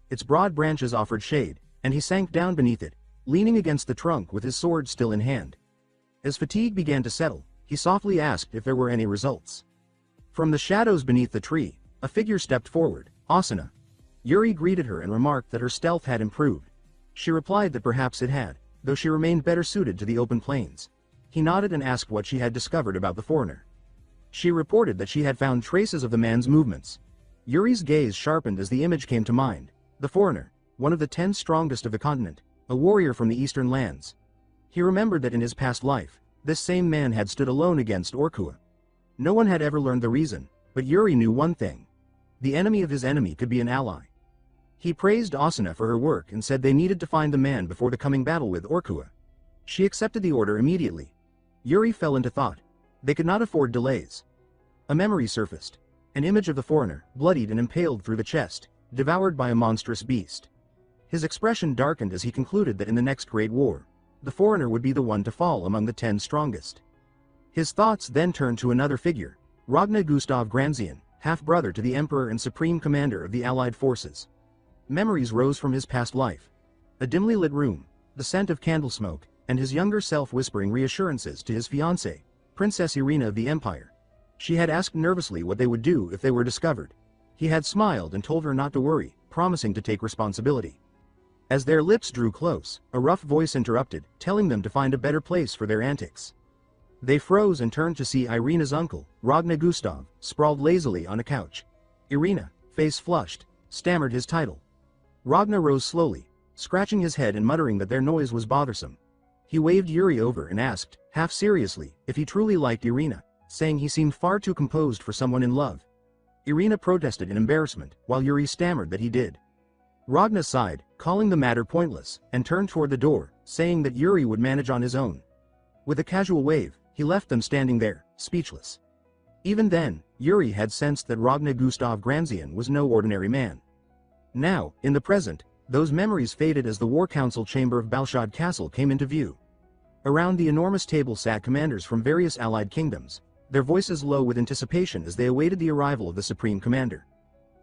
Its broad branches offered shade, and he sank down beneath it, leaning against the trunk with his sword still in hand. As fatigue began to settle, he softly asked if there were any results. From the shadows beneath the tree, a figure stepped forward, Asuna. Yuri greeted her and remarked that her stealth had improved. She replied that perhaps it had, though she remained better suited to the open plains. He nodded and asked what she had discovered about the foreigner. She reported that she had found traces of the man's movements. Yuri's gaze sharpened as the image came to mind. The foreigner, one of the 10 strongest of the continent, a warrior from the eastern lands. He remembered that in his past life, this same man had stood alone against Orkua. No one had ever learned the reason, but Yuri knew one thing. The enemy of his enemy could be an ally. He praised Asuna for her work and said they needed to find the man before the coming battle with Orkua. She accepted the order immediately. Yuri fell into thought. They could not afford delays. A memory surfaced. An image of the foreigner, bloodied and impaled through the chest, devoured by a monstrous beast. His expression darkened as he concluded that in the next great war, the foreigner would be the one to fall among the 10 strongest. His thoughts then turned to another figure, Ragnar Gustav Granzian, half-brother to the emperor and supreme commander of the allied forces. Memories rose from his past life. A dimly lit room, the scent of candle smoke, and his younger self whispering reassurances to his fiancée, Princess Irina of the Empire. She had asked nervously what they would do if they were discovered. He had smiled and told her not to worry, promising to take responsibility. As their lips drew close, a rough voice interrupted, telling them to find a better place for their antics. They froze and turned to see Irina's uncle, Ragnar Gustav, sprawled lazily on a couch. Irina, face flushed, stammered his title. Ragnar rose slowly, scratching his head and muttering that their noise was bothersome. He waved Yuri over and asked, half seriously, if he truly liked Irina, saying he seemed far too composed for someone in love. Irina protested in embarrassment, while Yuri stammered that he did. Ragna sighed, calling the matter pointless, and turned toward the door, saying that Yuri would manage on his own. With a casual wave, he left them standing there, speechless. Even then, Yuri had sensed that Ragnar Gustav Granzian was no ordinary man. Now, in the present, those memories faded as the War Council chamber of Balshad Castle came into view. Around the enormous table sat commanders from various allied kingdoms, their voices low with anticipation as they awaited the arrival of the supreme commander.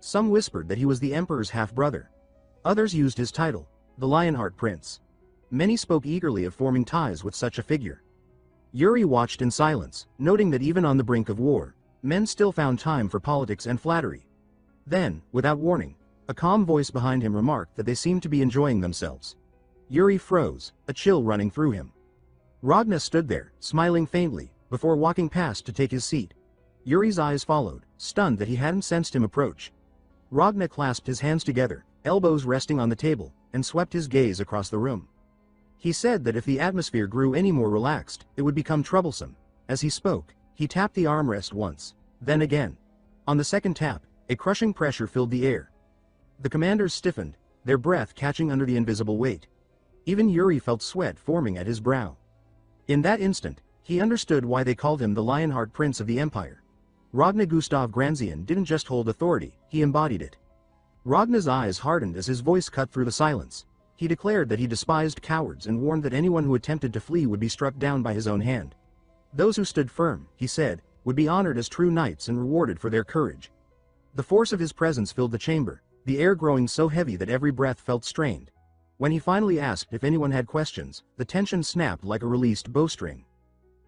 Some whispered that he was the emperor's half-brother. Others used his title, the Lionheart Prince. Many spoke eagerly of forming ties with such a figure. Yuri watched in silence, noting that even on the brink of war, men still found time for politics and flattery. Then, without warning, a calm voice behind him remarked that they seemed to be enjoying themselves. Yuri froze, a chill running through him. Ragna stood there, smiling faintly, before walking past to take his seat. Yuri's eyes followed, stunned that he hadn't sensed him approach. Ragna clasped his hands together, elbows resting on the table, and swept his gaze across the room. He said that if the atmosphere grew any more relaxed, it would become troublesome. As he spoke, he tapped the armrest once, then again. On the second tap, a crushing pressure filled the air. The commanders stiffened, their breath catching under the invisible weight. Even Yuri felt sweat forming at his brow. In that instant, he understood why they called him the Lionheart Prince of the Empire. Ragnar Gustav Granzian didn't just hold authority, he embodied it. Ragnar's eyes hardened as his voice cut through the silence. He declared that he despised cowards and warned that anyone who attempted to flee would be struck down by his own hand. Those who stood firm, he said, would be honored as true knights and rewarded for their courage. The force of his presence filled the chamber, the air growing so heavy that every breath felt strained. When he finally asked if anyone had questions, the tension snapped like a released bowstring.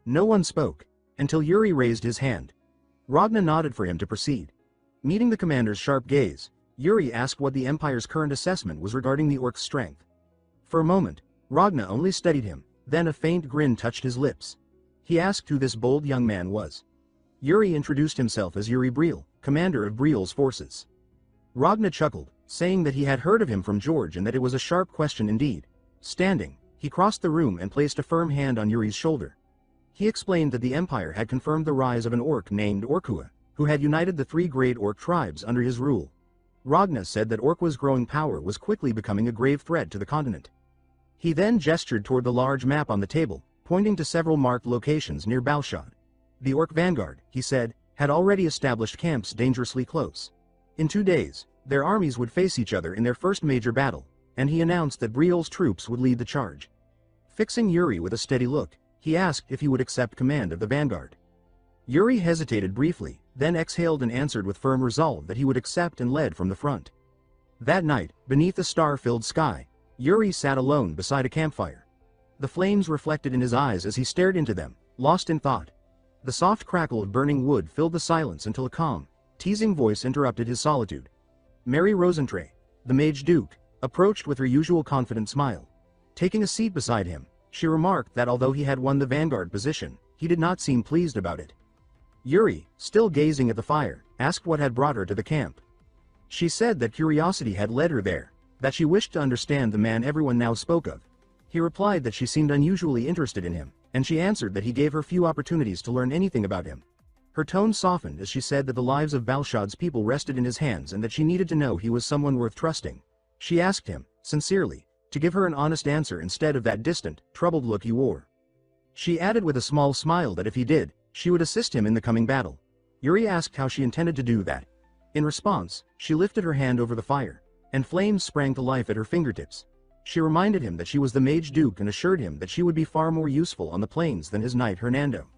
No one spoke, until Yuri raised his hand. Ragnar nodded for him to proceed. Meeting the commander's sharp gaze, Yuri asked what the Empire's current assessment was regarding the orc's strength. For a moment, Ragnar only studied him, then a faint grin touched his lips. He asked who this bold young man was. Yuri introduced himself as Yuri Briol, commander of Briol's forces. Ragnar chuckled, saying that he had heard of him from George and that it was a sharp question indeed. Standing, he crossed the room and placed a firm hand on Yuri's shoulder. He explained that the Empire had confirmed the rise of an orc named Orkua, who had united the 3 great orc tribes under his rule. Ragnar said that Orkua's growing power was quickly becoming a grave threat to the continent. He then gestured toward the large map on the table, pointing to several marked locations near Balshad. The orc vanguard, he said, had already established camps dangerously close. In 2 days, their armies would face each other in their first major battle, and he announced that Briol's troops would lead the charge. Fixing Yuri with a steady look, he asked if he would accept command of the vanguard. Yuri hesitated briefly, then exhaled and answered with firm resolve that he would accept and led from the front. That night, beneath the star-filled sky, Yuri sat alone beside a campfire. The flames reflected in his eyes as he stared into them, lost in thought. The soft crackle of burning wood filled the silence until a calm, teasing voice interrupted his solitude. Mary Rosentray, the Mage Duke, approached with her usual confident smile. Taking a seat beside him, she remarked that although he had won the vanguard position, he did not seem pleased about it. Yuri, still gazing at the fire, asked what had brought her to the camp. She said that curiosity had led her there, that she wished to understand the man everyone now spoke of. He replied that she seemed unusually interested in him, and she answered that he gave her few opportunities to learn anything about him. Her tone softened as she said that the lives of Balshad's people rested in his hands and that she needed to know he was someone worth trusting. She asked him, sincerely, to give her an honest answer instead of that distant, troubled look he wore. She added with a small smile that if he did, she would assist him in the coming battle. Yuri asked how she intended to do that. In response, she lifted her hand over the fire, and flames sprang to life at her fingertips. She reminded him that she was the Mage Duke and assured him that she would be far more useful on the plains than his knight Hernando.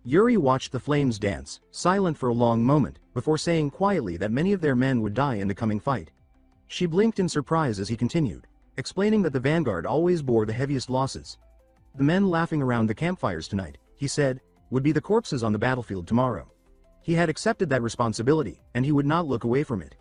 Yuri watched the flames dance, silent for a long moment, before saying quietly that many of their men would die in the coming fight. She blinked in surprise as he continued, explaining that the vanguard always bore the heaviest losses. The men laughing around the campfires tonight, he said, would be the corpses on the battlefield tomorrow. He had accepted that responsibility, and he would not look away from it.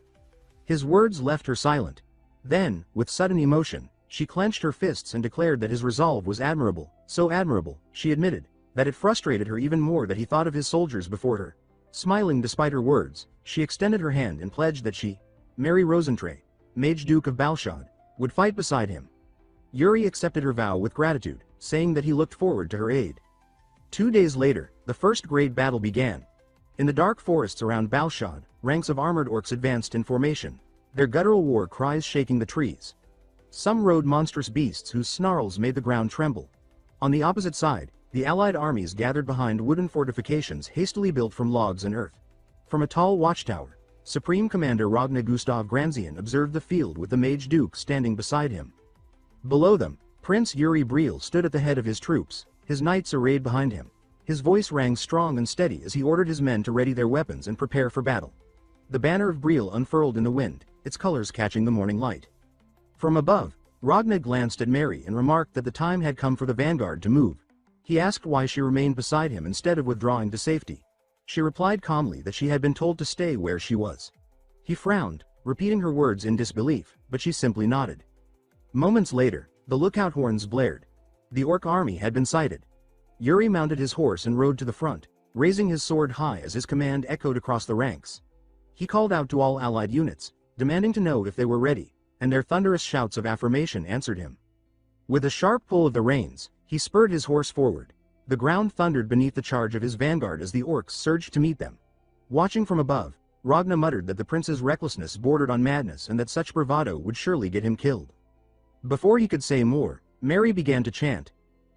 His words left her silent. Then, with sudden emotion, she clenched her fists and declared that his resolve was admirable, so admirable, she admitted, that it frustrated her even more that he thought of his soldiers before her. Smiling despite her words, she extended her hand and pledged that she, Mary Rosentray, Mage Duke of Balshad, would fight beside him. Yuri accepted her vow with gratitude, saying that he looked forward to her aid. 2 days later, the first great battle began. In the dark forests around Balshad, ranks of armored orcs advanced in formation, their guttural war cries shaking the trees. Some rode monstrous beasts whose snarls made the ground tremble. On the opposite side, the allied armies gathered behind wooden fortifications hastily built from logs and earth. From a tall watchtower, Supreme Commander Ragnar Gustav Granzian observed the field with the Mage Duke standing beside him. Below them, Prince Yuri Briol stood at the head of his troops, his knights arrayed behind him. His voice rang strong and steady as he ordered his men to ready their weapons and prepare for battle. The banner of Briol unfurled in the wind, its colors catching the morning light. From above, Ragnar glanced at Mary and remarked that the time had come for the vanguard to move. He asked why she remained beside him instead of withdrawing to safety. She replied calmly that she had been told to stay where she was. He frowned, repeating her words in disbelief, but she simply nodded. Moments later, the lookout horns blared. The orc army had been sighted. Yuri mounted his horse and rode to the front, raising his sword high as his command echoed across the ranks. He called out to all allied units, demanding to know if they were ready, and their thunderous shouts of affirmation answered him. With a sharp pull of the reins, he spurred his horse forward. The ground thundered beneath the charge of his vanguard as the orcs surged to meet them. Watching from above, Ragnar muttered that the prince's recklessness bordered on madness and that such bravado would surely get him killed. Before he could say more, Mary began to chant.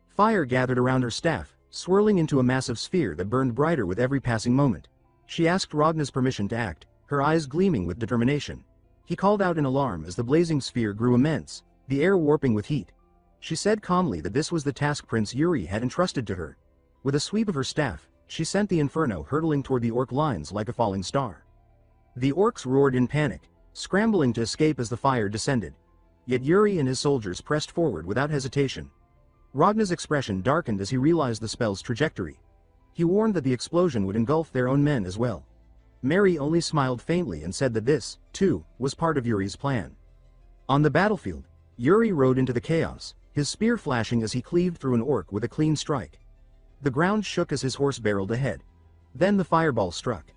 Fire gathered around her staff, swirling into a massive sphere that burned brighter with every passing moment. She asked Ragnar's permission to act, her eyes gleaming with determination. He called out in alarm as the blazing sphere grew immense, the air warping with heat. She said calmly that this was the task Prince Yuri had entrusted to her. With a sweep of her staff, she sent the inferno hurtling toward the orc lines like a falling star. The orcs roared in panic, scrambling to escape as the fire descended. Yet Yuri and his soldiers pressed forward without hesitation. Ragnar's expression darkened as he realized the spell's trajectory. He warned that the explosion would engulf their own men as well. Mary only smiled faintly and said that this, too, was part of Yuri's plan. On the battlefield, Yuri rode into the chaos, his spear flashing as he cleaved through an orc with a clean strike. The ground shook as his horse barreled ahead. Then the fireball struck.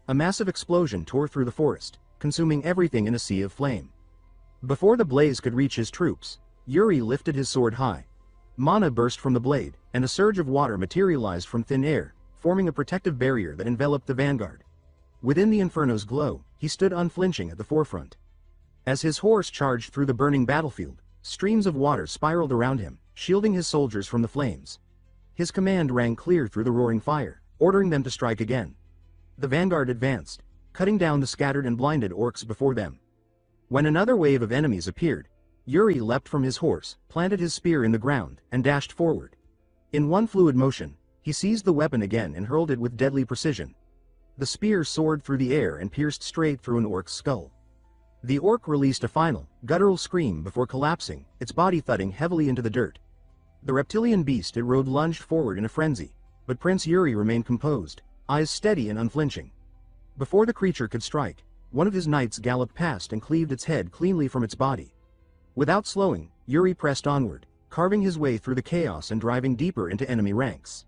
A massive explosion tore through the forest, consuming everything in a sea of flame. Before the blaze could reach his troops, Yuri lifted his sword high. Mana burst from the blade, and a surge of water materialized from thin air, forming a protective barrier that enveloped the vanguard. Within the inferno's glow, he stood unflinching at the forefront. As his horse charged through the burning battlefield, streams of water spiraled around him, shielding his soldiers from the flames. His command rang clear through the roaring fire, ordering them to strike again. The vanguard advanced, cutting down the scattered and blinded orcs before them. When another wave of enemies appeared, Yuri leapt from his horse, planted his spear in the ground, and dashed forward. In one fluid motion, he seized the weapon again and hurled it with deadly precision. The spear soared through the air and pierced straight through an orc's skull. The orc released a final, guttural scream before collapsing, its body thudding heavily into the dirt. The reptilian beast it rode lunged forward in a frenzy, but Prince Yuri remained composed, eyes steady and unflinching. Before the creature could strike, one of his knights galloped past and cleaved its head cleanly from its body. Without slowing, Yuri pressed onward, carving his way through the chaos and driving deeper into enemy ranks.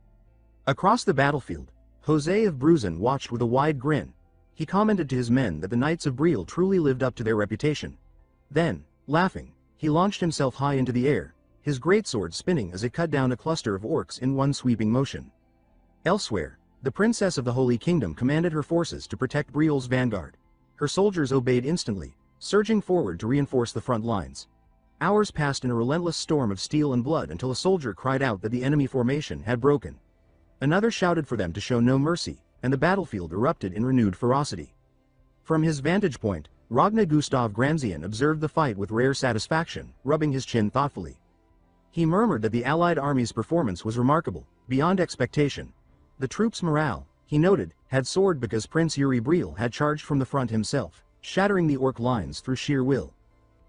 Across the battlefield, Jose of Bruzan watched with a wide grin. He commented to his men that the Knights of Briol truly lived up to their reputation. Then, laughing, he launched himself high into the air, his greatsword spinning as it cut down a cluster of orcs in one sweeping motion. Elsewhere, the Princess of the Holy Kingdom commanded her forces to protect Briol's vanguard. Her soldiers obeyed instantly, surging forward to reinforce the front lines. Hours passed in a relentless storm of steel and blood until a soldier cried out that the enemy formation had broken. Another shouted for them to show no mercy, and the battlefield erupted in renewed ferocity. From his vantage point, Ragnar Gustav Granzian observed the fight with rare satisfaction, rubbing his chin thoughtfully. He murmured that the Allied army's performance was remarkable, beyond expectation. The troops' morale, he noted, had soared because Prince Yuri Briol had charged from the front himself, shattering the orc lines through sheer will.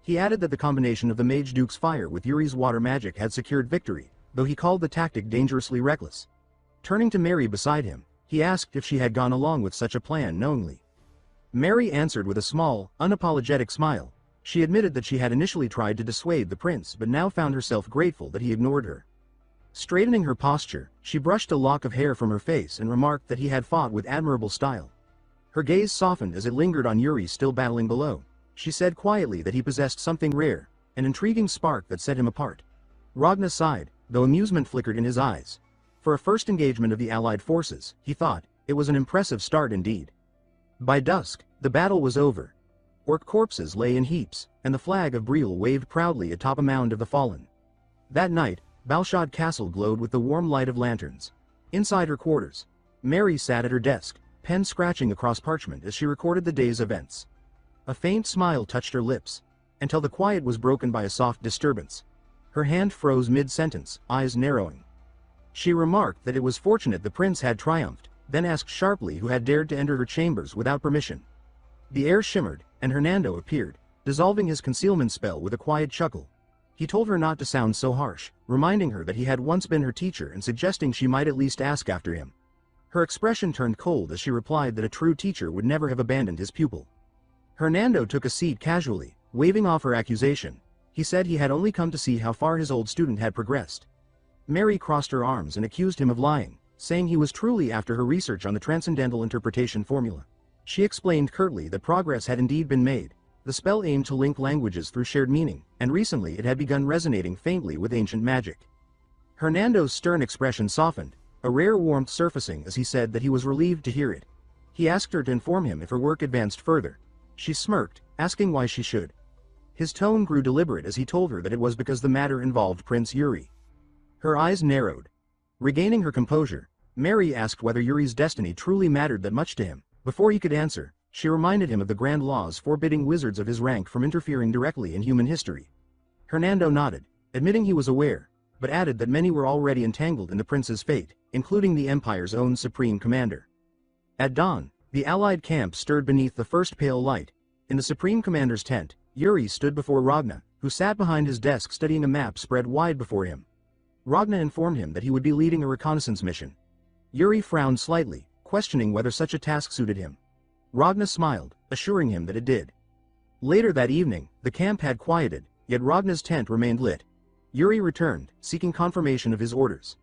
He added that the combination of the Mage Duke's fire with Yuri's water magic had secured victory, though he called the tactic dangerously reckless. Turning to Mary beside him, he asked if she had gone along with such a plan knowingly. Mary answered with a small, unapologetic smile. She admitted that she had initially tried to dissuade the prince but now found herself grateful that he ignored her. Straightening her posture, she brushed a lock of hair from her face and remarked that he had fought with admirable style. Her gaze softened as it lingered on Yuri still battling below. She said quietly that he possessed something rare, an intriguing spark that set him apart. Ragnar sighed, though amusement flickered in his eyes. For a first engagement of the Allied forces, he thought, It was an impressive start indeed. By dusk, the battle was over. Orc corpses lay in heaps, and the flag of Briol waved proudly atop a mound of the fallen. That night, Balshad Castle glowed with the warm light of lanterns. Inside her quarters, Mary sat at her desk, pen scratching across parchment as she recorded the day's events. A faint smile touched her lips, until the quiet was broken by a soft disturbance. Her hand froze mid-sentence, eyes narrowing. She remarked that it was fortunate the prince had triumphed, then asked sharply who had dared to enter her chambers without permission. The air shimmered, and Hernando appeared, dissolving his concealment spell with a quiet chuckle. He told her not to sound so harsh, reminding her that he had once been her teacher and suggesting she might at least ask after him. Her expression turned cold as she replied that a true teacher would never have abandoned his pupil. Hernando took a seat casually, waving off her accusation. He said he had only come to see how far his old student had progressed. Mary crossed her arms and accused him of lying, saying he was truly after her research on the transcendental interpretation formula. She explained curtly that progress had indeed been made. The spell aimed to link languages through shared meaning, and recently it had begun resonating faintly with ancient magic. Hernando's stern expression softened, a rare warmth surfacing as he said that he was relieved to hear it. He asked her to inform him if her work advanced further. She smirked, asking why she should. His tone grew deliberate as he told her that it was because the matter involved Prince Yuri. Her eyes narrowed. Regaining her composure, Mary asked whether Yuri's destiny truly mattered that much to him. Before he could answer, she reminded him of the grand laws forbidding wizards of his rank from interfering directly in human history. Hernando nodded, admitting he was aware, but added that many were already entangled in the prince's fate, including the Empire's own supreme commander. At dawn, the allied camp stirred beneath the first pale light. In the supreme commander's tent, Yuri stood before Ragna, who sat behind his desk studying a map spread wide before him. Ragna informed him that he would be leading a reconnaissance mission. Yuri frowned slightly, questioning whether such a task suited him. Ragna smiled, assuring him that it did. Later that evening, the camp had quieted, yet Ragna's tent remained lit. Yuri returned, seeking confirmation of his orders.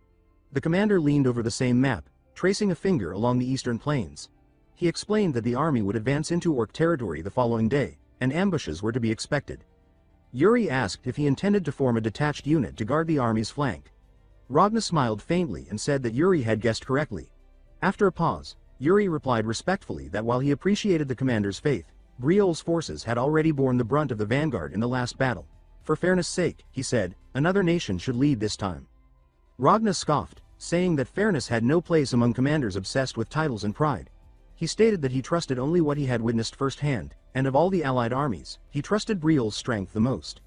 The commander leaned over the same map, tracing a finger along the eastern plains. He explained that the army would advance into Orc territory the following day, and ambushes were to be expected. Yuri asked if he intended to form a detached unit to guard the army's flank. Ragna smiled faintly and said that Yuri had guessed correctly. After a pause, Yuri replied respectfully that while he appreciated the commander's faith, Briol's forces had already borne the brunt of the vanguard in the last battle. For fairness' sake, he said, another nation should lead this time. Ragna scoffed, saying that fairness had no place among commanders obsessed with titles and pride. He stated that he trusted only what he had witnessed firsthand, and of all the allied armies, he trusted Briol's strength the most.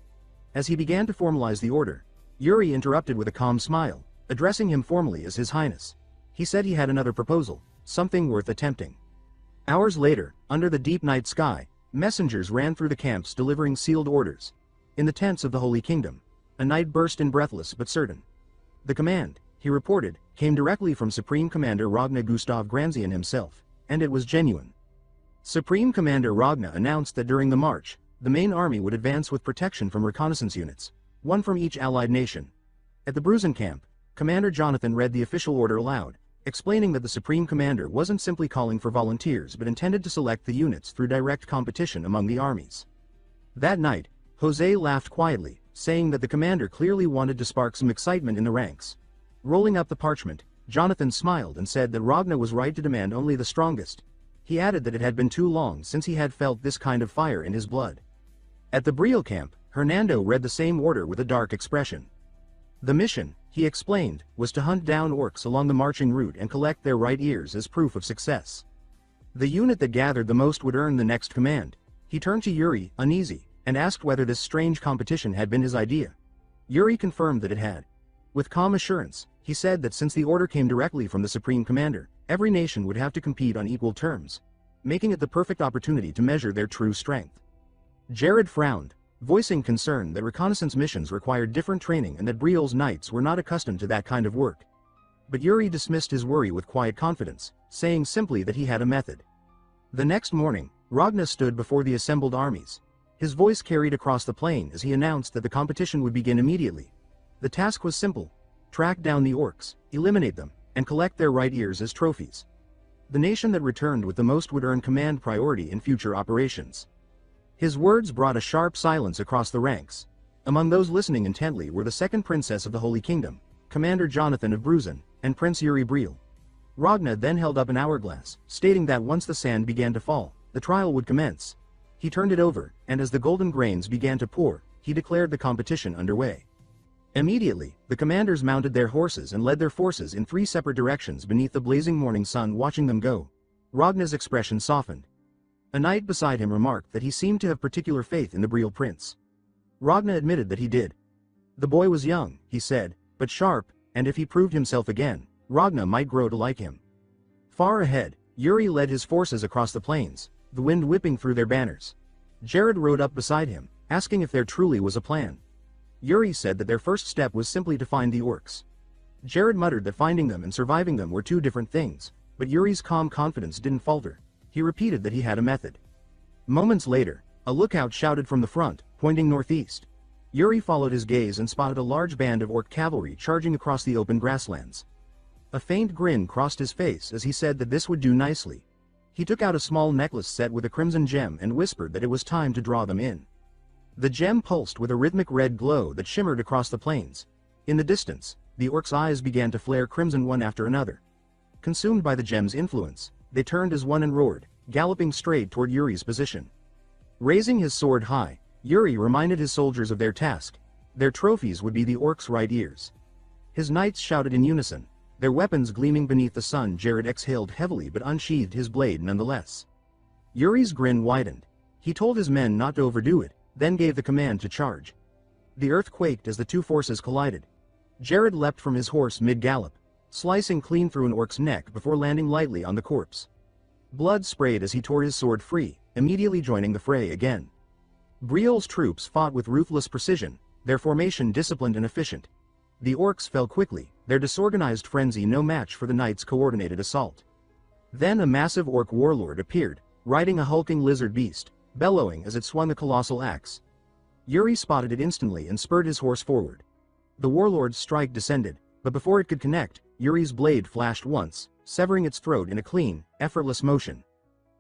As he began to formalize the order, Yuri interrupted with a calm smile, addressing him formally as His Highness. He said he had another proposal, something worth attempting. Hours later, under the deep night sky, messengers ran through the camps delivering sealed orders. In the tents of the Holy Kingdom, a knight burst in breathless but certain. The command, he reported, came directly from Supreme Commander Ragnar Gustav Granzian himself, and it was genuine. Supreme Commander Ragnar announced that during the march, the main army would advance with protection from reconnaissance units, one from each allied nation. At the Bruzen camp, Commander Jonathan read the official order aloud, explaining that the Supreme Commander wasn't simply calling for volunteers but intended to select the units through direct competition among the armies. That night, Jose laughed quietly, saying that the commander clearly wanted to spark some excitement in the ranks. Rolling up the parchment, Jonathan smiled and said that Ragnar was right to demand only the strongest. He added that it had been too long since he had felt this kind of fire in his blood. At the Briol camp, Hernando read the same order with a dark expression. The mission, he explained, was to hunt down orcs along the marching route and collect their right ears as proof of success. The unit that gathered the most would earn the next command. He turned to Yuri, uneasy, and asked whether this strange competition had been his idea. Yuri confirmed that it had. With calm assurance, he said that since the order came directly from the Supreme Commander, every nation would have to compete on equal terms, making it the perfect opportunity to measure their true strength. Jared frowned, voicing concern that reconnaissance missions required different training and that Briol's knights were not accustomed to that kind of work. But Yuri dismissed his worry with quiet confidence, saying simply that he had a method. The next morning, Ragnar stood before the assembled armies. His voice carried across the plain as he announced that the competition would begin immediately. The task was simple: track down the orcs, eliminate them, and collect their right ears as trophies. The nation that returned with the most would earn command priority in future operations. His words brought a sharp silence across the ranks. Among those listening intently were the second princess of the Holy Kingdom, Commander Jonathan of Bruzen, and Prince Yuri Briol. Ragnar then held up an hourglass, stating that once the sand began to fall, the trial would commence. He turned it over, and as the golden grains began to pour, he declared the competition underway. Immediately, the commanders mounted their horses and led their forces in 3 separate directions beneath the blazing morning sun, watching them go. Ragnar's expression softened. A knight beside him remarked that he seemed to have particular faith in the Briol prince. Ragnar admitted that he did. The boy was young, he said, but sharp, and if he proved himself again, Ragnar might grow to like him. Far ahead, Yuri led his forces across the plains, the wind whipping through their banners. Jared rode up beside him, asking if there truly was a plan. Yuri said that their first step was simply to find the orcs. Jared muttered that finding them and surviving them were 2 different things, but Yuri's calm confidence didn't falter. He repeated that he had a method. Moments later, a lookout shouted from the front, pointing northeast. Yuri followed his gaze and spotted a large band of orc cavalry charging across the open grasslands. A faint grin crossed his face as he said that this would do nicely. He took out a small necklace set with a crimson gem and whispered that it was time to draw them in. The gem pulsed with a rhythmic red glow that shimmered across the plains. In the distance, the orcs' eyes began to flare crimson one after another. Consumed by the gem's influence, they turned as one and roared, galloping straight toward Yuri's position. Raising his sword high, Yuri reminded his soldiers of their task. Their trophies would be the orcs' right ears. His knights shouted in unison, their weapons gleaming beneath the sun. Jared exhaled heavily but unsheathed his blade nonetheless. Yuri's grin widened. He told his men not to overdo it, then gave the command to charge. The earth quaked as the 2 forces collided. Jared leapt from his horse mid-gallop, slicing clean through an orc's neck before landing lightly on the corpse. Blood sprayed as he tore his sword free, immediately joining the fray again. Briol's troops fought with ruthless precision, their formation disciplined and efficient. The orcs fell quickly, their disorganized frenzy no match for the knights' coordinated assault. Then a massive orc warlord appeared, riding a hulking lizard beast, bellowing as it swung a colossal axe. Yuri spotted it instantly and spurred his horse forward. The warlord's strike descended, but before it could connect, Yuri's blade flashed once, severing its throat in a clean, effortless motion.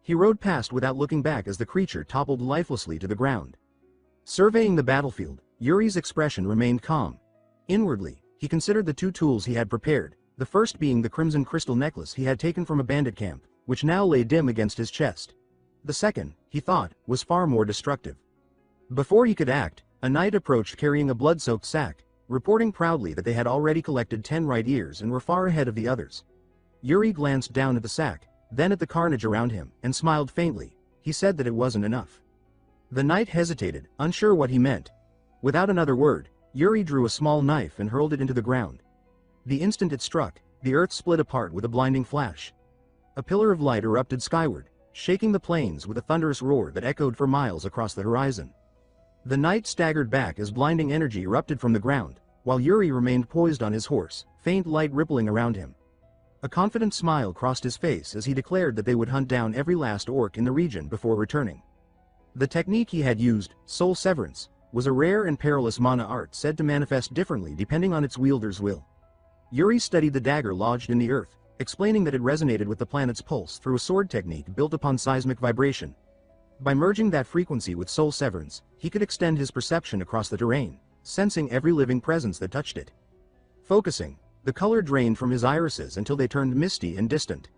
He rode past without looking back as the creature toppled lifelessly to the ground. Surveying the battlefield, Yuri's expression remained calm. Inwardly, he considered the 2 tools he had prepared, the first being the crimson crystal necklace he had taken from a bandit camp, which now lay dim against his chest. The second, he thought, was far more destructive. Before he could act, a knight approached carrying a blood-soaked sack, reporting proudly that they had already collected 10 right ears and were far ahead of the others. Yuri glanced down at the sack, then at the carnage around him, and smiled faintly. He said that it wasn't enough. The knight hesitated, unsure what he meant. Without another word, Yuri drew a small knife and hurled it into the ground. The instant it struck, the earth split apart with a blinding flash. A pillar of light erupted skyward, shaking the plains with a thunderous roar that echoed for miles across the horizon. The knight staggered back as blinding energy erupted from the ground, while Yuri remained poised on his horse, faint light rippling around him. A confident smile crossed his face as he declared that they would hunt down every last orc in the region before returning. The technique he had used, soul severance, was a rare and perilous mana art said to manifest differently depending on its wielder's will. Yuri studied the dagger lodged in the earth, explaining that it resonated with the planet's pulse through a sword technique built upon seismic vibration. By merging that frequency with soul severance, he could extend his perception across the terrain, sensing every living presence that touched it. Focusing, the color drained from his irises until they turned misty and distant.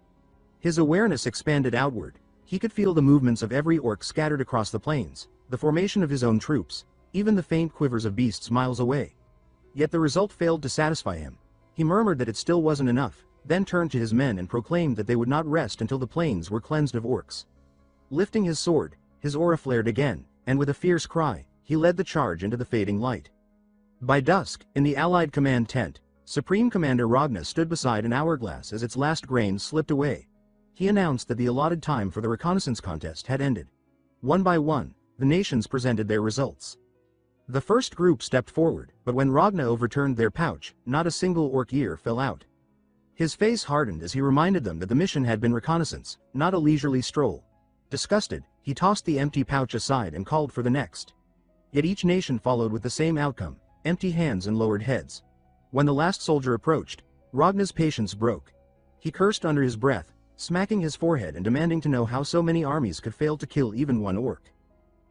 His awareness expanded outward. He could feel the movements of every orc scattered across the plains, the formation of his own troops, even the faint quivers of beasts miles away. Yet the result failed to satisfy him. He murmured that it still wasn't enough, then turned to his men and proclaimed that they would not rest until the plains were cleansed of orcs. Lifting his sword, his aura flared again, and with a fierce cry, he led the charge into the fading light. By dusk, in the Allied command tent, Supreme Commander Ragnar stood beside an hourglass as its last grain slipped away. He announced that the allotted time for the reconnaissance contest had ended. One by one, the nations presented their results. The first group stepped forward, but when Ragnar overturned their pouch, not a single orc ear fell out. His face hardened as he reminded them that the mission had been reconnaissance, not a leisurely stroll. Disgusted, he tossed the empty pouch aside and called for the next. Yet each nation followed with the same outcome, empty hands and lowered heads. When the last soldier approached, Ragnar's patience broke. He cursed under his breath, smacking his forehead and demanding to know how so many armies could fail to kill even one orc.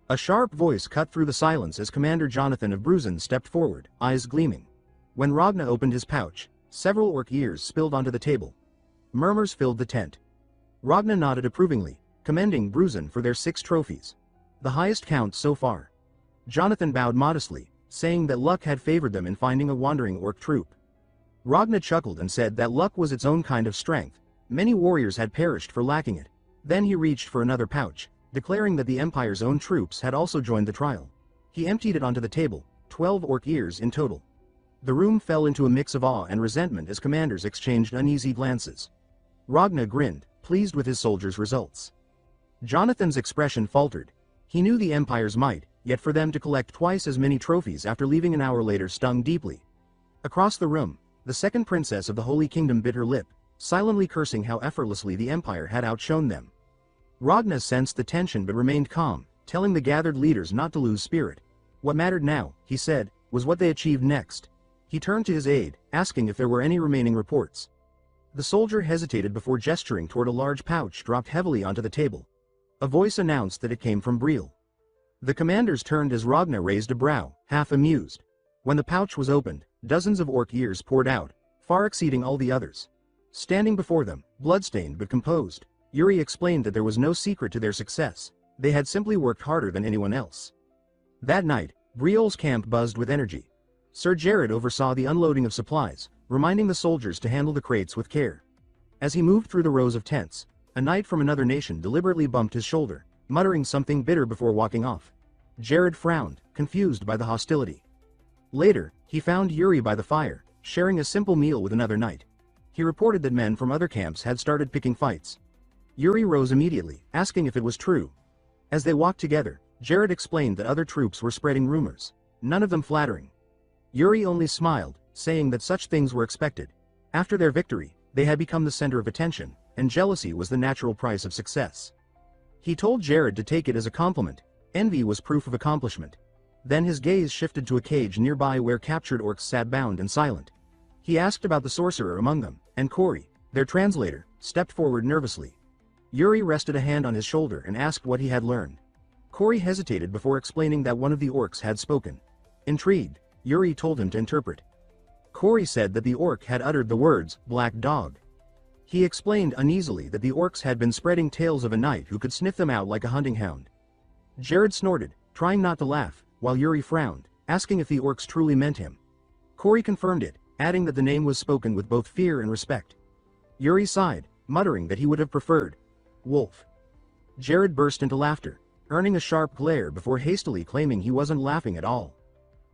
A sharp voice cut through the silence as Commander Jonathan of Bruzen stepped forward, eyes gleaming. When Ragnar opened his pouch, several orc ears spilled onto the table. Murmurs filled the tent. Ragna nodded approvingly, commending Bruzin for their 6 trophies. The highest count so far. Jonathan bowed modestly, saying that luck had favored them in finding a wandering orc troop. Ragna chuckled and said that luck was its own kind of strength. Many warriors had perished for lacking it. Then he reached for another pouch, declaring that the Empire's own troops had also joined the trial. He emptied it onto the table, 12 orc ears in total. The room fell into a mix of awe and resentment as commanders exchanged uneasy glances. Ragna grinned, pleased with his soldiers' results. Jonathan's expression faltered. He knew the Empire's might, yet for them to collect twice as many trophies after leaving an hour later stung deeply. Across the room, the second princess of the Holy Kingdom bit her lip, silently cursing how effortlessly the Empire had outshone them. Ragna sensed the tension but remained calm, telling the gathered leaders not to lose spirit. What mattered now, he said, was what they achieved next. He turned to his aide, asking if there were any remaining reports. The soldier hesitated before gesturing toward a large pouch dropped heavily onto the table. A voice announced that it came from Briol. The commanders turned as Ragna raised a brow, half amused. When the pouch was opened, dozens of orc ears poured out, far exceeding all the others. Standing before them, bloodstained but composed, Yuri explained that there was no secret to their success. They had simply worked harder than anyone else. That night, Briol's camp buzzed with energy. Sir Jared oversaw the unloading of supplies, reminding the soldiers to handle the crates with care. As he moved through the rows of tents, a knight from another nation deliberately bumped his shoulder, muttering something bitter before walking off. Jared frowned, confused by the hostility. Later, he found Yuri by the fire, sharing a simple meal with another knight. He reported that men from other camps had started picking fights. Yuri rose immediately, asking if it was true. As they walked together, Jared explained that other troops were spreading rumors, none of them flattering. Yuri only smiled, saying that such things were expected. After their victory, they had become the center of attention, and jealousy was the natural price of success. He told Jared to take it as a compliment. Envy was proof of accomplishment. Then his gaze shifted to a cage nearby where captured orcs sat bound and silent. He asked about the sorcerer among them, and Kori, their translator, stepped forward nervously. Yuri rested a hand on his shoulder and asked what he had learned. Kori hesitated before explaining that one of the orcs had spoken. Intrigued, Yuri told him to interpret. Kori said that the orc had uttered the words, "Black Dog." He explained uneasily that the orcs had been spreading tales of a knight who could sniff them out like a hunting hound. Jared snorted, trying not to laugh, while Yuri frowned, asking if the orcs truly meant him. Kori confirmed it, adding that the name was spoken with both fear and respect. Yuri sighed, muttering that he would have preferred wolf. Jared burst into laughter, earning a sharp glare before hastily claiming he wasn't laughing at all.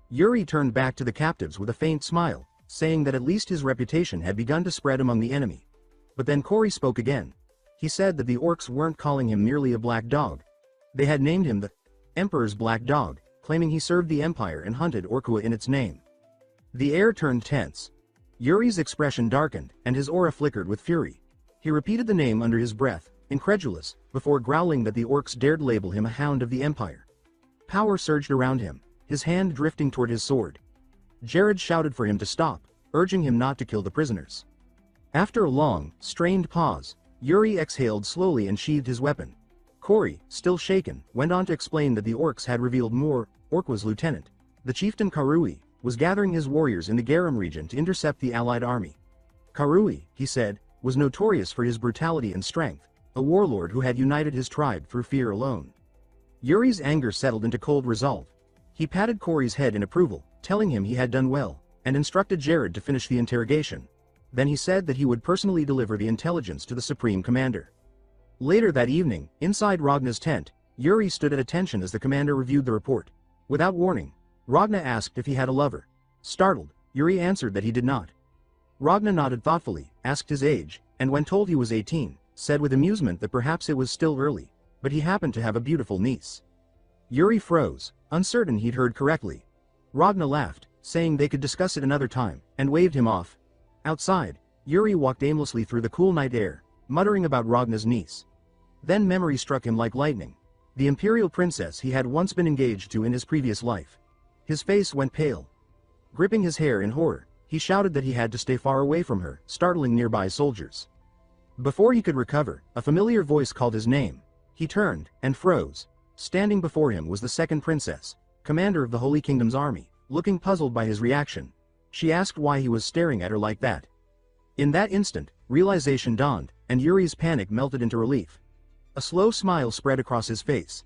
Yuri turned back to the captives with a faint smile, saying that at least his reputation had begun to spread among the enemy. But then Kori spoke again. He said that the orcs weren't calling him merely a black dog. They had named him the Emperor's Black Dog, claiming he served the Empire and hunted Orkua in its name. The air turned tense. Yuri's expression darkened, and his aura flickered with fury. He repeated the name under his breath, incredulous, before growling that the orcs dared label him a hound of the Empire. Power surged around him, his hand drifting toward his sword. Jared shouted for him to stop, urging him not to kill the prisoners. After a long, strained pause, Yuri exhaled slowly and sheathed his weapon. Kori, still shaken, went on to explain that the orcs had revealed more. Orkua's lieutenant, the chieftain Karui, was gathering his warriors in the Garam region to intercept the allied army. Karui, he said, was notorious for his brutality and strength, a warlord who had united his tribe through fear alone. Yuri's anger settled into cold resolve. He patted Kori's head in approval, telling him he had done well, and instructed Jared to finish the interrogation. Then he said that he would personally deliver the intelligence to the Supreme Commander. Later that evening, inside Ragna's tent, Yuri stood at attention as the commander reviewed the report. Without warning, Ragna asked if he had a lover. Startled, Yuri answered that he did not. Ragna nodded thoughtfully, asked his age, and when told he was 18, said with amusement that perhaps it was still early, but he happened to have a beautiful niece. Yuri froze, uncertain he'd heard correctly. Ragna laughed, saying they could discuss it another time, and waved him off. Outside, Yuri walked aimlessly through the cool night air, muttering about Ragna's niece. Then memory struck him like lightning. The imperial princess he had once been engaged to in his previous life. His face went pale. Gripping his hair in horror, he shouted that he had to stay far away from her, startling nearby soldiers. Before he could recover, a familiar voice called his name. He turned, and froze. Standing before him was the second princess, commander of the Holy Kingdom's army, looking puzzled by his reaction. She asked why he was staring at her like that. In that instant, Realization dawned, and Yuri's panic melted into relief. A slow smile spread across his face.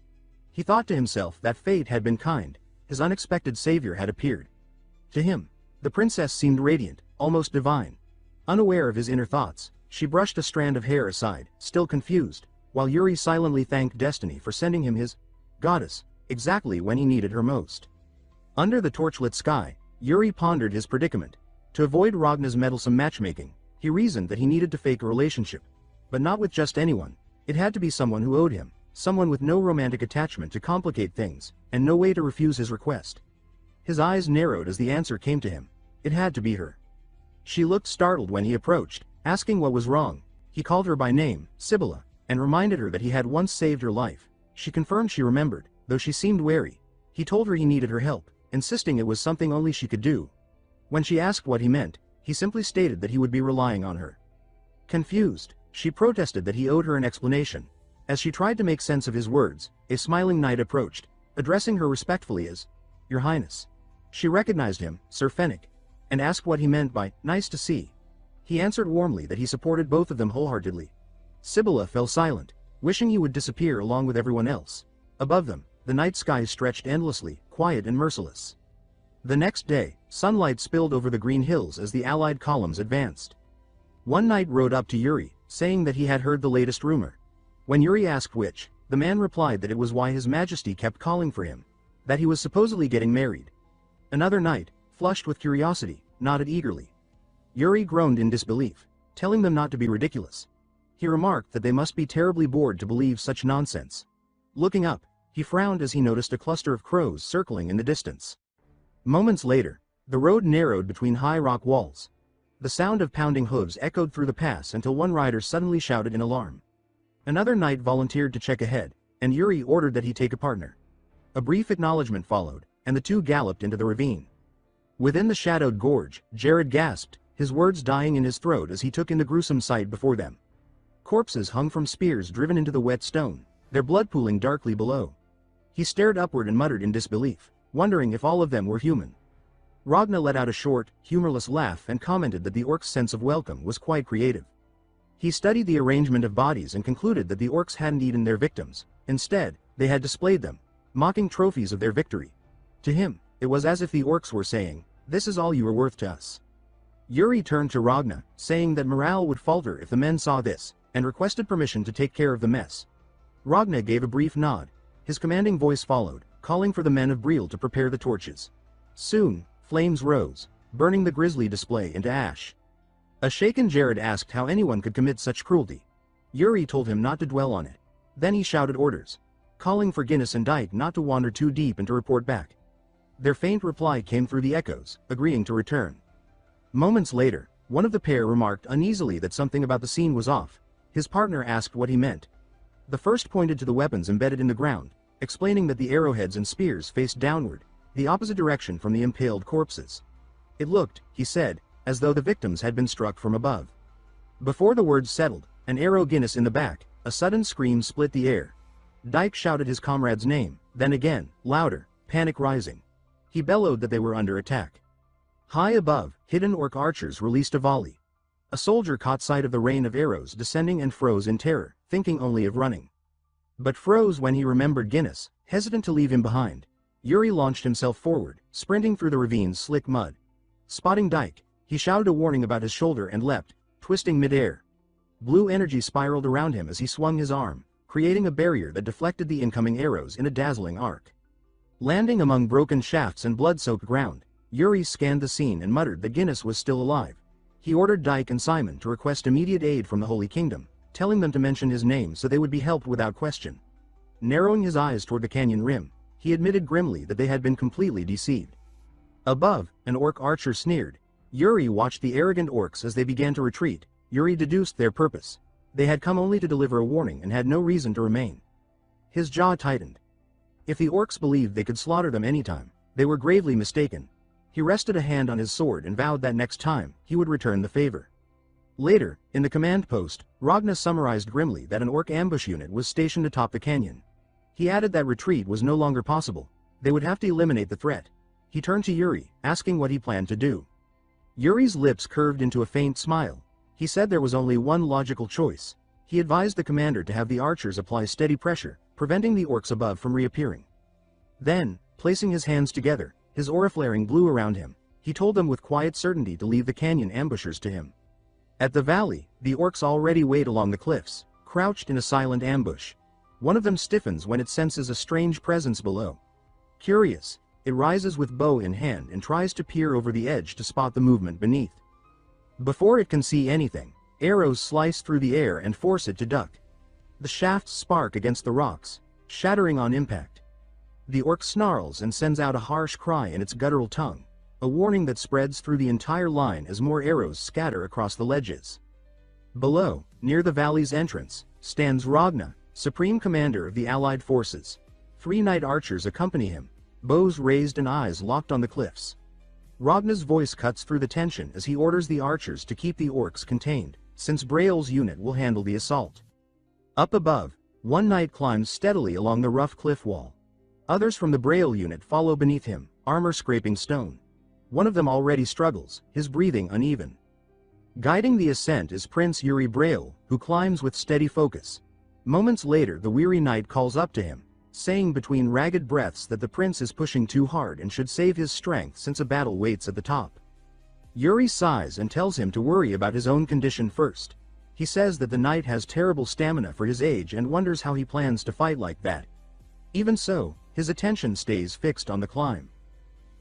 He thought to himself that fate had been kind, his unexpected savior had appeared. To him, the princess seemed radiant, almost divine. Unaware of his inner thoughts, she brushed a strand of hair aside, still confused, while Yuri silently thanked destiny for sending him his goddess, exactly when he needed her most. Under the torchlit sky, Yuri pondered his predicament. To avoid Ragna's meddlesome matchmaking, he reasoned that he needed to fake a relationship. But not with just anyone. It had to be someone who owed him, someone with no romantic attachment to complicate things, and no way to refuse his request. His eyes narrowed as the answer came to him. It had to be her. She looked startled when he approached, asking what was wrong. He called her by name, Sibylla, and reminded her that he had once saved her life. She confirmed she remembered, though she seemed wary. He told her he needed her help, insisting it was something only she could do. When she asked what he meant, he simply stated that he would be relying on her. Confused, she protested that he owed her an explanation. As she tried to make sense of his words, a smiling knight approached, addressing her respectfully as, "Your Highness." She recognized him, Sir Fennec, and asked what he meant by, "Nice to see." He answered warmly that he supported both of them wholeheartedly. Sibylla fell silent, wishing he would disappear along with everyone else. Above them, the night sky stretched endlessly, quiet and merciless. The next day, sunlight spilled over the green hills as the allied columns advanced. One knight rode up to Yuri, saying that he had heard the latest rumor. When Yuri asked which, the man replied that it was why His Majesty kept calling for him, that he was supposedly getting married. Another knight, flushed with curiosity, nodded eagerly. Yuri groaned in disbelief, telling them not to be ridiculous. He remarked that they must be terribly bored to believe such nonsense. Looking up, he frowned as he noticed a cluster of crows circling in the distance. Moments later, the road narrowed between high rock walls. The sound of pounding hooves echoed through the pass until one rider suddenly shouted in alarm. Another knight volunteered to check ahead, and Yuri ordered that he take a partner. A brief acknowledgement followed, and the two galloped into the ravine. Within the shadowed gorge, Jared gasped, his words dying in his throat as he took in the gruesome sight before them. Corpses hung from spears driven into the wet stone, their blood pooling darkly below. He stared upward and muttered in disbelief, wondering if all of them were human. Ragna let out a short, humorless laugh and commented that the orcs' sense of welcome was quite creative. He studied the arrangement of bodies and concluded that the orcs hadn't eaten their victims. Instead, they had displayed them, mocking trophies of their victory. To him, it was as if the orcs were saying, "This is all you are worth to us." Yuri turned to Ragna, saying that morale would falter if the men saw this, and requested permission to take care of the mess. Ragna gave a brief nod. His commanding voice followed, calling for the men of Briol to prepare the torches. Soon, flames rose, burning the grisly display into ash. A shaken Jared asked how anyone could commit such cruelty. Yuri told him not to dwell on it. Then he shouted orders, calling for Guinness and Dyke not to wander too deep and to report back. Their faint reply came through the echoes, agreeing to return. Moments later, one of the pair remarked uneasily that something about the scene was off. His partner asked what he meant. The first pointed to the weapons embedded in the ground, explaining that the arrowheads and spears faced downward, the opposite direction from the impaled corpses. It looked, he said, as though the victims had been struck from above. Before the words settled, an arrow Guinness in the back, a sudden scream split the air. Dyke shouted his comrade's name, then again, louder, panic rising. He bellowed that they were under attack. High above, hidden orc archers released a volley. A soldier caught sight of the rain of arrows descending and froze in terror, thinking only of running. But froze when he remembered Guinness, hesitant to leave him behind. Yuri launched himself forward, sprinting through the ravine's slick mud. Spotting Dyke, he shouted a warning about his shoulder and leapt, twisting mid-air. Blue energy spiraled around him as he swung his arm, creating a barrier that deflected the incoming arrows in a dazzling arc. Landing among broken shafts and blood-soaked ground, Yuri scanned the scene and muttered that Guinness was still alive. He ordered Dyke and Simon to request immediate aid from the Holy Kingdom, telling them to mention his name so they would be helped without question. Narrowing his eyes toward the canyon rim, he admitted grimly that they had been completely deceived. Above, an orc archer sneered. Yuri watched the arrogant orcs as they began to retreat. Yuri deduced their purpose. They had come only to deliver a warning and had no reason to remain. His jaw tightened. If the orcs believed they could slaughter them anytime, they were gravely mistaken. He rested a hand on his sword and vowed that next time, he would return the favor. Later, in the command post, Ragna summarized grimly that an orc ambush unit was stationed atop the canyon. He added that retreat was no longer possible. They would have to eliminate the threat. He turned to Yuri, asking what he planned to do. Yuri's lips curved into a faint smile. He said there was only one logical choice. He advised the commander to have the archers apply steady pressure, preventing the orcs above from reappearing. Then, placing his hands together, his aura flaring blue around him, he told them with quiet certainty to leave the canyon ambushers to him. At the valley, the orcs already wait along the cliffs, crouched in a silent ambush. One of them stiffens when it senses a strange presence below. Curious, it rises with bow in hand and tries to peer over the edge to spot the movement beneath. Before it can see anything, arrows slice through the air and force it to duck. The shafts spark against the rocks, shattering on impact. The orc snarls and sends out a harsh cry in its guttural tongue, a warning that spreads through the entire line as more arrows scatter across the ledges. Below, near the valley's entrance, stands Ragna, supreme commander of the allied forces. 3 night archers accompany him, bows raised and eyes locked on the cliffs. Ragna's voice cuts through the tension as he orders the archers to keep the orcs contained, since Briol's unit will handle the assault. Up above, 1 knight climbs steadily along the rough cliff wall. Others from the Briol unit follow beneath him, armor scraping stone. One of them already struggles, his breathing uneven. Guiding the ascent is Prince Yuri Briol, who climbs with steady focus. Moments later the weary knight calls up to him, saying between ragged breaths that the prince is pushing too hard and should save his strength since a battle waits at the top. Yuri sighs and tells him to worry about his own condition first. He says that the knight has terrible stamina for his age and wonders how he plans to fight like that. Even so, his attention stays fixed on the climb.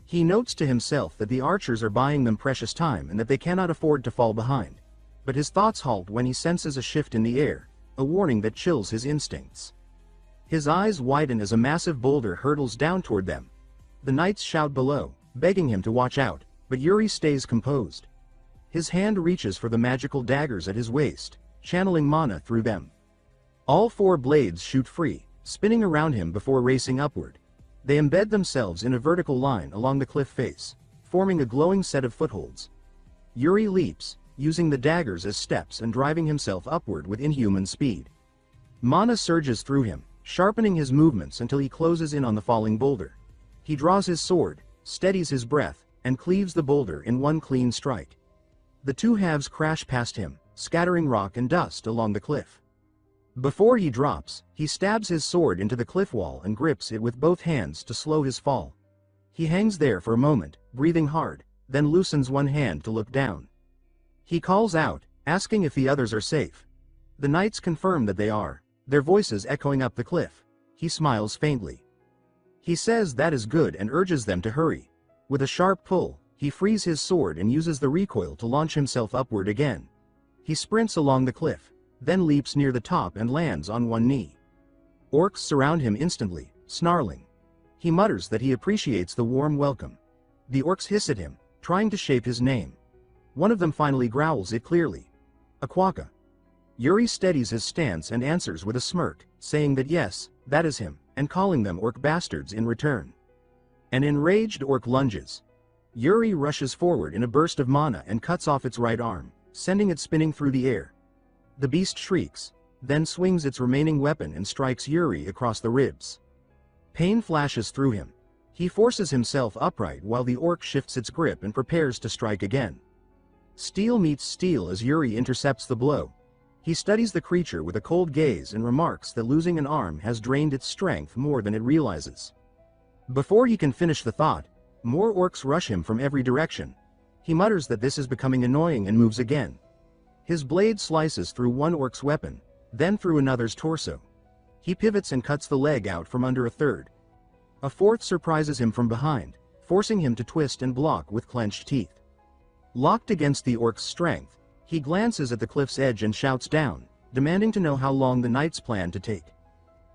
He notes to himself that the archers are buying them precious time and that they cannot afford to fall behind. But his thoughts halt when he senses a shift in the air, a warning that chills his instincts. His eyes widen as a massive boulder hurtles down toward them. The knights shout below, begging him to watch out, but Yuri stays composed. His hand reaches for the magical daggers at his waist, channeling mana through them. All 4 blades shoot free, spinning around him before racing upward. They embed themselves in a vertical line along the cliff face, forming a glowing set of footholds. Yuri leaps, using the daggers as steps and driving himself upward with inhuman speed. Mana surges through him, sharpening his movements until he closes in on the falling boulder. He draws his sword, steadies his breath, and cleaves the boulder in one clean strike. The 2 halves crash past him, scattering rock and dust along the cliff. Before he drops, he stabs his sword into the cliff wall and grips it with both hands to slow his fall. He hangs there for a moment, breathing hard, then loosens one hand to look down. He calls out, asking if the others are safe. The knights confirm that they are, their voices echoing up the cliff. He smiles faintly. He says that is good and urges them to hurry. With a sharp pull, he frees his sword and uses the recoil to launch himself upward again. He sprints along the cliff, then leaps near the top and lands on one knee. Orcs surround him instantly, snarling. He mutters that he appreciates the warm welcome. The orcs hiss at him, trying to shape his name. One of them finally growls it clearly. Aquaka. Yuri steadies his stance and answers with a smirk, saying that yes, that is him, and calling them orc bastards in return. An enraged orc lunges. Yuri rushes forward in a burst of mana and cuts off its right arm, sending it spinning through the air. The beast shrieks, then swings its remaining weapon and strikes Yuri across the ribs. Pain flashes through him. He forces himself upright while the orc shifts its grip and prepares to strike again. Steel meets steel as Yuri intercepts the blow. He studies the creature with a cold gaze and remarks that losing an arm has drained its strength more than it realizes. Before he can finish the thought, more orcs rush him from every direction. He mutters that this is becoming annoying and moves again. His blade slices through one orc's weapon, then through another's torso. He pivots and cuts the leg out from under a third. A fourth surprises him from behind, forcing him to twist and block with clenched teeth. Locked against the orc's strength, he glances at the cliff's edge and shouts down, demanding to know how long the knights plan to take.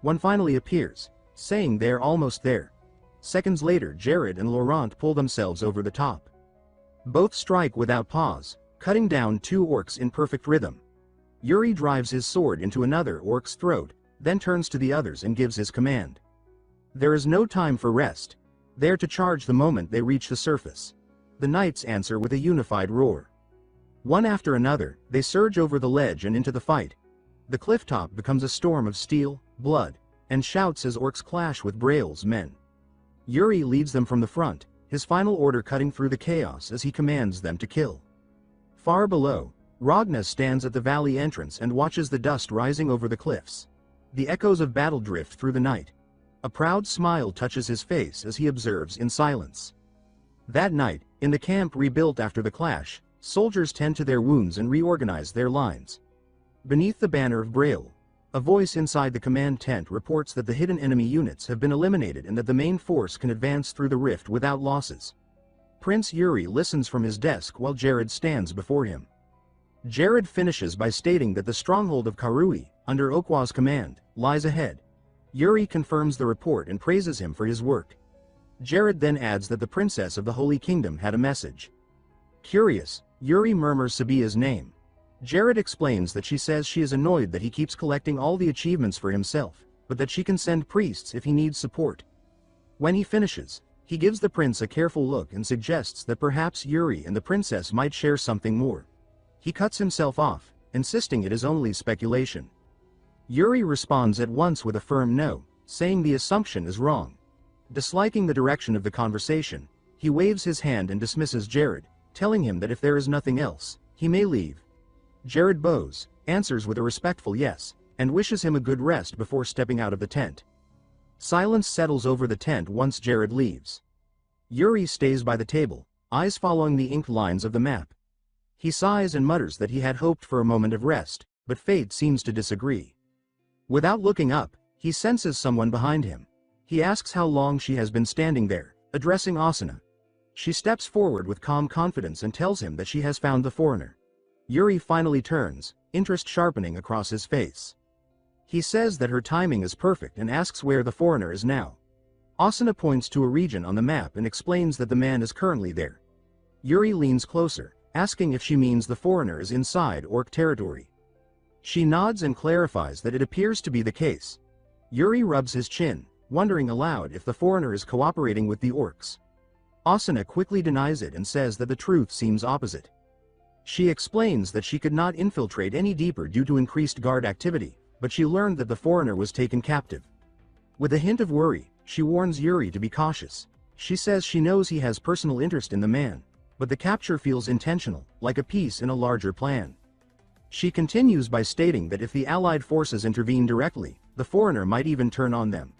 One finally appears, saying they're almost there. Seconds later, Jared and Laurent pull themselves over the top. Both strike without pause, cutting down 2 orcs in perfect rhythm. Yuri drives his sword into another orc's throat, then turns to the others and gives his command. There is no time for rest. They are to charge the moment they reach the surface. The knights answer with a unified roar. One after another, they surge over the ledge and into the fight. The cliff top becomes a storm of steel, blood, and shouts as orcs clash with Briol's men. Yuri leads them from the front, his final order cutting through the chaos as he commands them to kill. Far below, Ragna stands at the valley entrance and watches the dust rising over the cliffs. The echoes of battle drift through the night. A proud smile touches his face as he observes in silence. That night, in the camp rebuilt after the clash, soldiers tend to their wounds and reorganize their lines. Beneath the banner of Briol, a voice inside the command tent reports that the hidden enemy units have been eliminated and that the main force can advance through the rift without losses. Prince Yuri listens from his desk while Jared stands before him. Jared finishes by stating that the stronghold of Karui, under Okwa's command, lies ahead. Yuri confirms the report and praises him for his work. Jared then adds that the princess of the Holy Kingdom had a message. Curious, Yuri murmurs Sabia's name. Jared explains that she says she is annoyed that he keeps collecting all the achievements for himself, but that she can send priests if he needs support. When he finishes, he gives the prince a careful look and suggests that perhaps Yuri and the princess might share something more. He cuts himself off, insisting it is only speculation. Yuri responds at once with a firm no, saying the assumption is wrong. Disliking the direction of the conversation, he waves his hand and dismisses Jared, telling him that if there is nothing else, he may leave. Jared bows, answers with a respectful yes, and wishes him a good rest before stepping out of the tent. Silence settles over the tent once Jared leaves. Yuri stays by the table, eyes following the inked lines of the map. He sighs and mutters that he had hoped for a moment of rest, but fate seems to disagree. Without looking up, he senses someone behind him. He asks how long she has been standing there, addressing Asuna. She steps forward with calm confidence and tells him that she has found the foreigner. Yuri finally turns, interest sharpening across his face. He says that her timing is perfect and asks where the foreigner is now. Asuna points to a region on the map and explains that the man is currently there. Yuri leans closer, asking if she means the foreigner is inside Orc territory. She nods and clarifies that it appears to be the case. Yuri rubs his chin, wondering aloud if the foreigner is cooperating with the Orcs. Asuna quickly denies it and says that the truth seems opposite. She explains that she could not infiltrate any deeper due to increased guard activity, but she learned that the foreigner was taken captive. With a hint of worry, she warns Yuri to be cautious. She says she knows he has personal interest in the man, but the capture feels intentional, like a piece in a larger plan. She continues by stating that if the Allied forces intervene directly, the foreigner might even turn on them.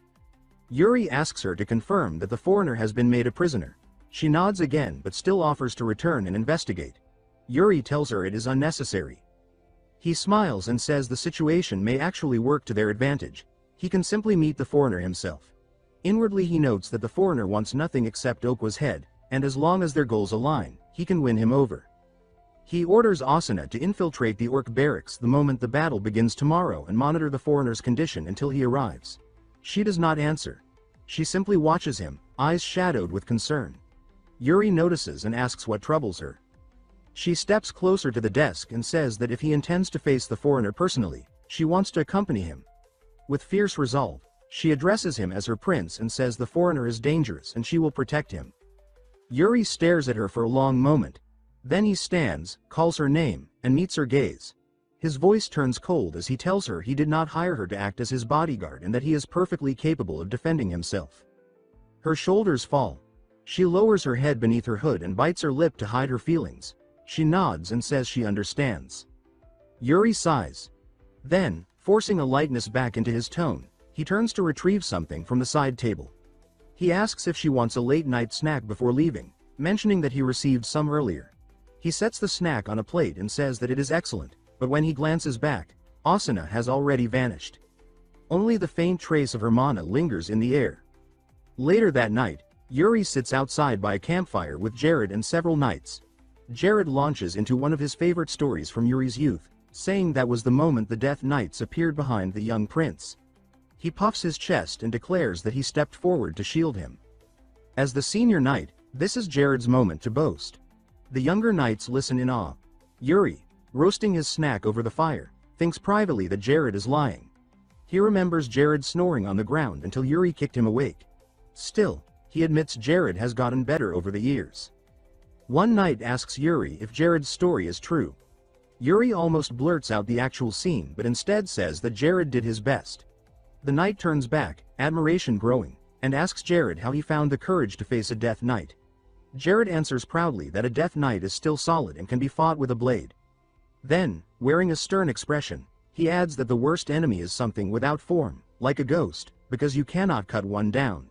Yuri asks her to confirm that the foreigner has been made a prisoner. She nods again but still offers to return and investigate. Yuri tells her it is unnecessary. He smiles and says the situation may actually work to their advantage. He can simply meet the foreigner himself. Inwardly he notes that the foreigner wants nothing except Okwa's head, and as long as their goals align, he can win him over. He orders Asuna to infiltrate the Orc barracks the moment the battle begins tomorrow and monitor the foreigner's condition until he arrives. She does not answer. She simply watches him, eyes shadowed with concern. Yuri notices and asks what troubles her. She steps closer to the desk and says that if he intends to face the foreigner personally, she wants to accompany him. With fierce resolve, she addresses him as her prince and says the foreigner is dangerous and she will protect him. Yuri stares at her for a long moment. Then he stands, calls her name, and meets her gaze. His voice turns cold as he tells her he did not hire her to act as his bodyguard and that he is perfectly capable of defending himself. Her shoulders fall. She lowers her head beneath her hood and bites her lip to hide her feelings. She nods and says she understands. Yuri sighs. Then, forcing a lightness back into his tone, he turns to retrieve something from the side table. He asks if she wants a late-night snack before leaving, mentioning that he received some earlier. He sets the snack on a plate and says that it is excellent, but when he glances back, Asuna has already vanished. Only the faint trace of her mana lingers in the air. Later that night, Yuri sits outside by a campfire with Jared and several knights. Jared launches into one of his favorite stories from Yuri's youth, saying that was the moment the Death Knights appeared behind the young prince. He puffs his chest and declares that he stepped forward to shield him. As the senior knight, this is Jared's moment to boast. The younger knights listen in awe. Yuri, roasting his snack over the fire, thinks privately that Jared is lying. He remembers Jared snoring on the ground until Yuri kicked him awake. Still, he admits Jared has gotten better over the years. One knight asks Yuri if Jared's story is true. Yuri almost blurts out the actual scene but instead says that Jared did his best. The knight turns back, admiration growing, and asks Jared how he found the courage to face a Death Knight. Jared answers proudly that a Death Knight is still solid and can be fought with a blade. Then, wearing a stern expression, he adds that the worst enemy is something without form, like a ghost, because you cannot cut one down.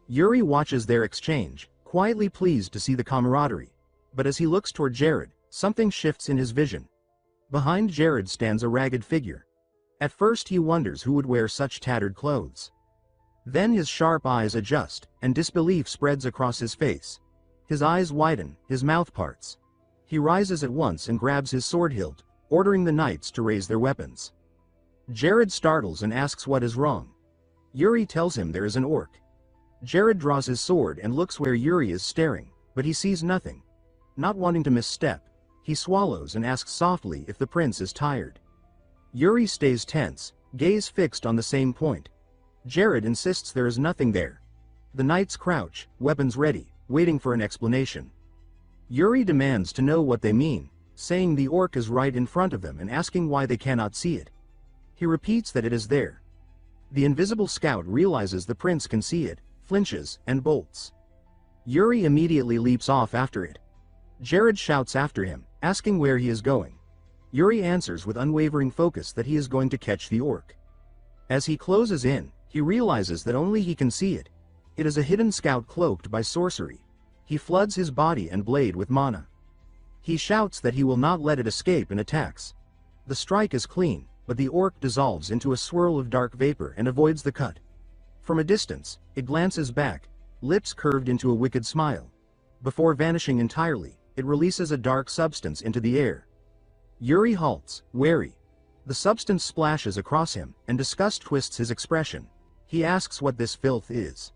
Yuri watches their exchange, quietly pleased to see the camaraderie. But as he looks toward Jared, something shifts in his vision. Behind Jared stands a ragged figure. At first he wonders who would wear such tattered clothes. Then his sharp eyes adjust, and disbelief spreads across his face. His eyes widen, his mouth parts. He rises at once and grabs his sword hilt, ordering the knights to raise their weapons. Jared startles and asks what is wrong. Yuri tells him there is an orc. Jared draws his sword and looks where Yuri is staring, but he sees nothing. Not wanting to misstep, he swallows and asks softly if the prince is tired. Yuri stays tense, gaze fixed on the same point. Jared insists there is nothing there. The knights crouch, weapons ready, waiting for an explanation. Yuri demands to know what they mean, saying the orc is right in front of them and asking why they cannot see it. He repeats that it is there. The invisible scout realizes the prince can see it, flinches, and bolts. Yuri immediately leaps off after it. Jared shouts after him, asking where he is going. Yuri answers with unwavering focus that he is going to catch the orc. As he closes in, he realizes that only he can see it. It is a hidden scout cloaked by sorcery. He floods his body and blade with mana. He shouts that he will not let it escape and attacks. The strike is clean, but the orc dissolves into a swirl of dark vapor and avoids the cut. From a distance, it glances back, lips curved into a wicked smile. Before vanishing entirely, it releases a dark substance into the air. Yuri halts, wary. The substance splashes across him, and disgust twists his expression. He asks what this filth is.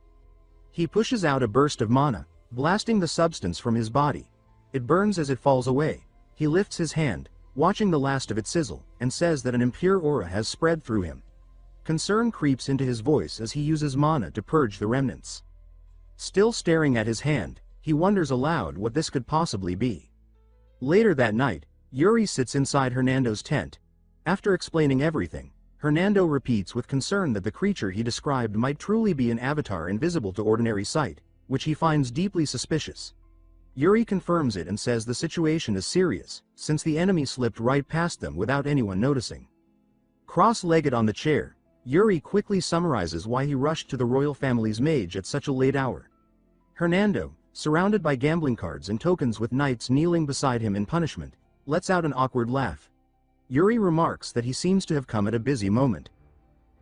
He pushes out a burst of mana, blasting the substance from his body. It burns as it falls away. He lifts his hand, watching the last of it sizzle, and says that an impure aura has spread through him. Concern creeps into his voice as he uses mana to purge the remnants. Still staring at his hand, he wonders aloud what this could possibly be. Later that night, Yuri sits inside Hernando's tent. After explaining everything, Hernando repeats with concern that the creature he described might truly be an avatar invisible to ordinary sight, which he finds deeply suspicious. Yuri confirms it and says the situation is serious, since the enemy slipped right past them without anyone noticing. Cross-legged on the chair, Yuri quickly summarizes why he rushed to the royal family's mage at such a late hour. Hernando, surrounded by gambling cards and tokens with knights kneeling beside him in punishment, lets out an awkward laugh. Yuri remarks that he seems to have come at a busy moment.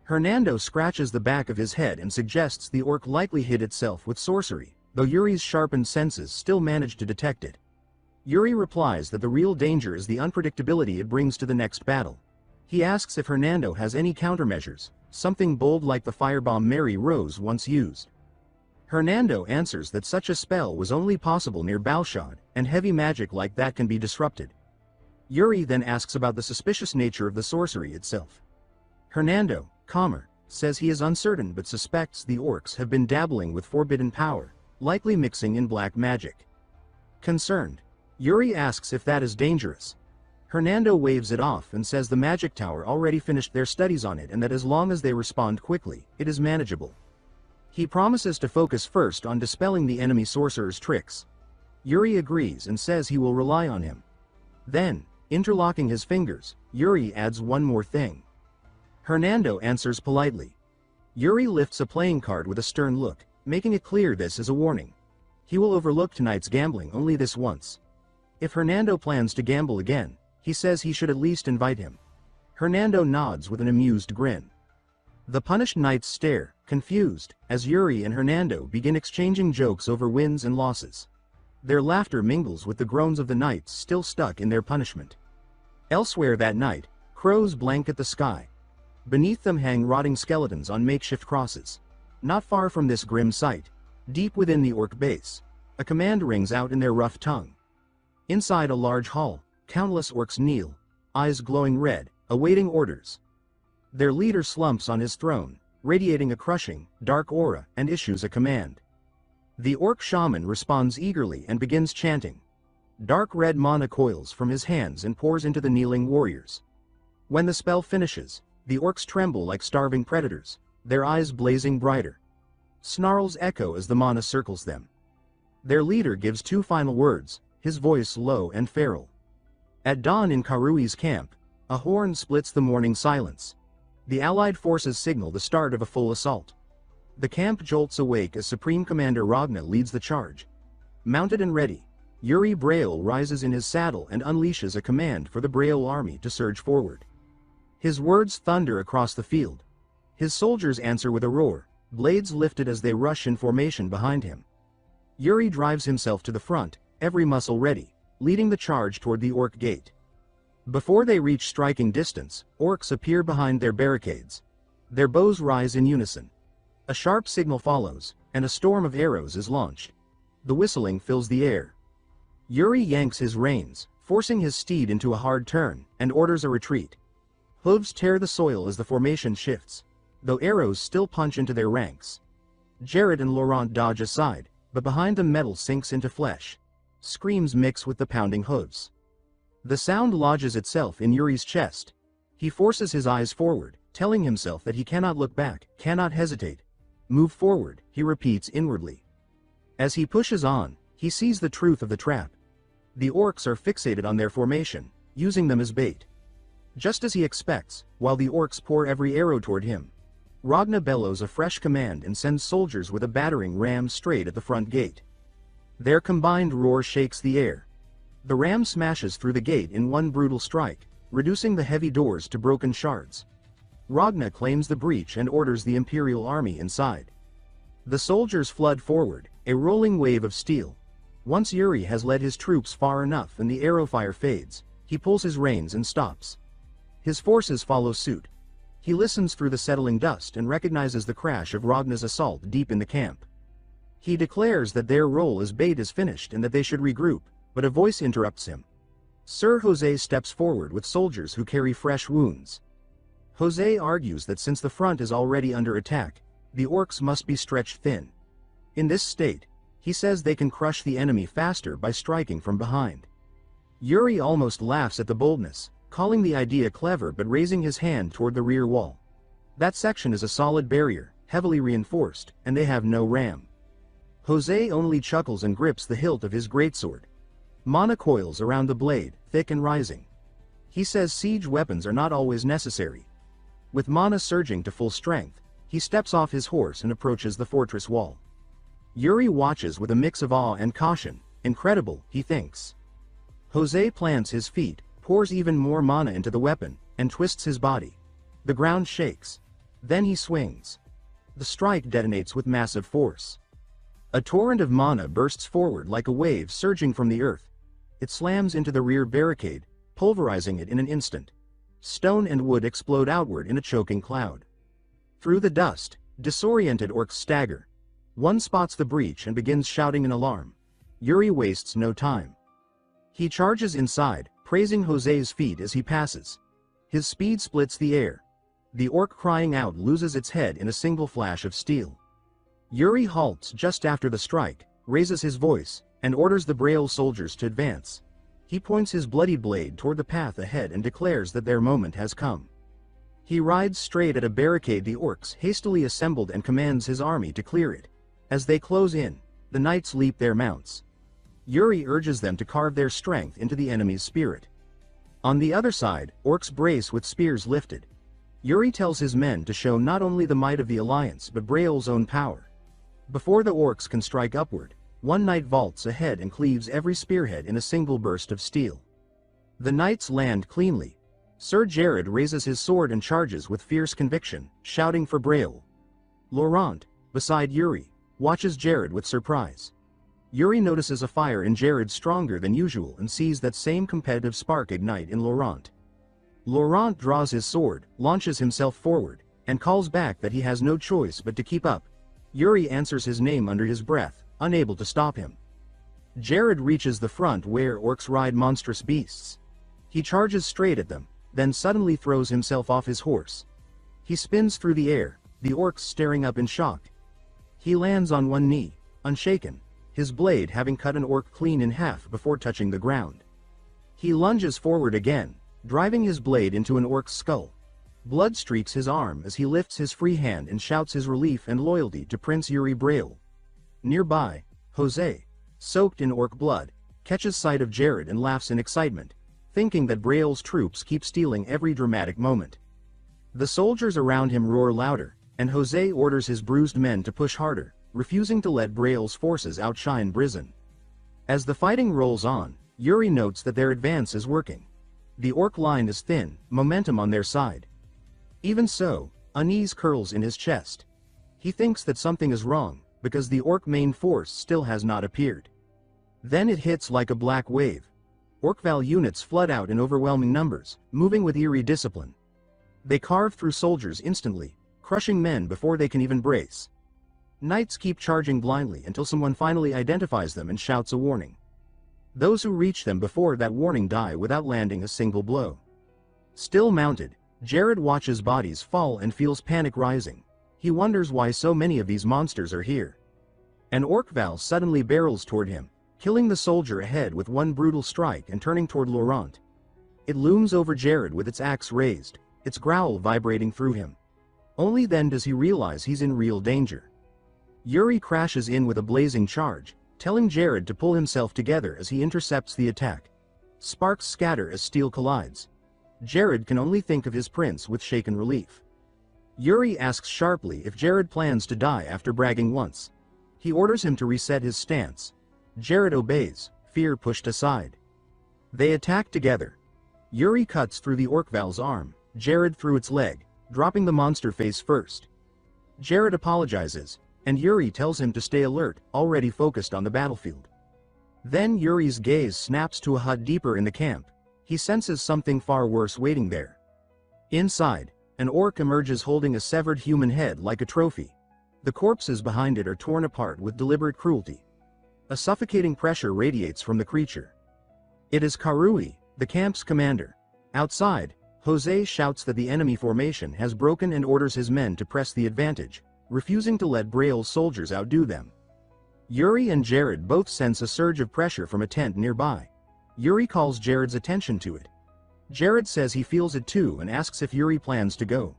Hernando scratches the back of his head and suggests the orc likely hid itself with sorcery, though Yuri's sharpened senses still manage to detect it. Yuri replies that the real danger is the unpredictability it brings to the next battle. He asks if Hernando has any countermeasures, something bold like the firebomb Mary Rose once used. Hernando answers that such a spell was only possible near Balshad, and heavy magic like that can be disrupted. Yuri then asks about the suspicious nature of the sorcery itself. Hernando, calmer, says he is uncertain but suspects the orcs have been dabbling with forbidden power, likely mixing in black magic. Concerned, Yuri asks if that is dangerous. Hernando waves it off and says the magic tower already finished their studies on it and that as long as they respond quickly, it is manageable. He promises to focus first on dispelling the enemy sorcerer's tricks. Yuri agrees and says he will rely on him. Then, interlocking his fingers, Yuri adds one more thing. Hernando answers politely. Yuri lifts a playing card with a stern look, making it clear this is a warning. He will overlook tonight's gambling only this once. If Hernando plans to gamble again, he says he should at least invite him. Hernando nods with an amused grin. The punished knights stare, confused, as Yuri and Hernando begin exchanging jokes over wins and losses. Their laughter mingles with the groans of the knights still stuck in their punishment. Elsewhere that night, crows blanket the sky. Beneath them hang rotting skeletons on makeshift crosses. Not far from this grim sight, deep within the orc base, a command rings out in their rough tongue. Inside a large hall, countless orcs kneel, eyes glowing red, awaiting orders. Their leader slumps on his throne, radiating a crushing, dark aura, and issues a command. The orc shaman responds eagerly and begins chanting. Dark red mana coils from his hands and pours into the kneeling warriors. When the spell finishes, the orcs tremble like starving predators, their eyes blazing brighter. Snarls echo as the mana circles them. Their leader gives two final words, his voice low and feral. At dawn in Karui's camp, a horn splits the morning silence. The Allied forces signal the start of a full assault. The camp jolts awake as Supreme Commander Ragna leads the charge. Mounted and ready, Yuri Briol rises in his saddle and unleashes a command for the Briol army to surge forward. His words thunder across the field. His soldiers answer with a roar, blades lifted as they rush in formation behind him. Yuri drives himself to the front, every muscle ready, leading the charge toward the Orc gate. Before they reach striking distance, Orcs appear behind their barricades. Their bows rise in unison. A sharp signal follows, and a storm of arrows is launched. The whistling fills the air. Yuri yanks his reins, forcing his steed into a hard turn, and orders a retreat. Hooves tear the soil as the formation shifts, though arrows still punch into their ranks. Jared and Laurent dodge aside, but behind them metal sinks into flesh. Screams mix with the pounding hooves. The sound lodges itself in Yuri's chest. He forces his eyes forward, telling himself that he cannot look back, cannot hesitate. Move forward, he repeats inwardly. As he pushes on, he sees the truth of the trap. The Orcs are fixated on their formation, using them as bait. Just as he expects, while the Orcs pour every arrow toward him, Ragna bellows a fresh command and sends soldiers with a battering ram straight at the front gate. Their combined roar shakes the air. The ram smashes through the gate in one brutal strike, reducing the heavy doors to broken shards. Ragna claims the breach and orders the Imperial army inside. The soldiers flood forward, a rolling wave of steel. Once Yuri has led his troops far enough and the arrow fire fades, he pulls his reins and stops. His forces follow suit. He listens through the settling dust and recognizes the crash of Ragna's assault deep in the camp. He declares that their role as bait is finished and that they should regroup, but a voice interrupts him. Sir Jose steps forward with soldiers who carry fresh wounds. Jose argues that since the front is already under attack, the Orcs must be stretched thin. In this state, he says they can crush the enemy faster by striking from behind. Yuri almost laughs at the boldness, calling the idea clever but raising his hand toward the rear wall. That section is a solid barrier, heavily reinforced, and they have no ram. Jose only chuckles and grips the hilt of his greatsword. Mana coils around the blade, thick and rising. He says siege weapons are not always necessary. With mana surging to full strength, he steps off his horse and approaches the fortress wall. Yuri watches with a mix of awe and caution. Incredible, he thinks. Jose plants his feet, pours even more mana into the weapon, and twists his body. The ground shakes. Then he swings. The strike detonates with massive force. A torrent of mana bursts forward like a wave surging from the earth. It slams into the rear barricade, pulverizing it in an instant. Stone and wood explode outward in a choking cloud. Through the dust, disoriented Orcs stagger. One spots the breach and begins shouting in alarm. Yuri wastes no time. He charges inside, praising Jose's feat as he passes. His speed splits the air. The Orc crying out loses its head in a single flash of steel. Yuri halts just after the strike, raises his voice, and orders the Briol soldiers to advance. He points his bloodied blade toward the path ahead and declares that their moment has come. He rides straight at a barricade the Orcs hastily assembled and commands his army to clear it. As they close in, the knights leap their mounts. Yuri urges them to carve their strength into the enemy's spirit. On the other side, Orcs brace with spears lifted. Yuri tells his men to show not only the might of the alliance but Briol's own power. Before the Orcs can strike upward, one knight vaults ahead and cleaves every spearhead in a single burst of steel. The knights land cleanly. Sir Jared raises his sword and charges with fierce conviction, shouting for Briol. Laurent, beside Yuri, watches Jared with surprise. Yuri notices a fire in Jared stronger than usual and sees that same competitive spark ignite in Laurent. Laurent draws his sword, launches himself forward, and calls back that he has no choice but to keep up. Yuri answers his name under his breath, unable to stop him. Jared reaches the front where Orcs ride monstrous beasts. He charges straight at them, then suddenly throws himself off his horse. He spins through the air, the Orcs staring up in shock. He lands on one knee, unshaken, his blade having cut an Orc clean in half before touching the ground. He lunges forward again, driving his blade into an Orc's skull. Blood streaks his arm as he lifts his free hand and shouts his relief and loyalty to Prince Yuri Briol. Nearby, Jose, soaked in Orc blood, catches sight of Jared and laughs in excitement. thinking that Briol's troops keep stealing every dramatic moment. The soldiers around him roar louder, and Jose orders his bruised men to push harder, refusing to let Briol's forces outshine Brizon. As the fighting rolls on, Yuri notes that their advance is working. The orc line is thin, momentum on their side. Even so, unease curls in his chest. He thinks that something is wrong, because the orc main force still has not appeared. Then it hits like a black wave. Orc-Val units flood out in overwhelming numbers, moving with eerie discipline. They carve through soldiers instantly, crushing men before they can even brace. Knights keep charging blindly until someone finally identifies them and shouts a warning. Those who reach them before that warning die without landing a single blow. Still mounted, Jared watches bodies fall and feels panic rising. He wonders why so many of these monsters are here. An orc-Val suddenly barrels toward him, killing the soldier ahead with one brutal strike and turning toward Laurent. It looms over Jared with its axe raised, its growl vibrating through him. Only then does he realize he's in real danger. Yuri crashes in with a blazing charge, telling Jared to pull himself together as he intercepts the attack. Sparks scatter as steel collides. Jared can only think of his prince with shaken relief. Yuri asks sharply if Jared plans to die after bragging once. He orders him to reset his stance. Jared obeys, fear pushed aside. They attack together. Yuri cuts through the orc-Val's arm, Jared through its leg, dropping the monster face first. Jared apologizes, and Yuri tells him to stay alert, already focused on the battlefield. Then Yuri's gaze snaps to a hut deeper in the camp. He senses something far worse waiting there. Inside, an orc emerges holding a severed human head like a trophy. The corpses behind it are torn apart with deliberate cruelty. A suffocating pressure radiates from the creature. It is Karui, the camp's commander. Outside, Jose shouts that the enemy formation has broken and orders his men to press the advantage, refusing to let Briol's soldiers outdo them. Yuri and Jared both sense a surge of pressure from a tent nearby. Yuri calls Jared's attention to it. Jared says he feels it too and asks if Yuri plans to go.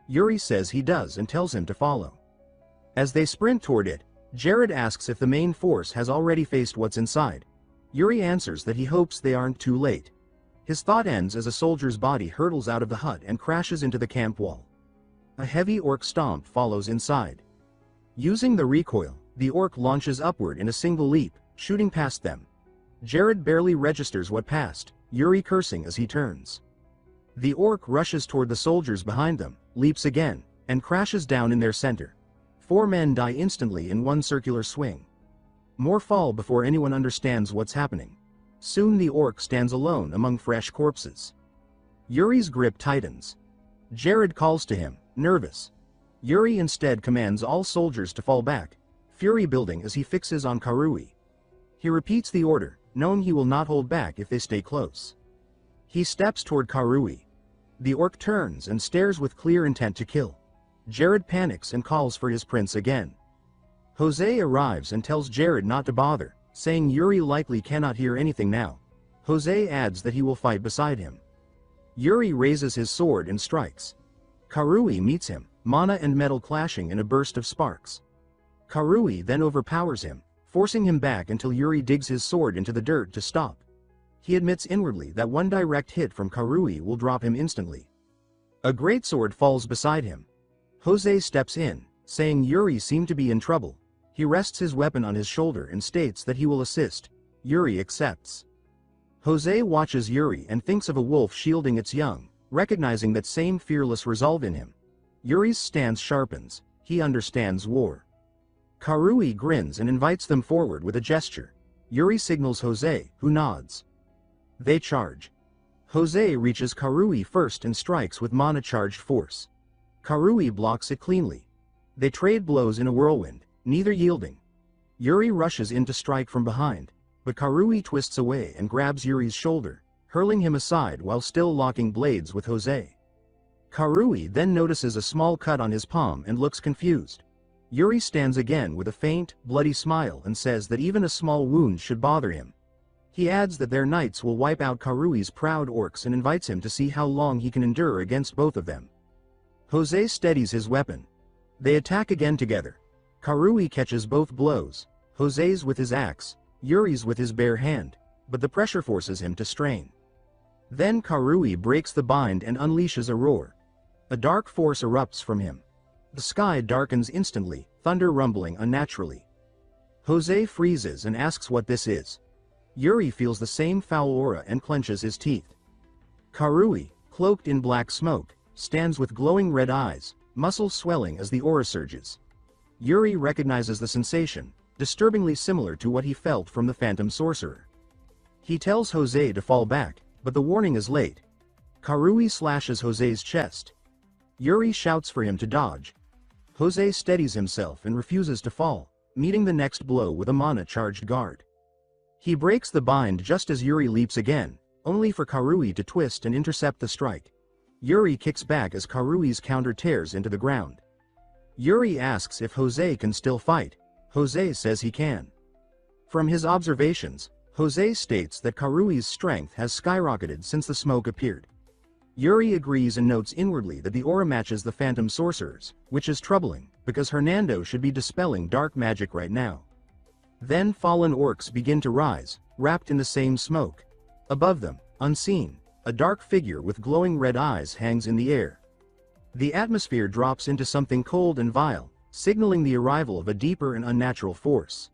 Yuri says he does and tells him to follow. As they sprint toward it, Jared asks if the main force has already faced what's inside. Yuri answers that he hopes they aren't too late. His thought ends as a soldier's body hurtles out of the hut and crashes into the camp wall. A heavy orc stomp follows inside. Using the recoil, the orc launches upward in a single leap, shooting past them. Jared barely registers what passed, Yuri cursing as he turns. The orc rushes toward the soldiers behind them, leaps again, and crashes down in their center. 4 men die instantly in one circular swing. More fall before anyone understands what's happening. Soon the orc stands alone among fresh corpses. Yuri's grip tightens. Jared calls to him, nervous. Yuri instead commands all soldiers to fall back, fury building as he fixes on Karui. He repeats the order, knowing he will not hold back if they stay close. He steps toward Karui. The orc turns and stares with clear intent to kill. Jared panics and calls for his prince again. Jose arrives and tells Jared not to bother, saying Yuri likely cannot hear anything now. Jose adds that he will fight beside him. Yuri raises his sword and strikes. Karui meets him, mana and metal clashing in a burst of sparks. Karui then overpowers him, forcing him back until Yuri digs his sword into the dirt to stop. He admits inwardly that one direct hit from Karui will drop him instantly. A greatsword falls beside him. Jose steps in, saying Yuri seemed to be in trouble. He rests his weapon on his shoulder and states that he will assist. Yuri accepts. Jose watches Yuri and thinks of a wolf shielding its young, recognizing that same fearless resolve in him. Yuri's stance sharpens. He understands war. Karui grins and invites them forward with a gesture. Yuri signals Jose, who nods. They charge. Jose reaches Karui first and strikes with mana-charged force. Karui blocks it cleanly. They trade blows in a whirlwind, neither yielding. Yuri rushes in to strike from behind, but Karui twists away and grabs Yuri's shoulder, hurling him aside while still locking blades with Jose. Karui then notices a small cut on his palm and looks confused. Yuri stands again with a faint, bloody smile and says that even a small wound should bother him. He adds that their knights will wipe out Karui's proud orcs and invites him to see how long he can endure against both of them. Jose steadies his weapon. They attack again together. Karui catches both blows, Jose's with his axe, Yuri's with his bare hand, but the pressure forces him to strain. Then Karui breaks the bind and unleashes a roar. A dark force erupts from him. The sky darkens instantly, thunder rumbling unnaturally. Jose freezes and asks what this is. Yuri feels the same foul aura and clenches his teeth. Karui, cloaked in black smoke, stands with glowing red eyes, muscles swelling as the aura surges. Yuri recognizes the sensation, disturbingly similar to what he felt from the Phantom Sorcerer. He tells Jose to fall back, but the warning is late. Karui slashes Jose's chest. Yuri shouts for him to dodge. Jose steadies himself and refuses to fall, meeting the next blow with a mana-charged guard. He breaks the bind just as Yuri leaps again, only for Karui to twist and intercept the strike. Yuri kicks back as Karui's counter tears into the ground. Yuri asks if Jose can still fight. Jose says he can. From his observations, Jose states that Karui's strength has skyrocketed since the smoke appeared. Yuri agrees and notes inwardly that the aura matches the Phantom Sorcerer's, which is troubling, because Hernando should be dispelling dark magic right now. Then fallen orcs begin to rise, wrapped in the same smoke. Above them, unseen, a dark figure with glowing red eyes hangs in the air. The atmosphere drops into something cold and vile, signaling the arrival of a deeper and unnatural force.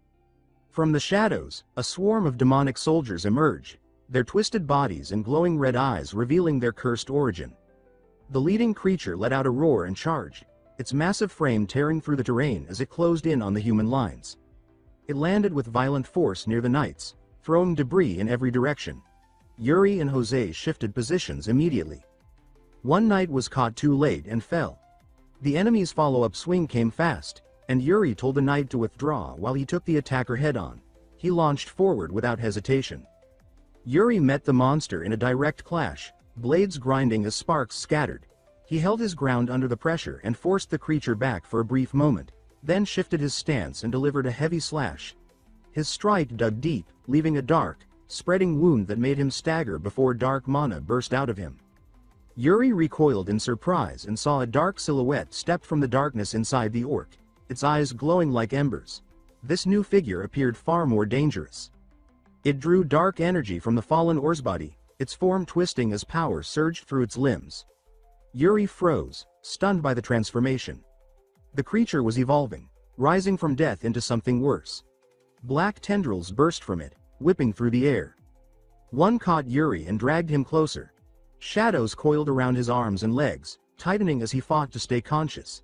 From the shadows, a swarm of demonic soldiers emerge, their twisted bodies and glowing red eyes revealing their cursed origin. The leading creature let out a roar and charged, its massive frame tearing through the terrain as it closed in on the human lines. It landed with violent force near the knights, throwing debris in every direction. Yuri and Jose shifted positions immediately. One knight was caught too late and fell. The enemy's follow-up swing came fast, and Yuri told the knight to withdraw while he took the attacker head-on. He launched forward without hesitation. Yuri met the monster in a direct clash, blades grinding as sparks scattered. He held his ground under the pressure and forced the creature back for a brief moment, then shifted his stance and delivered a heavy slash. His strike dug deep, leaving a dark, spreading wound that made him stagger before dark mana burst out of him. Yuri recoiled in surprise and saw a dark silhouette step from the darkness inside the orc, its eyes glowing like embers. This new figure appeared far more dangerous. It drew dark energy from the fallen orc's body, its form twisting as power surged through its limbs. Yuri froze, stunned by the transformation. The creature was evolving, rising from death into something worse. Black tendrils burst from it, whipping through the air. One caught Yuri and dragged him closer. Shadows coiled around his arms and legs, tightening as he fought to stay conscious.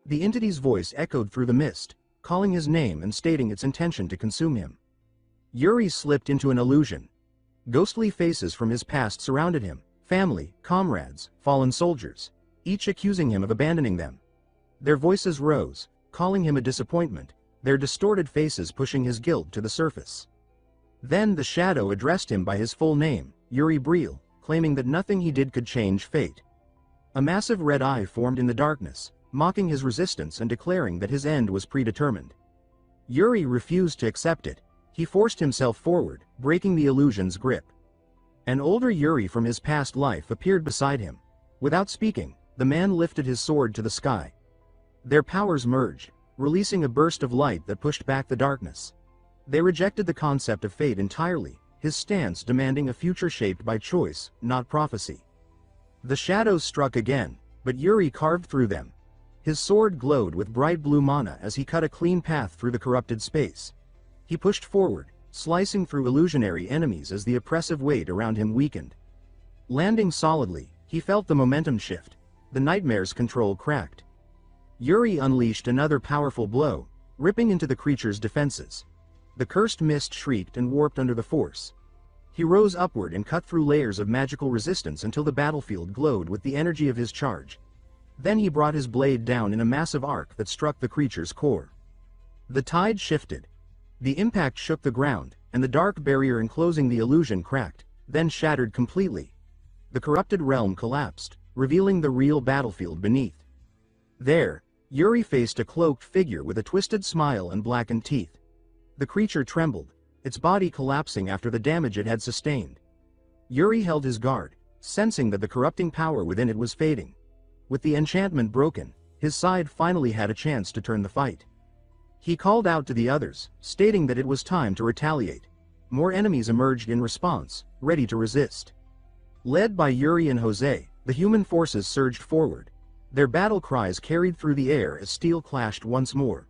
The entity's voice echoed through the mist, calling his name and stating its intention to consume him. Yuri slipped into an illusion. Ghostly faces from his past surrounded him, family, comrades, fallen soldiers, each accusing him of abandoning them. Their voices rose, calling him a disappointment, their distorted faces pushing his guilt to the surface. Then the shadow addressed him by his full name, Yuri Briol, claiming that nothing he did could change fate. A massive red eye formed in the darkness, mocking his resistance and declaring that his end was predetermined. Yuri refused to accept it. He forced himself forward, breaking the illusion's grip. An older Yuri from his past life appeared beside him. Without speaking, the man lifted his sword to the sky. Their powers merged, releasing a burst of light that pushed back the darkness. They rejected the concept of fate entirely, his stance demanding a future shaped by choice, not prophecy. The shadows struck again, but Yuri carved through them. His sword glowed with bright blue mana as he cut a clean path through the corrupted space. He pushed forward, slicing through illusionary enemies as the oppressive weight around him weakened. Landing solidly, he felt the momentum shift. The nightmare's control cracked. Yuri unleashed another powerful blow, ripping into the creature's defenses. The cursed mist shrieked and warped under the force. He rose upward and cut through layers of magical resistance until the battlefield glowed with the energy of his charge. Then he brought his blade down in a massive arc that struck the creature's core. The tide shifted. The impact shook the ground, and the dark barrier enclosing the illusion cracked, then shattered completely. The corrupted realm collapsed, revealing the real battlefield beneath. There, Yuri faced a cloaked figure with a twisted smile and blackened teeth. The creature trembled, its body collapsing after the damage it had sustained. Yuri held his guard, sensing that the corrupting power within it was fading. With the enchantment broken, his side finally had a chance to turn the fight. He called out to the others, stating that it was time to retaliate. More enemies emerged in response, ready to resist. Led by Yuri and Jose, the human forces surged forward. Their battle cries carried through the air as steel clashed once more.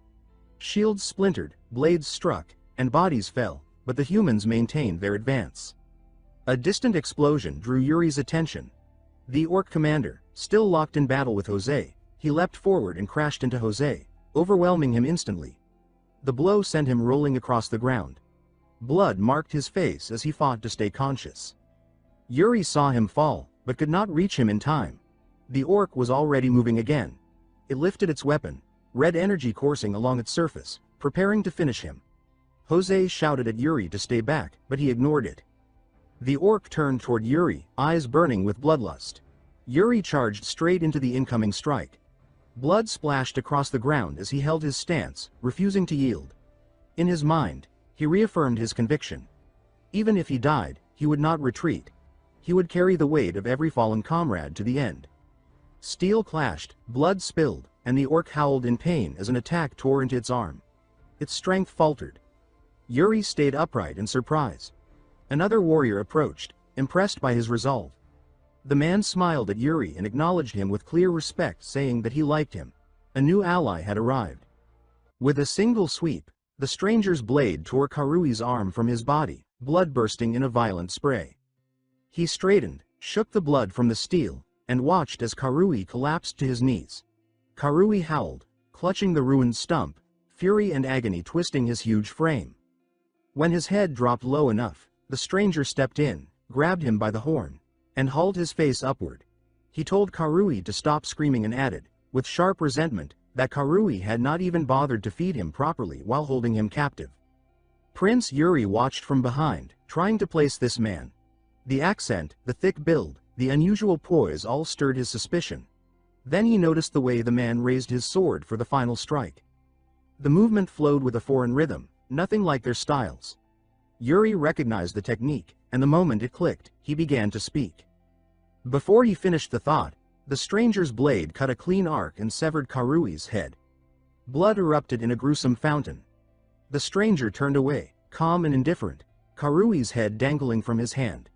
Shields splintered, blades struck, and bodies fell, but the humans maintained their advance. A distant explosion drew Yuri's attention. The orc commander, still locked in battle with Jose, he leapt forward and crashed into Jose, overwhelming him instantly. The blow sent him rolling across the ground. Blood marked his face as he fought to stay conscious. Yuri saw him fall, but could not reach him in time. The orc was already moving again. It lifted its weapon, red energy coursing along its surface, preparing to finish him. Jose shouted at Yuri to stay back, but he ignored it. The orc turned toward Yuri, eyes burning with bloodlust. Yuri charged straight into the incoming strike. Blood splashed across the ground as he held his stance, refusing to yield. In his mind, he reaffirmed his conviction. Even if he died, he would not retreat. He would carry the weight of every fallen comrade to the end. Steel clashed, blood spilled, and the orc howled in pain as an attack tore into its arm. Its strength faltered. Yuri stayed upright in surprise. Another warrior approached, impressed by his resolve. The man smiled at Yuri and acknowledged him with clear respect, saying that he liked him. A new ally had arrived. With a single sweep, the stranger's blade tore Karui's arm from his body, blood bursting in a violent spray. He straightened, shook the blood from the steel, and watched as Karui collapsed to his knees. Karui howled, clutching the ruined stump, fury and agony twisting his huge frame. When his head dropped low enough, the stranger stepped in, grabbed him by the horn, and hauled his face upward. He told Karui to stop screaming and added, with sharp resentment, that Karui had not even bothered to feed him properly while holding him captive. Prince Yuri watched from behind, trying to place this man. The accent, the thick build, the unusual poise all stirred his suspicion. Then he noticed the way the man raised his sword for the final strike. The movement flowed with a foreign rhythm, nothing like their styles. Yuri recognized the technique, and the moment it clicked, he began to speak. Before he finished the thought, the stranger's blade cut a clean arc and severed Karui's head. Blood erupted in a gruesome fountain. The stranger turned away, calm and indifferent, Karui's head dangling from his hand.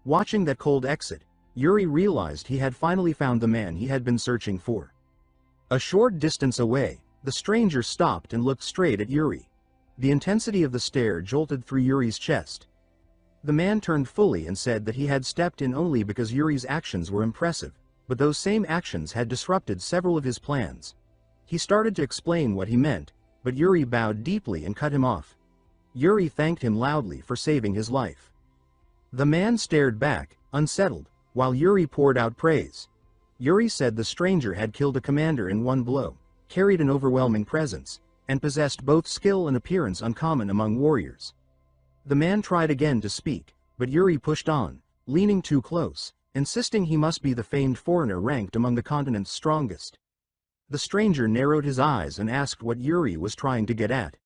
Watching that cold exit, Yuri realized he had finally found the man he had been searching for. A short distance away, the stranger stopped and looked straight at Yuri. The intensity of the stare jolted through Yuri's chest. The man turned fully and said that he had stepped in only because Yuri's actions were impressive, but those same actions had disrupted several of his plans. He started to explain what he meant, but Yuri bowed deeply and cut him off. Yuri thanked him loudly for saving his life. The man stared back, unsettled, while Yuri poured out praise. Yuri said the stranger had killed a commander in one blow, carried an overwhelming presence, and possessed both skill and appearance uncommon among warriors. The man tried again to speak, but Yuri pushed on, leaning too close, insisting he must be the famed foreigner ranked among the continent's strongest. The stranger narrowed his eyes and asked what Yuri was trying to get at.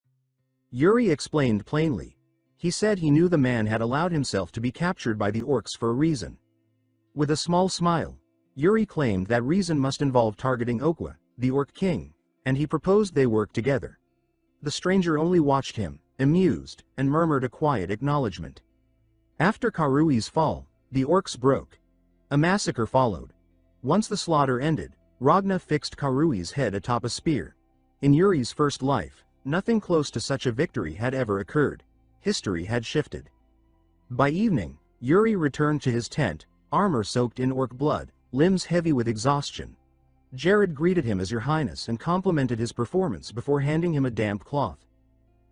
Yuri explained plainly. He said he knew the man had allowed himself to be captured by the orcs for a reason. With a small smile, Yuri claimed that reason must involve targeting Okwa, the orc king, and he proposed they work together. The stranger only watched him, amused, and murmured a quiet acknowledgement. After Karui's fall, the orcs broke. A massacre followed. Once the slaughter ended, Ragna fixed Karui's head atop a spear. In Yuri's first life, nothing close to such a victory had ever occurred. History had shifted. By evening, Yuri returned to his tent, armor soaked in orc blood, limbs heavy with exhaustion. Jared greeted him as Your Highness and complimented his performance before handing him a damp cloth.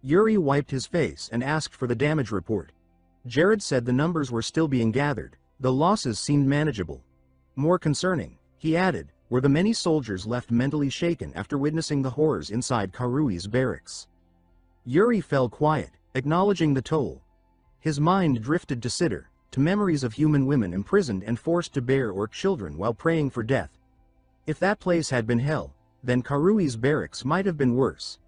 Yuri wiped his face and asked for the damage report. Jared said the numbers were still being gathered, though losses seemed manageable. More concerning, he added, were the many soldiers left mentally shaken after witnessing the horrors inside Karui's barracks. Yuri fell quiet, acknowledging the toll. His mind drifted to Siddar, to memories of human women imprisoned and forced to bear orc children while praying for death. If that place had been hell, then Karui's barracks might have been worse.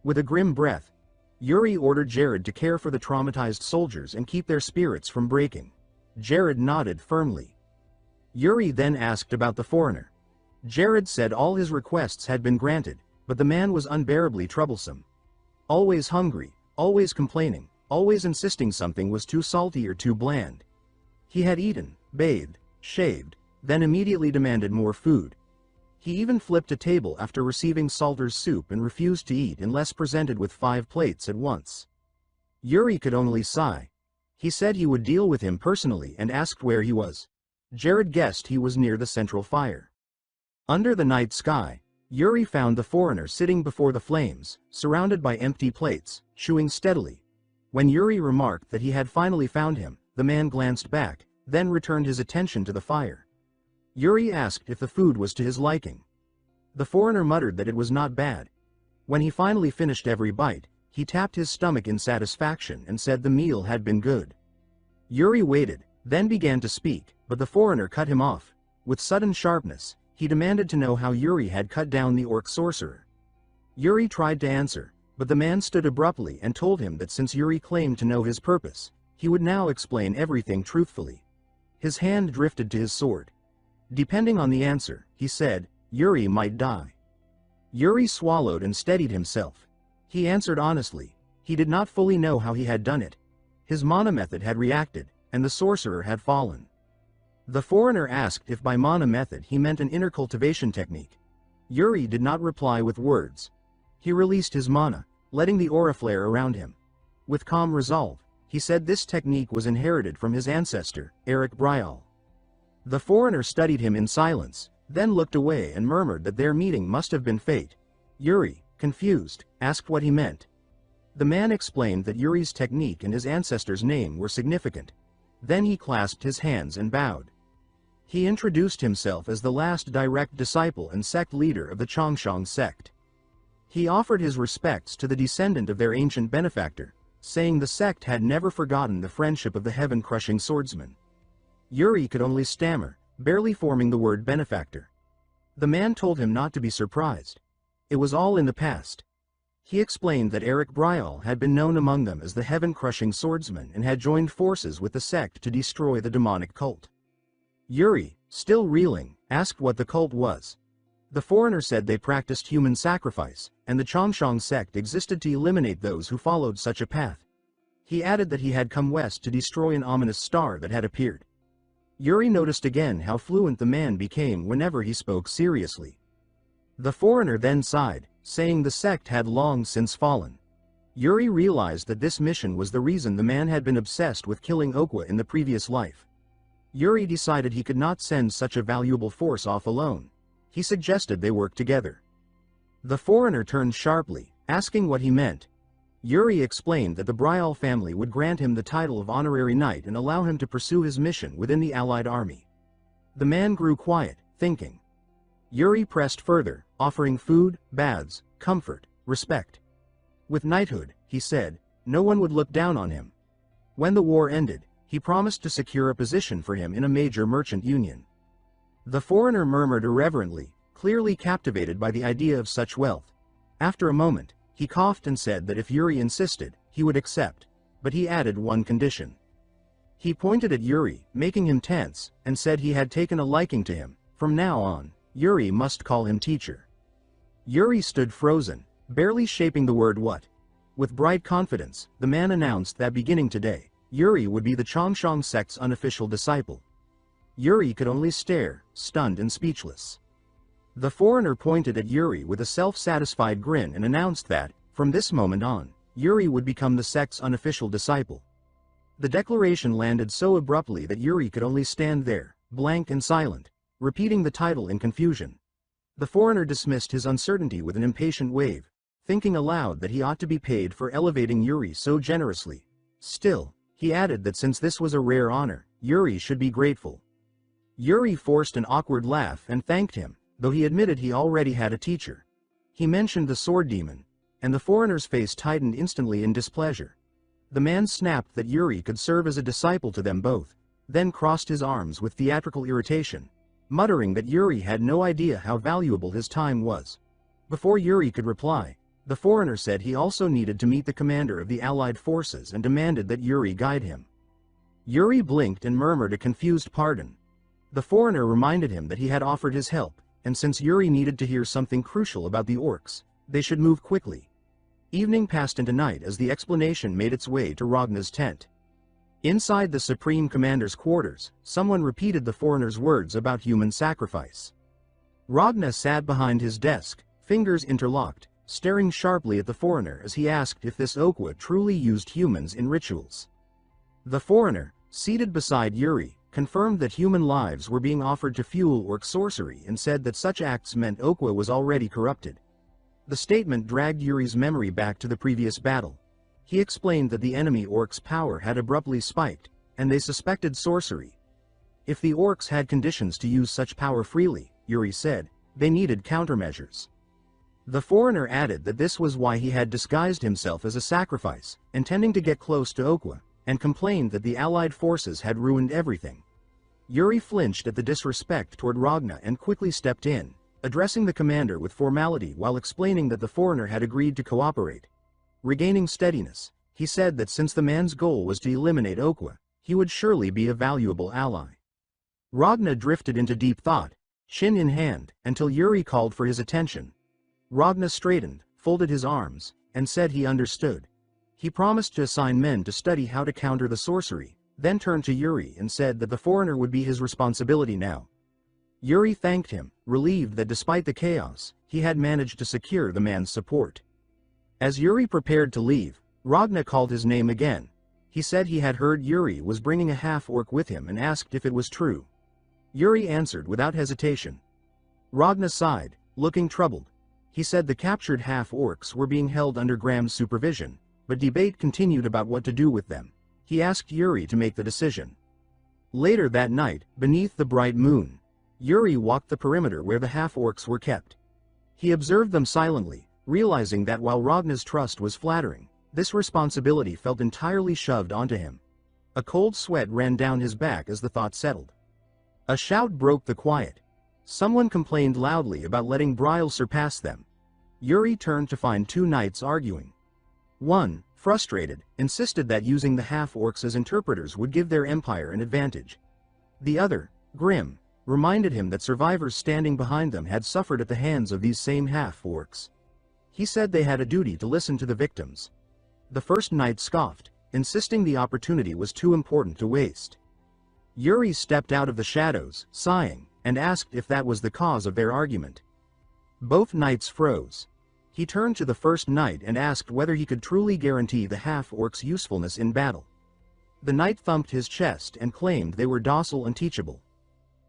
With a grim breath, Yuri ordered Jared to care for the traumatized soldiers and keep their spirits from breaking. Jared nodded firmly. Yuri then asked about the foreigner. Jared said all his requests had been granted, but the man was unbearably troublesome. Always hungry, always complaining, always insisting something was too salty or too bland. He had eaten, bathed, shaved, then immediately demanded more food. He even flipped a table after receiving Salter's soup and refused to eat unless presented with 5 plates at once. Yuri could only sigh. He said he would deal with him personally and asked where he was. Jared guessed he was near the central fire. Under the night sky, Yuri found the foreigner sitting before the flames, surrounded by empty plates, chewing steadily. When Yuri remarked that he had finally found him, the man glanced back, then returned his attention to the fire. Yuri asked if the food was to his liking. The foreigner muttered that it was not bad. When he finally finished every bite, he tapped his stomach in satisfaction and said the meal had been good. Yuri waited, then began to speak, but the foreigner cut him off. With sudden sharpness, he demanded to know how Yuri had cut down the orc sorcerer. Yuri tried to answer, but the man stood abruptly and told him that since Yuri claimed to know his purpose, he would now explain everything truthfully. His hand drifted to his sword. Depending on the answer, he said, Yuri might die. Yuri swallowed and steadied himself. He answered honestly. He did not fully know how he had done it. His mana method had reacted, and the sorcerer had fallen. The foreigner asked if by mana method he meant an inner cultivation technique. Yuri did not reply with words. He released his mana, letting the aura flare around him. With calm resolve, he said this technique was inherited from his ancestor, Briol. The foreigner studied him in silence, then looked away and murmured that their meeting must have been fate. Yuri, confused, asked what he meant. The man explained that Yuri's technique and his ancestor's name were significant. Then he clasped his hands and bowed. He introduced himself as the last direct disciple and sect leader of the Chongshang sect. He offered his respects to the descendant of their ancient benefactor, saying the sect had never forgotten the friendship of the heaven-crushing swordsman. Yuri could only stammer, barely forming the word benefactor. The man told him not to be surprised. It was all in the past. He explained that Briol had been known among them as the heaven-crushing swordsman and had joined forces with the sect to destroy the demonic cult. Yuri, still reeling, asked what the cult was. The foreigner said they practiced human sacrifice, and the Chongshang sect existed to eliminate those who followed such a path. He added that he had come west to destroy an ominous star that had appeared. Yuri noticed again how fluent the man became whenever he spoke seriously. The foreigner then sighed, saying the sect had long since fallen. Yuri realized that this mission was the reason the man had been obsessed with killing Okwa in the previous life. Yuri decided he could not send such a valuable force off alone. He suggested they work together. The foreigner turned sharply, asking what he meant. Yuri explained that the Briol family would grant him the title of honorary knight and allow him to pursue his mission within the allied army. The man grew quiet, thinking. Yuri pressed further, offering food, baths, comfort, respect. With knighthood, he said, no one would look down on him. When the war ended, he promised to secure a position for him in a major merchant union. The foreigner murmured irreverently, clearly captivated by the idea of such wealth. After a moment, he coughed and said that if Yuri insisted, he would accept, but he added one condition. He pointed at Yuri, making him tense, and said he had taken a liking to him. From now on, Yuri must call him teacher. Yuri stood frozen, barely shaping the word what. With bright confidence, the man announced that beginning today, Yuri would be the Chongshang sect's unofficial disciple. Yuri could only stare, stunned and speechless. The foreigner pointed at Yuri with a self-satisfied grin and announced that, from this moment on, Yuri would become the sect's unofficial disciple. The declaration landed so abruptly that Yuri could only stand there, blank and silent, repeating the title in confusion. The foreigner dismissed his uncertainty with an impatient wave, thinking aloud that he ought to be paid for elevating Yuri so generously. Still, he added that since this was a rare honor, Yuri should be grateful. Yuri forced an awkward laugh and thanked him, though he admitted he already had a teacher. He mentioned the sword demon, and the foreigner's face tightened instantly in displeasure. The man snapped that Yuri could serve as a disciple to them both, then crossed his arms with theatrical irritation, muttering that Yuri had no idea how valuable his time was. Before Yuri could reply, the foreigner said he also needed to meet the commander of the allied forces and demanded that Yuri guide him. Yuri blinked and murmured a confused pardon. The foreigner reminded him that he had offered his help, and since Yuri needed to hear something crucial about the orcs, they should move quickly. Evening passed into night as the explanation made its way to Ragna's tent. Inside the Supreme Commander's quarters, someone repeated the foreigner's words about human sacrifice. Ragna sat behind his desk, fingers interlocked, staring sharply at the foreigner as he asked if this Okwa truly used humans in rituals. The foreigner, seated beside Yuri, confirmed that human lives were being offered to fuel orc sorcery and said that such acts meant Okwa was already corrupted. The statement dragged Yuri's memory back to the previous battle. He explained that the enemy orcs' power had abruptly spiked, and they suspected sorcery. If the orcs had conditions to use such power freely, Yuri said, they needed countermeasures. The foreigner added that this was why he had disguised himself as a sacrifice, intending to get close to Okwa, and complained that the allied forces had ruined everything. Yuri flinched at the disrespect toward Ragna and quickly stepped in, addressing the commander with formality while explaining that the foreigner had agreed to cooperate. Regaining steadiness, he said that since the man's goal was to eliminate Okwa, he would surely be a valuable ally. Ragna drifted into deep thought, chin in hand, until Yuri called for his attention. Ragna straightened, folded his arms, and said he understood. He promised to assign men to study how to counter the sorcery, then turned to Yuri and said that the foreigner would be his responsibility now. Yuri thanked him, relieved that despite the chaos, he had managed to secure the man's support. As Yuri prepared to leave, Ragna called his name again. He said he had heard Yuri was bringing a half-orc with him and asked if it was true. Yuri answered without hesitation. Ragna sighed, looking troubled. He said the captured half-orcs were being held under Graham's supervision, but debate continued about what to do with them. He asked Yuri to make the decision. Later that night, beneath the bright moon, Yuri walked the perimeter where the half-orcs were kept. He observed them silently, realizing that while Ragna's trust was flattering, this responsibility felt entirely shoved onto him. A cold sweat ran down his back as the thought settled. A shout broke the quiet. Someone complained loudly about letting Briol surpass them. Yuri turned to find two knights arguing. One, frustrated, insisted that using the half-orcs as interpreters would give their empire an advantage. The other, grim, reminded him that survivors standing behind them had suffered at the hands of these same half-orcs. He said they had a duty to listen to the victims. The first knight scoffed, insisting the opportunity was too important to waste. Yuri stepped out of the shadows, sighing, and asked if that was the cause of their argument. Both knights froze. He turned to the first knight and asked whether he could truly guarantee the half-orcs' usefulness in battle. The knight thumped his chest and claimed they were docile and teachable.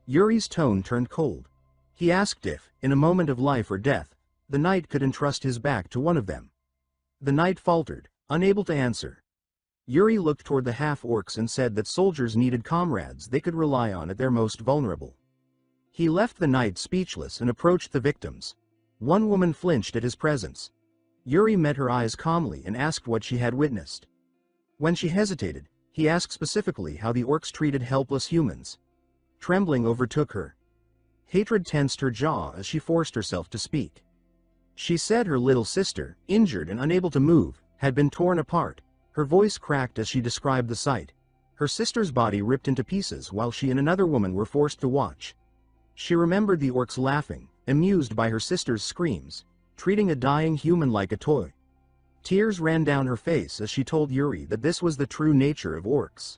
Yuri's tone turned cold. He asked if, in a moment of life or death, the knight could entrust his back to one of them. The knight faltered, unable to answer. Yuri looked toward the half-orcs and said that soldiers needed comrades they could rely on at their most vulnerable. He left the knight speechless and approached the victims. One woman flinched at his presence. Yuri met her eyes calmly and asked what she had witnessed. When she hesitated, he asked specifically how the orcs treated helpless humans. Trembling overtook her. Hatred tensed her jaw as she forced herself to speak. She said her little sister, injured and unable to move, had been torn apart. Her voice cracked as she described the sight. Her sister's body ripped into pieces while she and another woman were forced to watch. She remembered the orcs laughing, amused by her sister's screams, treating a dying human like a toy. Tears ran down her face as she told Yuri that this was the true nature of orcs.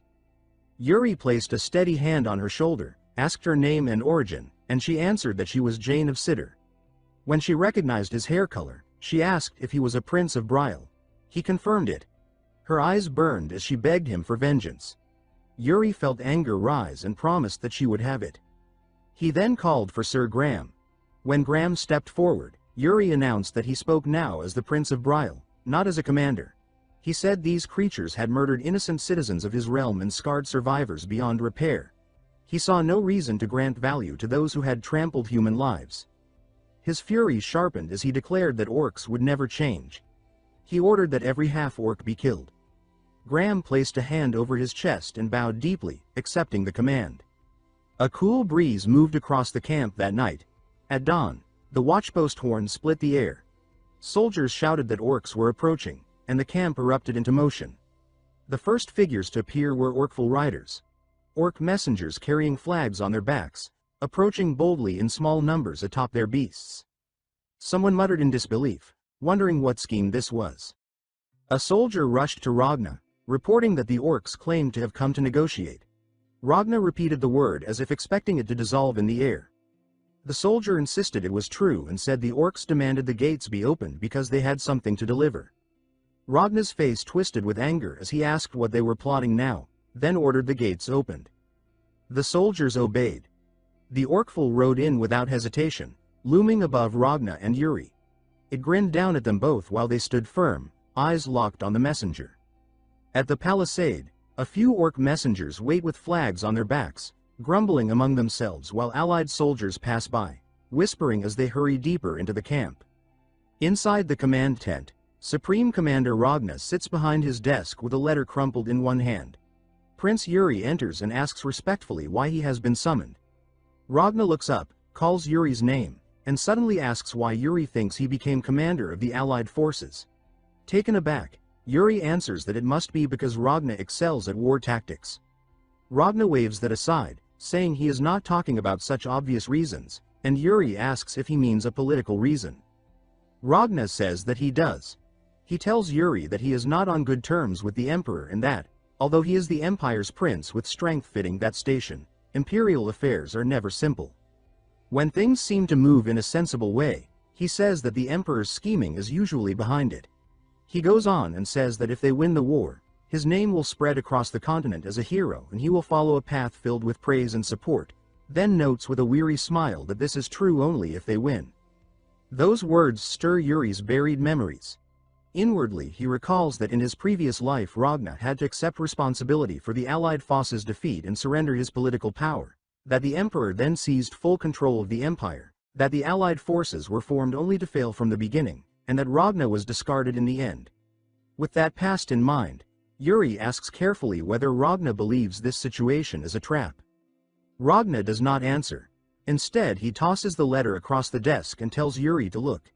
Yuri placed a steady hand on her shoulder, asked her name and origin, and she answered that she was Jane of Sidr. When she recognized his hair color, she asked if he was a prince of Briol. He confirmed it. Her eyes burned as she begged him for vengeance. Yuri felt anger rise and promised that she would have it. He then called for Sir Graham. When Graham stepped forward, Yuri announced that he spoke now as the Prince of Briol, not as a commander. He said these creatures had murdered innocent citizens of his realm and scarred survivors beyond repair. He saw no reason to grant value to those who had trampled human lives. His fury sharpened as he declared that orcs would never change. He ordered that every half-orc be killed. Graham placed a hand over his chest and bowed deeply, accepting the command. A cool breeze moved across the camp that night. At dawn, the watchpost horn split the air. Soldiers shouted that orcs were approaching, and the camp erupted into motion. The first figures to appear were orcful riders. Orc messengers carrying flags on their backs, approaching boldly in small numbers atop their beasts. Someone muttered in disbelief, wondering what scheme this was. A soldier rushed to Ragna. reporting that the orcs claimed to have come to negotiate. Ragna repeated the word as if expecting it to dissolve in the air. The soldier insisted it was true and said the orcs demanded the gates be opened because they had something to deliver. Ragna's face twisted with anger as he asked what they were plotting now, then ordered the gates opened. The soldiers obeyed. The orcful rode in without hesitation, looming above Ragna and Yuri. It grinned down at them both while they stood firm, eyes locked on the messenger. At the palisade, a few orc messengers wait with flags on their backs, grumbling among themselves while allied soldiers pass by, whispering as they hurry deeper into the camp. Inside the command tent, Supreme Commander Ragna sits behind his desk with a letter crumpled in one hand. Prince Yuri enters and asks respectfully why he has been summoned. Ragna looks up, calls Yuri's name, and suddenly asks why Yuri thinks he became commander of the allied forces. Taken aback, Yuri answers that it must be because Ragna excels at war tactics. Ragna waves that aside, saying he is not talking about such obvious reasons, and Yuri asks if he means a political reason. Ragna says that he does. He tells Yuri that he is not on good terms with the Emperor and that, although he is the Empire's prince with strength fitting that station, imperial affairs are never simple. When things seem to move in a sensible way, he says that the Emperor's scheming is usually behind it. He goes on and says that if they win the war, his name will spread across the continent as a hero and he will follow a path filled with praise and support, then notes with a weary smile that this is true only if they win. Those words stir Yuri's buried memories. Inwardly he recalls that in his previous life Ragna had to accept responsibility for the allied forces' defeat and surrender his political power, that the Emperor then seized full control of the Empire, that the allied forces were formed only to fail from the beginning, and that Ragna was discarded in the end. With that past in mind, Yuri asks carefully whether Ragna believes this situation is a trap. Ragna does not answer. Instead he tosses the letter across the desk and tells Yuri to look.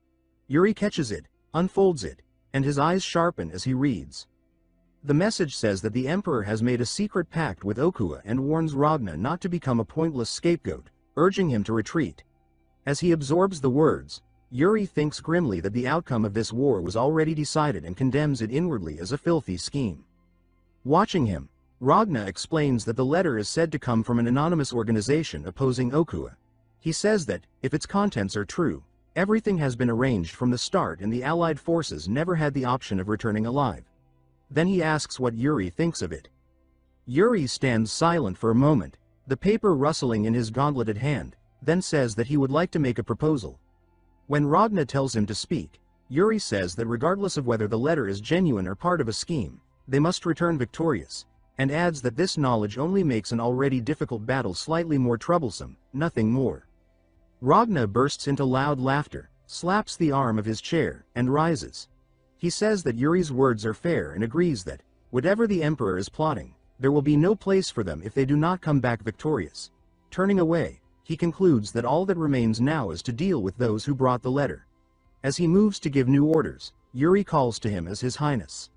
Yuri catches it, unfolds it, and his eyes sharpen as he reads. The message says that the Emperor has made a secret pact with Okuwa and warns Ragna not to become a pointless scapegoat, urging him to retreat. As he absorbs the words, Yuri thinks grimly that the outcome of this war was already decided and condemns it inwardly as a filthy scheme. Watching him, Ragna explains that the letter is said to come from an anonymous organization opposing Okuwa. He says that, if its contents are true, everything has been arranged from the start and the allied forces never had the option of returning alive. Then he asks what Yuri thinks of it. Yuri stands silent for a moment, the paper rustling in his gauntleted hand, then says that he would like to make a proposal. When Ragna tells him to speak, Yuri says that regardless of whether the letter is genuine or part of a scheme, they must return victorious, and adds that this knowledge only makes an already difficult battle slightly more troublesome, nothing more. Ragna bursts into loud laughter, slaps the arm of his chair, and rises. He says that Yuri's words are fair and agrees that, whatever the Emperor is plotting, there will be no place for them if they do not come back victorious. Turning away, he concludes that all that remains now is to deal with those who brought the letter. As he moves to give new orders, Yuri calls to him as His Highness.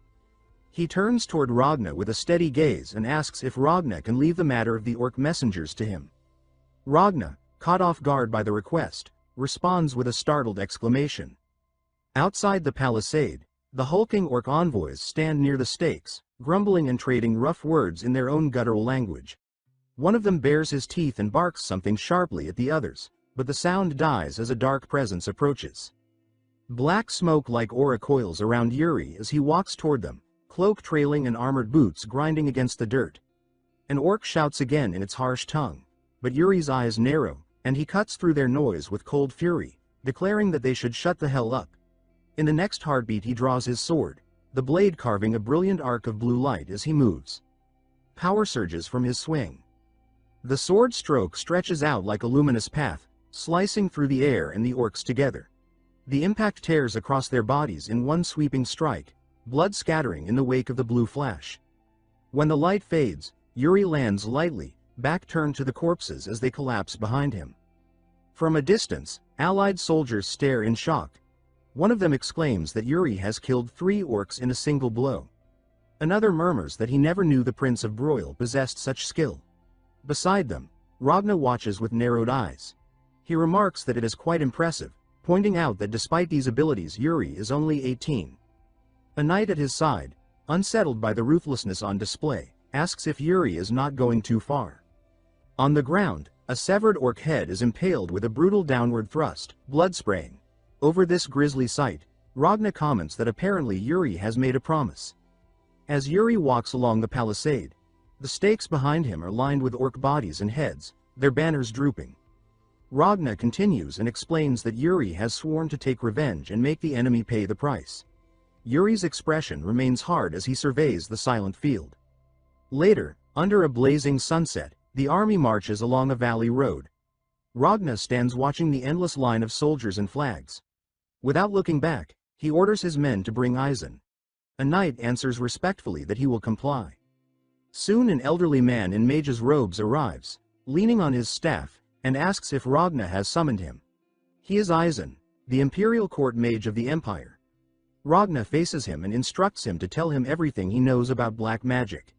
He turns toward Ragna with a steady gaze and asks if Ragna can leave the matter of the orc messengers to him. Ragna, caught off guard by the request, responds with a startled exclamation. Outside the palisade, the hulking orc envoys stand near the stakes, grumbling and trading rough words in their own guttural language. One of them bares his teeth and barks something sharply at the others, but the sound dies as a dark presence approaches. Black smoke like aura coils around Yuri as he walks toward them, cloak trailing and armored boots grinding against the dirt. An orc shouts again in its harsh tongue, but Yuri's eyes narrow, and he cuts through their noise with cold fury, declaring that they should shut the hell up. In the next heartbeat he draws his sword, the blade carving a brilliant arc of blue light as he moves. Power surges from his swing. The sword stroke stretches out like a luminous path, slicing through the air and the orcs together. The impact tears across their bodies in one sweeping strike, blood scattering in the wake of the blue flash. When the light fades, Yuri lands lightly, back turned to the corpses as they collapse behind him. From a distance, allied soldiers stare in shock. One of them exclaims that Yuri has killed 3 orcs in a single blow. Another murmurs that he never knew the Prince of Briol possessed such skill. Beside them, Ragna watches with narrowed eyes. He remarks that it is quite impressive, pointing out that despite these abilities Yuri is only 18. A knight at his side, unsettled by the ruthlessness on display, asks if Yuri is not going too far. On the ground, a severed orc head is impaled with a brutal downward thrust, blood spraying. Over this grisly sight, Ragna comments that apparently Yuri has made a promise. As Yuri walks along the palisade, the stakes behind him are lined with orc bodies and heads, their banners drooping. Ragna continues and explains that Yuri has sworn to take revenge and make the enemy pay the price. Yuri's expression remains hard as he surveys the silent field. Later, under a blazing sunset, the army marches along a valley road. Ragna stands watching the endless line of soldiers and flags. Without looking back, he orders his men to bring Eisen. A knight answers respectfully that he will comply. Soon an elderly man in mage's robes arrives, leaning on his staff, and asks if Ragna has summoned him. He is Eisen, the imperial court mage of the empire. Ragna faces him and instructs him to tell him everything he knows about black magic.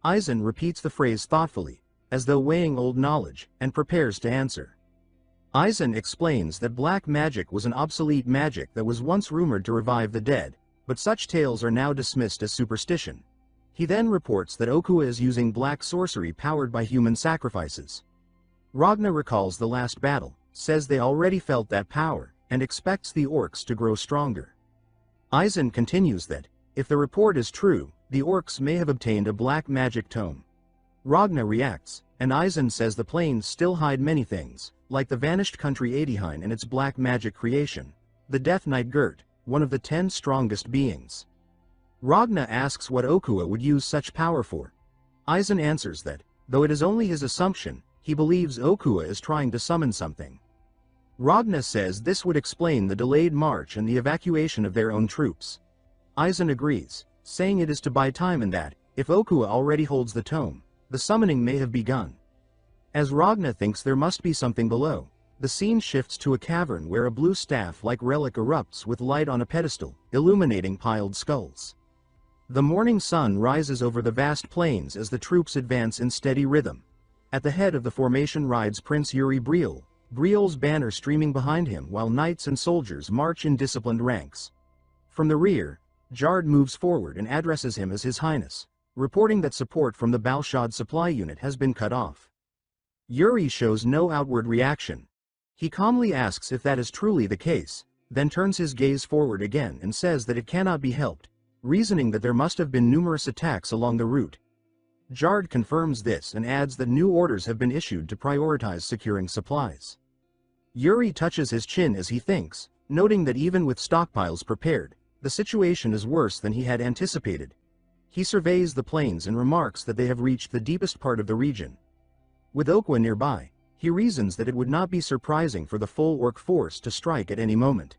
Eisen repeats the phrase thoughtfully, as though weighing old knowledge, and prepares to answer. Eisen explains that black magic was an obsolete magic that was once rumored to revive the dead, but such tales are now dismissed as superstition. He then reports that Okuwa is using black sorcery powered by human sacrifices. Ragna recalls the last battle, says they already felt that power, and expects the orcs to grow stronger. Eisen continues that, if the report is true, the orcs may have obtained a black magic tome. Ragna reacts, and Eisen says the plains still hide many things, like the vanished country Adihine and its black magic creation, the Death Knight Gert, one of the 10 strongest beings. Ragna asks what Okuwa would use such power for. Eisen answers that, though it is only his assumption, he believes Okuwa is trying to summon something. Ragna says this would explain the delayed march and the evacuation of their own troops. Eisen agrees, saying it is to buy time and that, if Okuwa already holds the tome, the summoning may have begun. As Ragna thinks there must be something below, the scene shifts to a cavern where a blue staff-like relic erupts with light on a pedestal, illuminating piled skulls. The morning sun rises over the vast plains as the troops advance in steady rhythm. At the head of the formation rides Prince Yuri Briol, Briol's banner streaming behind him while knights and soldiers march in disciplined ranks. From the rear, Jard moves forward and addresses him as His Highness, reporting that support from the Balshad supply unit has been cut off. Yuri shows no outward reaction. He calmly asks if that is truly the case, then turns his gaze forward again and says that it cannot be helped, reasoning that there must have been numerous attacks along the route. Jard confirms this and adds that new orders have been issued to prioritize securing supplies. Yuri touches his chin as he thinks, noting that even with stockpiles prepared, the situation is worse than he had anticipated. He surveys the plains and remarks that they have reached the deepest part of the region. With Okuwa nearby, he reasons that it would not be surprising for the full orc force to strike at any moment.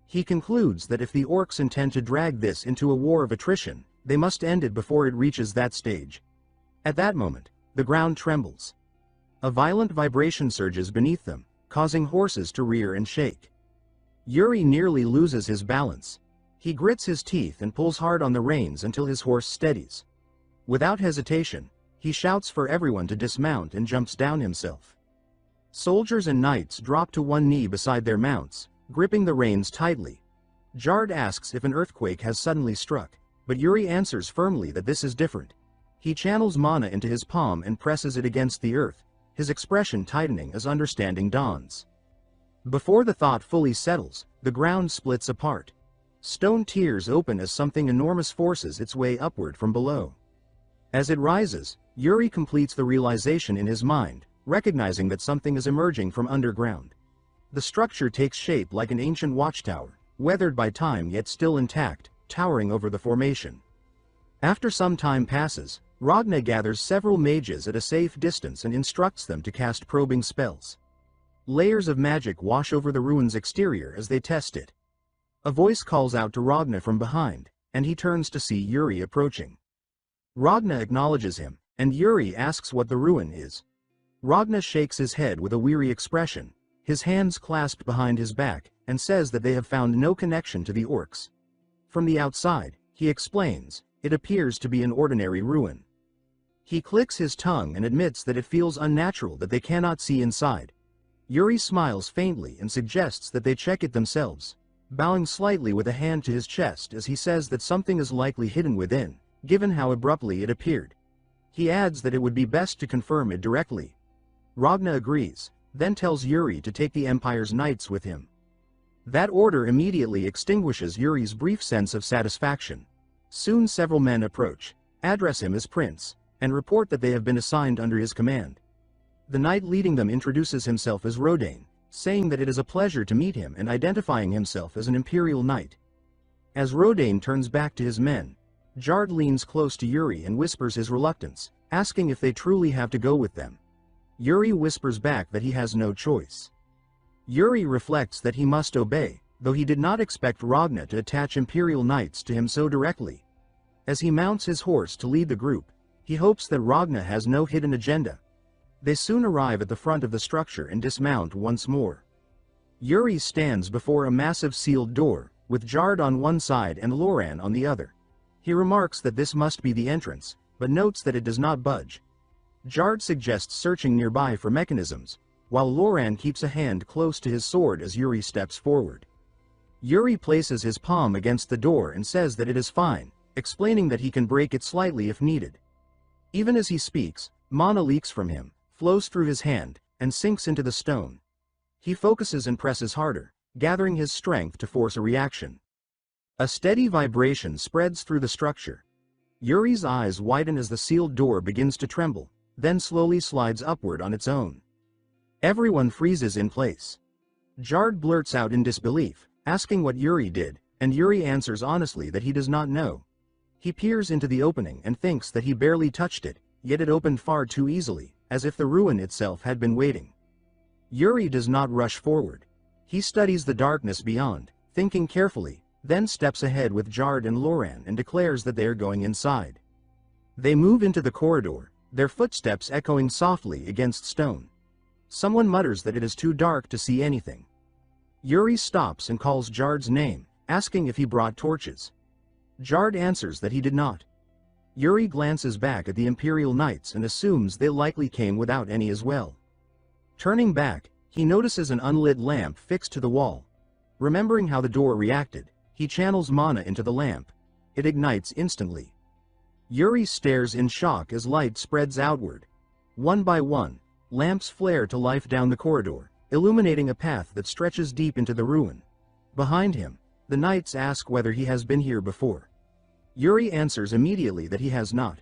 He concludes that if the orcs intend to drag this into a war of attrition, they must end it before it reaches that stage. At that moment, the ground trembles. A violent vibration surges beneath them, causing horses to rear and shake. Yuri nearly loses his balance. He grits his teeth and pulls hard on the reins until his horse steadies. Without hesitation, he shouts for everyone to dismount and jumps down himself. Soldiers and knights drop to one knee beside their mounts, gripping the reins tightly. Jard asks if an earthquake has suddenly struck, but Yuri answers firmly that this is different. He channels mana into his palm and presses it against the earth, his expression tightening as understanding dawns. Before the thought fully settles, the ground splits apart. Stone tiers open as something enormous forces its way upward from below. As it rises, Yuri completes the realization in his mind, recognizing that something is emerging from underground. The structure takes shape like an ancient watchtower, weathered by time yet still intact, towering over the formation. After some time passes, Ragna gathers several mages at a safe distance and instructs them to cast probing spells. Layers of magic wash over the ruin's exterior as they test it. A voice calls out to Ragna from behind, and he turns to see Yuri approaching. Ragna acknowledges him, and Yuri asks what the ruin is. Ragna shakes his head with a weary expression, his hands clasped behind his back, and says that they have found no connection to the orcs. From the outside, he explains, it appears to be an ordinary ruin. He clicks his tongue and admits that it feels unnatural that they cannot see inside. Yuri smiles faintly and suggests that they check it themselves. bowing slightly with a hand to his chest as he says that something is likely hidden within, given how abruptly it appeared. He adds that it would be best to confirm it directly. Ragna agrees, then tells Yuri to take the Empire's knights with him. That order immediately extinguishes Yuri's brief sense of satisfaction. Soon several men approach, address him as Prince, and report that they have been assigned under his command. The knight leading them introduces himself as Rodane, saying that it is a pleasure to meet him and identifying himself as an Imperial Knight. As Rodane turns back to his men, Jard leans close to Yuri and whispers his reluctance, asking if they truly have to go with them. Yuri whispers back that he has no choice. Yuri reflects that he must obey, though he did not expect Ragna to attach Imperial Knights to him so directly. As he mounts his horse to lead the group, he hopes that Ragna has no hidden agenda. They soon arrive at the front of the structure and dismount once more. Yuri stands before a massive sealed door, with Jard on one side and Loran on the other. He remarks that this must be the entrance, but notes that it does not budge. Jard suggests searching nearby for mechanisms, while Loran keeps a hand close to his sword as Yuri steps forward. Yuri places his palm against the door and says that it is fine, explaining that he can break it slightly if needed. Even as he speaks, mana leaks from him, flows through his hand, and sinks into the stone. He focuses and presses harder, gathering his strength to force a reaction. A steady vibration spreads through the structure. Yuri's eyes widen as the sealed door begins to tremble, then slowly slides upward on its own. Everyone freezes in place. Jard blurts out in disbelief, asking what Yuri did, and Yuri answers honestly that he does not know. He peers into the opening and thinks that he barely touched it, yet it opened far too easily, as if the ruin itself had been waiting. Yuri does not rush forward. He studies the darkness beyond, thinking carefully, then steps ahead with Jard and Loran and declares that they are going inside. They move into the corridor, their footsteps echoing softly against stone. Someone mutters that it is too dark to see anything. Yuri stops and calls Jard's name, asking if he brought torches. Jard answers that he did not. Yuri glances back at the Imperial Knights and assumes they likely came without any as well. Turning back, he notices an unlit lamp fixed to the wall. Remembering how the door reacted, he channels mana into the lamp. It ignites instantly. Yuri stares in shock as light spreads outward. One by one, lamps flare to life down the corridor, illuminating a path that stretches deep into the ruin. Behind him, the knights ask whether he has been here before. Yuri answers immediately that he has not.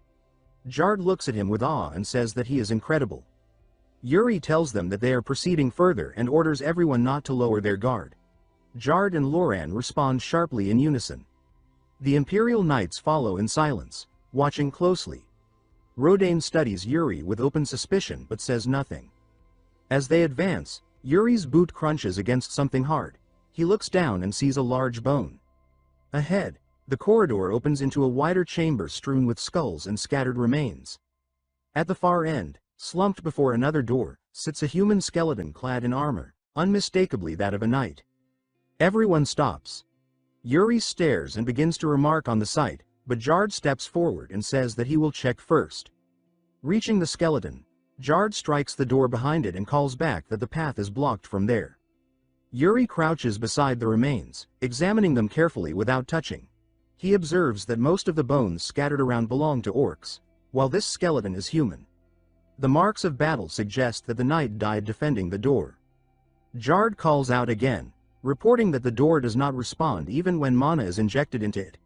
Jard looks at him with awe and says that he is incredible. Yuri tells them that they are proceeding further and orders everyone not to lower their guard. Jard and Loran respond sharply in unison. The Imperial Knights follow in silence, watching closely. Rodane studies Yuri with open suspicion but says nothing. As they advance, Yuri's boot crunches against something hard. He looks down and sees a large bone. Ahead, the corridor opens into a wider chamber strewn with skulls and scattered remains. At the far end, slumped before another door, sits a human skeleton clad in armor, unmistakably that of a knight. Everyone stops. Yuri stares and begins to remark on the sight, but Jard steps forward and says that he will check first. Reaching the skeleton, Jard strikes the door behind it and calls back that the path is blocked from there. Yuri crouches beside the remains, examining them carefully without touching. He observes that most of the bones scattered around belong to orcs, while this skeleton is human. The marks of battle suggest that the knight died defending the door. Jard calls out again, reporting that the door does not respond even when mana is injected into it.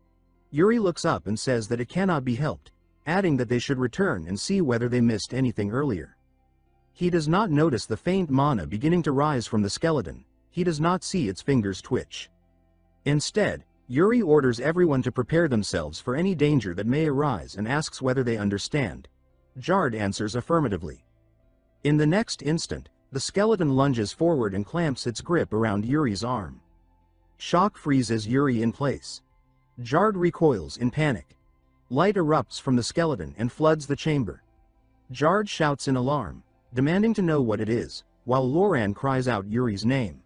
Yuri looks up and says that it cannot be helped, adding that they should return and see whether they missed anything earlier. He does not notice the faint mana beginning to rise from the skeleton. He does not see its fingers twitch. Instead, Yuri orders everyone to prepare themselves for any danger that may arise and asks whether they understand. Jard answers affirmatively. In the next instant, the skeleton lunges forward and clamps its grip around Yuri's arm. Shock freezes Yuri in place. Jard recoils in panic. Light erupts from the skeleton and floods the chamber. Jard shouts in alarm, demanding to know what it is, while Loran cries out Yuri's name.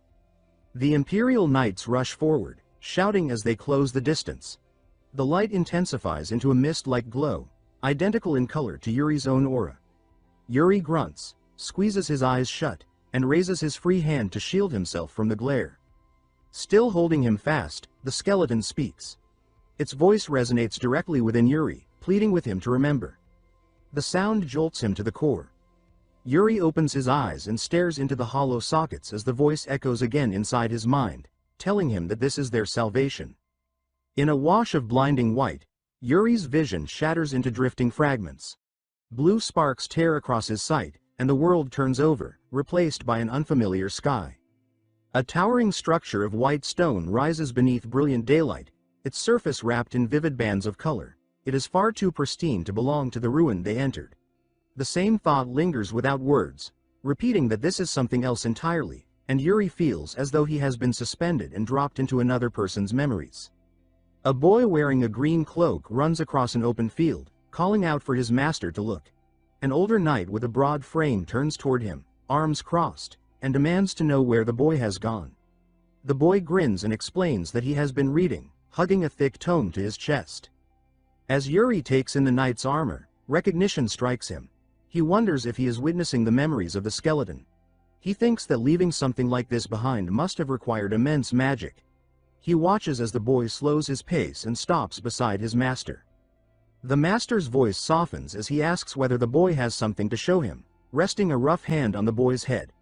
The Imperial Knights rush forward, shouting as they close the distance. The light intensifies into a mist-like glow, identical in color to Yuri's own aura. Yuri grunts, squeezes his eyes shut, and raises his free hand to shield himself from the glare. Still holding him fast, the skeleton speaks. Its voice resonates directly within Yuri, pleading with him to remember. The sound jolts him to the core. Yuri opens his eyes and stares into the hollow sockets as the voice echoes again inside his mind, telling him that this is their salvation. In a wash of blinding white, Yuri's vision shatters into drifting fragments. Blue sparks tear across his sight, and the world turns over, replaced by an unfamiliar sky. A towering structure of white stone rises beneath brilliant daylight, its surface wrapped in vivid bands of color. It is far too pristine to belong to the ruin they entered. The same thought lingers without words, repeating that this is something else entirely, and Yuri feels as though he has been suspended and dropped into another person's memories. A boy wearing a green cloak runs across an open field, calling out for his master to look. An older knight with a broad frame turns toward him, arms crossed, and demands to know where the boy has gone. The boy grins and explains that he has been reading, hugging a thick tome to his chest. As Yuri takes in the knight's armor, recognition strikes him. He wonders if he is witnessing the memories of the skeleton. He thinks that leaving something like this behind must have required immense magic. He watches as the boy slows his pace and stops beside his master. The master's voice softens as he asks whether the boy has something to show him, resting a rough hand on the boy's head.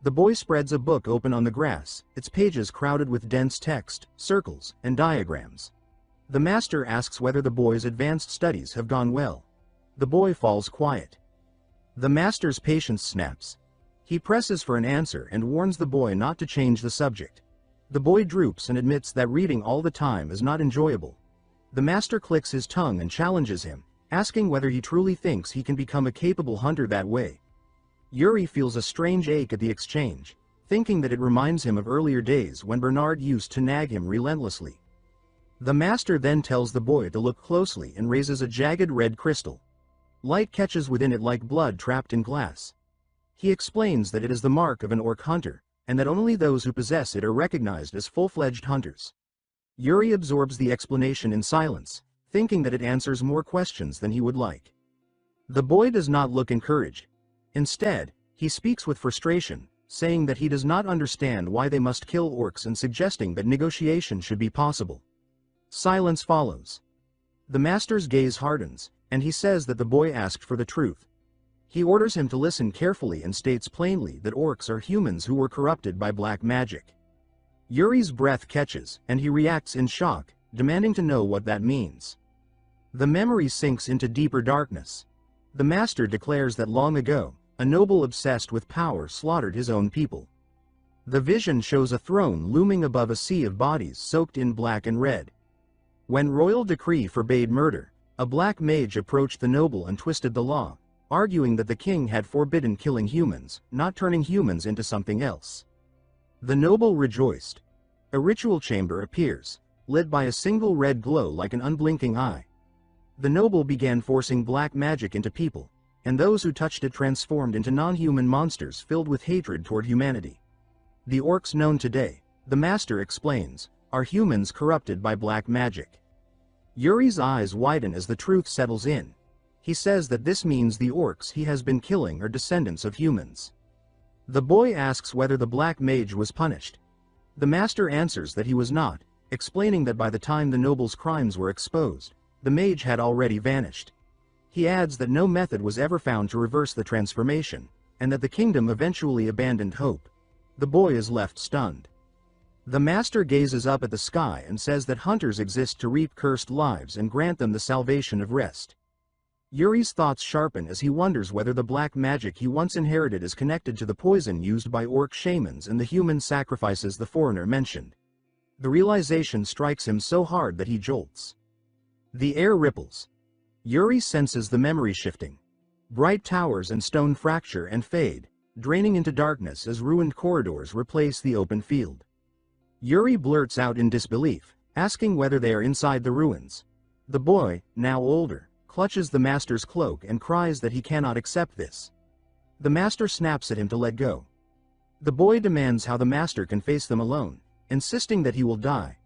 The boy spreads a book open on the grass, its pages crowded with dense text, circles, and diagrams. The master asks whether the boy's advanced studies have gone well. The boy falls quiet. The master's patience snaps. He presses for an answer and warns the boy not to change the subject. The boy droops and admits that reading all the time is not enjoyable. The master clicks his tongue and challenges him, asking whether he truly thinks he can become a capable hunter that way. Yuri feels a strange ache at the exchange, thinking that it reminds him of earlier days when Bernard used to nag him relentlessly. The master then tells the boy to look closely and raises a jagged red crystal. Light catches within it like blood trapped in glass. He explains that it is the mark of an orc hunter, and that only those who possess it are recognized as full-fledged hunters. Yuri absorbs the explanation in silence, thinking that it answers more questions than he would like. The boy does not look encouraged. Instead, he speaks with frustration, saying that he does not understand why they must kill orcs and suggesting that negotiation should be possible. Silence follows. The master's gaze hardens, and he says that the boy asked for the truth. He orders him to listen carefully and states plainly that orcs are humans who were corrupted by black magic. Yuri's breath catches, and he reacts in shock, demanding to know what that means. The memory sinks into deeper darkness. The master declares that long ago, a noble obsessed with power slaughtered his own people. The vision shows a throne looming above a sea of bodies soaked in black and red. When royal decree forbade murder, a black mage approached the noble and twisted the law, arguing that the king had forbidden killing humans, not turning humans into something else. The noble rejoiced. A ritual chamber appears, lit by a single red glow like an unblinking eye. The noble began forcing black magic into people, and those who touched it transformed into non-human monsters filled with hatred toward humanity. The orcs known today, the master explains, are humans corrupted by black magic. Yuri's eyes widen as the truth settles in. He says that this means the orcs he has been killing are descendants of humans. The boy asks whether the black mage was punished. The master answers that he was not, explaining that by the time the noble's crimes were exposed, the mage had already vanished. He adds that no method was ever found to reverse the transformation, and that the kingdom eventually abandoned hope. The boy is left stunned. The master gazes up at the sky and says that hunters exist to reap cursed lives and grant them the salvation of rest. Yuri's thoughts sharpen as he wonders whether the black magic he once inherited is connected to the poison used by orc shamans and the human sacrifices the foreigner mentioned. The realization strikes him so hard that he jolts. The air ripples. Yuri senses the memory shifting. Bright towers and stone fracture and fade, draining into darkness as ruined corridors replace the open field. Yuri blurts out in disbelief, asking whether they are inside the ruins. The boy, now older, clutches the master's cloak and cries that he cannot accept this. The master snaps at him to let go. The boy demands how the master can face them alone, insisting that he will die.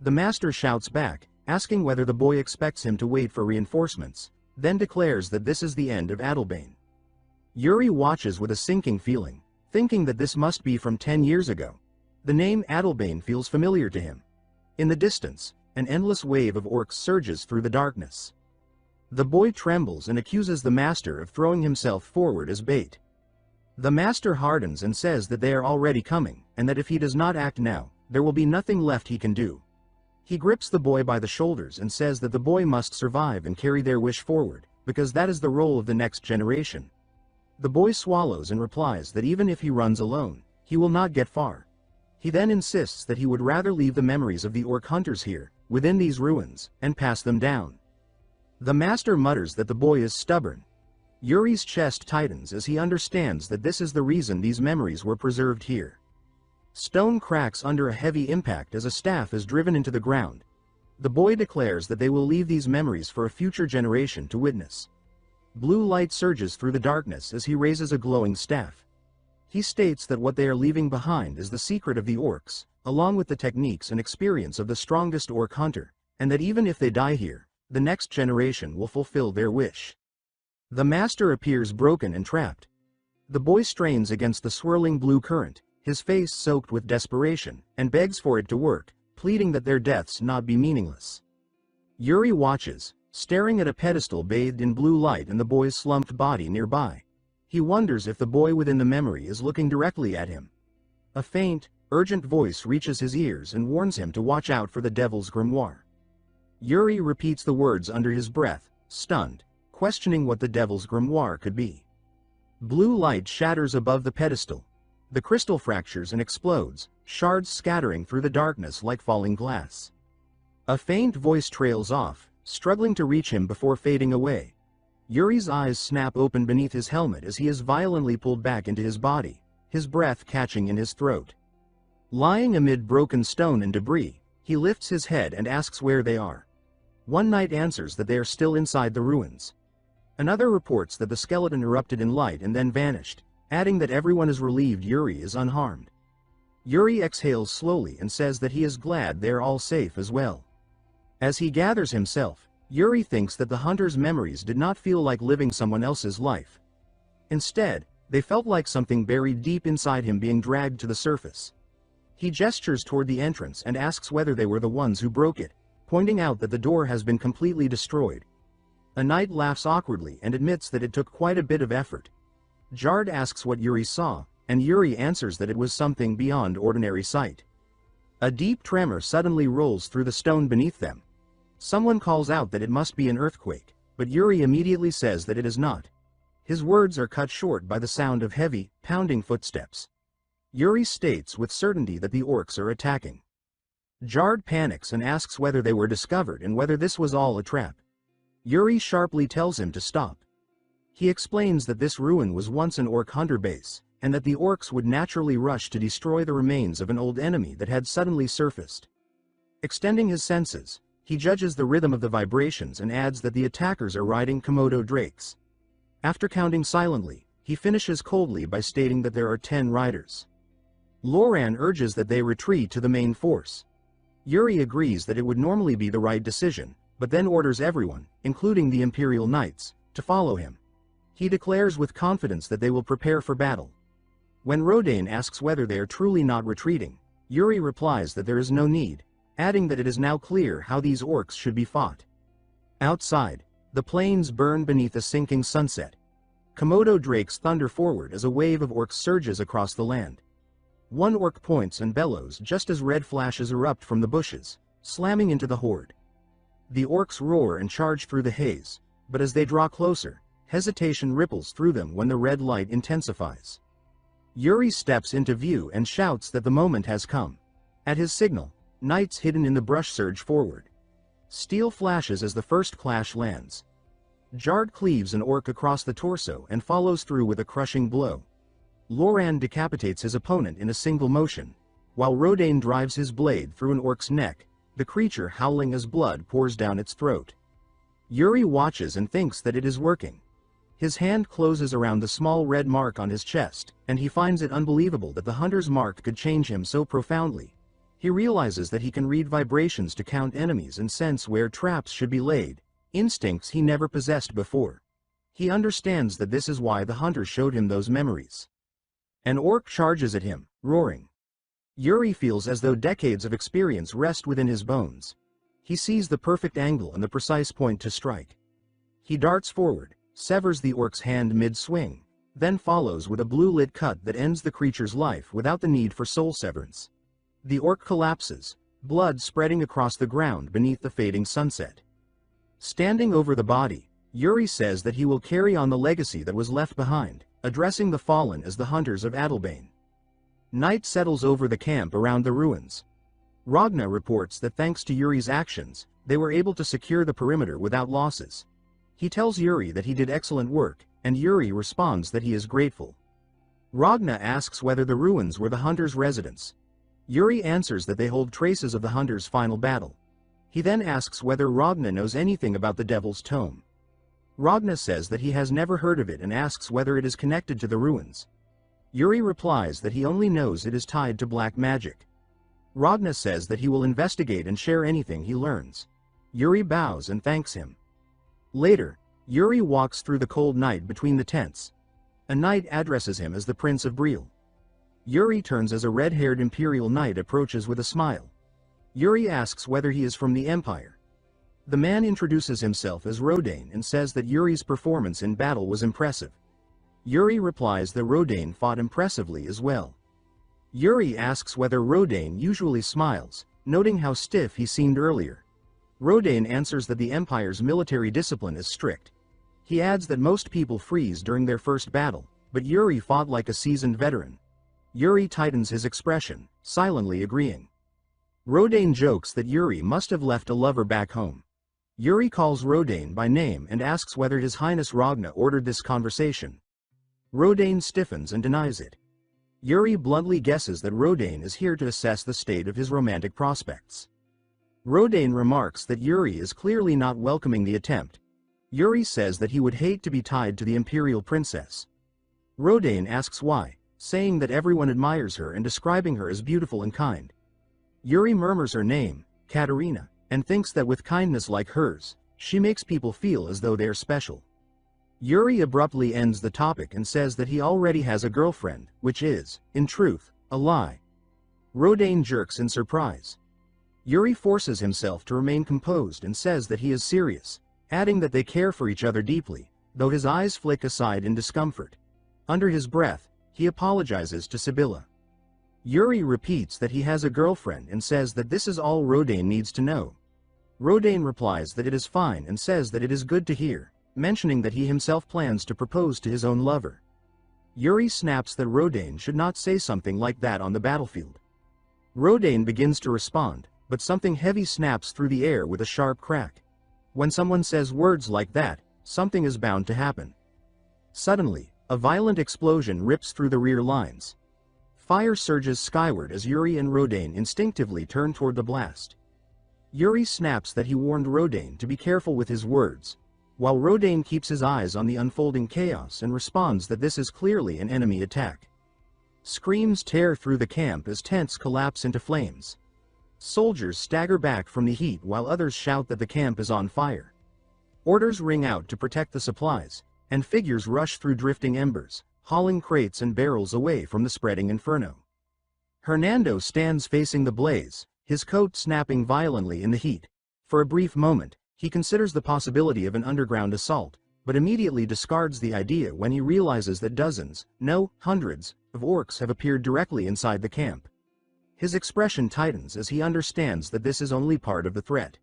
The master shouts back, asking whether the boy expects him to wait for reinforcements, then declares that this is the end of Adalbane. Yuri watches with a sinking feeling, thinking that this must be from 10 years ago. The name Adalbane feels familiar to him. In the distance, an endless wave of orcs surges through the darkness. The boy trembles and accuses the master of throwing himself forward as bait. The master hardens and says that they are already coming, and that if he does not act now, there will be nothing left he can do. He grips the boy by the shoulders and says that the boy must survive and carry their wish forward, because that is the role of the next generation. The boy swallows and replies that even if he runs alone, he will not get far. He then insists that he would rather leave the memories of the orc hunters here, within these ruins, and pass them down. The master mutters that the boy is stubborn. Yuri's chest tightens as he understands that this is the reason these memories were preserved here. Stone cracks under a heavy impact as a staff is driven into the ground. The boy declares that they will leave these memories for a future generation to witness. Blue light surges through the darkness as he raises a glowing staff. He states that what they are leaving behind is the secret of the orcs, along with the techniques and experience of the strongest orc hunter, and that even if they die here, the next generation will fulfill their wish. The master appears broken and trapped. The boy strains against the swirling blue current, his face soaked with desperation, and begs for it to work, pleading that their deaths not be meaningless. Yuri watches, staring at a pedestal bathed in blue light and the boy's slumped body nearby. He wonders if the boy within the memory is looking directly at him. A faint, urgent voice reaches his ears and warns him to watch out for the devil's grimoire. Yuri repeats the words under his breath, stunned, questioning what the devil's grimoire could be. Blue light shatters above the pedestal. The crystal fractures and explodes, shards scattering through the darkness like falling glass. A faint voice trails off, struggling to reach him before fading away. Yuri's eyes snap open beneath his helmet as he is violently pulled back into his body, his breath catching in his throat. Lying amid broken stone and debris, he lifts his head and asks where they are. One knight answers that they are still inside the ruins. Another reports that the skeleton erupted in light and then vanished, adding that everyone is relieved Yuri is unharmed. Yuri exhales slowly and says that he is glad they are all safe as well. As he gathers himself, Yuri thinks that the hunter's memories did not feel like living someone else's life. Instead, they felt like something buried deep inside him being dragged to the surface. He gestures toward the entrance and asks whether they were the ones who broke it, pointing out that the door has been completely destroyed. A knight laughs awkwardly and admits that it took quite a bit of effort. Jard asks what Yuri saw, and Yuri answers that it was something beyond ordinary sight. A deep tremor suddenly rolls through the stone beneath them. Someone calls out that it must be an earthquake, but Yuri immediately says that it is not. His words are cut short by the sound of heavy, pounding footsteps. Yuri states with certainty that the orcs are attacking. Jard panics and asks whether they were discovered and whether this was all a trap. Yuri sharply tells him to stop. He explains that this ruin was once an orc hunter base, and that the orcs would naturally rush to destroy the remains of an old enemy that had suddenly surfaced. Extending his senses, he judges the rhythm of the vibrations and adds that the attackers are riding Komodo drakes. After counting silently, he finishes coldly by stating that there are 10 riders. Loran urges that they retreat to the main force. Yuri agrees that it would normally be the right decision, but then orders everyone, including the Imperial Knights, to follow him. He declares with confidence that they will prepare for battle. When Rodane asks whether they are truly not retreating, Yuri replies that there is no need, adding that it is now clear how these orcs should be fought. Outside, the plains burn beneath a sinking sunset. Komodo drakes thunder forward as a wave of orcs surges across the land. One orc points and bellows just as red flashes erupt from the bushes, slamming into the horde. The orcs roar and charge through the haze, but as they draw closer, hesitation ripples through them when the red light intensifies. Yuri steps into view and shouts that the moment has come. At his signal, knights hidden in the brush surge forward. Steel flashes as the first clash lands. Jard cleaves an orc across the torso and follows through with a crushing blow. Loran decapitates his opponent in a single motion, while Rodane drives his blade through an orc's neck, the creature howling as blood pours down its throat. Yuri watches and thinks that it is working. His hand closes around the small red mark on his chest, and he finds it unbelievable that the hunter's mark could change him so profoundly. He realizes that he can read vibrations to count enemies and sense where traps should be laid, instincts he never possessed before. He understands that this is why the hunter showed him those memories. An orc charges at him, roaring. Yuri feels as though decades of experience rest within his bones. He sees the perfect angle and the precise point to strike. He darts forward, severs the orc's hand mid-swing, then follows with a blue-lit cut that ends the creature's life without the need for soul severance. The orc collapses, blood spreading across the ground beneath the fading sunset. Standing over the body, Yuri says that he will carry on the legacy that was left behind, addressing the fallen as the hunters of Adalbane. Night settles over the camp around the ruins. Ragna reports that thanks to Yuri's actions, they were able to secure the perimeter without losses. He tells Yuri that he did excellent work, and Yuri responds that he is grateful. Ragna asks whether the ruins were the hunters' residence. Yuri answers that they hold traces of the hunters' final battle. He then asks whether Ragna knows anything about the Devil's Tome. Ragna says that he has never heard of it and asks whether it is connected to the ruins. Yuri replies that he only knows it is tied to black magic. Ragna says that he will investigate and share anything he learns. Yuri bows and thanks him. Later, Yuri walks through the cold night between the tents. A knight addresses him as the Prince of Briol. Yuri turns as a red-haired Imperial knight approaches with a smile. Yuri asks whether he is from the Empire. The man introduces himself as Rodane and says that Yuri's performance in battle was impressive. Yuri replies that Rodane fought impressively as well. Yuri asks whether Rodane usually smiles, noting how stiff he seemed earlier. Rodane answers that the Empire's military discipline is strict. He adds that most people freeze during their first battle, but Yuri fought like a seasoned veteran. Yuri tightens his expression, silently agreeing. Rodane jokes that Yuri must have left a lover back home. Yuri calls Rodane by name and asks whether His Highness Ragna ordered this conversation. Rodane stiffens and denies it. Yuri bluntly guesses that Rodane is here to assess the state of his romantic prospects. Rodane remarks that Yuri is clearly not welcoming the attempt. Yuri says that he would hate to be tied to the Imperial Princess. Rodane asks why, saying that everyone admires her and describing her as beautiful and kind. Yuri murmurs her name, Katerina, and thinks that with kindness like hers, she makes people feel as though they are special. Yuri abruptly ends the topic and says that he already has a girlfriend, which is, in truth, a lie. Rodane jerks in surprise. Yuri forces himself to remain composed and says that he is serious, adding that they care for each other deeply, though his eyes flick aside in discomfort. Under his breath, he apologizes to Sibylla. Yuri repeats that he has a girlfriend and says that this is all Rodane needs to know. Rodane replies that it is fine and says that it is good to hear, mentioning that he himself plans to propose to his own lover. Yuri snaps that Rodane should not say something like that on the battlefield. Rodane begins to respond, but something heavy snaps through the air with a sharp crack. When someone says words like that, something is bound to happen. Suddenly, a violent explosion rips through the rear lines. Fire surges skyward as Yuri and Rodane instinctively turn toward the blast. Yuri snaps that he warned Rodane to be careful with his words, while Rodane keeps his eyes on the unfolding chaos and responds that this is clearly an enemy attack. Screams tear through the camp as tents collapse into flames. Soldiers stagger back from the heat while others shout that the camp is on fire. Orders ring out to protect the supplies, and figures rush through drifting embers, hauling crates and barrels away from the spreading inferno. Hernando stands facing the blaze, his coat snapping violently in the heat. For a brief moment, he considers the possibility of an underground assault, but immediately discards the idea when he realizes that dozens, no, hundreds, of orcs have appeared directly inside the camp. His expression tightens as he understands that this is only part of the threat.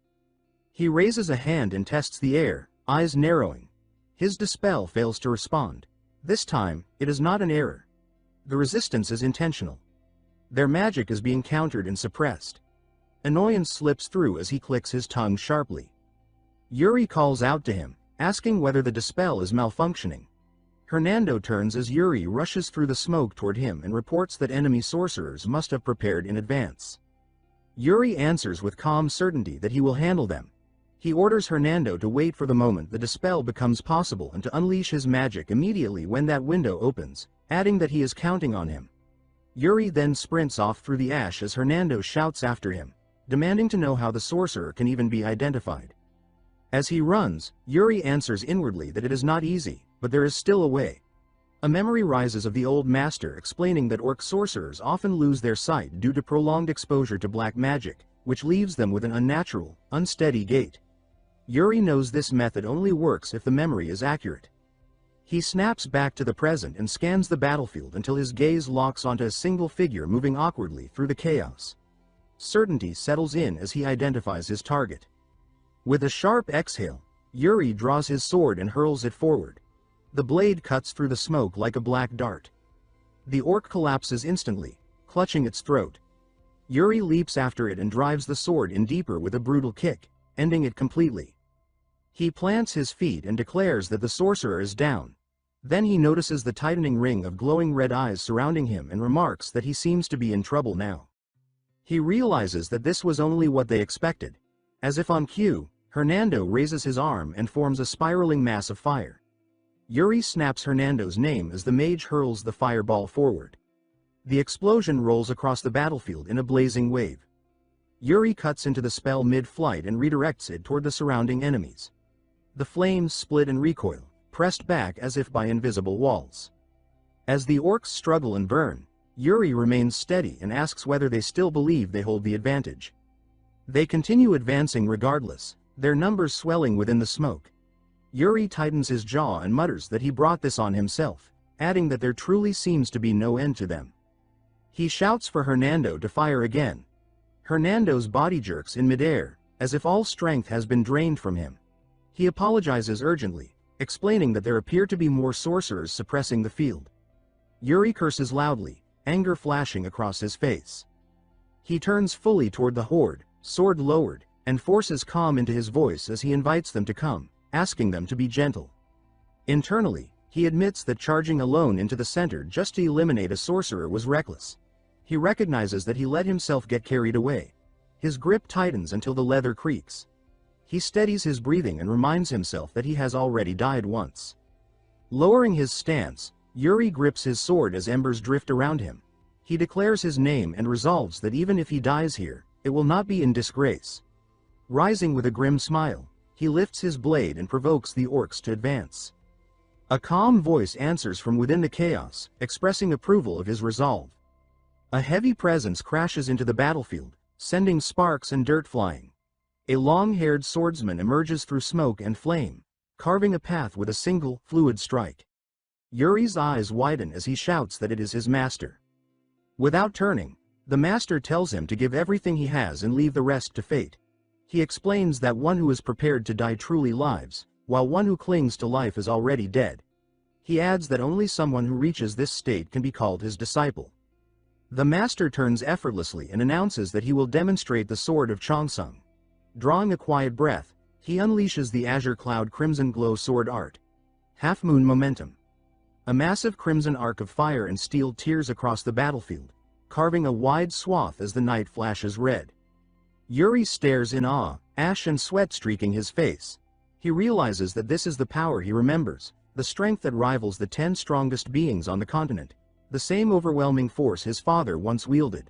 He raises a hand and tests the air, eyes narrowing. His dispel fails to respond. This time, it is not an error. The resistance is intentional. Their magic is being countered and suppressed. Annoyance slips through as he clicks his tongue sharply. Yuri calls out to him, asking whether the dispel is malfunctioning. Hernando turns as Yuri rushes through the smoke toward him and reports that enemy sorcerers must have prepared in advance. Yuri answers with calm certainty that he will handle them. He orders Hernando to wait for the moment the dispel becomes possible and to unleash his magic immediately when that window opens, adding that he is counting on him. Yuri then sprints off through the ash as Hernando shouts after him, demanding to know how the sorcerer can even be identified. As he runs, Yuri answers inwardly that it is not easy, but there is still a way. A memory rises of the old master explaining that orc sorcerers often lose their sight due to prolonged exposure to black magic, which leaves them with an unnatural, unsteady gait. Yuri knows this method only works if the memory is accurate. He snaps back to the present and scans the battlefield until his gaze locks onto a single figure moving awkwardly through the chaos. Certainty settles in as he identifies his target. With a sharp exhale, Yuri draws his sword and hurls it forward. The blade cuts through the smoke like a black dart. The orc collapses instantly, clutching its throat. Yuri leaps after it and drives the sword in deeper with a brutal kick, ending it completely. He plants his feet and declares that the sorcerer is down. Then he notices the tightening ring of glowing red eyes surrounding him and remarks that he seems to be in trouble now. He realizes that this was only what they expected. As if on cue, Hernando raises his arm and forms a spiraling mass of fire. Yuri snaps Hernando's name as the mage hurls the fireball forward. The explosion rolls across the battlefield in a blazing wave. Yuri cuts into the spell mid-flight and redirects it toward the surrounding enemies. The flames split and recoil, pressed back as if by invisible walls. As the orcs struggle and burn, Yuri remains steady and asks whether they still believe they hold the advantage. They continue advancing regardless, their numbers swelling within the smoke. Yuri tightens his jaw and mutters that he brought this on himself, adding that there truly seems to be no end to them. He shouts for Hernando to fire again. Hernando's body jerks in midair, as if all strength has been drained from him. He apologizes urgently, explaining that there appear to be more sorcerers suppressing the field. Yuri curses loudly, anger flashing across his face. He turns fully toward the horde, sword lowered, and forces calm into his voice as he invites them to come, asking them to be gentle. Internally, he admits that charging alone into the center just to eliminate a sorcerer was reckless. He recognizes that he let himself get carried away. His grip tightens until the leather creaks. He steadies his breathing and reminds himself that he has already died once. Lowering his stance, Yuri grips his sword as embers drift around him. He declares his name and resolves that even if he dies here, it will not be in disgrace. Rising with a grim smile, he lifts his blade and provokes the orcs to advance. A calm voice answers from within the chaos, expressing approval of his resolve. A heavy presence crashes into the battlefield, sending sparks and dirt flying. A long-haired swordsman emerges through smoke and flame, carving a path with a single, fluid strike. Yuri's eyes widen as he shouts that it is his master. Without turning, the master tells him to give everything he has and leave the rest to fate. He explains that one who is prepared to die truly lives, while one who clings to life is already dead. He adds that only someone who reaches this state can be called his disciple. The master turns effortlessly and announces that he will demonstrate the sword of Chongsung. Drawing a quiet breath, he unleashes the azure cloud crimson glow sword art. Half-moon momentum. A massive crimson arc of fire and steel tears across the battlefield, carving a wide swath as the night flashes red. Yuri stares in awe, ash and sweat streaking his face. He realizes that this is the power he remembers, the strength that rivals the 10 strongest beings on the continent, the same overwhelming force his father once wielded.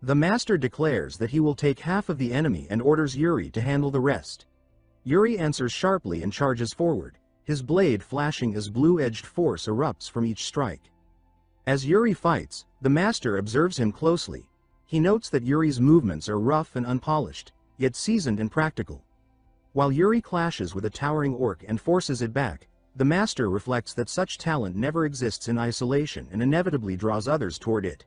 The master declares that he will take half of the enemy and orders Yuri to handle the rest. Yuri answers sharply and charges forward, his blade flashing as blue-edged force erupts from each strike. As Yuri fights, the master observes him closely. He notes that Yuri's movements are rough and unpolished, yet seasoned and practical. While Yuri clashes with a towering orc and forces it back, the master reflects that such talent never exists in isolation and inevitably draws others toward it.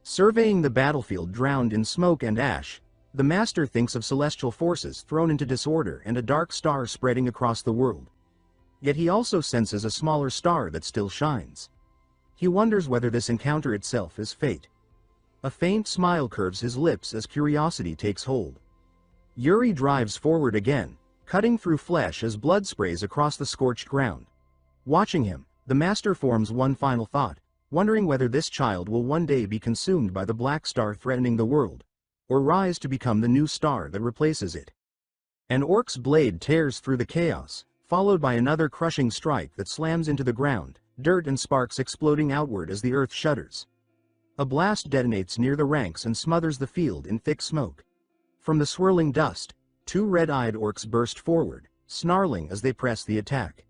Surveying the battlefield drowned in smoke and ash, the master thinks of celestial forces thrown into disorder and a dark star spreading across the world. Yet he also senses a smaller star that still shines. He wonders whether this encounter itself is fate. A faint smile curves his lips as curiosity takes hold. Yuri drives forward again, cutting through flesh as blood sprays across the scorched ground. Watching him, the master forms one final thought, wondering whether this child will one day be consumed by the black star threatening the world, or rise to become the new star that replaces it. An orc's blade tears through the chaos, followed by another crushing strike that slams into the ground, dirt and sparks exploding outward as the earth shudders. A blast detonates near the ranks and smothers the field in thick smoke. From the swirling dust, 2 red-eyed orcs burst forward, snarling as they press the attack.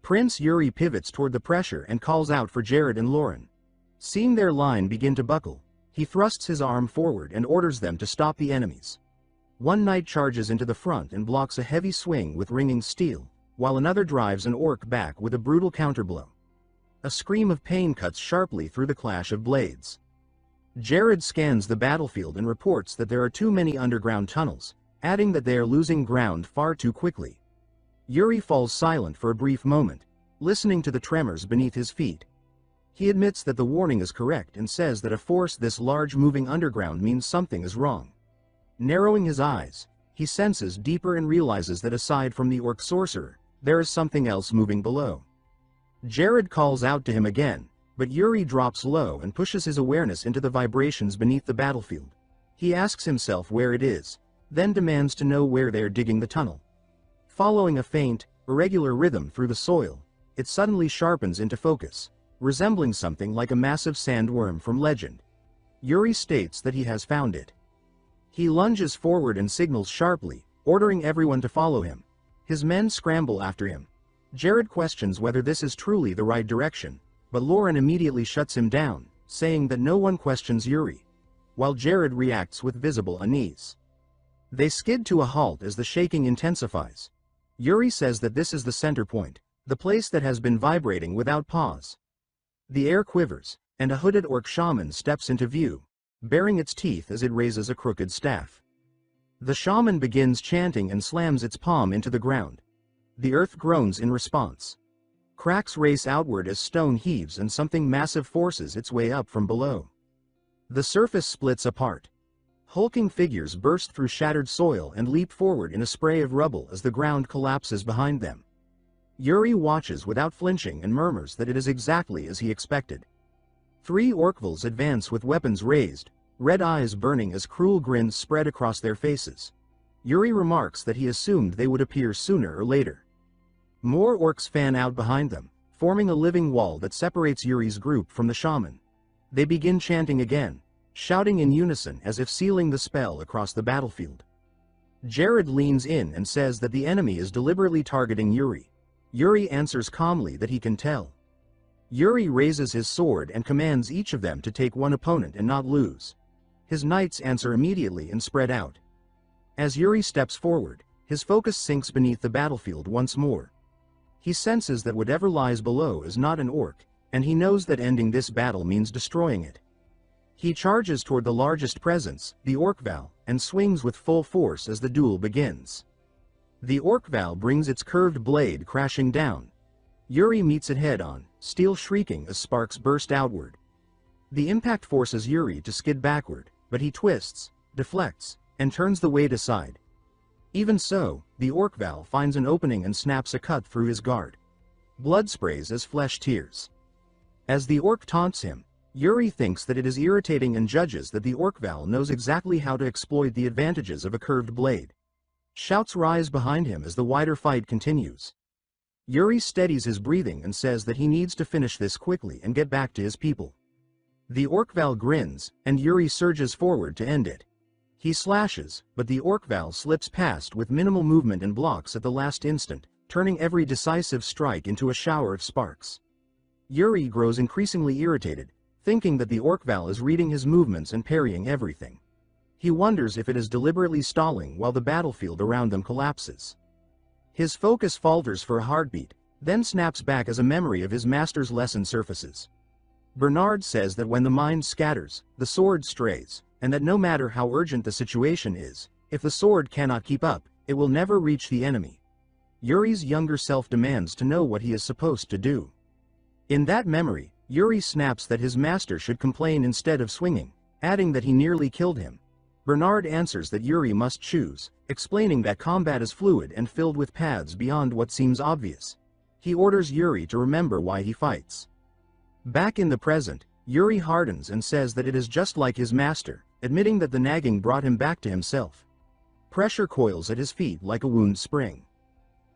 Prince Yuri pivots toward the pressure and calls out for Jared and Lauren. Seeing their line begin to buckle, he thrusts his arm forward and orders them to stop the enemies. One knight charges into the front and blocks a heavy swing with ringing steel, while another drives an orc back with a brutal counterblow. A scream of pain cuts sharply through the clash of blades. Jared scans the battlefield and reports that there are too many underground tunnels, adding that they are losing ground far too quickly. Yuri falls silent for a brief moment, listening to the tremors beneath his feet. He admits that the warning is correct and says that a force this large moving underground means something is wrong. Narrowing his eyes, he senses deeper and realizes that aside from the orc sorcerer, there is something else moving below. Jared calls out to him again, but Yuri drops low and pushes his awareness into the vibrations beneath the battlefield. He asks himself where it is, then demands to know where they are digging the tunnel. Following a faint, irregular rhythm through the soil, it suddenly sharpens into focus, resembling something like a massive sandworm from legend. Yuri states that he has found it. He lunges forward and signals sharply, ordering everyone to follow him. His men scramble after him. Jared questions whether this is truly the right direction, but Lauren immediately shuts him down, saying that no one questions Yuri, while Jared reacts with visible unease. They skid to a halt as the shaking intensifies. Yuri says that this is the center point, the place that has been vibrating without pause. The air quivers, and a hooded orc shaman steps into view, baring its teeth as it raises a crooked staff. The shaman begins chanting and slams its palm into the ground. The earth groans in response. Cracks race outward as stone heaves and something massive forces its way up from below. The surface splits apart. Hulking figures burst through shattered soil and leap forward in a spray of rubble as the ground collapses behind them. Yuri watches without flinching and murmurs that it is exactly as he expected. 3 orcvils advance with weapons raised, red eyes burning as cruel grins spread across their faces. Yuri remarks that he assumed they would appear sooner or later. More orcs fan out behind them, forming a living wall that separates Yuri's group from the shaman. They begin chanting again, shouting in unison as if sealing the spell across the battlefield. Jared leans in and says that the enemy is deliberately targeting Yuri. Yuri answers calmly that he can tell. Yuri raises his sword and commands each of them to take one opponent and not lose. His knights answer immediately and spread out. As Yuri steps forward, his focus sinks beneath the battlefield once more. He senses that whatever lies below is not an orc, and he knows that ending this battle means destroying it. He charges toward the largest presence, the orcval, and swings with full force as the duel begins. The orcval brings its curved blade crashing down. Yuri meets it head-on, steel shrieking as sparks burst outward. The impact forces Yuri to skid backward, but he twists, deflects, and turns the weight aside. Even so, the orcval finds an opening and snaps a cut through his guard. Blood sprays as flesh tears. As the orc taunts him, Yuri thinks that it is irritating and judges that the orcval knows exactly how to exploit the advantages of a curved blade. Shouts rise behind him as the wider fight continues. Yuri steadies his breathing and says that he needs to finish this quickly and get back to his people. The orcval grins, and Yuri surges forward to end it. He slashes, but the orcval slips past with minimal movement and blocks at the last instant, turning every decisive strike into a shower of sparks. Yuri grows increasingly irritated, thinking that the orcval is reading his movements and parrying everything. He wonders if it is deliberately stalling while the battlefield around them collapses. His focus falters for a heartbeat, then snaps back as a memory of his master's lesson surfaces. Bernard says that when the mind scatters, the sword strays, and that no matter how urgent the situation is, if the sword cannot keep up, it will never reach the enemy. Yuri's younger self demands to know what he is supposed to do. In that memory, Yuri snaps that his master should complain instead of swinging, adding that he nearly killed him. Bernard answers that Yuri must choose, explaining that combat is fluid and filled with paths beyond what seems obvious. He orders Yuri to remember why he fights. Back in the present, Yuri hardens and says that it is just like his master, admitting that the nagging brought him back to himself. Pressure coils at his feet like a wound spring.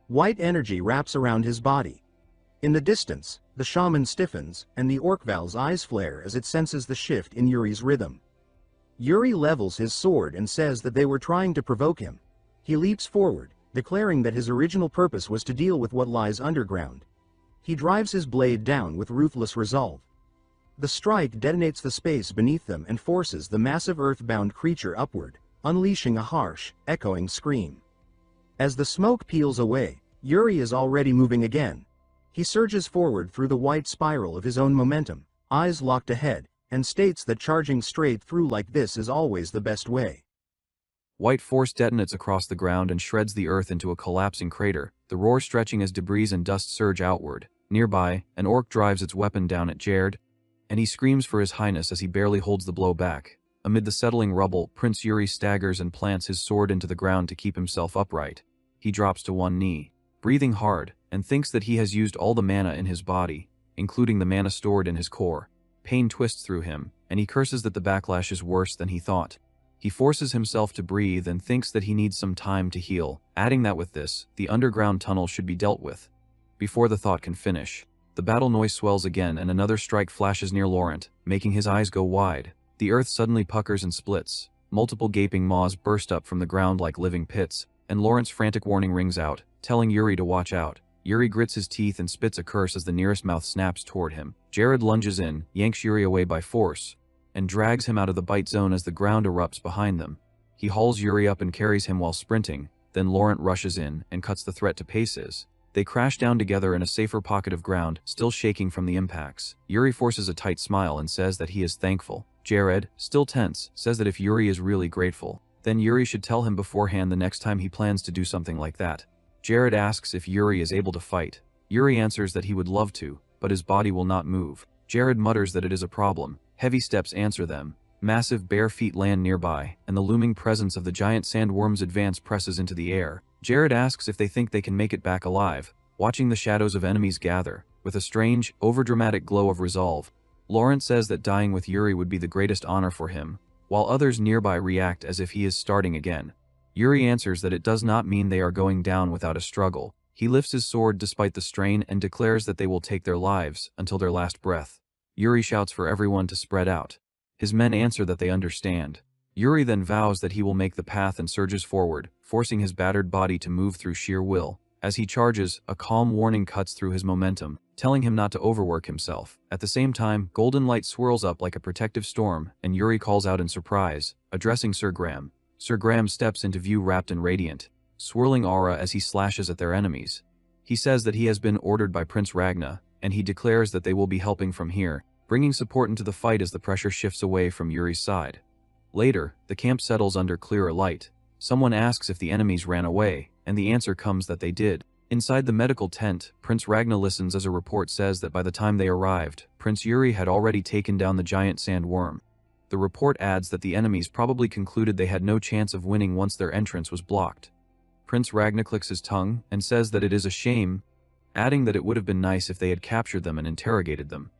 White energy wraps around his body. In the distance, the shaman stiffens, and the orcval's eyes flare as it senses the shift in Yuri's rhythm. Yuri levels his sword and says that they were trying to provoke him. He leaps forward, declaring that his original purpose was to deal with what lies underground. He drives his blade down with ruthless resolve. The strike detonates the space beneath them and forces the massive earthbound creature upward, unleashing a harsh, echoing scream. As the smoke peels away, Yuri is already moving again. He surges forward through the white spiral of his own momentum, eyes locked ahead, and states that charging straight through like this is always the best way. White force detonates across the ground and shreds the earth into a collapsing crater, the roar stretching as debris and dust surge outward. Nearby, an orc drives its weapon down at Jared, and he screams for his highness as he barely holds the blow back. Amid the settling rubble, Prince Yuri staggers and plants his sword into the ground to keep himself upright. He drops to one knee, breathing hard, and thinks that he has used all the mana in his body, including the mana stored in his core. Pain twists through him, and he curses that the backlash is worse than he thought. He forces himself to breathe and thinks that he needs some time to heal, adding that with this, the underground tunnel should be dealt with. Before the thought can finish, the battle noise swells again and another strike flashes near Laurent, making his eyes go wide. The earth suddenly puckers and splits. Multiple gaping maws burst up from the ground like living pits, and Laurent's frantic warning rings out, telling Yuri to watch out. Yuri grits his teeth and spits a curse as the nearest mouth snaps toward him. Jared lunges in, yanks Yuri away by force, and drags him out of the bite zone as the ground erupts behind them. He hauls Yuri up and carries him while sprinting, then Laurent rushes in and cuts the threat to pieces. They crash down together in a safer pocket of ground, still shaking from the impacts. Yuri forces a tight smile and says that he is thankful. Jared, still tense, says that if Yuri is really grateful, then Yuri should tell him beforehand the next time he plans to do something like that. Jared asks if Yuri is able to fight. Yuri answers that he would love to, but his body will not move. Jared mutters that it is a problem. Heavy steps answer them. Massive bare feet land nearby, and the looming presence of the giant sandworm's advance presses into the air. Jared asks if they think they can make it back alive, watching the shadows of enemies gather, with a strange, overdramatic glow of resolve. Laurent says that dying with Yuri would be the greatest honor for him, while others nearby react as if he is starting again. Yuri answers that it does not mean they are going down without a struggle. He lifts his sword despite the strain and declares that they will take their lives until their last breath. Yuri shouts for everyone to spread out. His men answer that they understand. Yuri then vows that he will make the path and surges forward, forcing his battered body to move through sheer will. As he charges, a calm warning cuts through his momentum, telling him not to overwork himself. At the same time, golden light swirls up like a protective storm, and Yuri calls out in surprise, addressing Sir Graham. Sir Graham steps into view wrapped in radiant, swirling aura as he slashes at their enemies. He says that he has been ordered by Prince Ragna, and he declares that they will be helping from here, bringing support into the fight as the pressure shifts away from Yuri's side. Later, the camp settles under clearer light. Someone asks if the enemies ran away, and the answer comes that they did. Inside the medical tent, Prince Ragna listens as a report says that by the time they arrived, Prince Yuri had already taken down the giant sandworm. The report adds that the enemies probably concluded they had no chance of winning once their entrance was blocked. Prince Ragna clicks his tongue and says that it is a shame, adding that it would have been nice if they had captured them and interrogated them.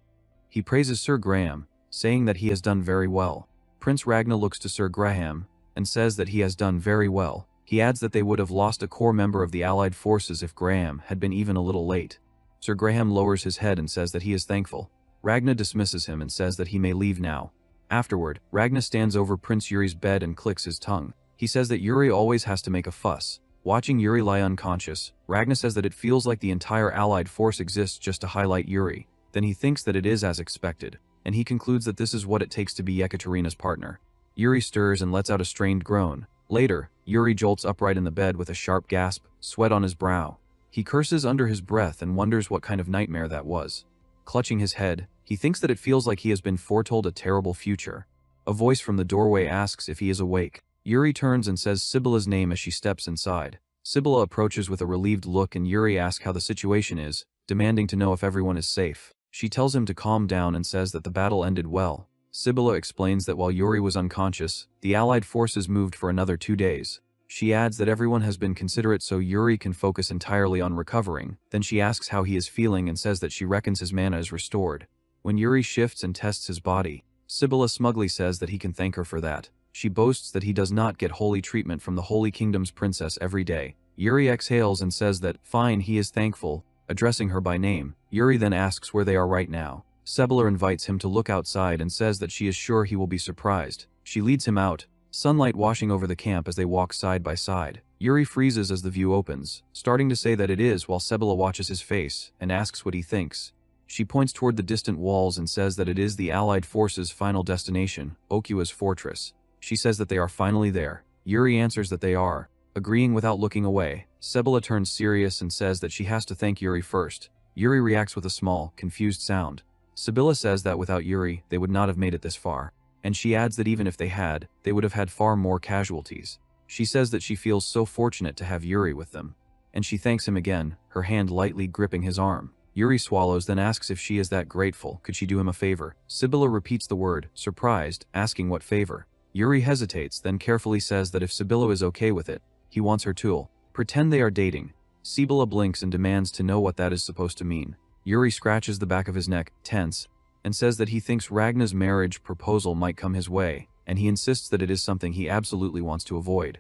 He praises Sir Graham, saying that he has done very well. Prince Ragna looks to Sir Graham and says that he has done very well. He adds that they would have lost a core member of the Allied forces if Graham had been even a little late. Sir Graham lowers his head and says that he is thankful. Ragna dismisses him and says that he may leave now. Afterward, Ragna stands over Prince Yuri's bed and clicks his tongue. He says that Yuri always has to make a fuss. Watching Yuri lie unconscious, Ragna says that it feels like the entire Allied force exists just to highlight Yuri. Then he thinks that it is as expected, and he concludes that this is what it takes to be Yekaterina's partner. Yuri stirs and lets out a strained groan. Later, Yuri jolts upright in the bed with a sharp gasp, sweat on his brow. He curses under his breath and wonders what kind of nightmare that was. Clutching his head, he thinks that it feels like he has been foretold a terrible future. A voice from the doorway asks if he is awake. Yuri turns and says Sibylla's name as she steps inside. Sibylla approaches with a relieved look and Yuri asks how the situation is, demanding to know if everyone is safe. She tells him to calm down and says that the battle ended well. Sibylla explains that while Yuri was unconscious, the Allied forces moved for another 2 days. She adds that everyone has been considerate so Yuri can focus entirely on recovering. Then she asks how he is feeling and says that she reckons his mana is restored. When Yuri shifts and tests his body, Sibylla smugly says that he can thank her for that. She boasts that he does not get holy treatment from the Holy Kingdom's princess every day. Yuri exhales and says that, fine, he is thankful. Addressing her by name, Yuri then asks where they are right now. Sibylla invites him to look outside and says that she is sure he will be surprised. She leads him out, sunlight washing over the camp as they walk side by side. Yuri freezes as the view opens, starting to say that it is while Sebela watches his face and asks what he thinks. She points toward the distant walls and says that it is the Allied forces' final destination, Okua's fortress. She says that they are finally there. Yuri answers that they are, agreeing without looking away. Sebela turns serious and says that she has to thank Yuri first. Yuri reacts with a small, confused sound. Sebela says that without Yuri, they would not have made it this far. And she adds that even if they had, they would have had far more casualties. She says that she feels so fortunate to have Yuri with them. And she thanks him again, her hand lightly gripping his arm. Yuri swallows, then asks if she is that grateful, could she do him a favor? Sebela repeats the word, surprised, asking what favor. Yuri hesitates, then carefully says that if Sebela is okay with it, he wants her to pretend they are dating. Sebela blinks and demands to know what that is supposed to mean. Yuri scratches the back of his neck, tense, and says that he thinks Ragna's marriage proposal might come his way, and he insists that it is something he absolutely wants to avoid.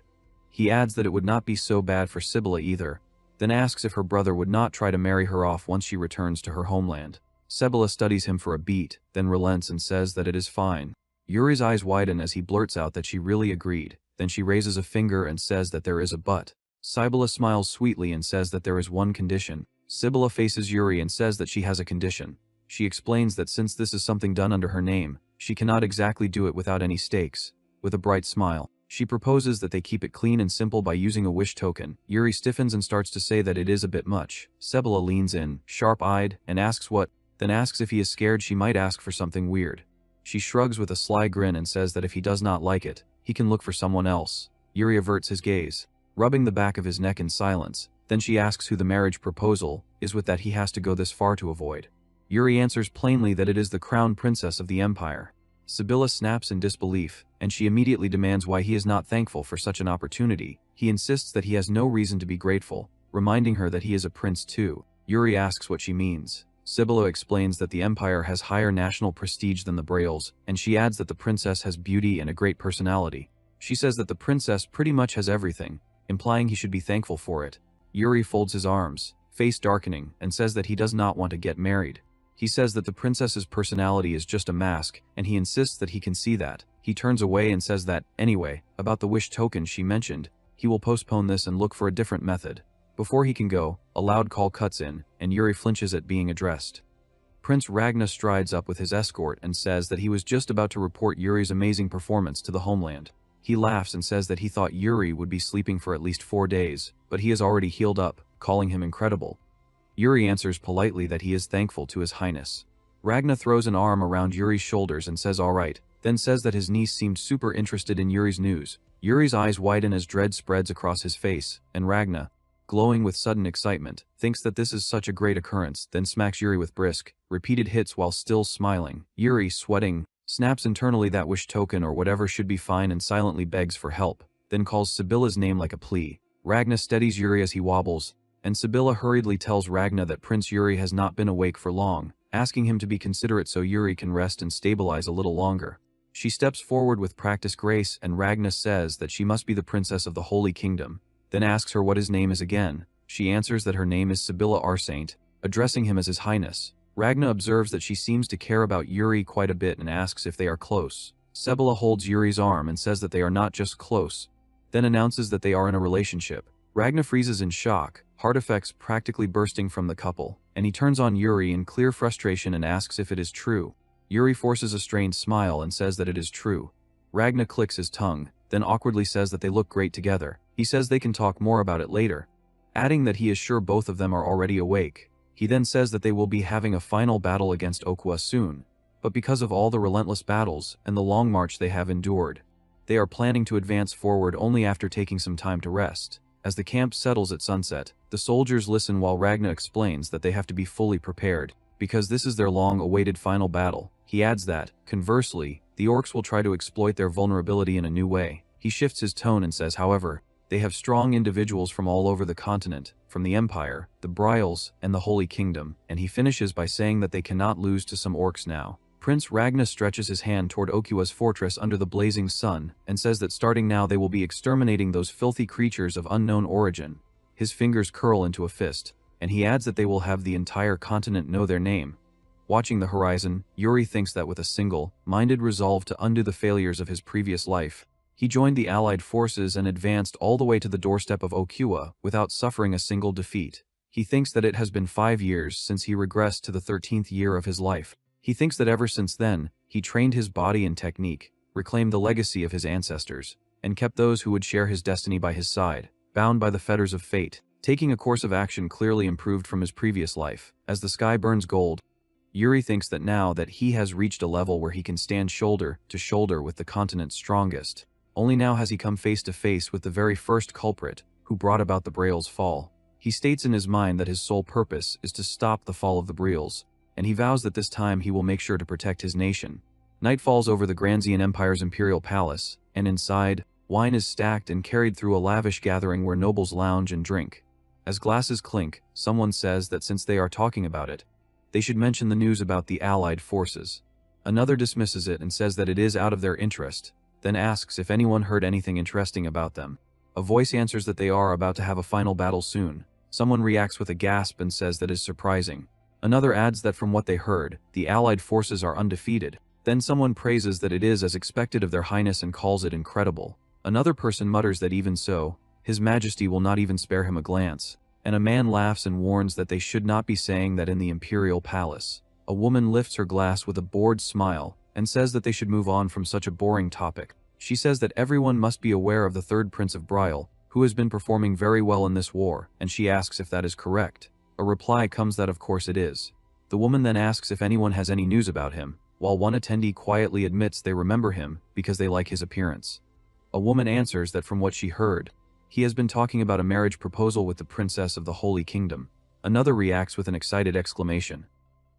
He adds that it would not be so bad for Sebela either, then asks if her brother would not try to marry her off once she returns to her homeland. Sebela studies him for a beat, then relents and says that it is fine. Yuri's eyes widen as he blurts out that she really agreed, then she raises a finger and says that there is a but. Sebela smiles sweetly and says that there is one condition. Sebela faces Yuri and says that she has a condition. She explains that since this is something done under her name, she cannot exactly do it without any stakes. With a bright smile, she proposes that they keep it clean and simple by using a wish token. Yuri stiffens and starts to say that it is a bit much. Sebela leans in, sharp-eyed, and asks what, then asks if he is scared she might ask for something weird. She shrugs with a sly grin and says that if he does not like it, he can look for someone else. Yuri averts his gaze, rubbing the back of his neck in silence. Then she asks who the marriage proposal is with that he has to go this far to avoid. Yuri answers plainly that it is the crown princess of the empire. Sebela snaps in disbelief, and she immediately demands why he is not thankful for such an opportunity. He insists that he has no reason to be grateful, reminding her that he is a prince too. Yuri asks what she means. Sebela explains that the empire has higher national prestige than the Briols, and she adds that the princess has beauty and a great personality. She says that the princess pretty much has everything, implying he should be thankful for it. Yuri folds his arms, face darkening, and says that he does not want to get married. He says that the princess's personality is just a mask, and he insists that he can see that. He turns away and says that, anyway, about the wish token she mentioned, he will postpone this and look for a different method. Before he can go, a loud call cuts in, and Yuri flinches at being addressed. Prince Ragna strides up with his escort and says that he was just about to report Yuri's amazing performance to the homeland. He laughs and says that he thought Yuri would be sleeping for at least 4 days, but he has already healed up, calling him incredible. Yuri answers politely that he is thankful to His Highness. Ragna throws an arm around Yuri's shoulders and says alright, then says that his niece seemed super interested in Yuri's news. Yuri's eyes widen as dread spreads across his face, and Ragna, glowing with sudden excitement, thinks that this is such a great occurrence, then smacks Yuri with brisk, repeated hits while still smiling. Yuri, sweating, snaps internally that wish token or whatever should be fine and silently begs for help, then calls Sebela's name like a plea. Ragna steadies Yuri as he wobbles, and Sebela hurriedly tells Ragna that Prince Yuri has not been awake for long, asking him to be considerate so Yuri can rest and stabilize a little longer. She steps forward with practiced grace and Ragna says that she must be the princess of the Holy Kingdom, then asks her what his name is again. She answers that her name is Sebela Arsaint, addressing him as His Highness. Ragna observes that she seems to care about Yuri quite a bit and asks if they are close. Sebela holds Yuri's arm and says that they are not just close, then announces that they are in a relationship. Ragna freezes in shock, heart effects practically bursting from the couple, and he turns on Yuri in clear frustration and asks if it is true. Yuri forces a strained smile and says that it is true. Ragna clicks his tongue, then awkwardly says that they look great together. He says they can talk more about it later, adding that he is sure both of them are already awake. He then says that they will be having a final battle against Okua soon, but because of all the relentless battles and the long march they have endured, they are planning to advance forward only after taking some time to rest. As the camp settles at sunset, the soldiers listen while Ragna explains that they have to be fully prepared, because this is their long-awaited final battle. He adds that, conversely, the orcs will try to exploit their vulnerability in a new way. He shifts his tone and says, however, they have strong individuals from all over the continent, from the Empire, the Briols, and the Holy Kingdom, and he finishes by saying that they cannot lose to some orcs now. Prince Ragna stretches his hand toward Okua's fortress under the blazing sun, and says that starting now they will be exterminating those filthy creatures of unknown origin. His fingers curl into a fist, and he adds that they will have the entire continent know their name. Watching the horizon, Yuri thinks that with a single-minded resolve to undo the failures of his previous life, He joined the Allied forces and advanced all the way to the doorstep of Okua without suffering a single defeat. He thinks that it has been 5 years since he regressed to the 13th year of his life. He thinks that ever since then, he trained his body and technique, reclaimed the legacy of his ancestors, and kept those who would share his destiny by his side, bound by the fetters of fate, taking a course of action clearly improved from his previous life. As the sky burns gold, Yuri thinks that now that he has reached a level where he can stand shoulder to shoulder with the continent's strongest, only now has he come face to face with the very first culprit who brought about the Briol's fall. He states in his mind that his sole purpose is to stop the fall of the Briols, and he vows that this time he will make sure to protect his nation. Night falls over the Granzian Empire's imperial palace, and inside, wine is stacked and carried through a lavish gathering where nobles lounge and drink. As glasses clink, someone says that since they are talking about it, they should mention the news about the Allied forces. Another dismisses it and says that it is out of their interest, then asks if anyone heard anything interesting about them. A voice answers that they are about to have a final battle soon. Someone reacts with a gasp and says that is surprising. Another adds that from what they heard, the Allied forces are undefeated. Then someone praises that it is as expected of their highness and calls it incredible. Another person mutters that even so, His Majesty will not even spare him a glance. And a man laughs and warns that they should not be saying that in the imperial palace. A woman lifts her glass with a bored smile and says that they should move on from such a boring topic. She says that everyone must be aware of the third Prince of Briol, who has been performing very well in this war, and she asks if that is correct. A reply comes that of course it is. The woman then asks if anyone has any news about him, while one attendee quietly admits they remember him because they like his appearance. A woman answers that from what she heard, he has been talking about a marriage proposal with the princess of the Holy Kingdom. Another reacts with an excited exclamation.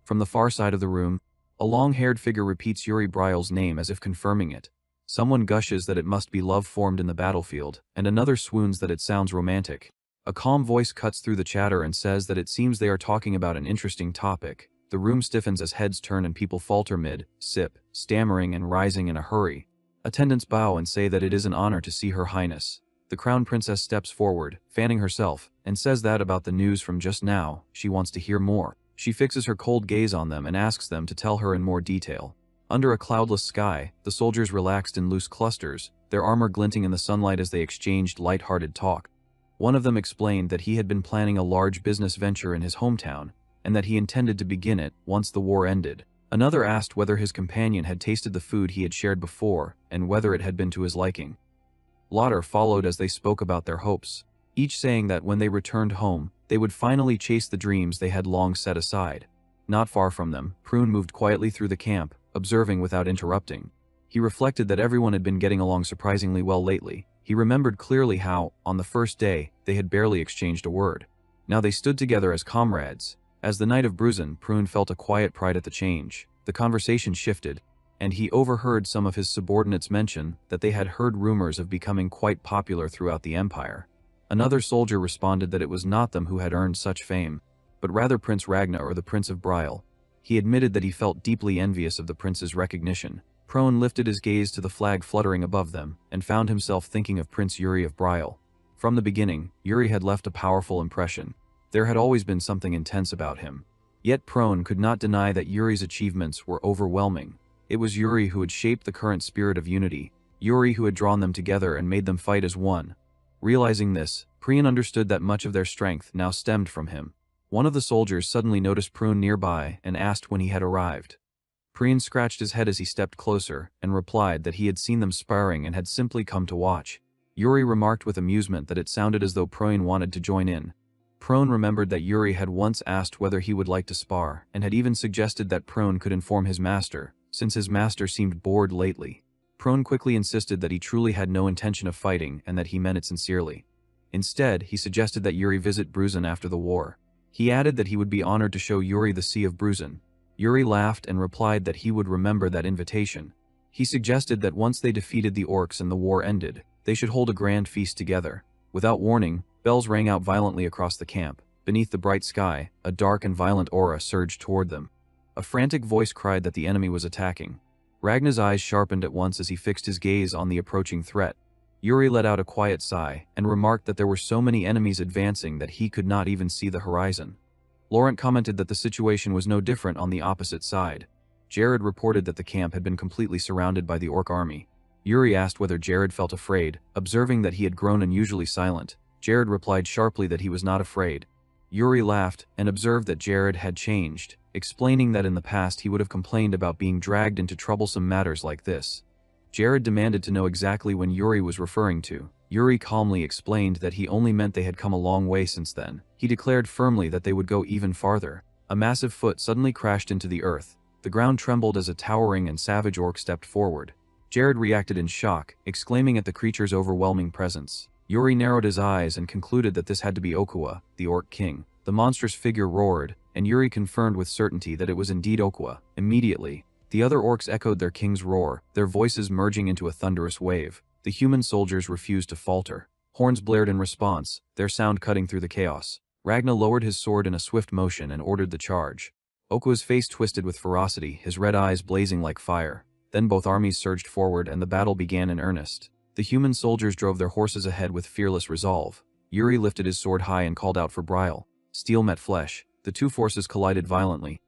From the far side of the room, a long-haired figure repeats Yuri Briol's name as if confirming it. Someone gushes that it must be love formed in the battlefield, and another swoons that it sounds romantic. A calm voice cuts through the chatter and says that it seems they are talking about an interesting topic. The room stiffens as heads turn and people falter mid-sip, stammering and rising in a hurry. Attendants bow and say that it is an honor to see Her Highness. The Crown Princess steps forward, fanning herself, and says that about the news from just now, she wants to hear more. She fixes her cold gaze on them and asks them to tell her in more detail. Under a cloudless sky, the soldiers relaxed in loose clusters, their armor glinting in the sunlight as they exchanged light-hearted talk. One of them explained that he had been planning a large business venture in his hometown, and that he intended to begin it once the war ended. Another asked whether his companion had tasted the food he had shared before, and whether it had been to his liking. Laughter followed as they spoke about their hopes, each saying that when they returned home, they would finally chase the dreams they had long set aside. Not far from them, Prune moved quietly through the camp, observing without interrupting. He reflected that everyone had been getting along surprisingly well lately. He remembered clearly how, on the first day, they had barely exchanged a word. Now they stood together as comrades. As the Knight of Bruzin, Prune felt a quiet pride at the change. The conversation shifted, and he overheard some of his subordinates mention that they had heard rumors of becoming quite popular throughout the empire. Another soldier responded that it was not them who had earned such fame, but rather Prince Ragnar or the Prince of Briol. He admitted that he felt deeply envious of the prince's recognition. Prone lifted his gaze to the flag fluttering above them, and found himself thinking of Prince Yuri of Briol. From the beginning, Yuri had left a powerful impression. There had always been something intense about him. Yet Prone could not deny that Yuri's achievements were overwhelming. It was Yuri who had shaped the current spirit of unity, Yuri who had drawn them together and made them fight as one. Realizing this, Prune understood that much of their strength now stemmed from him. One of the soldiers suddenly noticed Prune nearby and asked when he had arrived. Prune scratched his head as he stepped closer and replied that he had seen them sparring and had simply come to watch. Yuri remarked with amusement that it sounded as though Prune wanted to join in. Prone remembered that Yuri had once asked whether he would like to spar, and had even suggested that Prone could inform his master, since his master seemed bored lately. Prone quickly insisted that he truly had no intention of fighting and that he meant it sincerely. Instead, he suggested that Yuri visit Bruzin after the war. He added that he would be honored to show Yuri the Sea of Bruzin. Yuri laughed and replied that he would remember that invitation. He suggested that once they defeated the orcs and the war ended, they should hold a grand feast together. Without warning, bells rang out violently across the camp. Beneath the bright sky, a dark and violent aura surged toward them. A frantic voice cried that the enemy was attacking. Ragnar's eyes sharpened at once as he fixed his gaze on the approaching threat. Yuri let out a quiet sigh and remarked that there were so many enemies advancing that he could not even see the horizon. Laurent commented that the situation was no different on the opposite side. Jared reported that the camp had been completely surrounded by the orc army. Yuri asked whether Jared felt afraid, observing that he had grown unusually silent. Jared replied sharply that he was not afraid. Yuri laughed and observed that Jared had changed, explaining that in the past he would have complained about being dragged into troublesome matters like this. Jared demanded to know exactly when Yuri was referring to. Yuri calmly explained that he only meant they had come a long way since then. He declared firmly that they would go even farther. A massive foot suddenly crashed into the earth. The ground trembled as a towering and savage orc stepped forward. Jared reacted in shock, exclaiming at the creature's overwhelming presence. Yuri narrowed his eyes and concluded that this had to be Okwa, the Orc King. The monstrous figure roared, and Yuri confirmed with certainty that it was indeed Okwa. Immediately, the other orcs echoed their king's roar, their voices merging into a thunderous wave. The human soldiers refused to falter. Horns blared in response, their sound cutting through the chaos. Ragna lowered his sword in a swift motion and ordered the charge. Okwa's face twisted with ferocity, his red eyes blazing like fire. Then both armies surged forward and the battle began in earnest. The human soldiers drove their horses ahead with fearless resolve. Yuri lifted his sword high and called out for Briol. Steel met flesh, the two forces collided violently,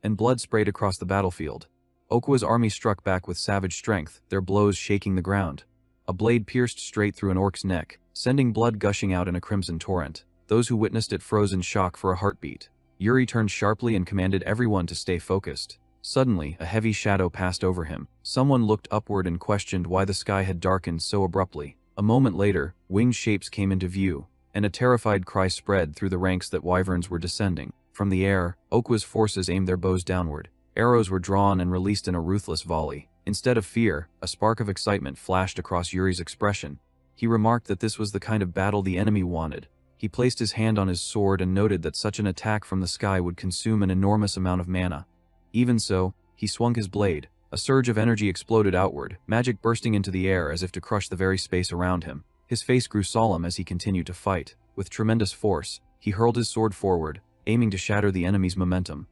and blood sprayed across the battlefield. Okwa's army struck back with savage strength, their blows shaking the ground. A blade pierced straight through an orc's neck, sending blood gushing out in a crimson torrent. Those who witnessed it froze in shock for a heartbeat. Yuri turned sharply and commanded everyone to stay focused. Suddenly, a heavy shadow passed over him. Someone looked upward and questioned why the sky had darkened so abruptly. A moment later, winged shapes came into view, and a terrified cry spread through the ranks that wyverns were descending. From the air, Okwa's forces aimed their bows downward. Arrows were drawn and released in a ruthless volley. Instead of fear, a spark of excitement flashed across Yuri's expression. He remarked that this was the kind of battle the enemy wanted. He placed his hand on his sword and noted that such an attack from the sky would consume an enormous amount of mana. Even so, he swung his blade. A surge of energy exploded outward, magic bursting into the air as if to crush the very space around him. His face grew solemn as he continued to fight. With tremendous force, he hurled his sword forward, aiming to shatter the enemy's momentum.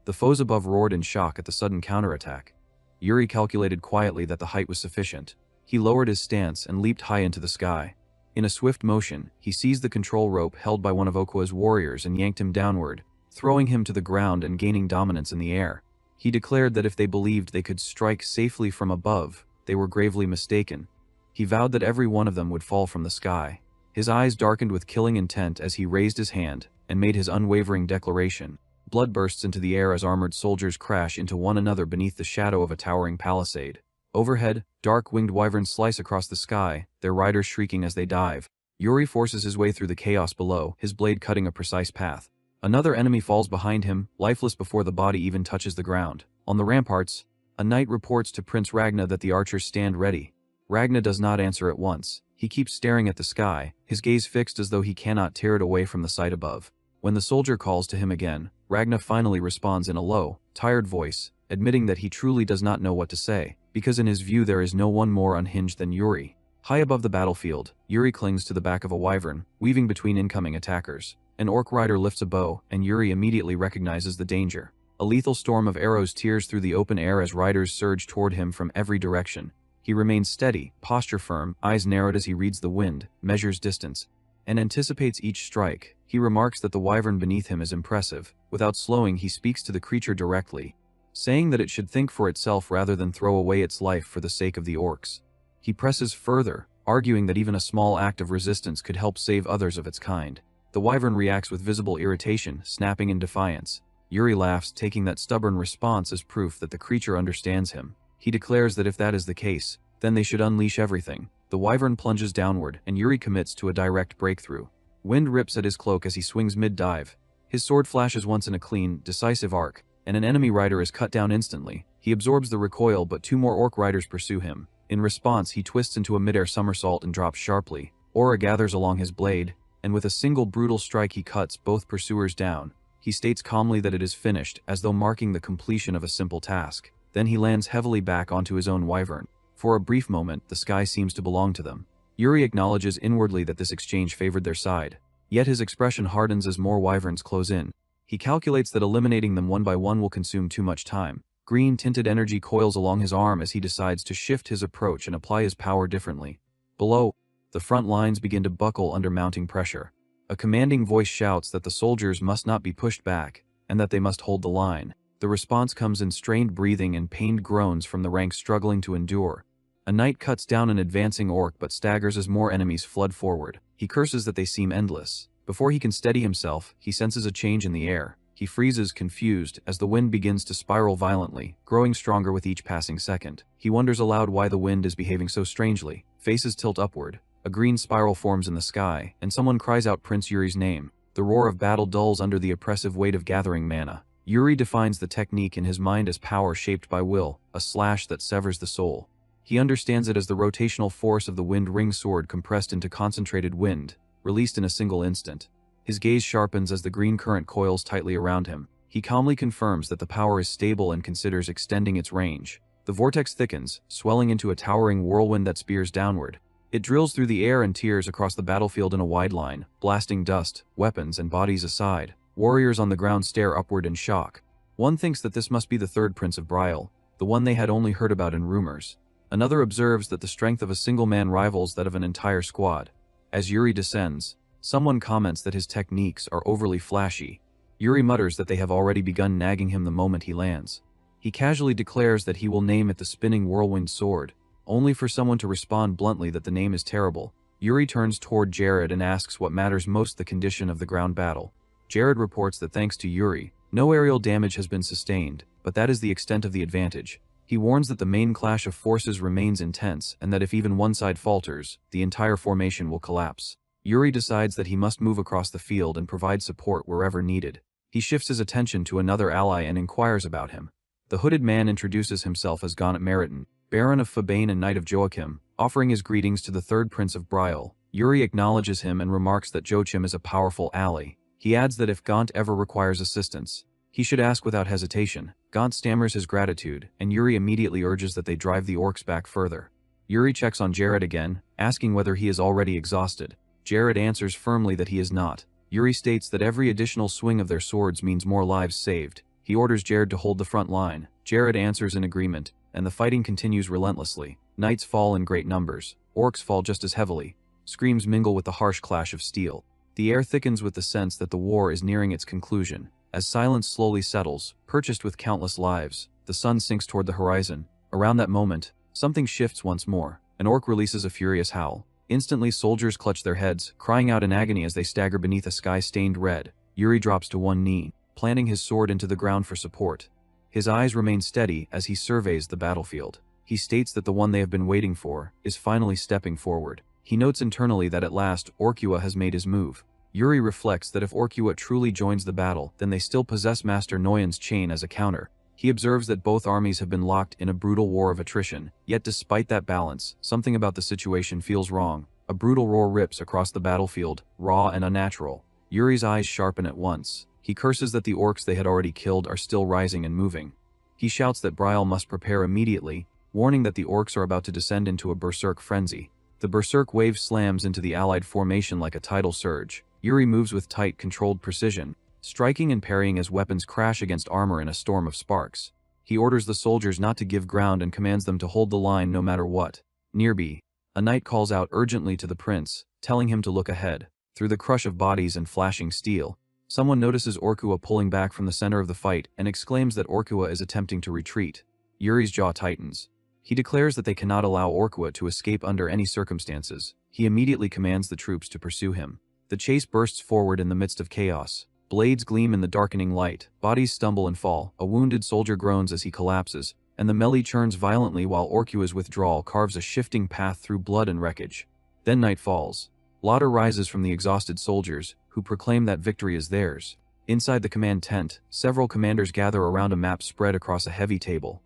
The foes above roared in shock at the sudden counterattack. Yuri calculated quietly that the height was sufficient. He lowered his stance and leaped high into the sky. In a swift motion, he seized the control rope held by one of Okwa's warriors and yanked him downward, throwing him to the ground and gaining dominance in the air. He declared that if they believed they could strike safely from above, they were gravely mistaken. He vowed that every one of them would fall from the sky. His eyes darkened with killing intent as he raised his hand and made his unwavering declaration. Blood bursts into the air as armored soldiers crash into one another beneath the shadow of a towering palisade. Overhead, dark winged wyverns slice across the sky, their riders shrieking as they dive. Yuri forces his way through the chaos below, his blade cutting a precise path. Another enemy falls behind him, lifeless before the body even touches the ground. On the ramparts, a knight reports to Prince Ragna that the archers stand ready. Ragna does not answer at once. He keeps staring at the sky, his gaze fixed as though he cannot tear it away from the sight above. When the soldier calls to him again, Ragna finally responds in a low, tired voice, admitting that he truly does not know what to say, because in his view there is no one more unhinged than Yuri. High above the battlefield, Yuri clings to the back of a wyvern, weaving between incoming attackers. An orc rider lifts a bow, and Yuri immediately recognizes the danger. A lethal storm of arrows tears through the open air as riders surge toward him from every direction. He remains steady, posture firm, eyes narrowed as he reads the wind, measures distance, and anticipates each strike. He remarks that the wyvern beneath him is impressive. Without slowing, he speaks to the creature directly, saying that it should think for itself rather than throw away its life for the sake of the orcs. He presses further, arguing that even a small act of resistance could help save others of its kind. The wyvern reacts with visible irritation, snapping in defiance. Yuri laughs, taking that stubborn response as proof that the creature understands him. He declares that if that is the case, then they should unleash everything. The wyvern plunges downward, and Yuri commits to a direct breakthrough. Wind rips at his cloak as he swings mid-dive. His sword flashes once in a clean, decisive arc, and an enemy rider is cut down instantly. He absorbs the recoil, but two more orc riders pursue him. In response, he twists into a mid-air somersault and drops sharply. Aura gathers along his blade, and with a single brutal strike he cuts both pursuers down. He states calmly that it is finished, as though marking the completion of a simple task. Then he lands heavily back onto his own wyvern. For a brief moment, the sky seems to belong to them. Yuri acknowledges inwardly that this exchange favored their side. Yet his expression hardens as more wyverns close in. He calculates that eliminating them one by one will consume too much time. Green-tinted energy coils along his arm as he decides to shift his approach and apply his power differently. Below, the front lines begin to buckle under mounting pressure. A commanding voice shouts that the soldiers must not be pushed back, and that they must hold the line. The response comes in strained breathing and pained groans from the ranks struggling to endure. A knight cuts down an advancing orc but staggers as more enemies flood forward. He curses that they seem endless. Before he can steady himself, he senses a change in the air. He freezes, confused, as the wind begins to spiral violently, growing stronger with each passing second. He wonders aloud why the wind is behaving so strangely. Faces tilt upward. A green spiral forms in the sky, and someone cries out Prince Yuri's name. The roar of battle dulls under the oppressive weight of gathering mana. Yuri defines the technique in his mind as power shaped by will, a slash that severs the soul. He understands it as the rotational force of the wind ring sword compressed into concentrated wind, released in a single instant. His gaze sharpens as the green current coils tightly around him. He calmly confirms that the power is stable and considers extending its range. The vortex thickens, swelling into a towering whirlwind that spears downward. It drills through the air and tears across the battlefield in a wide line, blasting dust, weapons, and bodies aside. Warriors on the ground stare upward in shock. One thinks that this must be the third Prince of Briol, the one they had only heard about in rumors. Another observes that the strength of a single man rivals that of an entire squad. As Yuri descends, someone comments that his techniques are overly flashy. Yuri mutters that they have already begun nagging him the moment he lands. He casually declares that he will name it the spinning whirlwind sword, only for someone to respond bluntly that the name is terrible. Yuri turns toward Jared and asks what matters most, the condition of the ground battle. Jared reports that thanks to Yuri, no aerial damage has been sustained, but that is the extent of the advantage. He warns that the main clash of forces remains intense and that if even one side falters, the entire formation will collapse. Yuri decides that he must move across the field and provide support wherever needed. He shifts his attention to another ally and inquires about him. The hooded man introduces himself as Gaunt Meriton, Baron of Fabane and Knight of Joachim, offering his greetings to the third Prince of Briol. Yuri acknowledges him and remarks that Joachim is a powerful ally. He adds that if Gaunt ever requires assistance, he should ask without hesitation. Gaunt stammers his gratitude, and Yuri immediately urges that they drive the orcs back further. Yuri checks on Jared again, asking whether he is already exhausted. Jared answers firmly that he is not. Yuri states that every additional swing of their swords means more lives saved. He orders Jared to hold the front line. Jared answers in agreement, and the fighting continues relentlessly. Knights fall in great numbers. Orcs fall just as heavily. Screams mingle with the harsh clash of steel. The air thickens with the sense that the war is nearing its conclusion. As silence slowly settles, purchased with countless lives, the sun sinks toward the horizon. Around that moment, something shifts once more. An orc releases a furious howl. Instantly, soldiers clutch their heads, crying out in agony as they stagger beneath a sky stained red. Yuri drops to one knee, planting his sword into the ground for support. His eyes remain steady as he surveys the battlefield. He states that the one they have been waiting for is finally stepping forward. He notes internally that at last, Orkua has made his move. Yuri reflects that if Orkua truly joins the battle, then they still possess Master Noyan's chain as a counter. He observes that both armies have been locked in a brutal war of attrition, yet despite that balance, something about the situation feels wrong. A brutal roar rips across the battlefield, raw and unnatural. Yuri's eyes sharpen at once. He curses that the orcs they had already killed are still rising and moving. He shouts that Briol must prepare immediately, warning that the orcs are about to descend into a berserk frenzy. The berserk wave slams into the allied formation like a tidal surge. Yuri moves with tight, controlled precision, striking and parrying as weapons crash against armor in a storm of sparks. He orders the soldiers not to give ground and commands them to hold the line no matter what. Nearby, a knight calls out urgently to the prince, telling him to look ahead. Through the crush of bodies and flashing steel, someone notices Orkua pulling back from the center of the fight and exclaims that Orkua is attempting to retreat. Yuri's jaw tightens. He declares that they cannot allow Orkua to escape under any circumstances. He immediately commands the troops to pursue him. The chase bursts forward in the midst of chaos. Blades gleam in the darkening light, bodies stumble and fall, a wounded soldier groans as he collapses, and the melee churns violently while Orkua's withdrawal carves a shifting path through blood and wreckage. Then night falls. Laughter rises from the exhausted soldiers, who proclaim that victory is theirs. Inside the command tent, several commanders gather around a map spread across a heavy table.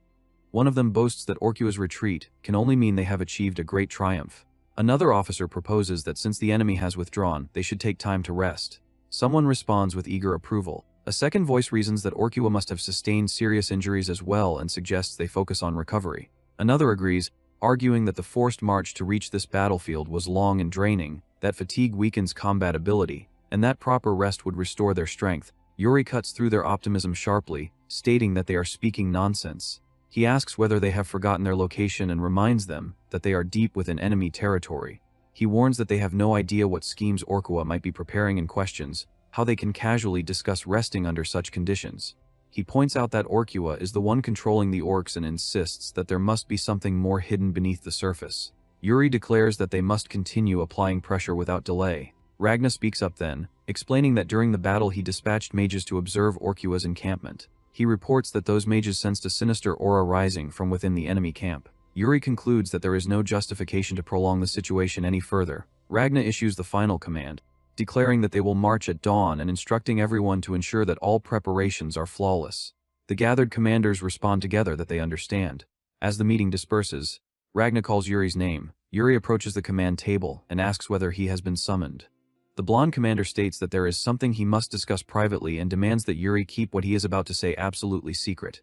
One of them boasts that Orkua's retreat can only mean they have achieved a great triumph. Another officer proposes that since the enemy has withdrawn, they should take time to rest. Someone responds with eager approval. A second voice reasons that Orkua must have sustained serious injuries as well and suggests they focus on recovery. Another agrees, arguing that the forced march to reach this battlefield was long and draining, that fatigue weakens combat ability, and that proper rest would restore their strength. Yuri cuts through their optimism sharply, stating that they are speaking nonsense. He asks whether they have forgotten their location and reminds them that they are deep within enemy territory. He warns that they have no idea what schemes Orkua might be preparing and questions how they can casually discuss resting under such conditions. He points out that Orkua is the one controlling the orcs and insists that there must be something more hidden beneath the surface. Yuri declares that they must continue applying pressure without delay. Ragna speaks up then, explaining that during the battle he dispatched mages to observe Orkua's encampment. He reports that those mages sensed a sinister aura rising from within the enemy camp. Yuri concludes that there is no justification to prolong the situation any further. Ragna issues the final command, declaring that they will march at dawn and instructing everyone to ensure that all preparations are flawless. The gathered commanders respond together that they understand. As the meeting disperses, Ragna calls Yuri's name. Yuri approaches the command table and asks whether he has been summoned. The blonde commander states that there is something he must discuss privately and demands that Yuri keep what he is about to say absolutely secret.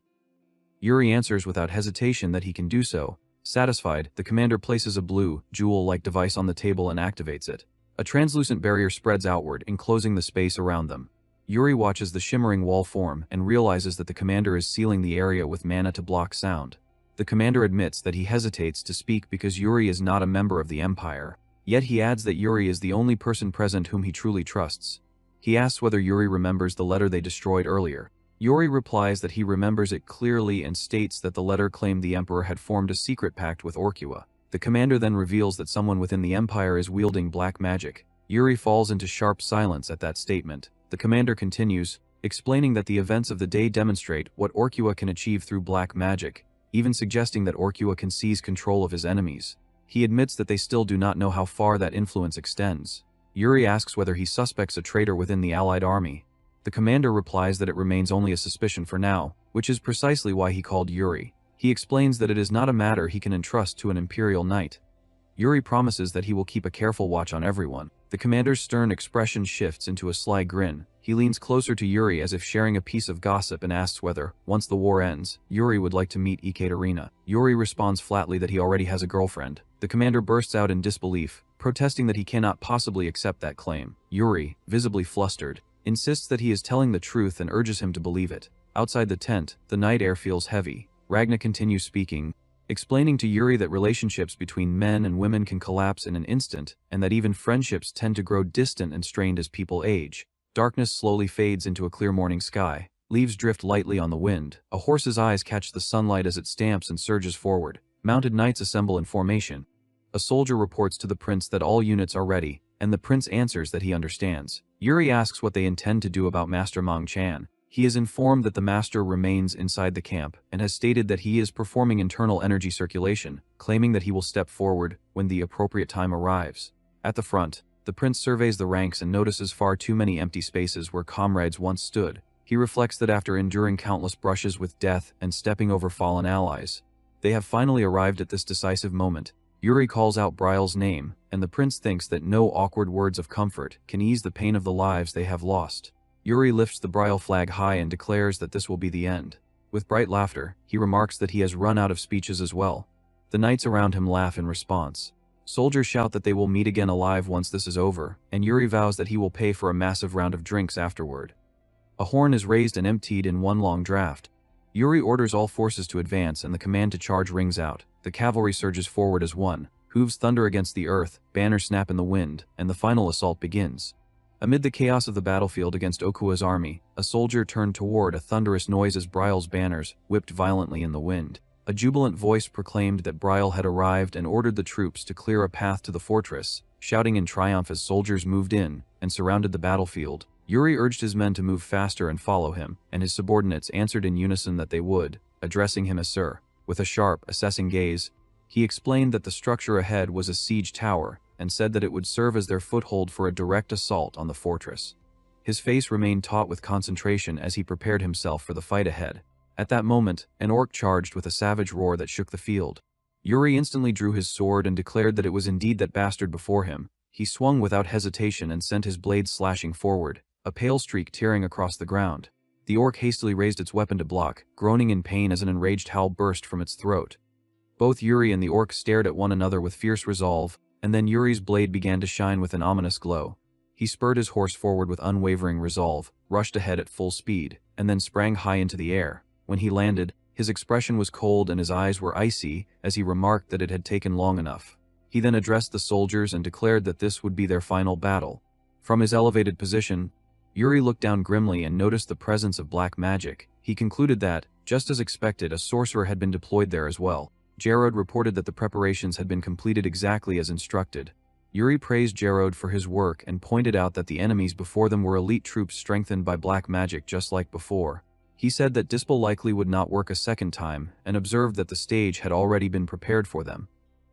Yuri answers without hesitation that he can do so. Satisfied, the commander places a blue, jewel-like device on the table and activates it. A translucent barrier spreads outward, enclosing the space around them. Yuri watches the shimmering wall form and realizes that the commander is sealing the area with mana to block sound. The commander admits that he hesitates to speak because Yuri is not a member of the Empire. Yet he adds that Yuri is the only person present whom he truly trusts. He asks whether Yuri remembers the letter they destroyed earlier. Yuri replies that he remembers it clearly and states that the letter claimed the Emperor had formed a secret pact with Orkua. The commander then reveals that someone within the Empire is wielding black magic. Yuri falls into sharp silence at that statement. The commander continues, explaining that the events of the day demonstrate what Orkua can achieve through black magic, even suggesting that Orkua can seize control of his enemies. He admits that they still do not know how far that influence extends. Yuri asks whether he suspects a traitor within the Allied army. The commander replies that it remains only a suspicion for now, which is precisely why he called Yuri. He explains that it is not a matter he can entrust to an Imperial knight. Yuri promises that he will keep a careful watch on everyone. The commander's stern expression shifts into a sly grin. He leans closer to Yuri as if sharing a piece of gossip and asks whether, once the war ends, Yuri would like to meet Ekaterina. Yuri responds flatly that he already has a girlfriend. The commander bursts out in disbelief, protesting that he cannot possibly accept that claim. Yuri, visibly flustered, insists that he is telling the truth and urges him to believe it. Outside the tent, the night air feels heavy. Ragna continues speaking, explaining to Yuri that relationships between men and women can collapse in an instant, and that even friendships tend to grow distant and strained as people age. Darkness slowly fades into a clear morning sky. Leaves drift lightly on the wind. A horse's eyes catch the sunlight as it stamps and surges forward. Mounted knights assemble in formation. A soldier reports to the prince that all units are ready, and the prince answers that he understands. Yuri asks what they intend to do about Master Mang Chan. He is informed that the master remains inside the camp and has stated that he is performing internal energy circulation, claiming that he will step forward when the appropriate time arrives. At the front, the prince surveys the ranks and notices far too many empty spaces where comrades once stood. He reflects that after enduring countless brushes with death and stepping over fallen allies, they have finally arrived at this decisive moment. Yuri calls out Briol's name, and the prince thinks that no awkward words of comfort can ease the pain of the lives they have lost. Yuri lifts the Briol flag high and declares that this will be the end. With bright laughter, he remarks that he has run out of speeches as well. The knights around him laugh in response. Soldiers shout that they will meet again alive once this is over, and Yuri vows that he will pay for a massive round of drinks afterward. A horn is raised and emptied in one long draft. Yuri orders all forces to advance and the command to charge rings out. The cavalry surges forward as one. Hooves thunder against the earth, banners snap in the wind, and the final assault begins. Amid the chaos of the battlefield against Okua's army, a soldier turned toward a thunderous noise as Briol's banners whipped violently in the wind. A jubilant voice proclaimed that Briol had arrived and ordered the troops to clear a path to the fortress, shouting in triumph as soldiers moved in and surrounded the battlefield. Yuri urged his men to move faster and follow him, and his subordinates answered in unison that they would, addressing him as Sir. With a sharp, assessing gaze, he explained that the structure ahead was a siege tower, and said that it would serve as their foothold for a direct assault on the fortress. His face remained taut with concentration as he prepared himself for the fight ahead. At that moment, an orc charged with a savage roar that shook the field. Yuri instantly drew his sword and declared that it was indeed that bastard before him. He swung without hesitation and sent his blade slashing forward, a pale streak tearing across the ground. The orc hastily raised its weapon to block, groaning in pain as an enraged howl burst from its throat. Both Yuri and the orc stared at one another with fierce resolve, and then Yuri's blade began to shine with an ominous glow. He spurred his horse forward with unwavering resolve, rushed ahead at full speed, and then sprang high into the air. When he landed, his expression was cold and his eyes were icy as he remarked that it had taken long enough. He then addressed the soldiers and declared that this would be their final battle. From his elevated position, Yuri looked down grimly and noticed the presence of black magic. he concluded that, just as expected, a sorcerer had been deployed there as well. Gerard reported that the preparations had been completed exactly as instructed. Yuri praised Gerard for his work and pointed out that the enemies before them were elite troops strengthened by black magic just like before. He said that Dispel likely would not work a second time, and observed that the stage had already been prepared for them.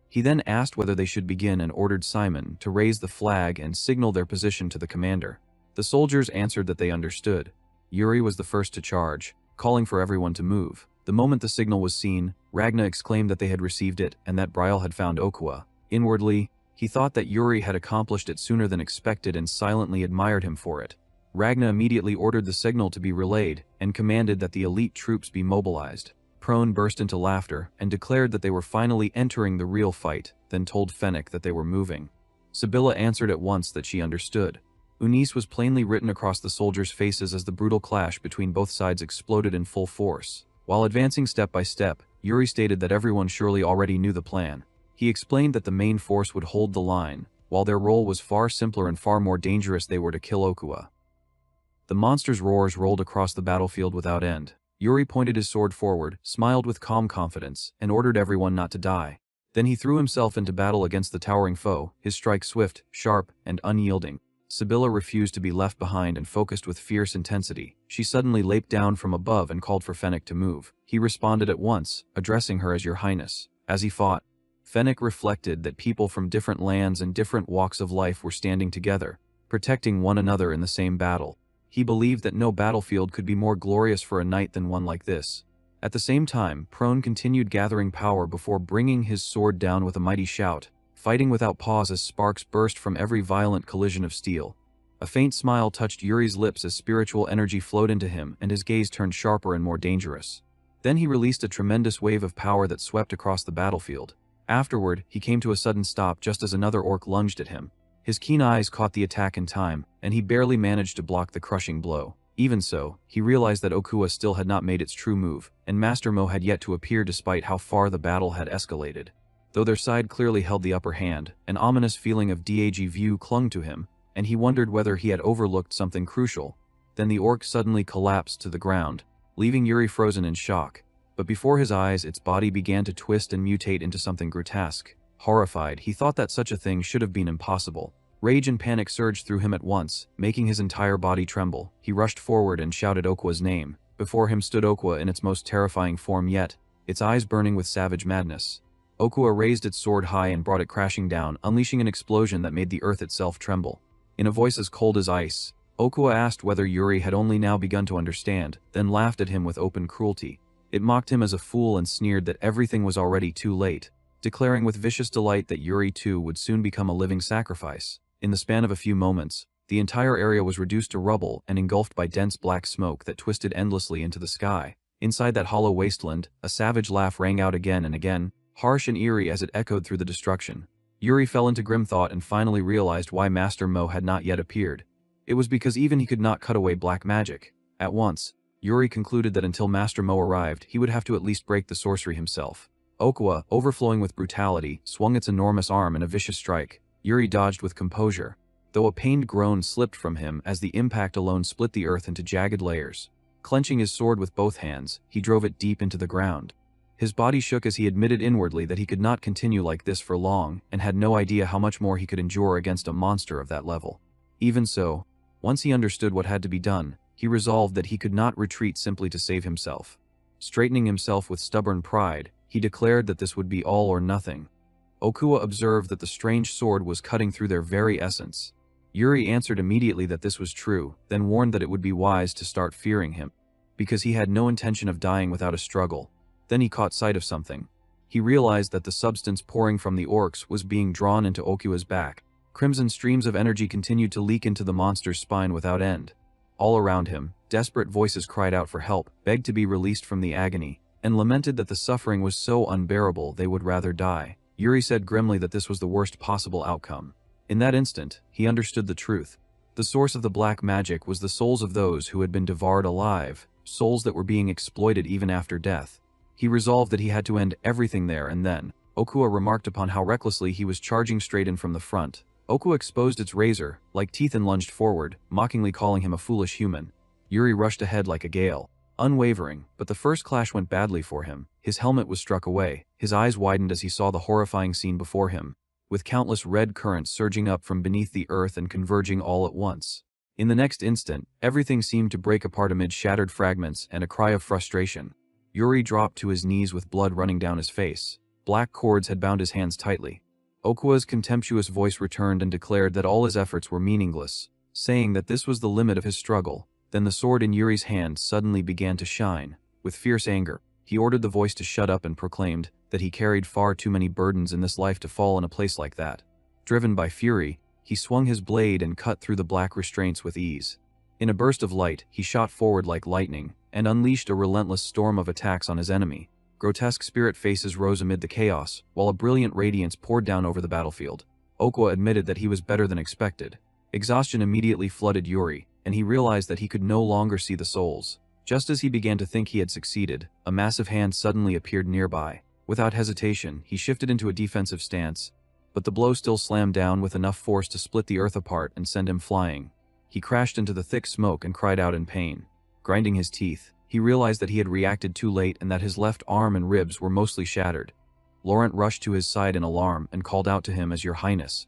He then asked whether they should begin and ordered Simon to raise the flag and signal their position to the commander. The soldiers answered that they understood. Yuri was the first to charge, calling for everyone to move. The moment the signal was seen, Ragna exclaimed that they had received it and that Briol had found Okua. Inwardly, he thought that Yuri had accomplished it sooner than expected and silently admired him for it. Ragna immediately ordered the signal to be relayed and commanded that the elite troops be mobilized. Prone burst into laughter and declared that they were finally entering the real fight, then told Fennec that they were moving. Sibylla answered at once that she understood. Unis was plainly written across the soldiers' faces as the brutal clash between both sides exploded in full force. While advancing step by step, Yuri stated that everyone surely already knew the plan. He explained that the main force would hold the line, while their role was far simpler and far more dangerous. They were to kill Okua. The monster's roars rolled across the battlefield without end. Yuri pointed his sword forward, smiled with calm confidence, and ordered everyone not to die. Then he threw himself into battle against the towering foe, his strike swift, sharp, and unyielding. Sibylla refused to be left behind and focused with fierce intensity. She suddenly leaped down from above and called for Fennec to move. He responded at once, addressing her as Your Highness. As he fought, Fennec reflected that people from different lands and different walks of life were standing together, protecting one another in the same battle. He believed that no battlefield could be more glorious for a knight than one like this. At the same time, Prone continued gathering power before bringing his sword down with a mighty shout, fighting without pause as sparks burst from every violent collision of steel. A faint smile touched Yuri's lips as spiritual energy flowed into him and his gaze turned sharper and more dangerous. Then he released a tremendous wave of power that swept across the battlefield. Afterward, he came to a sudden stop just as another orc lunged at him. His keen eyes caught the attack in time, and he barely managed to block the crushing blow. Even so, he realized that Okua still had not made its true move, and Master Mo had yet to appear despite how far the battle had escalated. Though their side clearly held the upper hand, an ominous feeling of deja vu clung to him, and he wondered whether he had overlooked something crucial. Then the orc suddenly collapsed to the ground, leaving Yuri frozen in shock. But before his eyes, its body began to twist and mutate into something grotesque. Horrified, he thought that such a thing should have been impossible. Rage and panic surged through him at once, making his entire body tremble. He rushed forward and shouted Okua's name. Before him stood Okua in its most terrifying form yet, its eyes burning with savage madness. Okua raised its sword high and brought it crashing down, unleashing an explosion that made the earth itself tremble. In a voice as cold as ice, Okua asked whether Yuri had only now begun to understand, then laughed at him with open cruelty. It mocked him as a fool and sneered that everything was already too late, declaring with vicious delight that Yuri too would soon become a living sacrifice. In the span of a few moments, the entire area was reduced to rubble and engulfed by dense black smoke that twisted endlessly into the sky. Inside that hollow wasteland, a savage laugh rang out again and again, harsh and eerie as it echoed through the destruction. Yuri fell into grim thought and finally realized why Master Mo had not yet appeared. It was because even he could not cut away black magic. At once, Yuri concluded that until Master Mo arrived, he would have to at least break the sorcery himself. Okua, overflowing with brutality, swung its enormous arm in a vicious strike. Yuri dodged with composure, though a pained groan slipped from him as the impact alone split the earth into jagged layers. Clenching his sword with both hands, he drove it deep into the ground. His body shook as he admitted inwardly that he could not continue like this for long and had no idea how much more he could endure against a monster of that level. Even so, once he understood what had to be done, he resolved that he could not retreat simply to save himself. Straightening himself with stubborn pride, he declared that this would be all or nothing. Okua observed that the strange sword was cutting through their very essence. Yuri answered immediately that this was true, then warned that it would be wise to start fearing him, because he had no intention of dying without a struggle. Then he caught sight of something. He realized that the substance pouring from the orcs was being drawn into Okua's back. Crimson streams of energy continued to leak into the monster's spine without end. All around him, desperate voices cried out for help, begged to be released from the agony, and lamented that the suffering was so unbearable they would rather die. Yuri said grimly that this was the worst possible outcome. In that instant, he understood the truth. The source of the black magic was the souls of those who had been devoured alive, souls that were being exploited even after death. He resolved that he had to end everything there and then. Okua remarked upon how recklessly he was charging straight in from the front. Okua exposed its razor, like teeth, and lunged forward, mockingly calling him a foolish human. Yuri rushed ahead like a gale. unwavering, but the first clash went badly for him. His helmet was struck away, his eyes widened as he saw the horrifying scene before him, with countless red currents surging up from beneath the earth and converging all at once. In the next instant, everything seemed to break apart amid shattered fragments and a cry of frustration. Yuri dropped to his knees with blood running down his face. Black cords had bound his hands tightly. Okua's contemptuous voice returned and declared that all his efforts were meaningless, saying that this was the limit of his struggle. Then the sword in Yuri's hand suddenly began to shine. With fierce anger, he ordered the voice to shut up and proclaimed that he carried far too many burdens in this life to fall in a place like that. Driven by fury, he swung his blade and cut through the black restraints with ease. In a burst of light, he shot forward like lightning and unleashed a relentless storm of attacks on his enemy. Grotesque spirit faces rose amid the chaos, while a brilliant radiance poured down over the battlefield. Okwa admitted that he was better than expected. Exhaustion immediately flooded Yuri, and he realized that he could no longer see the souls. Just as he began to think he had succeeded, a massive hand suddenly appeared nearby. Without hesitation, he shifted into a defensive stance, but the blow still slammed down with enough force to split the earth apart and send him flying. He crashed into the thick smoke and cried out in pain. Grinding his teeth, he realized that he had reacted too late and that his left arm and ribs were mostly shattered. Laurent rushed to his side in alarm and called out to him as "Your Highness."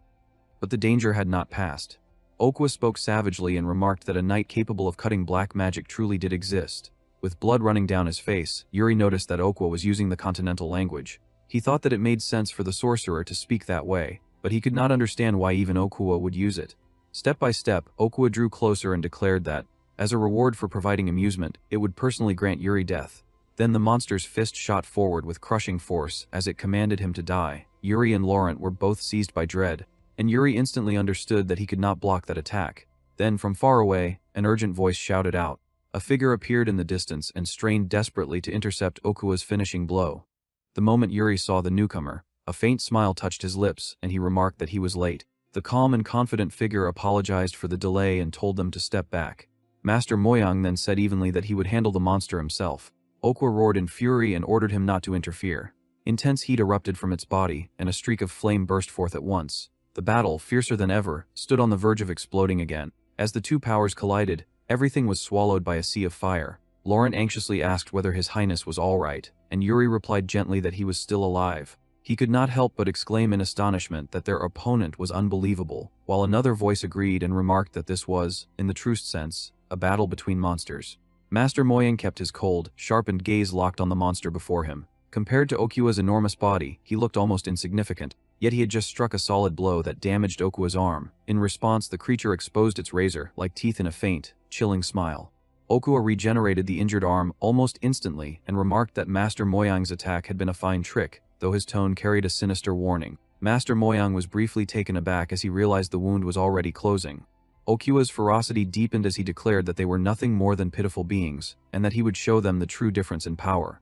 But the danger had not passed. Okwa spoke savagely and remarked that a knight capable of cutting black magic truly did exist. With blood running down his face, Yuri noticed that Okwa was using the continental language. He thought that it made sense for the sorcerer to speak that way, but he could not understand why even Okwa would use it. Step by step, Okwa drew closer and declared that, as a reward for providing amusement, it would personally grant Yuri death. Then the monster's fist shot forward with crushing force as it commanded him to die. Yuri and Laurent were both seized by dread, and Yuri instantly understood that he could not block that attack. Then, from far away, an urgent voice shouted out. A figure appeared in the distance and strained desperately to intercept Okua's finishing blow. The moment Yuri saw the newcomer, a faint smile touched his lips and he remarked that he was late. The calm and confident figure apologized for the delay and told them to step back. Master Moyang then said evenly that he would handle the monster himself. Okwa roared in fury and ordered him not to interfere. Intense heat erupted from its body, and a streak of flame burst forth at once. The battle, fiercer than ever, stood on the verge of exploding again. As the two powers collided, everything was swallowed by a sea of fire. Laurent anxiously asked whether His Highness was all right, and Yuri replied gently that he was still alive. He could not help but exclaim in astonishment that their opponent was unbelievable, while another voice agreed and remarked that this was, in the truest sense, a battle between monsters. Master Moyang kept his cold, sharpened gaze locked on the monster before him. Compared to Okua's enormous body, he looked almost insignificant, yet he had just struck a solid blow that damaged Okua's arm. In response, the creature exposed its razor, like teeth in a faint, chilling smile. Okua regenerated the injured arm almost instantly and remarked that Master Moyang's attack had been a fine trick, though his tone carried a sinister warning. Master Moyang was briefly taken aback as he realized the wound was already closing. Okua's ferocity deepened as he declared that they were nothing more than pitiful beings, and that he would show them the true difference in power.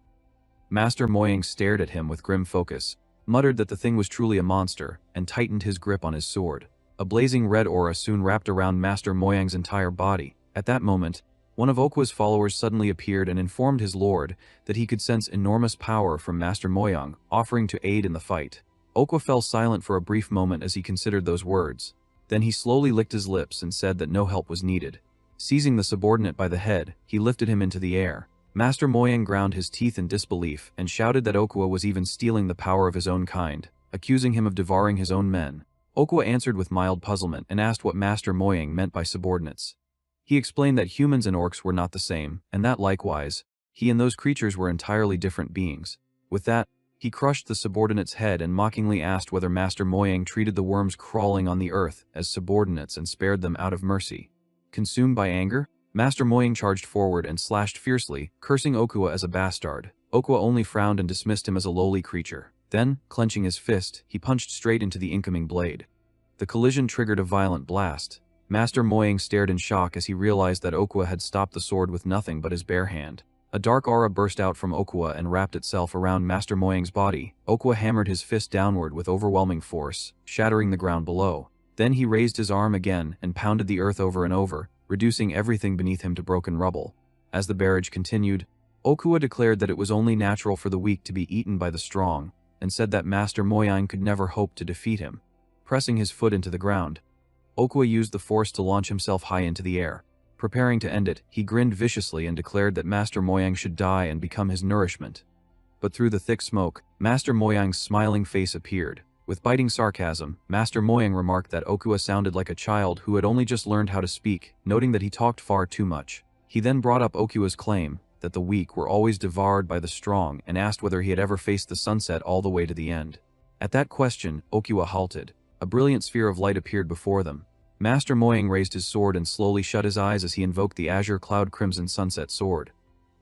Master Moyang stared at him with grim focus, muttered that the thing was truly a monster, and tightened his grip on his sword. A blazing red aura soon wrapped around Master Moyang's entire body. At that moment, one of Okua's followers suddenly appeared and informed his lord that he could sense enormous power from Master Moyang, offering to aid in the fight. Okwa fell silent for a brief moment as he considered those words. Then he slowly licked his lips and said that no help was needed. Seizing the subordinate by the head, he lifted him into the air. Master Moyang ground his teeth in disbelief and shouted that Okwa was even stealing the power of his own kind, accusing him of devouring his own men. Okwa answered with mild puzzlement and asked what Master Moyang meant by subordinates. He explained that humans and orcs were not the same, and that likewise, he and those creatures were entirely different beings. With that, he crushed the subordinate's head and mockingly asked whether Master Moyang treated the worms crawling on the earth as subordinates and spared them out of mercy. Consumed by anger, Master Moyang charged forward and slashed fiercely, cursing Okwa as a bastard. Okwa only frowned and dismissed him as a lowly creature. Then, clenching his fist, he punched straight into the incoming blade. The collision triggered a violent blast. Master Moyang stared in shock as he realized that Okwa had stopped the sword with nothing but his bare hand. A dark aura burst out from Okwa and wrapped itself around Master Moyang's body. Okwa hammered his fist downward with overwhelming force, shattering the ground below. Then he raised his arm again and pounded the earth over and over, reducing everything beneath him to broken rubble. As the barrage continued, Okwa declared that it was only natural for the weak to be eaten by the strong, and said that Master Moyang could never hope to defeat him. Pressing his foot into the ground, Okwa used the force to launch himself high into the air. Preparing to end it, he grinned viciously and declared that Master Moyang should die and become his nourishment. But through the thick smoke, Master Moyang's smiling face appeared. With biting sarcasm, Master Moyang remarked that Okua sounded like a child who had only just learned how to speak, noting that he talked far too much. He then brought up Okua's claim that the weak were always devoured by the strong and asked whether he had ever faced the sunset all the way to the end. At that question, Okua halted. A brilliant sphere of light appeared before them. Master Moyang raised his sword and slowly shut his eyes as he invoked the Azure Cloud Crimson Sunset Sword.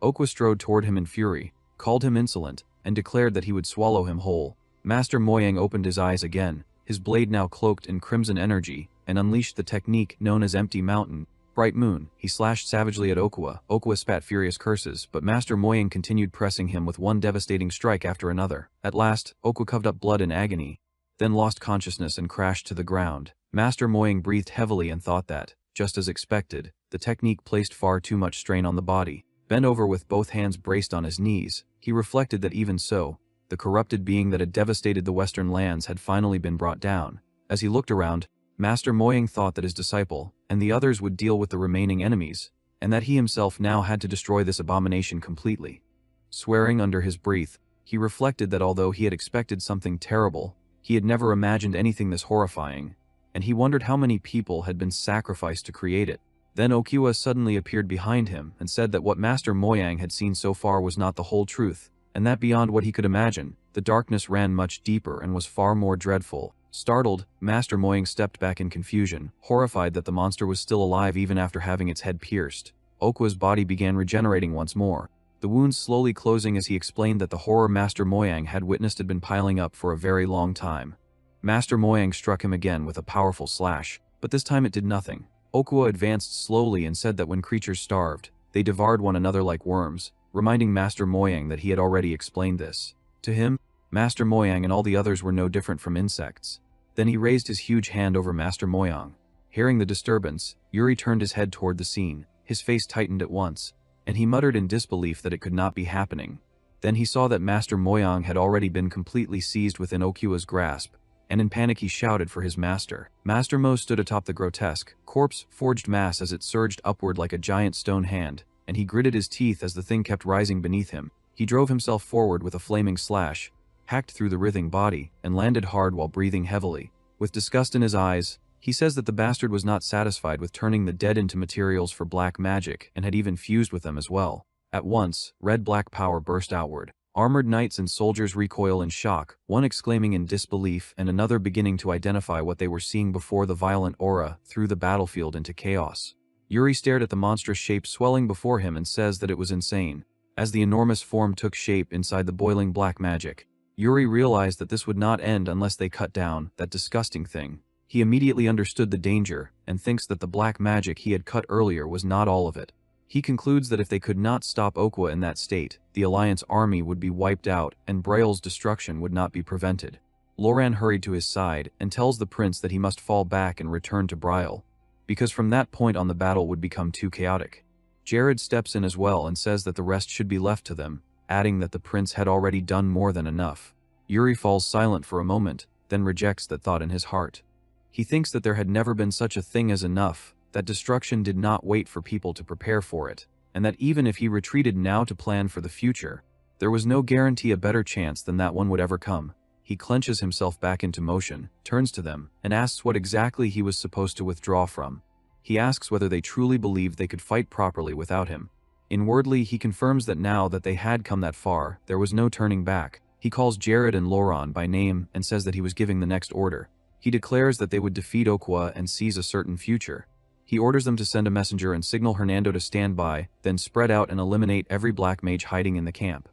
Okua strode toward him in fury, called him insolent, and declared that he would swallow him whole. Master Moyang opened his eyes again, his blade now cloaked in crimson energy, and unleashed the technique known as Empty Mountain. Bright Moon, he slashed savagely at Okua. Okua spat furious curses, but Master Moyang continued pressing him with one devastating strike after another. At last, Okua coughed up blood in agony, then lost consciousness and crashed to the ground. Master Moyang breathed heavily and thought that, just as expected, the technique placed far too much strain on the body. Bent over with both hands braced on his knees, he reflected that even so, the corrupted being that had devastated the western lands had finally been brought down. As he looked around, Master Moyang thought that his disciple and the others would deal with the remaining enemies, and that he himself now had to destroy this abomination completely. Swearing under his breath, he reflected that although he had expected something terrible, he had never imagined anything this horrifying, and he wondered how many people had been sacrificed to create it. Then Okua suddenly appeared behind him and said that what Master Moyang had seen so far was not the whole truth, and that beyond what he could imagine, the darkness ran much deeper and was far more dreadful. Startled, Master Moyang stepped back in confusion, horrified that the monster was still alive even after having its head pierced. Okua's body began regenerating once more, the wounds slowly closing as he explained that the horror Master Moyang had witnessed had been piling up for a very long time. Master Moyang struck him again with a powerful slash, but this time it did nothing. Okua advanced slowly and said that when creatures starved, they devoured one another like worms, reminding Master Moyang that he had already explained this. To him, Master Moyang and all the others were no different from insects. Then he raised his huge hand over Master Moyang. Hearing the disturbance, Yuri turned his head toward the scene. His face tightened at once, and he muttered in disbelief that it could not be happening. Then he saw that Master Moyang had already been completely seized within Okua's grasp, and in panic he shouted for his master. Master Mo stood atop the grotesque, corpse-forged mass as it surged upward like a giant stone hand, and he gritted his teeth as the thing kept rising beneath him. He drove himself forward with a flaming slash, hacked through the writhing body, and landed hard while breathing heavily. With disgust in his eyes, he says that the bastard was not satisfied with turning the dead into materials for black magic and had even fused with them as well. At once, red-black power burst outward. Armored knights and soldiers recoil in shock, one exclaiming in disbelief and another beginning to identify what they were seeing before the violent aura threw the battlefield into chaos. Yuri stared at the monstrous shape swelling before him and says that it was insane. As the enormous form took shape inside the boiling black magic, Yuri realized that this would not end unless they cut down that disgusting thing. He immediately understood the danger and thinks that the black magic he had cut earlier was not all of it. He concludes that if they could not stop Okua in that state, the Alliance army would be wiped out and Briol's destruction would not be prevented. Loran hurried to his side and tells the prince that he must fall back and return to Briol, because from that point on the battle would become too chaotic. Jared steps in as well and says that the rest should be left to them, adding that the prince had already done more than enough. Yuri falls silent for a moment, then rejects that thought in his heart. He thinks that there had never been such a thing as enough, that destruction did not wait for people to prepare for it, and that even if he retreated now to plan for the future, there was no guarantee a better chance than that one would ever come. He clenches himself back into motion, turns to them, and asks what exactly he was supposed to withdraw from. He asks whether they truly believed they could fight properly without him. Inwardly, he confirms that now that they had come that far, there was no turning back. He calls Jared and Loran by name and says that he was giving the next order. He declares that they would defeat Okua and seize a certain future. He orders them to send a messenger and signal Hernando to stand by, then spread out and eliminate every black mage hiding in the camp.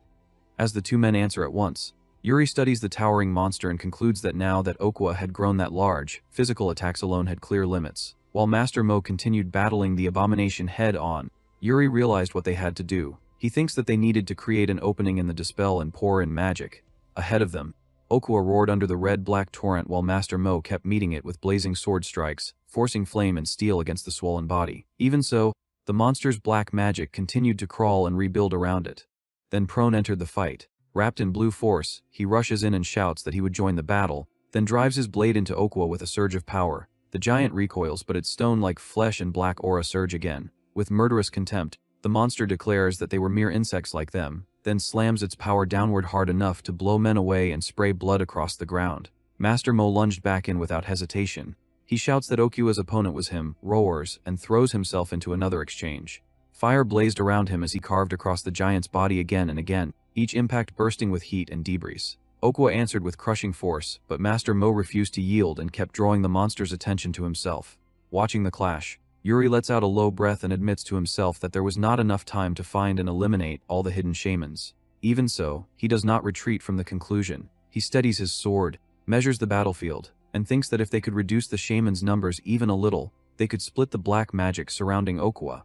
As the two men answer at once, Yuri studies the towering monster and concludes that now that Okua had grown that large, physical attacks alone had clear limits. While Master Mo continued battling the abomination head-on, Yuri realized what they had to do. He thinks that they needed to create an opening in the dispel and pour in magic. Ahead of them, Okua roared under the red-black torrent while Master Mo kept meeting it with blazing sword strikes, forcing flame and steel against the swollen body. Even so, the monster's black magic continued to crawl and rebuild around it. Then Prone entered the fight. Wrapped in blue force, he rushes in and shouts that he would join the battle, then drives his blade into Okua with a surge of power. The giant recoils, but its stone-like flesh and black aura surge again. With murderous contempt, the monster declares that they were mere insects like them, then slams its power downward hard enough to blow men away and spray blood across the ground. Master Mo lunged back in without hesitation. He shouts that Okua's opponent was him, roars, and throws himself into another exchange. Fire blazed around him as he carved across the giant's body again and again, each impact bursting with heat and debris. Okua answered with crushing force, but Master Mo refused to yield and kept drawing the monster's attention to himself. Watching the clash, Yuri lets out a low breath and admits to himself that there was not enough time to find and eliminate all the hidden shamans. Even so, he does not retreat from the conclusion. He steadies his sword, measures the battlefield, and thinks that if they could reduce the shamans' numbers even a little, they could split the black magic surrounding Okua.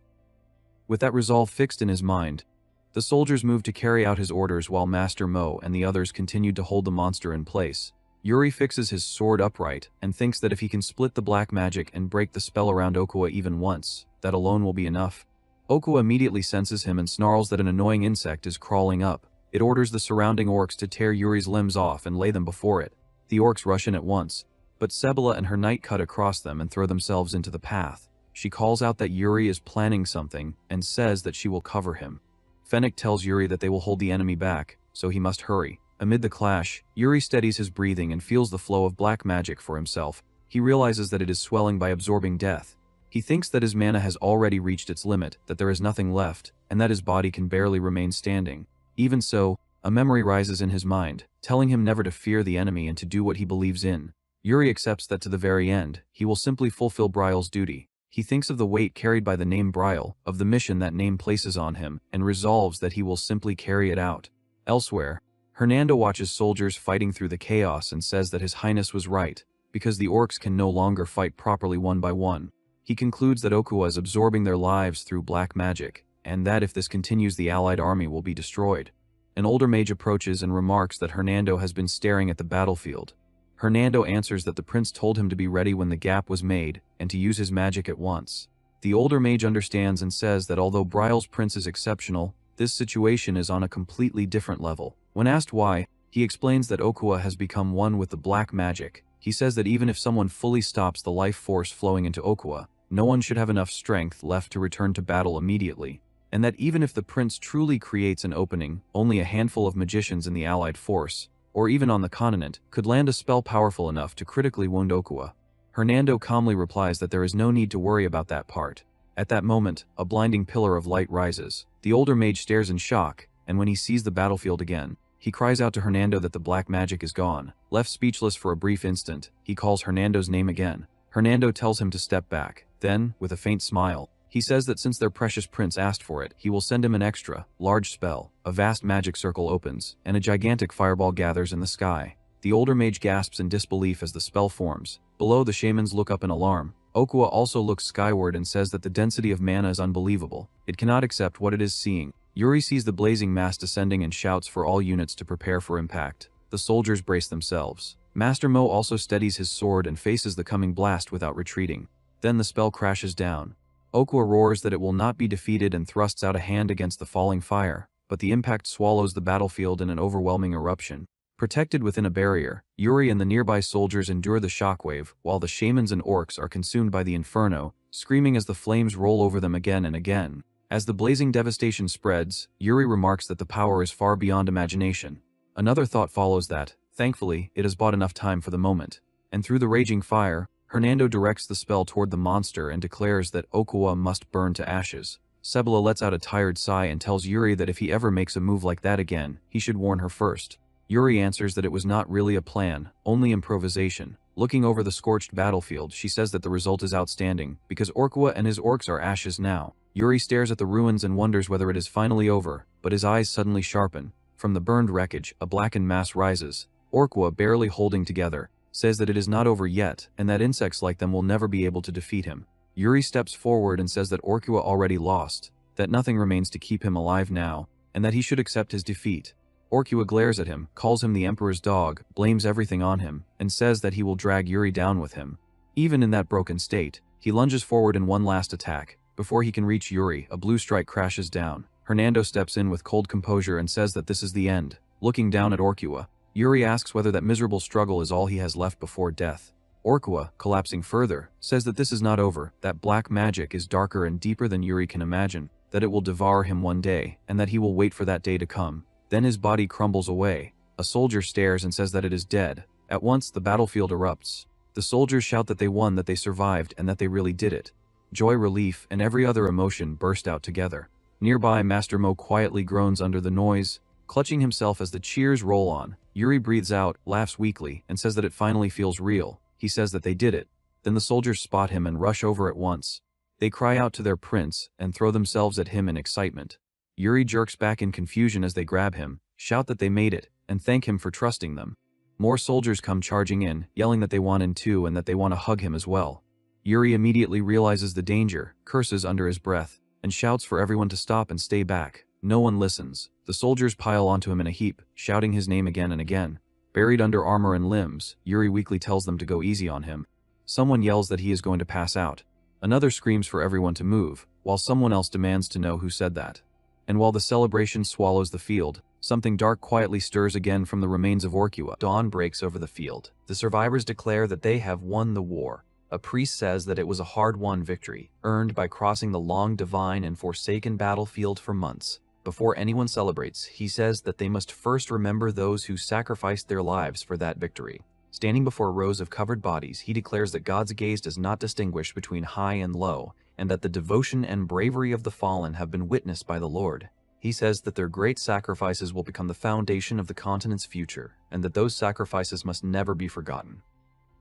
With that resolve fixed in his mind, the soldiers moved to carry out his orders while Master Mo and the others continued to hold the monster in place. Yuri fixes his sword upright and thinks that if he can split the black magic and break the spell around Okua even once, that alone will be enough. Okua immediately senses him and snarls that an annoying insect is crawling up. It orders the surrounding orcs to tear Yuri's limbs off and lay them before it. The orcs rush in at once, but Sebela and her knight cut across them and throw themselves into the path. She calls out that Yuri is planning something and says that she will cover him. Fennec tells Yuri that they will hold the enemy back, so he must hurry. Amid the clash, Yuri steadies his breathing and feels the flow of black magic for himself. He realizes that it is swelling by absorbing death. He thinks that his mana has already reached its limit, that there is nothing left, and that his body can barely remain standing. Even so, a memory rises in his mind, telling him never to fear the enemy and to do what he believes in. Yuri accepts that to the very end, he will simply fulfill Briol's duty. He thinks of the weight carried by the name Briol, of the mission that name places on him, and resolves that he will simply carry it out. Elsewhere, Hernando watches soldiers fighting through the chaos and says that His Highness was right, because the orcs can no longer fight properly one by one. He concludes that Okua is absorbing their lives through black magic, and that if this continues the allied army will be destroyed. An older mage approaches and remarks that Hernando has been staring at the battlefield. Hernando answers that the prince told him to be ready when the gap was made, and to use his magic at once. The older mage understands and says that although Briol's prince is exceptional, this situation is on a completely different level. When asked why, he explains that Okua has become one with the black magic. He says that even if someone fully stops the life force flowing into Okua, no one should have enough strength left to return to battle immediately, and that even if the prince truly creates an opening, only a handful of magicians in the allied force, or even on the continent, could land a spell powerful enough to critically wound Okua. Hernando calmly replies that there is no need to worry about that part. At that moment, a blinding pillar of light rises. The older mage stares in shock, and when he sees the battlefield again, he cries out to Hernando that the black magic is gone. Left speechless for a brief instant, he calls Hernando's name again. Hernando tells him to step back. Then, with a faint smile, he says that since their precious prince asked for it, he will send him an extra, large spell. A vast magic circle opens, and a gigantic fireball gathers in the sky. The older mage gasps in disbelief as the spell forms. Below, the shamans look up in alarm. Okua also looks skyward and says that the density of mana is unbelievable. It cannot accept what it is seeing. Yuri sees the blazing mass descending and shouts for all units to prepare for impact. The soldiers brace themselves. Master Mo also steadies his sword and faces the coming blast without retreating. Then the spell crashes down. Okua roars that it will not be defeated and thrusts out a hand against the falling fire, but the impact swallows the battlefield in an overwhelming eruption. Protected within a barrier, Yuri and the nearby soldiers endure the shockwave, while the shamans and orcs are consumed by the inferno, screaming as the flames roll over them again and again. As the blazing devastation spreads, Yuri remarks that the power is far beyond imagination. Another thought follows that, thankfully, it has bought enough time for the moment. And through the raging fire, Hernando directs the spell toward the monster and declares that Okua must burn to ashes. Sebela lets out a tired sigh and tells Yuri that if he ever makes a move like that again, he should warn her first. Yuri answers that it was not really a plan, only improvisation. Looking over the scorched battlefield, she says that the result is outstanding, because Okua and his orcs are ashes now. Yuri stares at the ruins and wonders whether it is finally over, but his eyes suddenly sharpen. From the burned wreckage, a blackened mass rises. Okua, barely holding together, says that it is not over yet, and that insects like them will never be able to defeat him. Yuri steps forward and says that Okua already lost, that nothing remains to keep him alive now, and that he should accept his defeat. Okua glares at him, calls him the Emperor's dog, blames everything on him, and says that he will drag Yuri down with him. Even in that broken state, he lunges forward in one last attack. Before he can reach Yuri, a blue strike crashes down. Hernando steps in with cold composure and says that this is the end. Looking down at Okua, Yuri asks whether that miserable struggle is all he has left before death. Orkua, collapsing further, says that this is not over, that black magic is darker and deeper than Yuri can imagine, that it will devour him one day, and that he will wait for that day to come. Then his body crumbles away. A soldier stares and says that it is dead. At once, the battlefield erupts. The soldiers shout that they won, that they survived, and that they really did it. Joy, relief, and every other emotion burst out together. Nearby, Master Mo quietly groans under the noise, clutching himself as the cheers roll on. Yuri breathes out, laughs weakly, and says that it finally feels real. He says that they did it. Then the soldiers spot him and rush over at once. They cry out to their prince and throw themselves at him in excitement. Yuri jerks back in confusion as they grab him, shout that they made it, and thank him for trusting them. More soldiers come charging in, yelling that they want in too and that they want to hug him as well. Yuri immediately realizes the danger, curses under his breath, and shouts for everyone to stop and stay back. No one listens. The soldiers pile onto him in a heap, shouting his name again and again. Buried under armor and limbs, Yuri weakly tells them to go easy on him. Someone yells that he is going to pass out. Another screams for everyone to move, while someone else demands to know who said that. And while the celebration swallows the field, something dark quietly stirs again from the remains of Orkua. Dawn breaks over the field. The survivors declare that they have won the war. A priest says that it was a hard-won victory, earned by crossing the long, divine, and forsaken battlefield for months. Before anyone celebrates, he says that they must first remember those who sacrificed their lives for that victory. Standing before rows of covered bodies, he declares that God's gaze does not distinguish between high and low, and that the devotion and bravery of the fallen have been witnessed by the Lord. He says that their great sacrifices will become the foundation of the continent's future, and that those sacrifices must never be forgotten.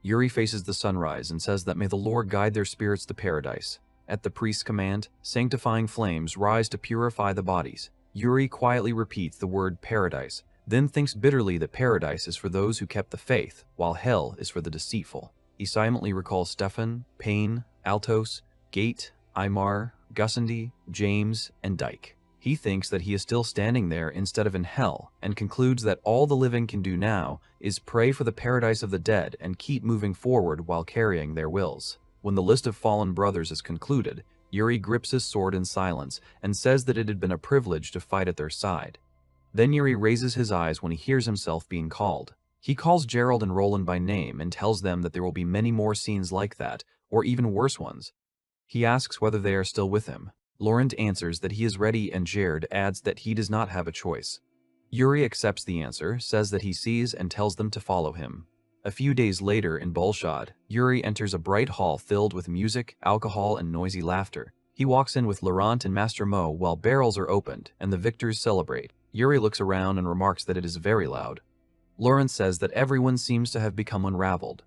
Yuri faces the sunrise and says that may the Lord guide their spirits to paradise. At the priest's command, sanctifying flames rise to purify the bodies. Yuri quietly repeats the word paradise, then thinks bitterly that paradise is for those who kept the faith, while hell is for the deceitful. He silently recalls Stefan, Payne, Altos, Gate, Aymar, Gussendy, James, and Dyke. He thinks that he is still standing there instead of in hell, and concludes that all the living can do now is pray for the paradise of the dead and keep moving forward while carrying their wills. When the list of fallen brothers is concluded, Yuri grips his sword in silence and says that it had been a privilege to fight at their side. Then Yuri raises his eyes when he hears himself being called. He calls Gerald and Roland by name and tells them that there will be many more scenes like that, or even worse ones. He asks whether they are still with him. Laurent answers that he is ready, and Jared adds that he does not have a choice. Yuri accepts the answer, says that he sees, and tells them to follow him. A few days later in Bolshad, Yuri enters a bright hall filled with music, alcohol, and noisy laughter. He walks in with Laurent and Master Mo while barrels are opened and the victors celebrate. Yuri looks around and remarks that it is very loud. Laurent says that everyone seems to have become unraveled.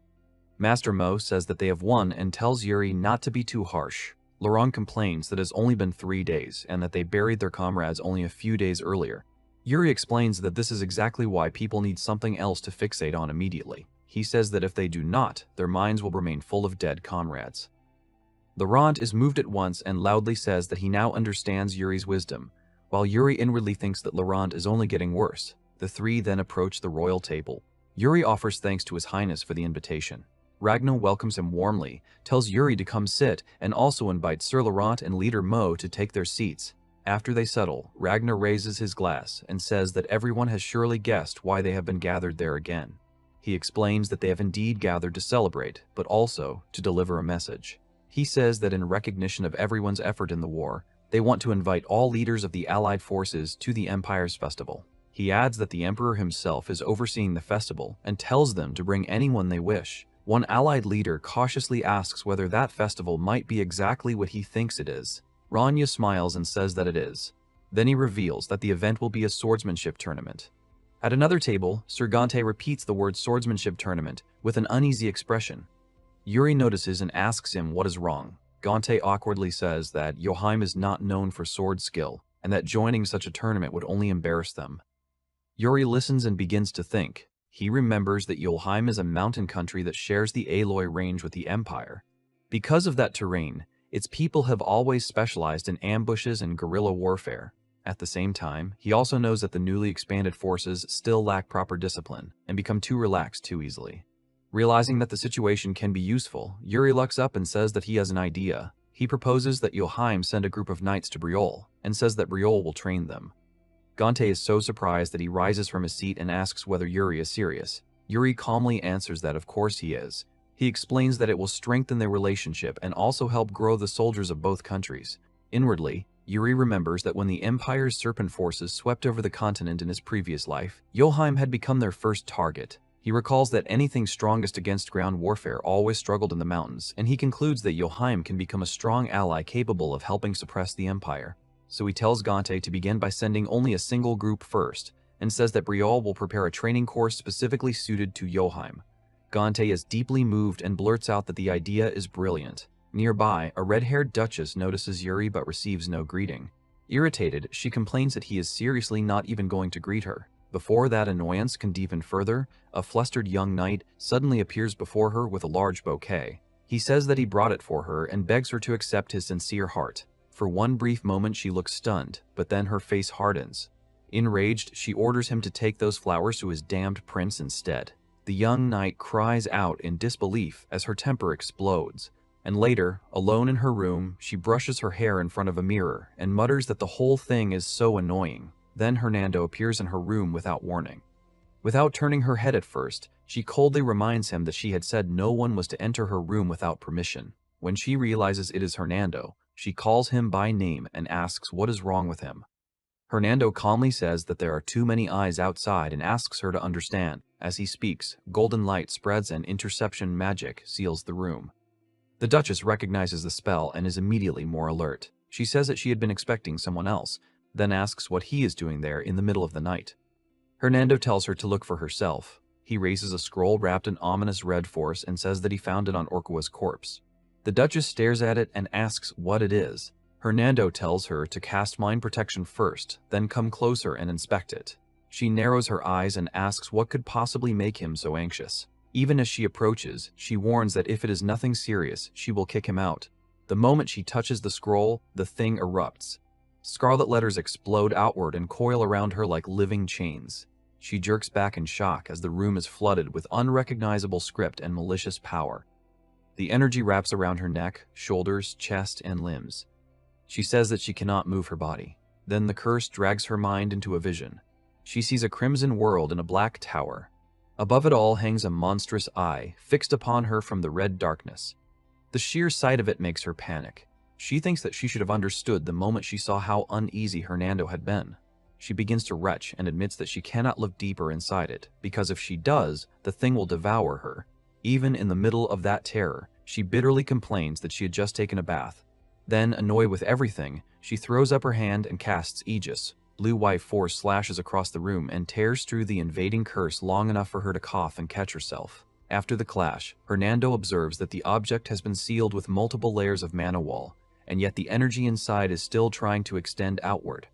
Master Mo says that they have won and tells Yuri not to be too harsh. Laurent complains that it has only been 3 days and that they buried their comrades only a few days earlier. Yuri explains that this is exactly why people need something else to fixate on immediately. He says that if they do not, their minds will remain full of dead comrades. Laurent is moved at once and loudly says that he now understands Yuri's wisdom, while Yuri inwardly thinks that Laurent is only getting worse. The three then approach the royal table. Yuri offers thanks to His Highness for the invitation. Ragnar welcomes him warmly, tells Yuri to come sit, and also invites Sir Laurent and leader Mo to take their seats. After they settle, Ragnar raises his glass and says that everyone has surely guessed why they have been gathered there again. He explains that they have indeed gathered to celebrate, but also to deliver a message. He says that in recognition of everyone's effort in the war, they want to invite all leaders of the Allied forces to the Empire's festival. He adds that the Emperor himself is overseeing the festival and tells them to bring anyone they wish. One Allied leader cautiously asks whether that festival might be exactly what he thinks it is. Rania smiles and says that it is. Then he reveals that the event will be a swordsmanship tournament. At another table, Sir Gante repeats the word swordsmanship tournament with an uneasy expression. Yuri notices and asks him what is wrong. Gante awkwardly says that Joachim is not known for sword skill, and that joining such a tournament would only embarrass them. Yuri listens and begins to think. He remembers that Joachim is a mountain country that shares the Aloy range with the Empire. Because of that terrain, its people have always specialized in ambushes and guerrilla warfare. At the same time, he also knows that the newly expanded forces still lack proper discipline and become too relaxed too easily. Realizing that the situation can be useful, Yuri looks up and says that he has an idea. He proposes that Joachim send a group of knights to Briol, and says that Briol will train them. Gante is so surprised that he rises from his seat and asks whether Yuri is serious. Yuri calmly answers that of course he is. He explains that it will strengthen their relationship and also help grow the soldiers of both countries. Inwardly, Yuri remembers that when the Empire's serpent forces swept over the continent in his previous life, Joheim had become their first target. He recalls that anything strongest against ground warfare always struggled in the mountains, and he concludes that Joheim can become a strong ally capable of helping suppress the Empire. So he tells Gante to begin by sending only a single group first, and says that Briol will prepare a training course specifically suited to Joheim. Gante is deeply moved and blurts out that the idea is brilliant. Nearby, a red-haired duchess notices Yuri but receives no greeting. Irritated, she complains that he is seriously not even going to greet her. Before that annoyance can deepen further, a flustered young knight suddenly appears before her with a large bouquet. He says that he brought it for her and begs her to accept his sincere heart. For one brief moment she looks stunned, but then her face hardens. Enraged, she orders him to take those flowers to his damned prince instead. The young knight cries out in disbelief as her temper explodes. And later, alone in her room, she brushes her hair in front of a mirror and mutters that the whole thing is so annoying. Then Hernando appears in her room without warning. Without turning her head at first, she coldly reminds him that she had said no one was to enter her room without permission. When she realizes it is Hernando, she calls him by name and asks what is wrong with him. Hernando calmly says that there are too many eyes outside and asks her to understand. As he speaks, golden light spreads and interception magic seals the room. The Duchess recognizes the spell and is immediately more alert. She says that she had been expecting someone else, then asks what he is doing there in the middle of the night. Hernando tells her to look for herself. He raises a scroll wrapped in ominous red force and says that he found it on Orkwa's corpse. The Duchess stares at it and asks what it is. Hernando tells her to cast mind protection first, then come closer and inspect it. She narrows her eyes and asks what could possibly make him so anxious. Even as she approaches, she warns that if it is nothing serious, she will kick him out. The moment she touches the scroll, the thing erupts. Scarlet letters explode outward and coil around her like living chains. She jerks back in shock as the room is flooded with unrecognizable script and malicious power. The energy wraps around her neck, shoulders, chest, and limbs. She says that she cannot move her body. Then the curse drags her mind into a vision. She sees a crimson world in a black tower. Above it all hangs a monstrous eye, fixed upon her from the red darkness. The sheer sight of it makes her panic. She thinks that she should have understood the moment she saw how uneasy Hernando had been. She begins to retch and admits that she cannot look deeper inside it, because if she does, the thing will devour her. Even in the middle of that terror, she bitterly complains that she had just taken a bath. Then, annoyed with everything, she throws up her hand and casts Aegis. Blue-white force slashes across the room and tears through the invading curse long enough for her to cough and catch herself. After the clash, Hernando observes that the object has been sealed with multiple layers of mana wall, and yet the energy inside is still trying to extend outward.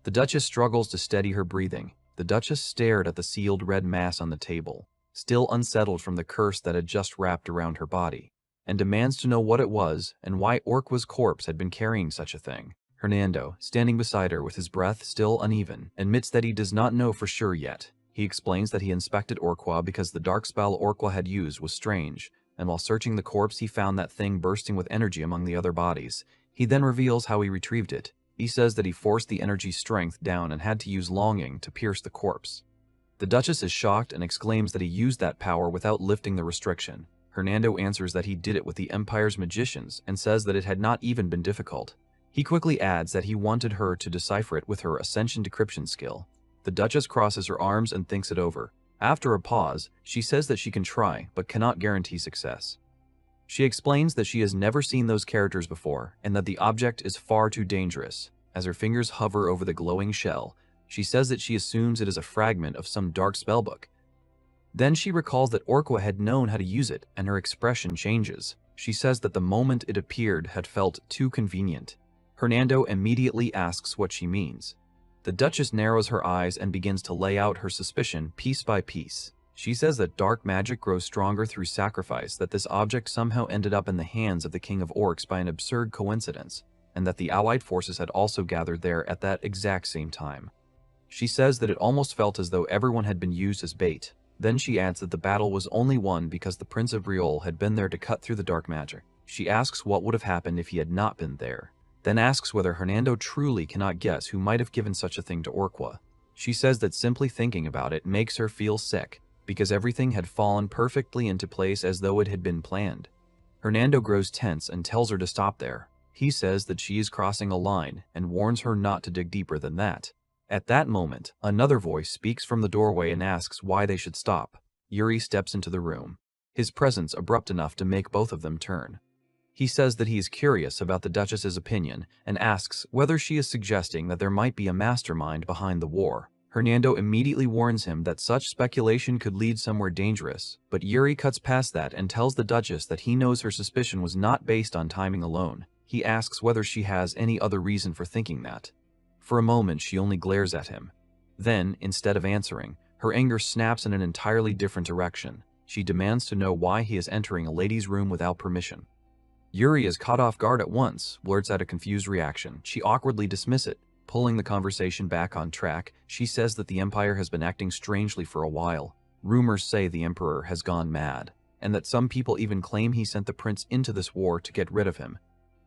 The Duchess struggles to steady her breathing. The Duchess stared at the sealed red mass on the table, still unsettled from the curse that had just wrapped around her body, and demands to know what it was and why Orkwa's corpse had been carrying such a thing. Hernando, standing beside her with his breath still uneven, admits that he does not know for sure yet. He explains that he inspected Orkwa because the dark spell Orkwa had used was strange, and while searching the corpse he found that thing bursting with energy among the other bodies. He then reveals how he retrieved it. He says that he forced the energy strength down and had to use longing to pierce the corpse. The Duchess is shocked and exclaims that he used that power without lifting the restriction. Hernando answers that he did it with the Empire's magicians and says that it had not even been difficult. He quickly adds that he wanted her to decipher it with her Ascension decryption skill. The Duchess crosses her arms and thinks it over. After a pause, she says that she can try, but cannot guarantee success. She explains that she has never seen those characters before, and that the object is far too dangerous. As her fingers hover over the glowing shell, she says that she assumes it is a fragment of some dark spellbook. Then she recalls that Orkwa had known how to use it, and her expression changes. She says that the moment it appeared had felt too convenient. Hernando immediately asks what she means. The Duchess narrows her eyes and begins to lay out her suspicion piece by piece. She says that dark magic grows stronger through sacrifice, that this object somehow ended up in the hands of the King of Orcs by an absurd coincidence, and that the allied forces had also gathered there at that exact same time. She says that it almost felt as though everyone had been used as bait. Then she adds that the battle was only won because the Prince of Briol had been there to cut through the dark magic. She asks what would have happened if he had not been there, then asks whether Hernando truly cannot guess who might have given such a thing to Orkwa. She says that simply thinking about it makes her feel sick. because everything had fallen perfectly into place as though it had been planned. Hernando grows tense and tells her to stop there. He says that she is crossing a line and warns her not to dig deeper than that. At that moment, another voice speaks from the doorway and asks why they should stop. Yuri steps into the room, his presence abrupt enough to make both of them turn. He says that he is curious about the Duchess's opinion and asks whether she is suggesting that there might be a mastermind behind the war. Hernando immediately warns him that such speculation could lead somewhere dangerous, but Yuri cuts past that and tells the Duchess that he knows her suspicion was not based on timing alone. He asks whether she has any other reason for thinking that. For a moment, she only glares at him. Then, instead of answering, her anger snaps in an entirely different direction. She demands to know why he is entering a lady's room without permission. Yuri is caught off guard at once, blurts out a confused reaction. She awkwardly dismisses it. Pulling the conversation back on track, she says that the Empire has been acting strangely for a while. Rumors say the Emperor has gone mad, and that some people even claim he sent the prince into this war to get rid of him.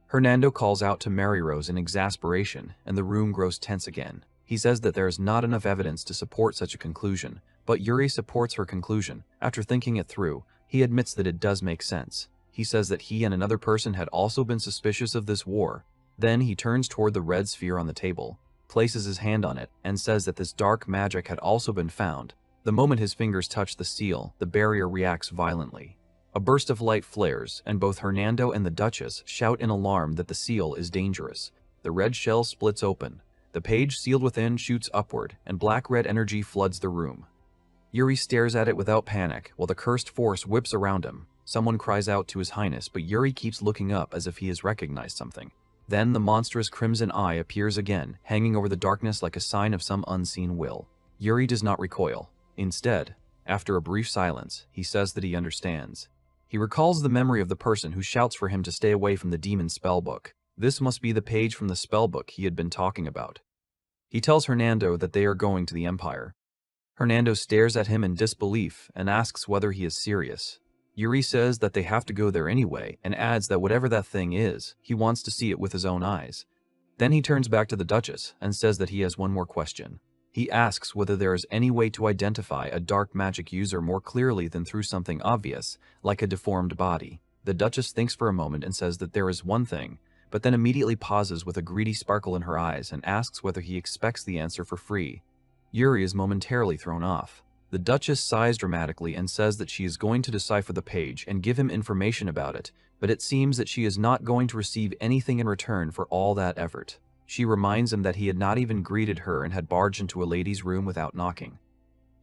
Hernando calls out to Mary Rose in exasperation, and the room grows tense again. He says that there is not enough evidence to support such a conclusion, but Yuri supports her conclusion. After thinking it through, he admits that it does make sense. He says that he and another person had also been suspicious of this war. Then he turns toward the red sphere on the table, places his hand on it, and says that this dark magic had also been found. The moment his fingers touch the seal, the barrier reacts violently. A burst of light flares, and both Hernando and the Duchess shout in alarm that the seal is dangerous. The red shell splits open. The page sealed within shoots upward, and black-red energy floods the room. Yuri stares at it without panic, while the cursed force whips around him. Someone cries out to His Highness, but Yuri keeps looking up as if he has recognized something. Then the monstrous crimson eye appears again, hanging over the darkness like a sign of some unseen will. Yuri does not recoil. Instead, after a brief silence, he says that he understands. He recalls the memory of the person who shouts for him to stay away from the demon spellbook. This must be the page from the spellbook he had been talking about. He tells Hernando that they are going to the Empire. Hernando stares at him in disbelief and asks whether he is serious. Yuri says that they have to go there anyway, and adds that whatever that thing is, he wants to see it with his own eyes. Then he turns back to the Duchess and says that he has one more question. He asks whether there is any way to identify a dark magic user more clearly than through something obvious, like a deformed body. The Duchess thinks for a moment and says that there is one thing, but then immediately pauses with a greedy sparkle in her eyes and asks whether he expects the answer for free. Yuri is momentarily thrown off. The Duchess sighs dramatically and says that she is going to decipher the page and give him information about it, but it seems that she is not going to receive anything in return for all that effort. She reminds him that he had not even greeted her and had barged into a lady's room without knocking.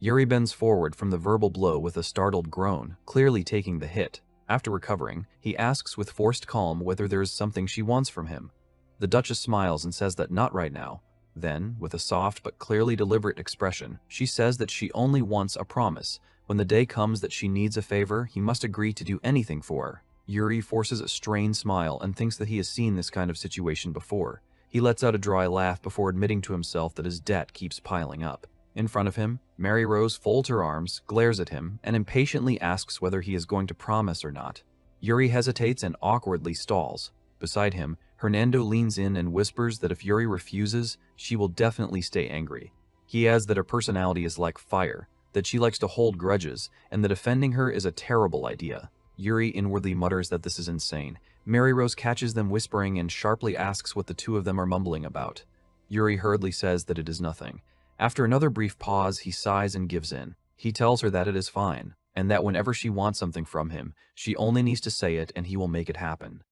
Yuri bends forward from the verbal blow with a startled groan, clearly taking the hit. After recovering, he asks with forced calm whether there is something she wants from him. The Duchess smiles and says that not right now. Then, with a soft but clearly deliberate expression, she says that she only wants a promise. When the day comes that she needs a favor, he must agree to do anything for her. Yuri forces a strained smile and thinks that he has seen this kind of situation before. He lets out a dry laugh before admitting to himself that his debt keeps piling up. In front of him, Mary Rose folds her arms, glares at him, and impatiently asks whether he is going to promise or not. Yuri hesitates and awkwardly stalls. Beside him, Hernando leans in and whispers that if Yuri refuses, she will definitely stay angry. He adds that her personality is like fire, that she likes to hold grudges, and that offending her is a terrible idea. Yuri inwardly mutters that this is insane. Mary Rose catches them whispering and sharply asks what the two of them are mumbling about. Yuri hurriedly says that it is nothing. After another brief pause, he sighs and gives in. He tells her that it is fine, and that whenever she wants something from him, she only needs to say it and he will make it happen.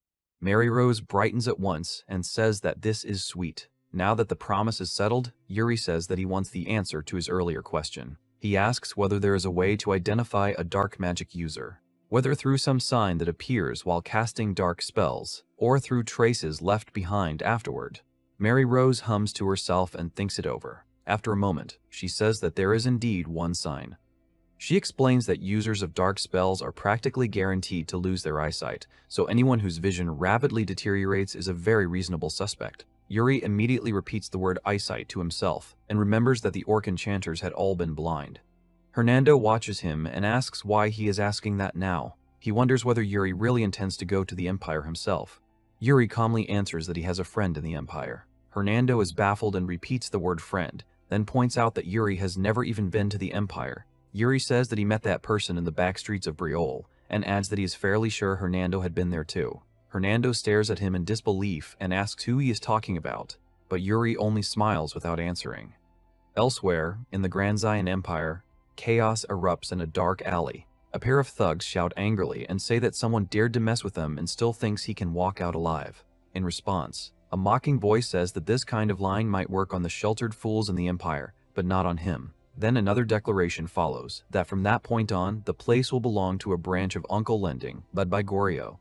Mary Rose brightens at once and says that this is sweet. Now that the promise is settled, Yuri says that he wants the answer to his earlier question. He asks whether there is a way to identify a dark magic user, whether through some sign that appears while casting dark spells, or through traces left behind afterward. Mary Rose hums to herself and thinks it over. After a moment, she says that there is indeed one sign. She explains that users of dark spells are practically guaranteed to lose their eyesight, so anyone whose vision rapidly deteriorates is a very reasonable suspect. Yuri immediately repeats the word eyesight to himself, and remembers that the orc enchanters had all been blind. Hernando watches him and asks why he is asking that now. He wonders whether Yuri really intends to go to the Empire himself. Yuri calmly answers that he has a friend in the Empire. Hernando is baffled and repeats the word friend, then points out that Yuri has never even been to the Empire. Yuri says that he met that person in the back streets of Briol, and adds that he is fairly sure Hernando had been there too. Hernando stares at him in disbelief and asks who he is talking about, but Yuri only smiles without answering. Elsewhere, in the Grand Zion Empire, chaos erupts in a dark alley. A pair of thugs shout angrily and say that someone dared to mess with them and still thinks he can walk out alive. In response, a mocking voice says that this kind of lying might work on the sheltered fools in the Empire, but not on him. Then another declaration follows, that from that point on, the place will belong to a branch of Uncle Lending, led by Goryo.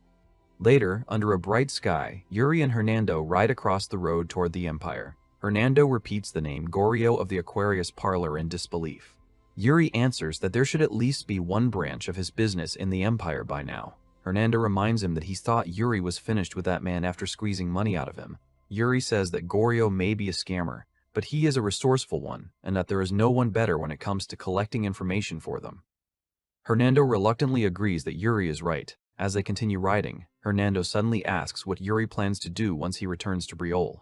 Later, under a bright sky, Yuri and Hernando ride across the road toward the Empire. Hernando repeats the name Goryo of the Aquarius Parlor in disbelief. Yuri answers that there should at least be one branch of his business in the Empire by now. Hernando reminds him that he thought Yuri was finished with that man after squeezing money out of him. Yuri says that Goryo may be a scammer, but he is a resourceful one, and that there is no one better when it comes to collecting information for them. Hernando reluctantly agrees that Yuri is right. As they continue riding, Hernando suddenly asks what Yuri plans to do once he returns to Briol.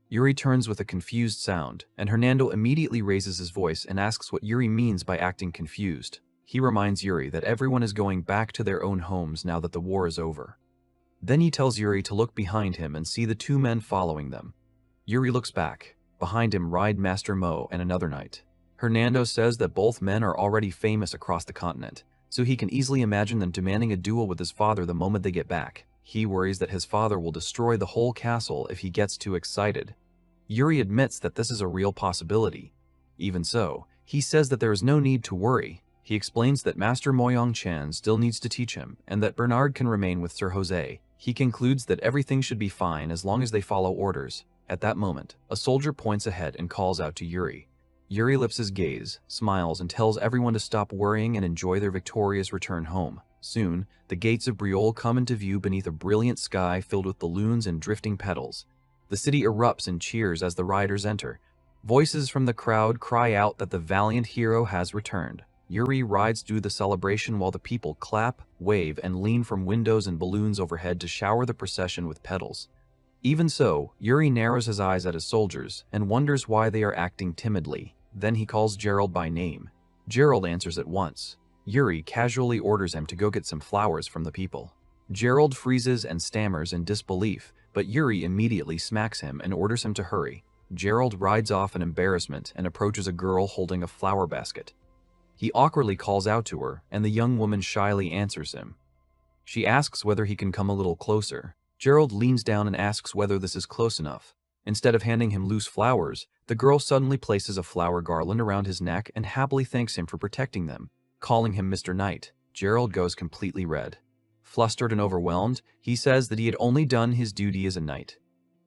Yuri turns with a confused sound, and Hernando immediately raises his voice and asks what Yuri means by acting confused. He reminds Yuri that everyone is going back to their own homes now that the war is over. Then he tells Yuri to look behind him and see the two men following them. Yuri looks back. Behind him ride Master Mo and another knight. Hernando says that both men are already famous across the continent, so he can easily imagine them demanding a duel with his father the moment they get back. He worries that his father will destroy the whole castle if he gets too excited. Yuri admits that this is a real possibility. Even so, he says that there is no need to worry. He explains that Master Moyong Chan still needs to teach him, and that Bernard can remain with Sir Jose. He concludes that everything should be fine as long as they follow orders. At that moment, a soldier points ahead and calls out to Yuri. Yuri lifts his gaze, smiles, and tells everyone to stop worrying and enjoy their victorious return home. Soon, the gates of Briol come into view beneath a brilliant sky filled with balloons and drifting petals. The city erupts in cheers as the riders enter. Voices from the crowd cry out that the valiant hero has returned. Yuri rides through the celebration while the people clap, wave, and lean from windows and balloons overhead to shower the procession with petals. Even so, Yuri narrows his eyes at his soldiers and wonders why they are acting timidly. Then he calls Gerald by name. Gerald answers at once. Yuri casually orders him to go get some flowers from the people. Gerald freezes and stammers in disbelief, but Yuri immediately smacks him and orders him to hurry. Gerald rides off in embarrassment and approaches a girl holding a flower basket. He awkwardly calls out to her, and the young woman shyly answers him. She asks whether he can come a little closer. Gerald leans down and asks whether this is close enough. Instead of handing him loose flowers, the girl suddenly places a flower garland around his neck and happily thanks him for protecting them, calling him Mr. Knight. Gerald goes completely red. Flustered and overwhelmed, he says that he had only done his duty as a knight.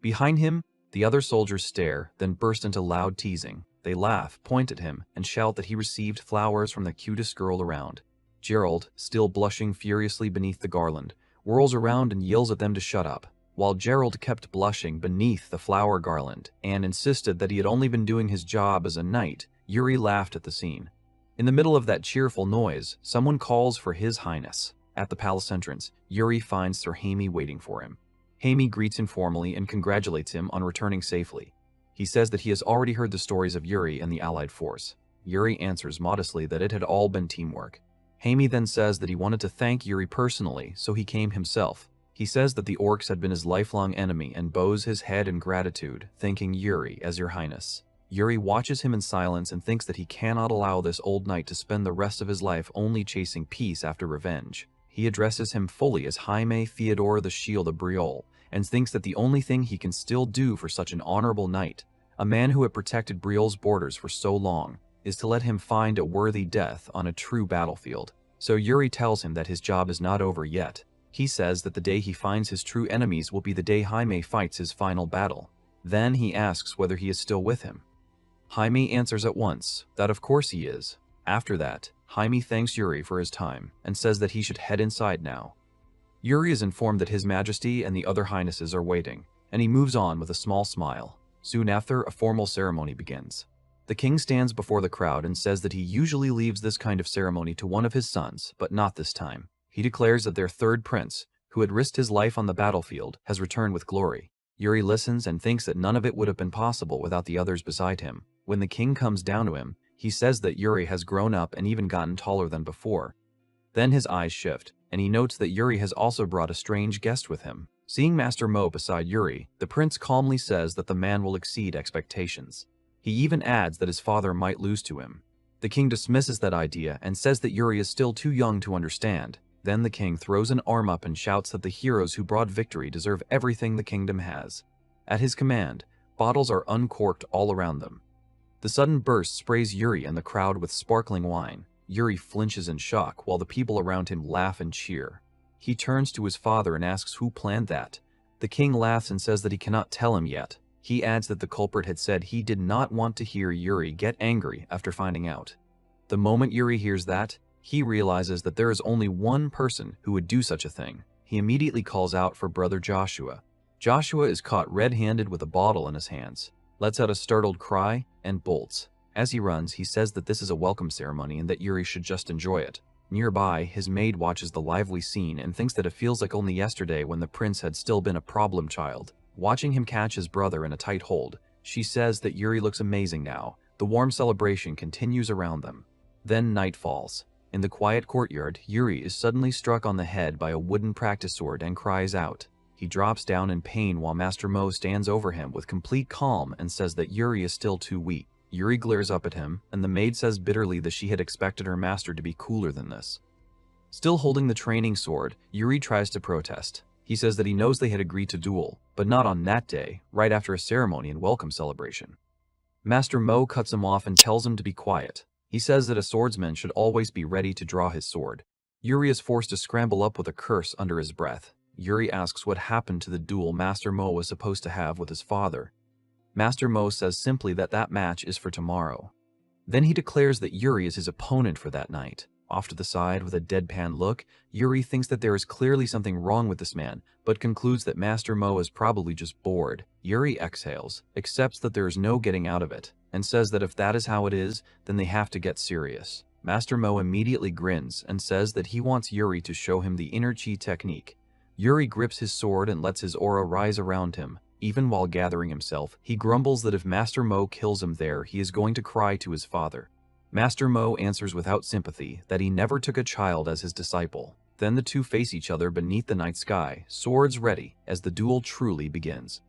Behind him, the other soldiers stare, then burst into loud teasing. They laugh, point at him, and shout that he received flowers from the cutest girl around. Gerald, still blushing furiously beneath the garland, whirls around and yells at them to shut up. While Gerald kept blushing beneath the flower garland and insisted that he had only been doing his job as a knight, Yuri laughed at the scene. In the middle of that cheerful noise, someone calls for His Highness. At the palace entrance, Yuri finds Sir Jaime waiting for him. Jaime greets him formally and congratulates him on returning safely. He says that he has already heard the stories of Yuri and the allied force. Yuri answers modestly that it had all been teamwork. Jaime then says that he wanted to thank Yuri personally, so he came himself. He says that the orcs had been his lifelong enemy and bows his head in gratitude, thanking Yuri as Your Highness. Yuri watches him in silence and thinks that he cannot allow this old knight to spend the rest of his life only chasing peace after revenge. He addresses him fully as Jaime Theodore the Shield of Briol, and thinks that the only thing he can still do for such an honorable knight, a man who had protected Briol's borders for so long, is to let him find a worthy death on a true battlefield. So Yuri tells him that his job is not over yet. He says that the day he finds his true enemies will be the day Jaime fights his final battle. Then he asks whether he is still with him. Jaime answers at once that of course he is. After that, Jaime thanks Yuri for his time and says that he should head inside now. Yuri is informed that His Majesty and the other highnesses are waiting, and he moves on with a small smile. Soon after, a formal ceremony begins. The king stands before the crowd and says that he usually leaves this kind of ceremony to one of his sons, but not this time. He declares that their third prince, who had risked his life on the battlefield, has returned with glory. Yuri listens and thinks that none of it would have been possible without the others beside him. When the king comes down to him, He says that Yuri has grown up and even gotten taller than before. Then his eyes shift, and he notes that Yuri has also brought a strange guest with him. Seeing Master Mo beside Yuri, the prince calmly says that the man will exceed expectations. He even adds that his father might lose to him. The king dismisses that idea and says that Yuri is still too young to understand. Then the king throws an arm up and shouts that the heroes who brought victory deserve everything the kingdom has. At his command, bottles are uncorked all around them. The sudden burst sprays Yuri and the crowd with sparkling wine. Yuri flinches in shock while the people around him laugh and cheer. He turns to his father and asks who planned that. The king laughs and says that he cannot tell him yet. He adds that the culprit had said he did not want to hear Yuri get angry after finding out. The moment Yuri hears that, he realizes that there is only one person who would do such a thing. He immediately calls out for brother Joshua. Joshua is caught red-handed with a bottle in his hands, lets out a startled cry, and bolts. As he runs, he says that this is a welcome ceremony and that Yuri should just enjoy it. Nearby, his maid watches the lively scene and thinks that it feels like only yesterday when the prince had still been a problem child. Watching him catch his brother in a tight hold, she says that Yuri looks amazing now. The warm celebration continues around them. Then night falls. In the quiet courtyard, Yuri is suddenly struck on the head by a wooden practice sword and cries out. He drops down in pain while Master Mo stands over him with complete calm and says that Yuri is still too weak. Yuri glares up at him, and the maid says bitterly that she had expected her master to be cooler than this. Still holding the training sword, Yuri tries to protest. He says that he knows they had agreed to duel, but not on that day, right after a ceremony and welcome celebration. Master Mo cuts him off and tells him to be quiet. He says that a swordsman should always be ready to draw his sword. Yuri is forced to scramble up with a curse under his breath. Yuri asks what happened to the duel Master Mo was supposed to have with his father. Master Mo says simply that that match is for tomorrow. Then he declares that Yuri is his opponent for that night. Off to the side with a deadpan look, Yuri thinks that there is clearly something wrong with this man, but concludes that Master Mo is probably just bored. Yuri exhales, accepts that there is no getting out of it, and says that if that is how it is, then they have to get serious. Master Mo immediately grins and says that he wants Yuri to show him the inner chi technique. Yuri grips his sword and lets his aura rise around him. Even while gathering himself, he grumbles that if Master Mo kills him there, he is going to cry to his father. Master Mo answers without sympathy that he never took a child as his disciple. Then the two face each other beneath the night sky, swords ready, as the duel truly begins.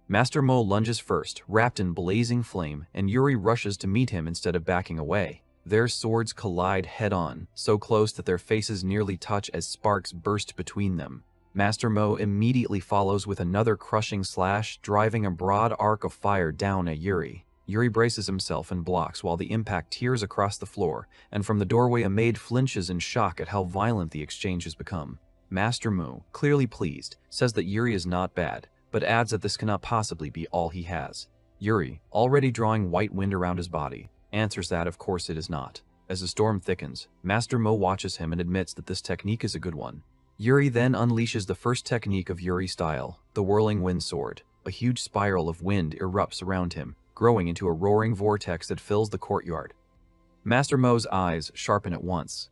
Master Mo lunges first, wrapped in blazing flame, and Yuri rushes to meet him instead of backing away. Their swords collide head-on, so close that their faces nearly touch as sparks burst between them. Master Mo immediately follows with another crushing slash, driving a broad arc of fire down at Yuri. Yuri braces himself and blocks while the impact tears across the floor, and from the doorway a maid flinches in shock at how violent the exchange has become. Master Mo, clearly pleased, says that Yuri is not bad, but adds that this cannot possibly be all he has. Yuri, already drawing white wind around his body, answers that of course it is not. As the storm thickens, Master Mo watches him and admits that this technique is a good one. Yuri then unleashes the first technique of Yuri style, the whirling wind sword. A huge spiral of wind erupts around him, growing into a roaring vortex that fills the courtyard. Master Mo's eyes sharpen at once.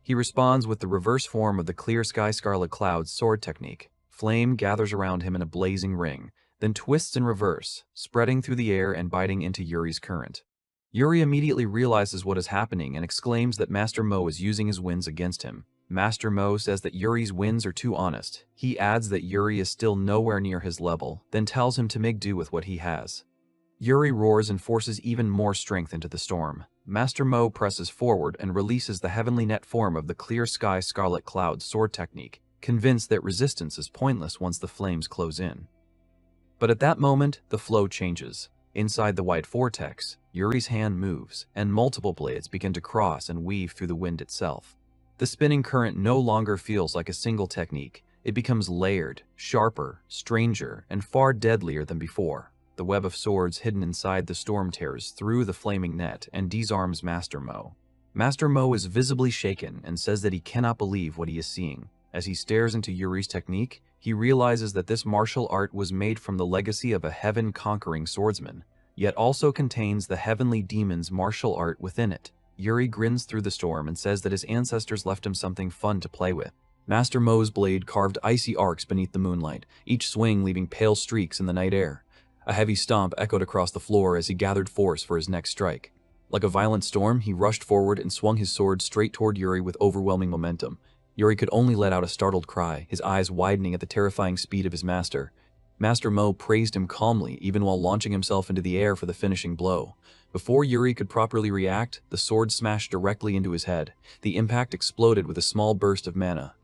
He responds with the reverse form of the clear sky scarlet cloud's sword technique. Flame gathers around him in a blazing ring, then twists in reverse, spreading through the air and biting into Yuri's current. Yuri immediately realizes what is happening and exclaims that Master Mo is using his winds against him. Master Mo says that Yuri's winds are too honest. He adds that Yuri is still nowhere near his level, then tells him to make do with what he has. Yuri roars and forces even more strength into the storm. Master Mo presses forward and releases the heavenly net form of the clear sky scarlet cloud sword technique, convinced that resistance is pointless once the flames close in. But at that moment, the flow changes. Inside the white vortex, Yuri's hand moves, and multiple blades begin to cross and weave through the wind itself. The spinning current no longer feels like a single technique. It becomes layered, sharper, stranger, and far deadlier than before. The web of swords hidden inside the storm tears through the flaming net and disarms Master Mo. Master Mo is visibly shaken and says that he cannot believe what he is seeing. As he stares into Yuri's technique, he realizes that this martial art was made from the legacy of a heaven-conquering swordsman, yet also contains the heavenly demon's martial art within it. Yuri grins through the storm and says that his ancestors left him something fun to play with. Master Mo's blade carved icy arcs beneath the moonlight, each swing leaving pale streaks in the night air. A heavy stomp echoed across the floor as he gathered force for his next strike. Like a violent storm, he rushed forward and swung his sword straight toward Yuri with overwhelming momentum. Yuri could only let out a startled cry, his eyes widening at the terrifying speed of his master. Master Mo praised him calmly, even while launching himself into the air for the finishing blow. Before Yuri could properly react, the sword smashed directly into his head. The impact exploded with a small burst of mana.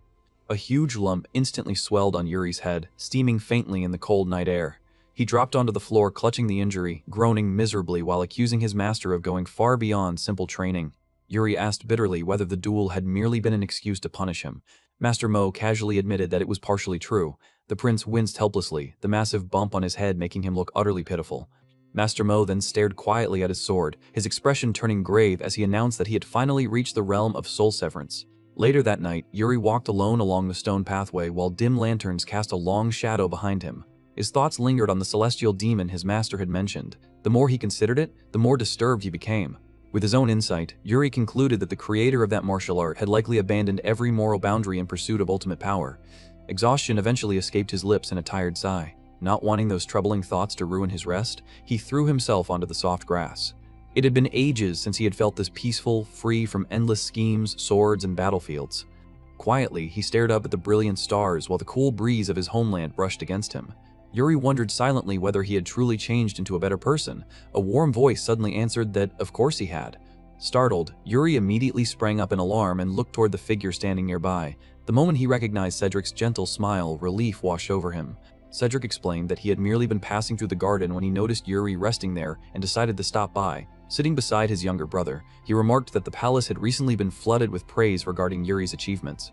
A huge lump instantly swelled on Yuri's head, steaming faintly in the cold night air. He dropped onto the floor, clutching the injury, groaning miserably while accusing his master of going far beyond simple training. Yuri asked bitterly whether the duel had merely been an excuse to punish him. Master Mo casually admitted that it was partially true. The prince winced helplessly, the massive bump on his head making him look utterly pitiful. Master Mo then stared quietly at his sword, his expression turning grave as he announced that he had finally reached the realm of soul severance. Later that night, Yuri walked alone along the stone pathway while dim lanterns cast a long shadow behind him. His thoughts lingered on the celestial demon his master had mentioned. The more he considered it, the more disturbed he became. With his own insight, Yuri concluded that the creator of that martial art had likely abandoned every moral boundary in pursuit of ultimate power. Exhaustion eventually escaped his lips in a tired sigh. Not wanting those troubling thoughts to ruin his rest, he threw himself onto the soft grass. It had been ages since he had felt this peaceful, free from endless schemes, swords, and battlefields. Quietly, he stared up at the brilliant stars while the cool breeze of his homeland brushed against him. Yuri wondered silently whether he had truly changed into a better person. A warm voice suddenly answered that, of course he had. Startled, Yuri immediately sprang up in alarm and looked toward the figure standing nearby. The moment he recognized Cedric's gentle smile, relief washed over him. Cedric explained that he had merely been passing through the garden when he noticed Yuri resting there and decided to stop by. Sitting beside his younger brother, he remarked that the palace had recently been flooded with praise regarding Yuri's achievements.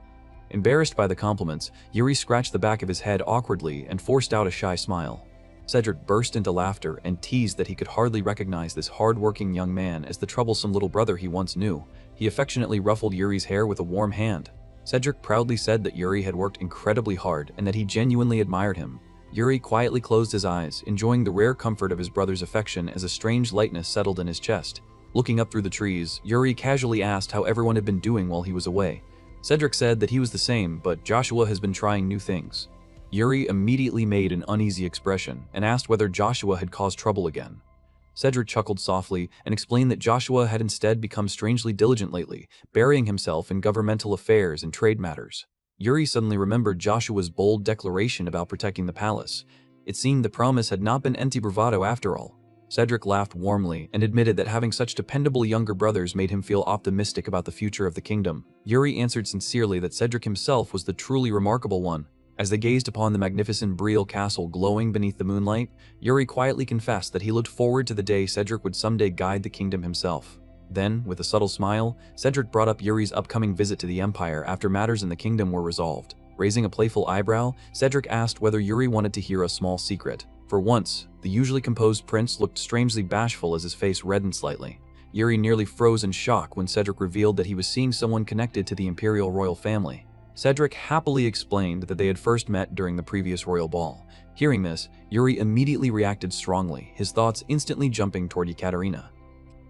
Embarrassed by the compliments, Yuri scratched the back of his head awkwardly and forced out a shy smile. Cedric burst into laughter and teased that he could hardly recognize this hard-working young man as the troublesome little brother he once knew. He affectionately ruffled Yuri's hair with a warm hand. Cedric proudly said that Yuri had worked incredibly hard and that he genuinely admired him. Yuri quietly closed his eyes, enjoying the rare comfort of his brother's affection as a strange lightness settled in his chest. Looking up through the trees, Yuri casually asked how everyone had been doing while he was away. Cedric said that he was the same, but Joshua has been trying new things. Yuri immediately made an uneasy expression and asked whether Joshua had caused trouble again. Cedric chuckled softly and explained that Joshua had instead become strangely diligent lately, burying himself in governmental affairs and trade matters. Yuri suddenly remembered Joshua's bold declaration about protecting the palace. It seemed the promise had not been empty bravado after all. Cedric laughed warmly and admitted that having such dependable younger brothers made him feel optimistic about the future of the kingdom. Yuri answered sincerely that Cedric himself was the truly remarkable one. As they gazed upon the magnificent Briol castle glowing beneath the moonlight, Yuri quietly confessed that he looked forward to the day Cedric would someday guide the kingdom himself. Then, with a subtle smile, Cedric brought up Yuri's upcoming visit to the Empire after matters in the kingdom were resolved. Raising a playful eyebrow, Cedric asked whether Yuri wanted to hear a small secret. For once, the usually composed prince looked strangely bashful as his face reddened slightly. Yuri nearly froze in shock when Cedric revealed that he was seeing someone connected to the imperial royal family. Cedric happily explained that they had first met during the previous royal ball. Hearing this, Yuri immediately reacted strongly, his thoughts instantly jumping toward Ekaterina.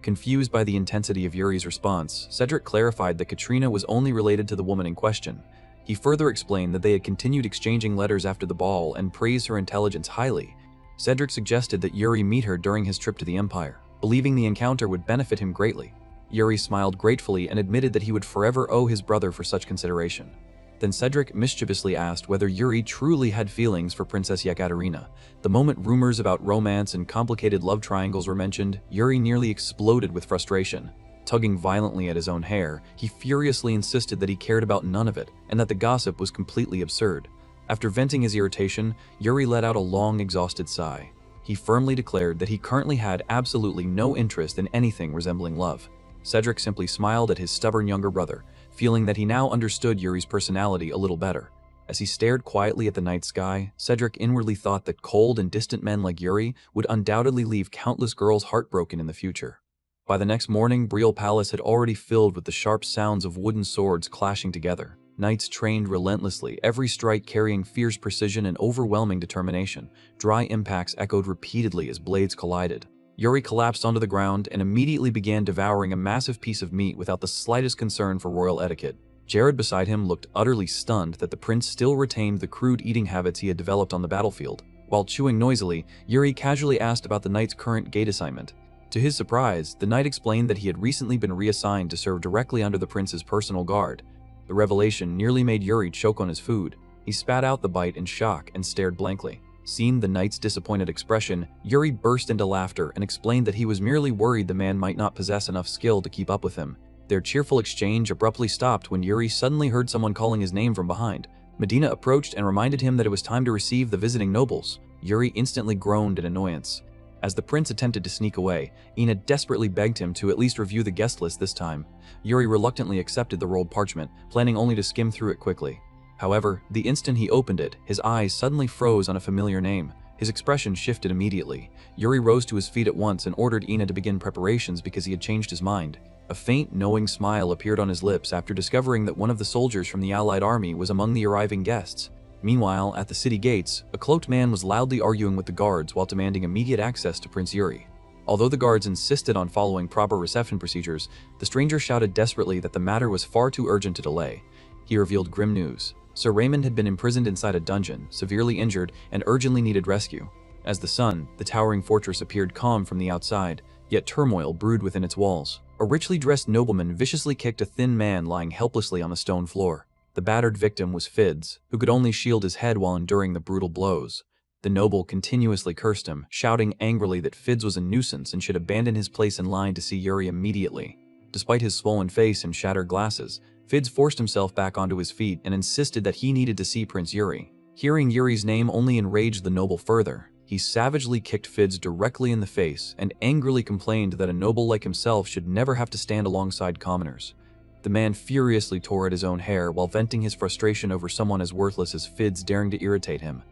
Confused by the intensity of Yuri's response, Cedric clarified that Katrina was only related to the woman in question. He further explained that they had continued exchanging letters after the ball and praised her intelligence highly. Cedric suggested that Yuri meet her during his trip to the Empire, believing the encounter would benefit him greatly. Yuri smiled gratefully and admitted that he would forever owe his brother for such consideration. Then Cedric mischievously asked whether Yuri truly had feelings for Princess Yekaterina. The moment rumors about romance and complicated love triangles were mentioned, Yuri nearly exploded with frustration. Tugging violently at his own hair, he furiously insisted that he cared about none of it and that the gossip was completely absurd. After venting his irritation, Yuri let out a long, exhausted sigh. He firmly declared that he currently had absolutely no interest in anything resembling love. Cedric simply smiled at his stubborn younger brother, feeling that he now understood Yuri's personality a little better. As he stared quietly at the night sky, Cedric inwardly thought that cold and distant men like Yuri would undoubtedly leave countless girls heartbroken in the future. By the next morning, Briol Palace had already filled with the sharp sounds of wooden swords clashing together. Knights trained relentlessly, every strike carrying fierce precision and overwhelming determination. Dry impacts echoed repeatedly as blades collided. Yuri collapsed onto the ground and immediately began devouring a massive piece of meat without the slightest concern for royal etiquette. Jared beside him looked utterly stunned that the prince still retained the crude eating habits he had developed on the battlefield. While chewing noisily, Yuri casually asked about the knight's current gate assignment. To his surprise, the knight explained that he had recently been reassigned to serve directly under the prince's personal guard. The revelation nearly made Yuri choke on his food. He spat out the bite in shock and stared blankly. Seeing the knight's disappointed expression, Yuri burst into laughter and explained that he was merely worried the man might not possess enough skill to keep up with him. Their cheerful exchange abruptly stopped when Yuri suddenly heard someone calling his name from behind. Medina approached and reminded him that it was time to receive the visiting nobles. Yuri instantly groaned in annoyance. As the prince attempted to sneak away, Ina desperately begged him to at least review the guest list this time. Yuri reluctantly accepted the rolled parchment, planning only to skim through it quickly. However, the instant he opened it, his eyes suddenly froze on a familiar name. His expression shifted immediately. Yuri rose to his feet at once and ordered Ina to begin preparations because he had changed his mind. A faint, knowing smile appeared on his lips after discovering that one of the soldiers from the Allied army was among the arriving guests. Meanwhile, at the city gates, a cloaked man was loudly arguing with the guards while demanding immediate access to Prince Yuri. Although the guards insisted on following proper reception procedures, the stranger shouted desperately that the matter was far too urgent to delay. He revealed grim news. Sir Raymond had been imprisoned inside a dungeon, severely injured, and urgently needed rescue. As the sun, the towering fortress appeared calm from the outside, yet turmoil brewed within its walls. A richly dressed nobleman viciously kicked a thin man lying helplessly on the stone floor. The battered victim was Fidz, who could only shield his head while enduring the brutal blows. The noble continuously cursed him, shouting angrily that Fidz was a nuisance and should abandon his place in line to see Yuri immediately. Despite his swollen face and shattered glasses, Fidz forced himself back onto his feet and insisted that he needed to see Prince Yuri. Hearing Yuri's name only enraged the noble further. He savagely kicked Fidz directly in the face and angrily complained that a noble like himself should never have to stand alongside commoners. The man furiously tore at his own hair while venting his frustration over someone as worthless as Fidz daring to irritate him.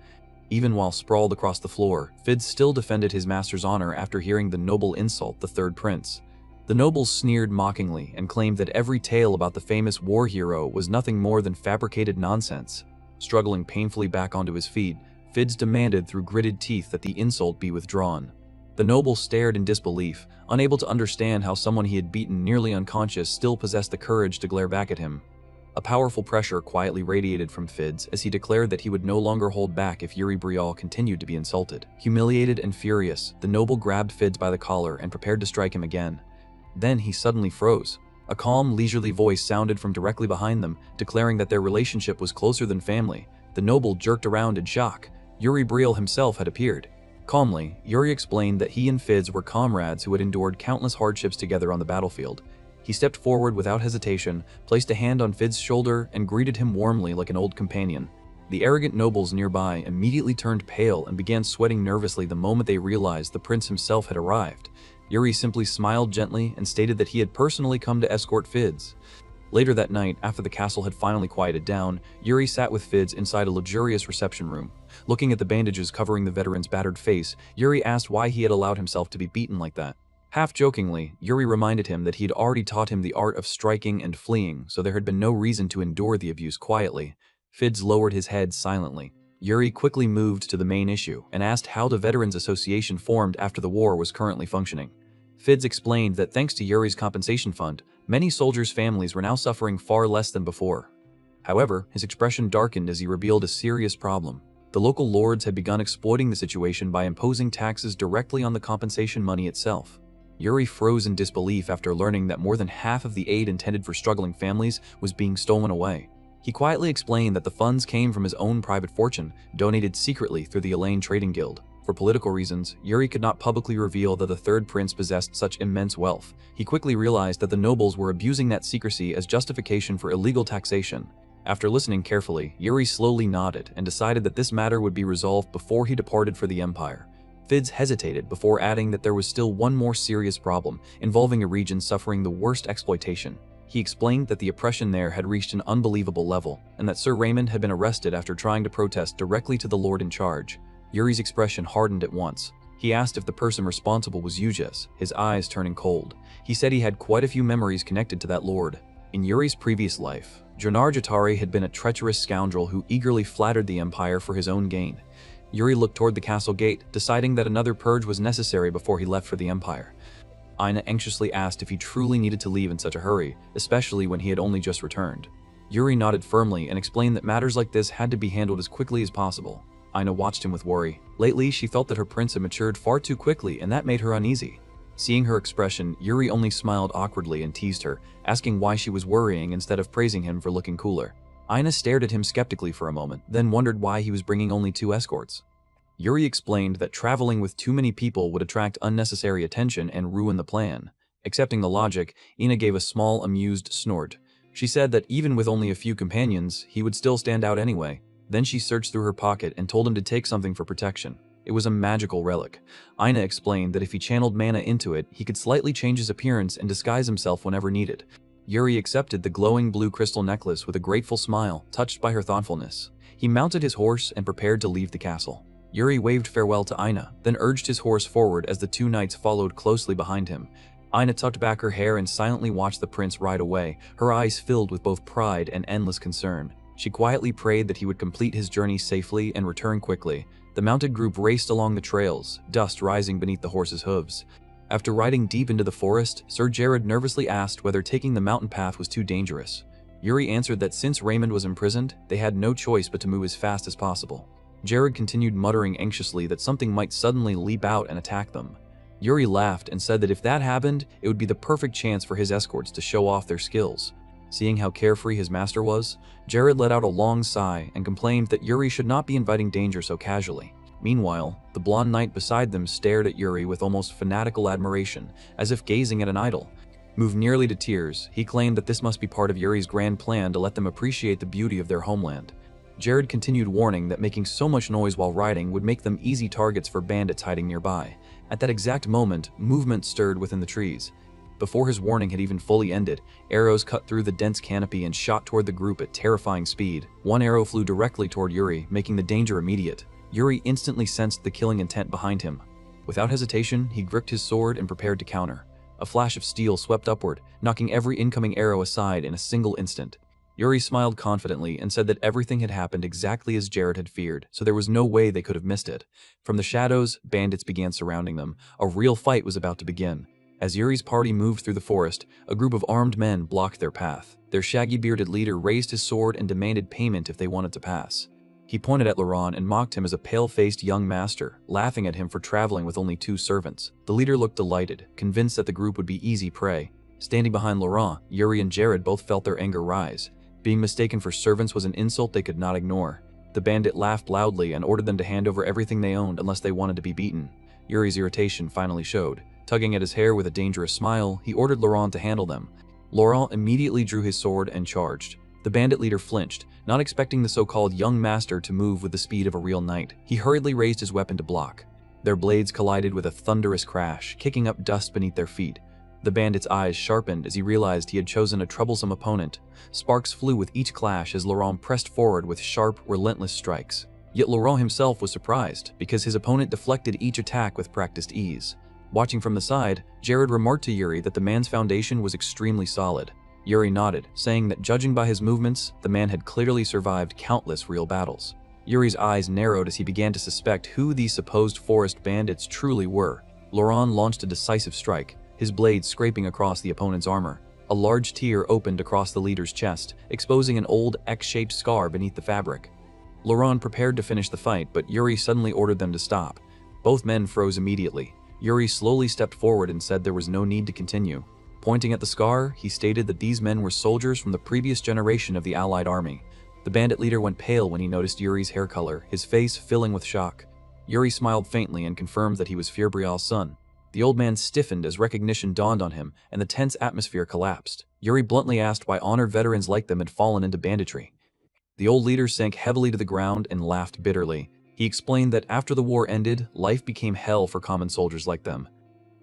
Even while sprawled across the floor, Fidz still defended his master's honor after hearing the noble insult the third prince. The nobles sneered mockingly and claimed that every tale about the famous war hero was nothing more than fabricated nonsense. Struggling painfully back onto his feet, Fidz demanded through gritted teeth that the insult be withdrawn. The noble stared in disbelief, unable to understand how someone he had beaten nearly unconscious still possessed the courage to glare back at him. A powerful pressure quietly radiated from Fidz as he declared that he would no longer hold back if Yuri Briol continued to be insulted. Humiliated and furious, the noble grabbed Fidz by the collar and prepared to strike him again. Then he suddenly froze. A calm, leisurely voice sounded from directly behind them, declaring that their relationship was closer than family. The noble jerked around in shock. Yuri Briol himself had appeared. Calmly, Yuri explained that he and Fidz were comrades who had endured countless hardships together on the battlefield. He stepped forward without hesitation, placed a hand on Fidz's shoulder, and greeted him warmly like an old companion. The arrogant nobles nearby immediately turned pale and began sweating nervously the moment they realized the prince himself had arrived. Yuri simply smiled gently and stated that he had personally come to escort Fidz. Later that night, after the castle had finally quieted down, Yuri sat with Fidz inside a luxurious reception room. Looking at the bandages covering the veteran's battered face, Yuri asked why he had allowed himself to be beaten like that. Half-jokingly, Yuri reminded him that he had already taught him the art of striking and fleeing, so there had been no reason to endure the abuse quietly. Fidz lowered his head silently. Yuri quickly moved to the main issue and asked how the Veterans Association formed after the war was currently functioning. Fidz explained that thanks to Yuri's compensation fund, many soldiers' families were now suffering far less than before. However, his expression darkened as he revealed a serious problem. The local lords had begun exploiting the situation by imposing taxes directly on the compensation money itself. Yuri froze in disbelief after learning that more than half of the aid intended for struggling families was being stolen away. He quietly explained that the funds came from his own private fortune, donated secretly through the Elaine Trading Guild. For political reasons, Yuri could not publicly reveal that the third prince possessed such immense wealth. He quickly realized that the nobles were abusing that secrecy as justification for illegal taxation. After listening carefully, Yuri slowly nodded and decided that this matter would be resolved before he departed for the Empire. Fidz hesitated before adding that there was still one more serious problem, involving a region suffering the worst exploitation. He explained that the oppression there had reached an unbelievable level, and that Sir Raymond had been arrested after trying to protest directly to the lord in charge. Yuri's expression hardened at once. He asked if the person responsible was Yujas, his eyes turning cold. He said he had quite a few memories connected to that lord. In Yuri's previous life, Jonar Jatari had been a treacherous scoundrel who eagerly flattered the Empire for his own gain. Yuri looked toward the castle gate, deciding that another purge was necessary before he left for the Empire. Ina anxiously asked if he truly needed to leave in such a hurry, especially when he had only just returned. Yuri nodded firmly and explained that matters like this had to be handled as quickly as possible. Ina watched him with worry. Lately, she felt that her prince had matured far too quickly, and that made her uneasy. Seeing her expression, Yuri only smiled awkwardly and teased her, asking why she was worrying instead of praising him for looking cooler. Aina stared at him skeptically for a moment, then wondered why he was bringing only 2 escorts. Yuri explained that traveling with too many people would attract unnecessary attention and ruin the plan. Accepting the logic, Ina gave a small, amused snort. She said that even with only a few companions, he would still stand out anyway. Then she searched through her pocket and told him to take something for protection. It was a magical relic. Ina explained that if he channeled mana into it, he could slightly change his appearance and disguise himself whenever needed. Yuri accepted the glowing blue crystal necklace with a grateful smile, touched by her thoughtfulness. He mounted his horse and prepared to leave the castle. Yuri waved farewell to Ina, then urged his horse forward as the 2 knights followed closely behind him. Ina tucked back her hair and silently watched the prince ride away, her eyes filled with both pride and endless concern. She quietly prayed that he would complete his journey safely and return quickly. The mounted group raced along the trails, dust rising beneath the horses' hooves. After riding deep into the forest, Sir Jared nervously asked whether taking the mountain path was too dangerous. Yuri answered that since Raymond was imprisoned, they had no choice but to move as fast as possible. Jared continued muttering anxiously that something might suddenly leap out and attack them. Yuri laughed and said that if that happened, it would be the perfect chance for his escorts to show off their skills. Seeing how carefree his master was, Jared let out a long sigh and complained that Yuri should not be inviting danger so casually. Meanwhile, the blonde knight beside them stared at Yuri with almost fanatical admiration, as if gazing at an idol. Moved nearly to tears, he claimed that this must be part of Yuri's grand plan to let them appreciate the beauty of their homeland. Jared continued warning that making so much noise while riding would make them easy targets for bandits hiding nearby. At that exact moment, movement stirred within the trees. Before his warning had even fully ended, arrows cut through the dense canopy and shot toward the group at terrifying speed. One arrow flew directly toward Yuri, making the danger immediate. Yuri instantly sensed the killing intent behind him. Without hesitation, he gripped his sword and prepared to counter. A flash of steel swept upward, knocking every incoming arrow aside in a single instant. Yuri smiled confidently and said that everything had happened exactly as Jared had feared, so there was no way they could have missed it. From the shadows, bandits began surrounding them. A real fight was about to begin. As Yuri's party moved through the forest, a group of armed men blocked their path. Their shaggy-bearded leader raised his sword and demanded payment if they wanted to pass. He pointed at Laurent and mocked him as a pale-faced young master, laughing at him for traveling with only 2 servants. The leader looked delighted, convinced that the group would be easy prey. Standing behind Laurent, Yuri and Jared both felt their anger rise. Being mistaken for servants was an insult they could not ignore. The bandit laughed loudly and ordered them to hand over everything they owned unless they wanted to be beaten. Yuri's irritation finally showed. Tugging at his hair with a dangerous smile, he ordered Laurent to handle them. Laurent immediately drew his sword and charged. The bandit leader flinched, not expecting the so-called young master to move with the speed of a real knight. He hurriedly raised his weapon to block. Their blades collided with a thunderous crash, kicking up dust beneath their feet. The bandit's eyes sharpened as he realized he had chosen a troublesome opponent. Sparks flew with each clash as Laurent pressed forward with sharp, relentless strikes. Yet Laurent himself was surprised, because his opponent deflected each attack with practiced ease. Watching from the side, Jared remarked to Yuri that the man's foundation was extremely solid. Yuri nodded, saying that judging by his movements, the man had clearly survived countless real battles. Yuri's eyes narrowed as he began to suspect who these supposed forest bandits truly were. Laurent launched a decisive strike, his blade scraping across the opponent's armor. A large tear opened across the leader's chest, exposing an old X-shaped scar beneath the fabric. Laurent prepared to finish the fight, but Yuri suddenly ordered them to stop. Both men froze immediately. Yuri slowly stepped forward and said there was no need to continue. Pointing at the scar, he stated that these men were soldiers from the previous generation of the Allied army. The bandit leader went pale when he noticed Yuri's hair color, his face filling with shock. Yuri smiled faintly and confirmed that he was Briol's son. The old man stiffened as recognition dawned on him, and the tense atmosphere collapsed. Yuri bluntly asked why honored veterans like them had fallen into banditry. The old leader sank heavily to the ground and laughed bitterly. He explained that after the war ended, life became hell for common soldiers like them.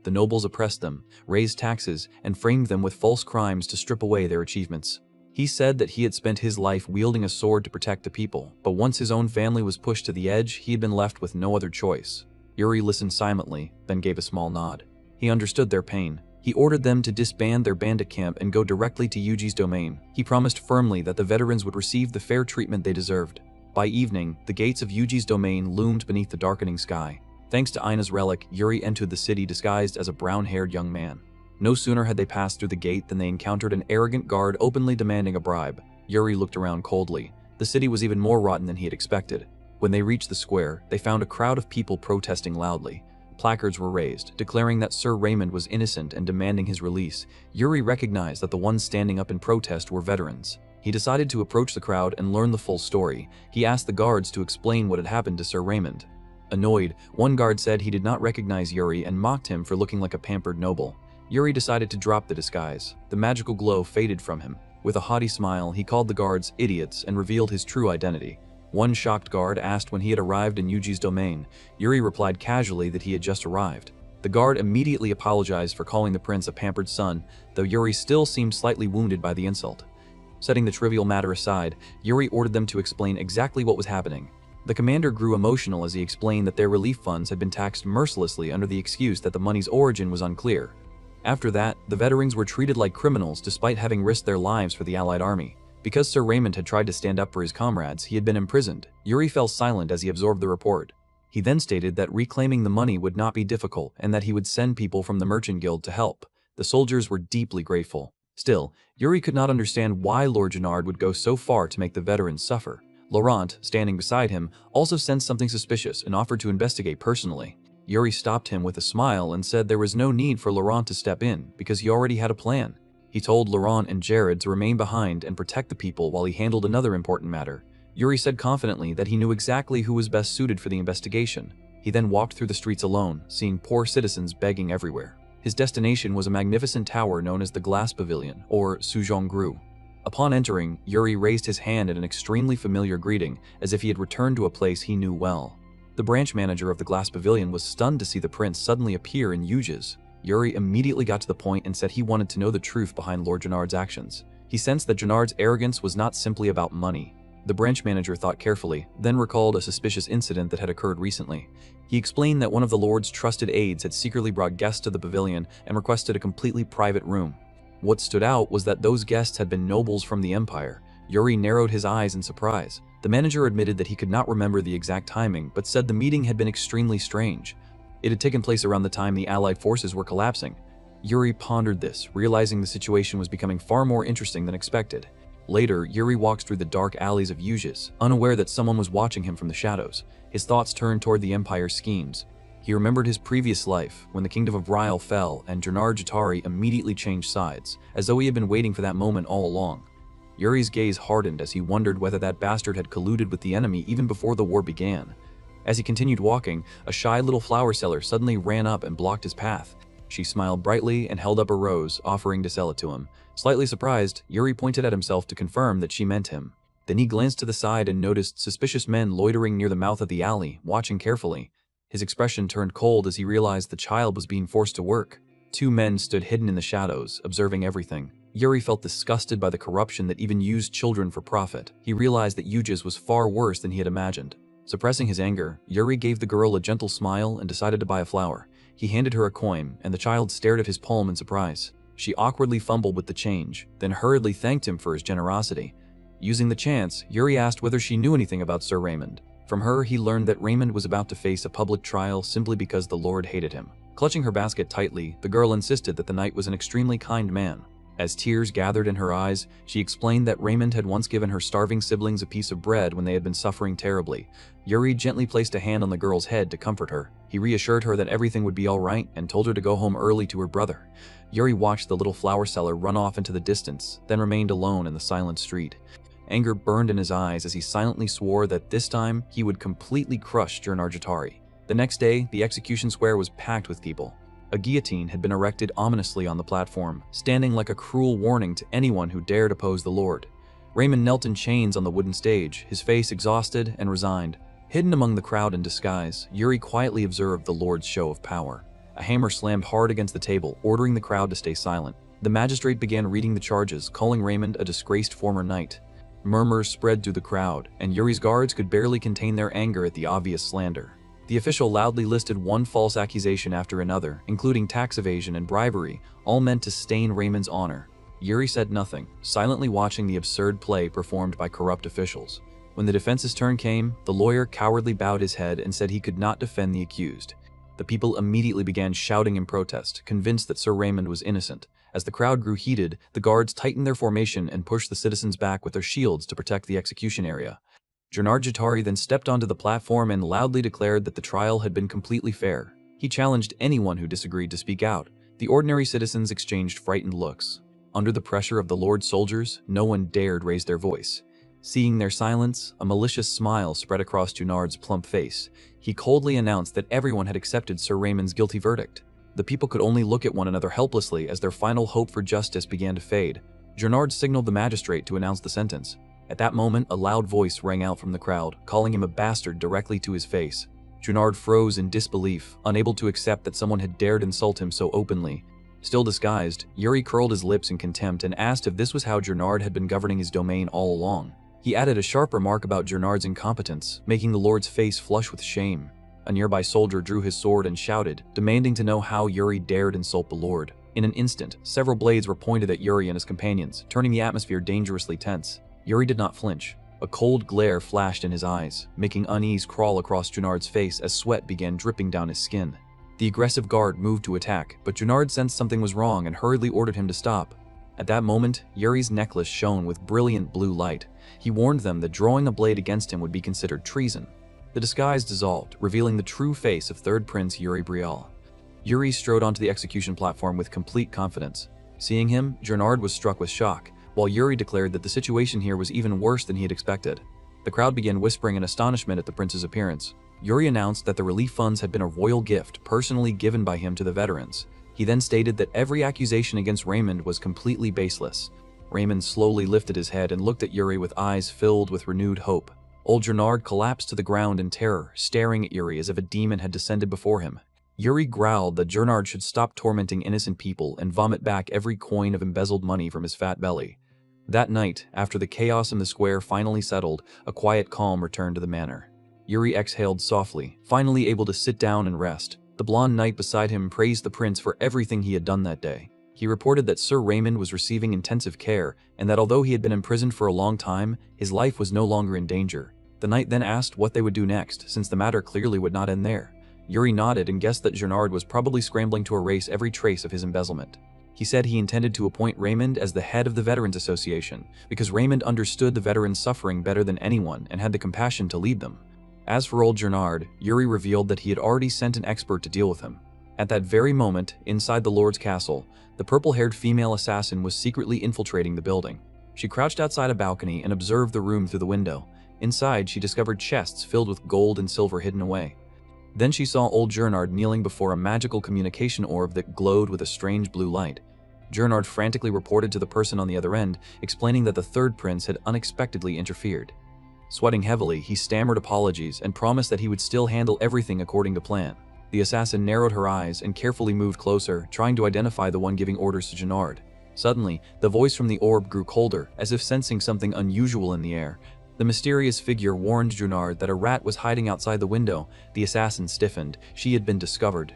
The nobles oppressed them, raised taxes, and framed them with false crimes to strip away their achievements. He said that he had spent his life wielding a sword to protect the people, but once his own family was pushed to the edge, he had been left with no other choice. Yuri listened silently, then gave a small nod. He understood their pain. He ordered them to disband their bandit camp and go directly to Yuji's domain. He promised firmly that the veterans would receive the fair treatment they deserved. By evening, the gates of Yuji's domain loomed beneath the darkening sky. Thanks to Ina's relic, Yuri entered the city disguised as a brown-haired young man. No sooner had they passed through the gate than they encountered an arrogant guard openly demanding a bribe. Yuri looked around coldly. The city was even more rotten than he had expected. When they reached the square, they found a crowd of people protesting loudly. placards were raised, declaring that Sir Raymond was innocent and demanding his release. Yuri recognized that the ones standing up in protest were veterans. He decided to approach the crowd and learn the full story. He asked the guards to explain what had happened to Sir Raymond. Annoyed, one guard said he did not recognize Yuri and mocked him for looking like a pampered noble. Yuri decided to drop the disguise. The magical glow faded from him. With a haughty smile, he called the guards idiots and revealed his true identity. One shocked guard asked when he had arrived in Yuji's domain. Yuri replied casually that he had just arrived. The guard immediately apologized for calling the prince a pampered son, though Yuri still seemed slightly wounded by the insult. Setting the trivial matter aside, Yuri ordered them to explain exactly what was happening. The commander grew emotional as he explained that their relief funds had been taxed mercilessly under the excuse that the money's origin was unclear. After that, the veterans were treated like criminals despite having risked their lives for the Allied army. Because Sir Raymond had tried to stand up for his comrades, he had been imprisoned. Yuri fell silent as he absorbed the report. He then stated that reclaiming the money would not be difficult and that he would send people from the Merchant Guild to help. The soldiers were deeply grateful. Still, Yuri could not understand why Lord Gennard would go so far to make the veterans suffer. Laurent, standing beside him, also sensed something suspicious and offered to investigate personally. Yuri stopped him with a smile and said there was no need for Laurent to step in because he already had a plan. He told Laurent and Jared to remain behind and protect the people while he handled another important matter. Yuri said confidently that he knew exactly who was best suited for the investigation. He then walked through the streets alone, seeing poor citizens begging everywhere. His destination was a magnificent tower known as the Glass Pavilion, or Suzhongru. Upon entering, Yuri raised his hand in an extremely familiar greeting, as if he had returned to a place he knew well. The branch manager of the Glass Pavilion was stunned to see the prince suddenly appear in Yuji's. Yuri immediately got to the point and said he wanted to know the truth behind Lord Gennard's actions. He sensed that Gennard's arrogance was not simply about money. The branch manager thought carefully, then recalled a suspicious incident that had occurred recently. He explained that one of the Lord's trusted aides had secretly brought guests to the pavilion and requested a completely private room. What stood out was that those guests had been nobles from the Empire. Yuri narrowed his eyes in surprise. The manager admitted that he could not remember the exact timing, but said the meeting had been extremely strange. It had taken place around the time the Allied forces were collapsing. Yuri pondered this, realizing the situation was becoming far more interesting than expected. Later, Yuri walked through the dark alleys of Yuji's, unaware that someone was watching him from the shadows. His thoughts turned toward the Empire's schemes. He remembered his previous life, when the Kingdom of Briol fell and Gennard Jatari immediately changed sides, as though he had been waiting for that moment all along. Yuri's gaze hardened as he wondered whether that bastard had colluded with the enemy even before the war began. As he continued walking, a shy little flower seller suddenly ran up and blocked his path. She smiled brightly and held up a rose, offering to sell it to him. Slightly surprised, Yuri pointed at himself to confirm that she meant him. Then he glanced to the side and noticed suspicious men loitering near the mouth of the alley, watching carefully. His expression turned cold as he realized the child was being forced to work. Two men stood hidden in the shadows, observing everything. Yuri felt disgusted by the corruption that even used children for profit. He realized that Yuji's was far worse than he had imagined. Suppressing his anger, Yuri gave the girl a gentle smile and decided to buy a flower. He handed her a coin, and the child stared at his palm in surprise. She awkwardly fumbled with the change, then hurriedly thanked him for his generosity. Using the chance, Yuri asked whether she knew anything about Sir Raymond. From her, he learned that Raymond was about to face a public trial simply because the Lord hated him. Clutching her basket tightly, the girl insisted that the knight was an extremely kind man. As tears gathered in her eyes, she explained that Raymond had once given her starving siblings a piece of bread when they had been suffering terribly. Yuri gently placed a hand on the girl's head to comfort her. He reassured her that everything would be all right and told her to go home early to her brother. Yuri watched the little flower seller run off into the distance, then remained alone in the silent street. Anger burned in his eyes as he silently swore that this time he would completely crush Gennard Jatari. The next day, the execution square was packed with people. A guillotine had been erected ominously on the platform, standing like a cruel warning to anyone who dared oppose the Lord. Raymond knelt in chains on the wooden stage, his face exhausted and resigned. Hidden among the crowd in disguise, Yuri quietly observed the Lord's show of power. A hammer slammed hard against the table, ordering the crowd to stay silent. The magistrate began reading the charges, calling Raymond a disgraced former knight. Murmurs spread through the crowd, and Yuri's guards could barely contain their anger at the obvious slander. The official loudly listed one false accusation after another, including tax evasion and bribery, all meant to stain Raymond's honor. Yuri said nothing, silently watching the absurd play performed by corrupt officials. When the defense's turn came, the lawyer cowardly bowed his head and said he could not defend the accused. The people immediately began shouting in protest, convinced that Sir Raymond was innocent. As the crowd grew heated, the guards tightened their formation and pushed the citizens back with their shields to protect the execution area. Gennard Jatari then stepped onto the platform and loudly declared that the trial had been completely fair. He challenged anyone who disagreed to speak out. The ordinary citizens exchanged frightened looks. Under the pressure of the Lord's soldiers, no one dared raise their voice. Seeing their silence, a malicious smile spread across Junard's plump face. He coldly announced that everyone had accepted Sir Raymond's guilty verdict. The people could only look at one another helplessly as their final hope for justice began to fade. Junard signaled the magistrate to announce the sentence. At that moment, a loud voice rang out from the crowd, calling him a bastard directly to his face. Junard froze in disbelief, unable to accept that someone had dared insult him so openly. Still disguised, Yuri curled his lips in contempt and asked if this was how Junard had been governing his domain all along. He added a sharp remark about Junard's incompetence, making the Lord's face flush with shame. A nearby soldier drew his sword and shouted, demanding to know how Yuri dared insult the Lord. In an instant, several blades were pointed at Yuri and his companions, turning the atmosphere dangerously tense. Yuri did not flinch. A cold glare flashed in his eyes, making unease crawl across Junard's face as sweat began dripping down his skin. The aggressive guard moved to attack, but Junard sensed something was wrong and hurriedly ordered him to stop. At that moment, Yuri's necklace shone with brilliant blue light. He warned them that drawing a blade against him would be considered treason. The disguise dissolved, revealing the true face of Third Prince Yuri Briol. Yuri strode onto the execution platform with complete confidence. Seeing him, Junard was struck with shock, while Yuri declared that the situation here was even worse than he had expected. The crowd began whispering in astonishment at the prince's appearance. Yuri announced that the relief funds had been a royal gift personally given by him to the veterans. He then stated that every accusation against Raymond was completely baseless. Raymond slowly lifted his head and looked at Yuri with eyes filled with renewed hope. Old Junard collapsed to the ground in terror, staring at Yuri as if a demon had descended before him. Yuri growled that Junard should stop tormenting innocent people and vomit back every coin of embezzled money from his fat belly. That night, after the chaos in the square finally settled, a quiet calm returned to the manor. Yuri exhaled softly, finally able to sit down and rest. The blonde knight beside him praised the prince for everything he had done that day. He reported that Sir Raymond was receiving intensive care, and that although he had been imprisoned for a long time, his life was no longer in danger. The knight then asked what they would do next, since the matter clearly would not end there. Yuri nodded and guessed that Junard was probably scrambling to erase every trace of his embezzlement. He said he intended to appoint Raymond as the head of the Veterans Association, because Raymond understood the veterans' suffering better than anyone and had the compassion to lead them. As for old Junard, Yuri revealed that he had already sent an expert to deal with him. At that very moment, inside the Lord's castle, the purple-haired female assassin was secretly infiltrating the building. She crouched outside a balcony and observed the room through the window. Inside, she discovered chests filled with gold and silver hidden away. Then she saw old Junard kneeling before a magical communication orb that glowed with a strange blue light. Junard frantically reported to the person on the other end, explaining that the third prince had unexpectedly interfered. Sweating heavily, he stammered apologies and promised that he would still handle everything according to plan. The assassin narrowed her eyes and carefully moved closer, trying to identify the one giving orders to Junard. Suddenly, the voice from the orb grew colder, as if sensing something unusual in the air. The mysterious figure warned Junard that a rat was hiding outside the window. The assassin stiffened. She had been discovered.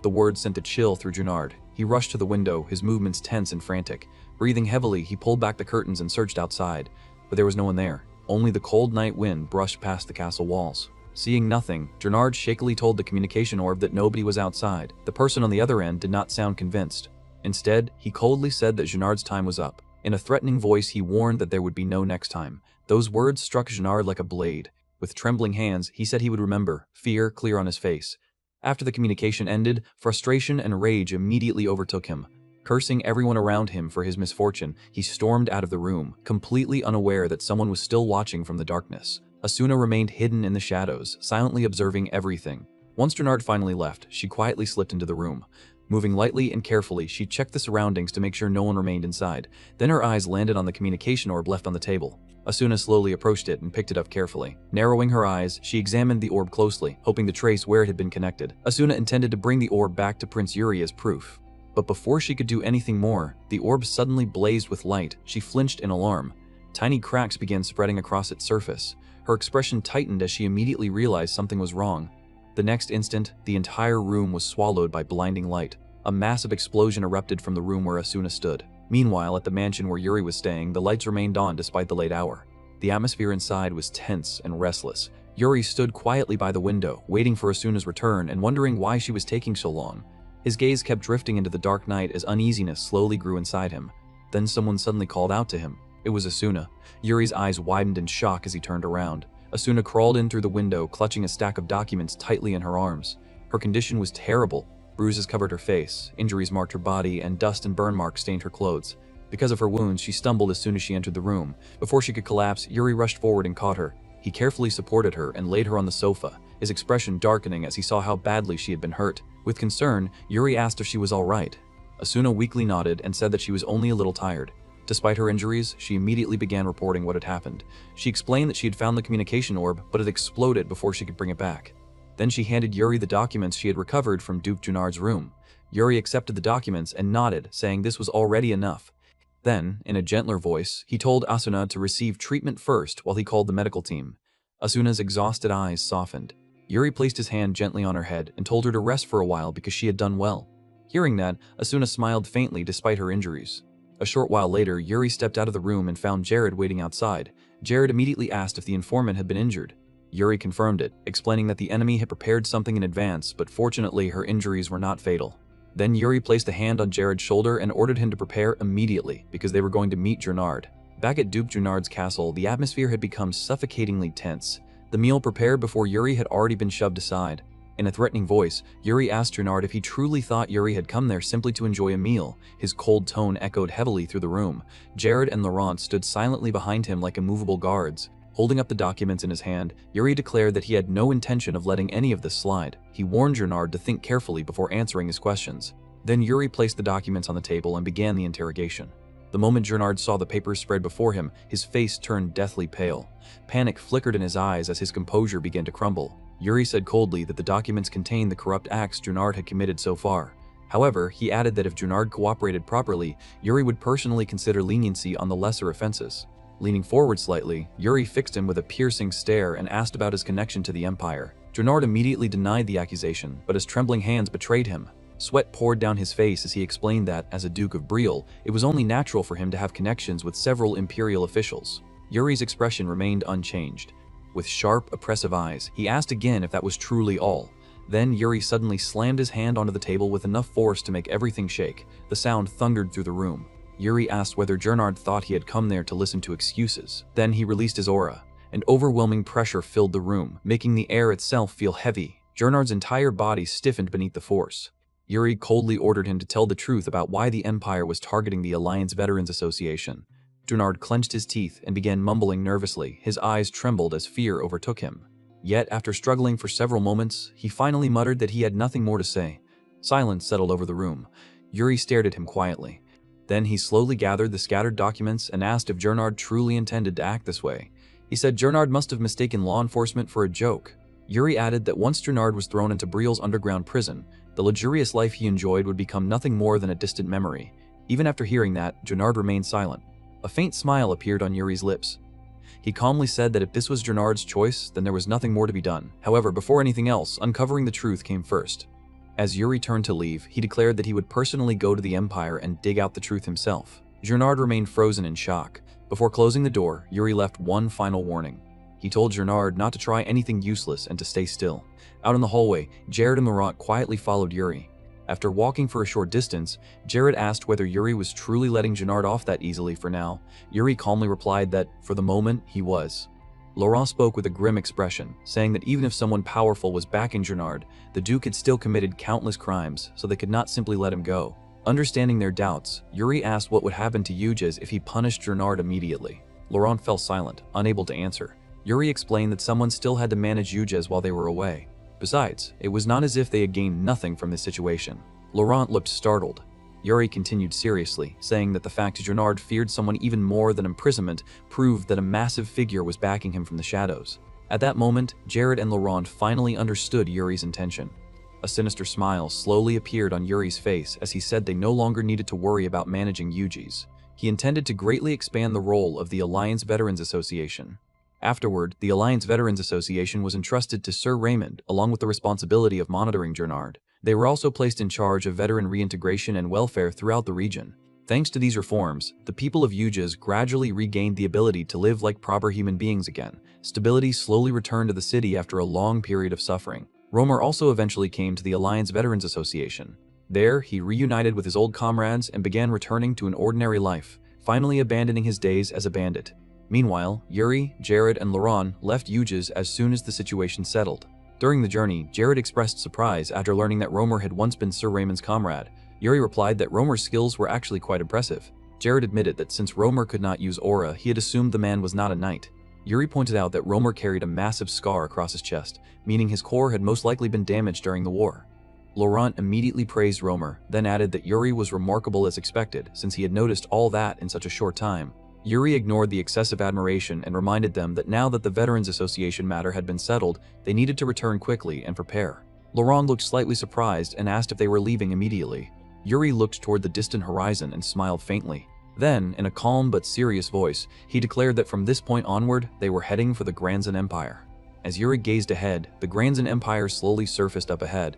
The word sent a chill through Junard. He rushed to the window, his movements tense and frantic. Breathing heavily, he pulled back the curtains and searched outside. But there was no one there. Only the cold night wind brushed past the castle walls. Seeing nothing, Junard shakily told the communication orb that nobody was outside. The person on the other end did not sound convinced. Instead, he coldly said that Junard's time was up. In a threatening voice, he warned that there would be no next time. Those words struck Junard like a blade. With trembling hands, he said he would remember, fear clear on his face. After the communication ended, frustration and rage immediately overtook him. Cursing everyone around him for his misfortune, he stormed out of the room, completely unaware that someone was still watching from the darkness. Asuna remained hidden in the shadows, silently observing everything. Once Junard finally left, she quietly slipped into the room. Moving lightly and carefully, she checked the surroundings to make sure no one remained inside. Then her eyes landed on the communication orb left on the table. Asuna slowly approached it and picked it up carefully. Narrowing her eyes, she examined the orb closely, hoping to trace where it had been connected. Asuna intended to bring the orb back to Prince Yuri as proof. But before she could do anything more, the orb suddenly blazed with light. She flinched in alarm. Tiny cracks began spreading across its surface. Her expression tightened as she immediately realized something was wrong. The next instant, the entire room was swallowed by blinding light. A massive explosion erupted from the room where Asuna stood. Meanwhile, at the mansion where Yuri was staying, the lights remained on despite the late hour. The atmosphere inside was tense and restless. Yuri stood quietly by the window, waiting for Asuna's return and wondering why she was taking so long. His gaze kept drifting into the dark night as uneasiness slowly grew inside him. Then someone suddenly called out to him. It was Asuna. Yuri's eyes widened in shock as he turned around. Asuna crawled in through the window, clutching a stack of documents tightly in her arms. Her condition was terrible. Bruises covered her face, injuries marked her body, and dust and burn marks stained her clothes. Because of her wounds, she stumbled as soon as she entered the room. Before she could collapse, Yuri rushed forward and caught her. He carefully supported her and laid her on the sofa, his expression darkening as he saw how badly she had been hurt. With concern, Yuri asked if she was all right. Asuna weakly nodded and said that she was only a little tired. Despite her injuries, she immediately began reporting what had happened. She explained that she had found the communication orb, but it exploded before she could bring it back. Then she handed Yuri the documents she had recovered from Duke Junard's room. Yuri accepted the documents and nodded, saying this was already enough. Then, in a gentler voice, he told Asuna to receive treatment first while he called the medical team. Asuna's exhausted eyes softened. Yuri placed his hand gently on her head and told her to rest for a while because she had done well. Hearing that, Asuna smiled faintly despite her injuries. A short while later, Yuri stepped out of the room and found Jared waiting outside. Jared immediately asked if the informant had been injured. Yuri confirmed it, explaining that the enemy had prepared something in advance, but fortunately her injuries were not fatal. Then Yuri placed a hand on Jared's shoulder and ordered him to prepare immediately because they were going to meet Junard. Back at Duke Junard's castle, the atmosphere had become suffocatingly tense. The meal prepared before Yuri had already been shoved aside. In a threatening voice, Yuri asked Junard if he truly thought Yuri had come there simply to enjoy a meal. His cold tone echoed heavily through the room. Jared and Laurent stood silently behind him like immovable guards. Holding up the documents in his hand, Yuri declared that he had no intention of letting any of this slide. He warned Junard to think carefully before answering his questions. Then Yuri placed the documents on the table and began the interrogation. The moment Junard saw the papers spread before him, his face turned deathly pale. Panic flickered in his eyes as his composure began to crumble. Yuri said coldly that the documents contained the corrupt acts Junard had committed so far. However, he added that if Junard cooperated properly, Yuri would personally consider leniency on the lesser offenses. Leaning forward slightly, Yuri fixed him with a piercing stare and asked about his connection to the Empire. Junard immediately denied the accusation, but his trembling hands betrayed him. Sweat poured down his face as he explained that, as a Duke of Briol, it was only natural for him to have connections with several imperial officials. Yuri's expression remained unchanged. With sharp, oppressive eyes, he asked again if that was truly all. Then Yuri suddenly slammed his hand onto the table with enough force to make everything shake. The sound thundered through the room. Yuri asked whether Junard thought he had come there to listen to excuses. Then he released his aura. An overwhelming pressure filled the room, making the air itself feel heavy. Junard's entire body stiffened beneath the force. Yuri coldly ordered him to tell the truth about why the Empire was targeting the Alliance Veterans Association. Junard clenched his teeth and began mumbling nervously. His eyes trembled as fear overtook him. Yet, after struggling for several moments, he finally muttered that he had nothing more to say. Silence settled over the room. Yuri stared at him quietly. Then he slowly gathered the scattered documents and asked if Junard truly intended to act this way. He said Junard must have mistaken law enforcement for a joke. Yuri added that once Junard was thrown into Briol's underground prison, the luxurious life he enjoyed would become nothing more than a distant memory. Even after hearing that, Junard remained silent. A faint smile appeared on Yuri's lips. He calmly said that if this was Junard's choice, then there was nothing more to be done. However, before anything else, uncovering the truth came first. As Yuri turned to leave, he declared that he would personally go to the Empire and dig out the truth himself. Junard remained frozen in shock. Before closing the door, Yuri left one final warning. He told Junard not to try anything useless and to stay still. Out in the hallway, Jared and Laurent quietly followed Yuri. After walking for a short distance, Jared asked whether Yuri was truly letting Junard off that easily for now. Yuri calmly replied that, for the moment, he was. Laurent spoke with a grim expression, saying that even if someone powerful was backing Junard, the Duke had still committed countless crimes, so they could not simply let him go. Understanding their doubts, Yuri asked what would happen to Yuges if he punished Junard immediately. Laurent fell silent, unable to answer. Yuri explained that someone still had to manage Yuges while they were away. Besides, it was not as if they had gained nothing from this situation. Laurent looked startled. Yuri continued seriously, saying that the fact Junard feared someone even more than imprisonment proved that a massive figure was backing him from the shadows. At that moment, Jared and Laurent finally understood Yuri's intention. A sinister smile slowly appeared on Yuri's face as he said they no longer needed to worry about managing Yuges. He intended to greatly expand the role of the Alliance Veterans Association. Afterward, the Alliance Veterans Association was entrusted to Sir Raymond, along with the responsibility of monitoring Junard. They were also placed in charge of veteran reintegration and welfare throughout the region. Thanks to these reforms, the people of Yuges gradually regained the ability to live like proper human beings again. Stability slowly returned to the city after a long period of suffering. Romer also eventually came to the Alliance Veterans Association. There, he reunited with his old comrades and began returning to an ordinary life, finally abandoning his days as a bandit. Meanwhile, Yuri, Jared, and Laurent left Yuges as soon as the situation settled. During the journey, Jared expressed surprise after learning that Romer had once been Sir Raymond's comrade. Yuri replied that Romer's skills were actually quite impressive. Jared admitted that since Romer could not use aura, he had assumed the man was not a knight. Yuri pointed out that Romer carried a massive scar across his chest, meaning his core had most likely been damaged during the war. Laurent immediately praised Romer, then added that Yuri was remarkable as expected, since he had noticed all that in such a short time. Yuri ignored the excessive admiration and reminded them that now that the Veterans Association matter had been settled, they needed to return quickly and prepare. Laurent looked slightly surprised and asked if they were leaving immediately. Yuri looked toward the distant horizon and smiled faintly. Then, in a calm but serious voice, he declared that from this point onward, they were heading for the Granzan Empire. As Yuri gazed ahead, the Granzan Empire slowly surfaced up ahead,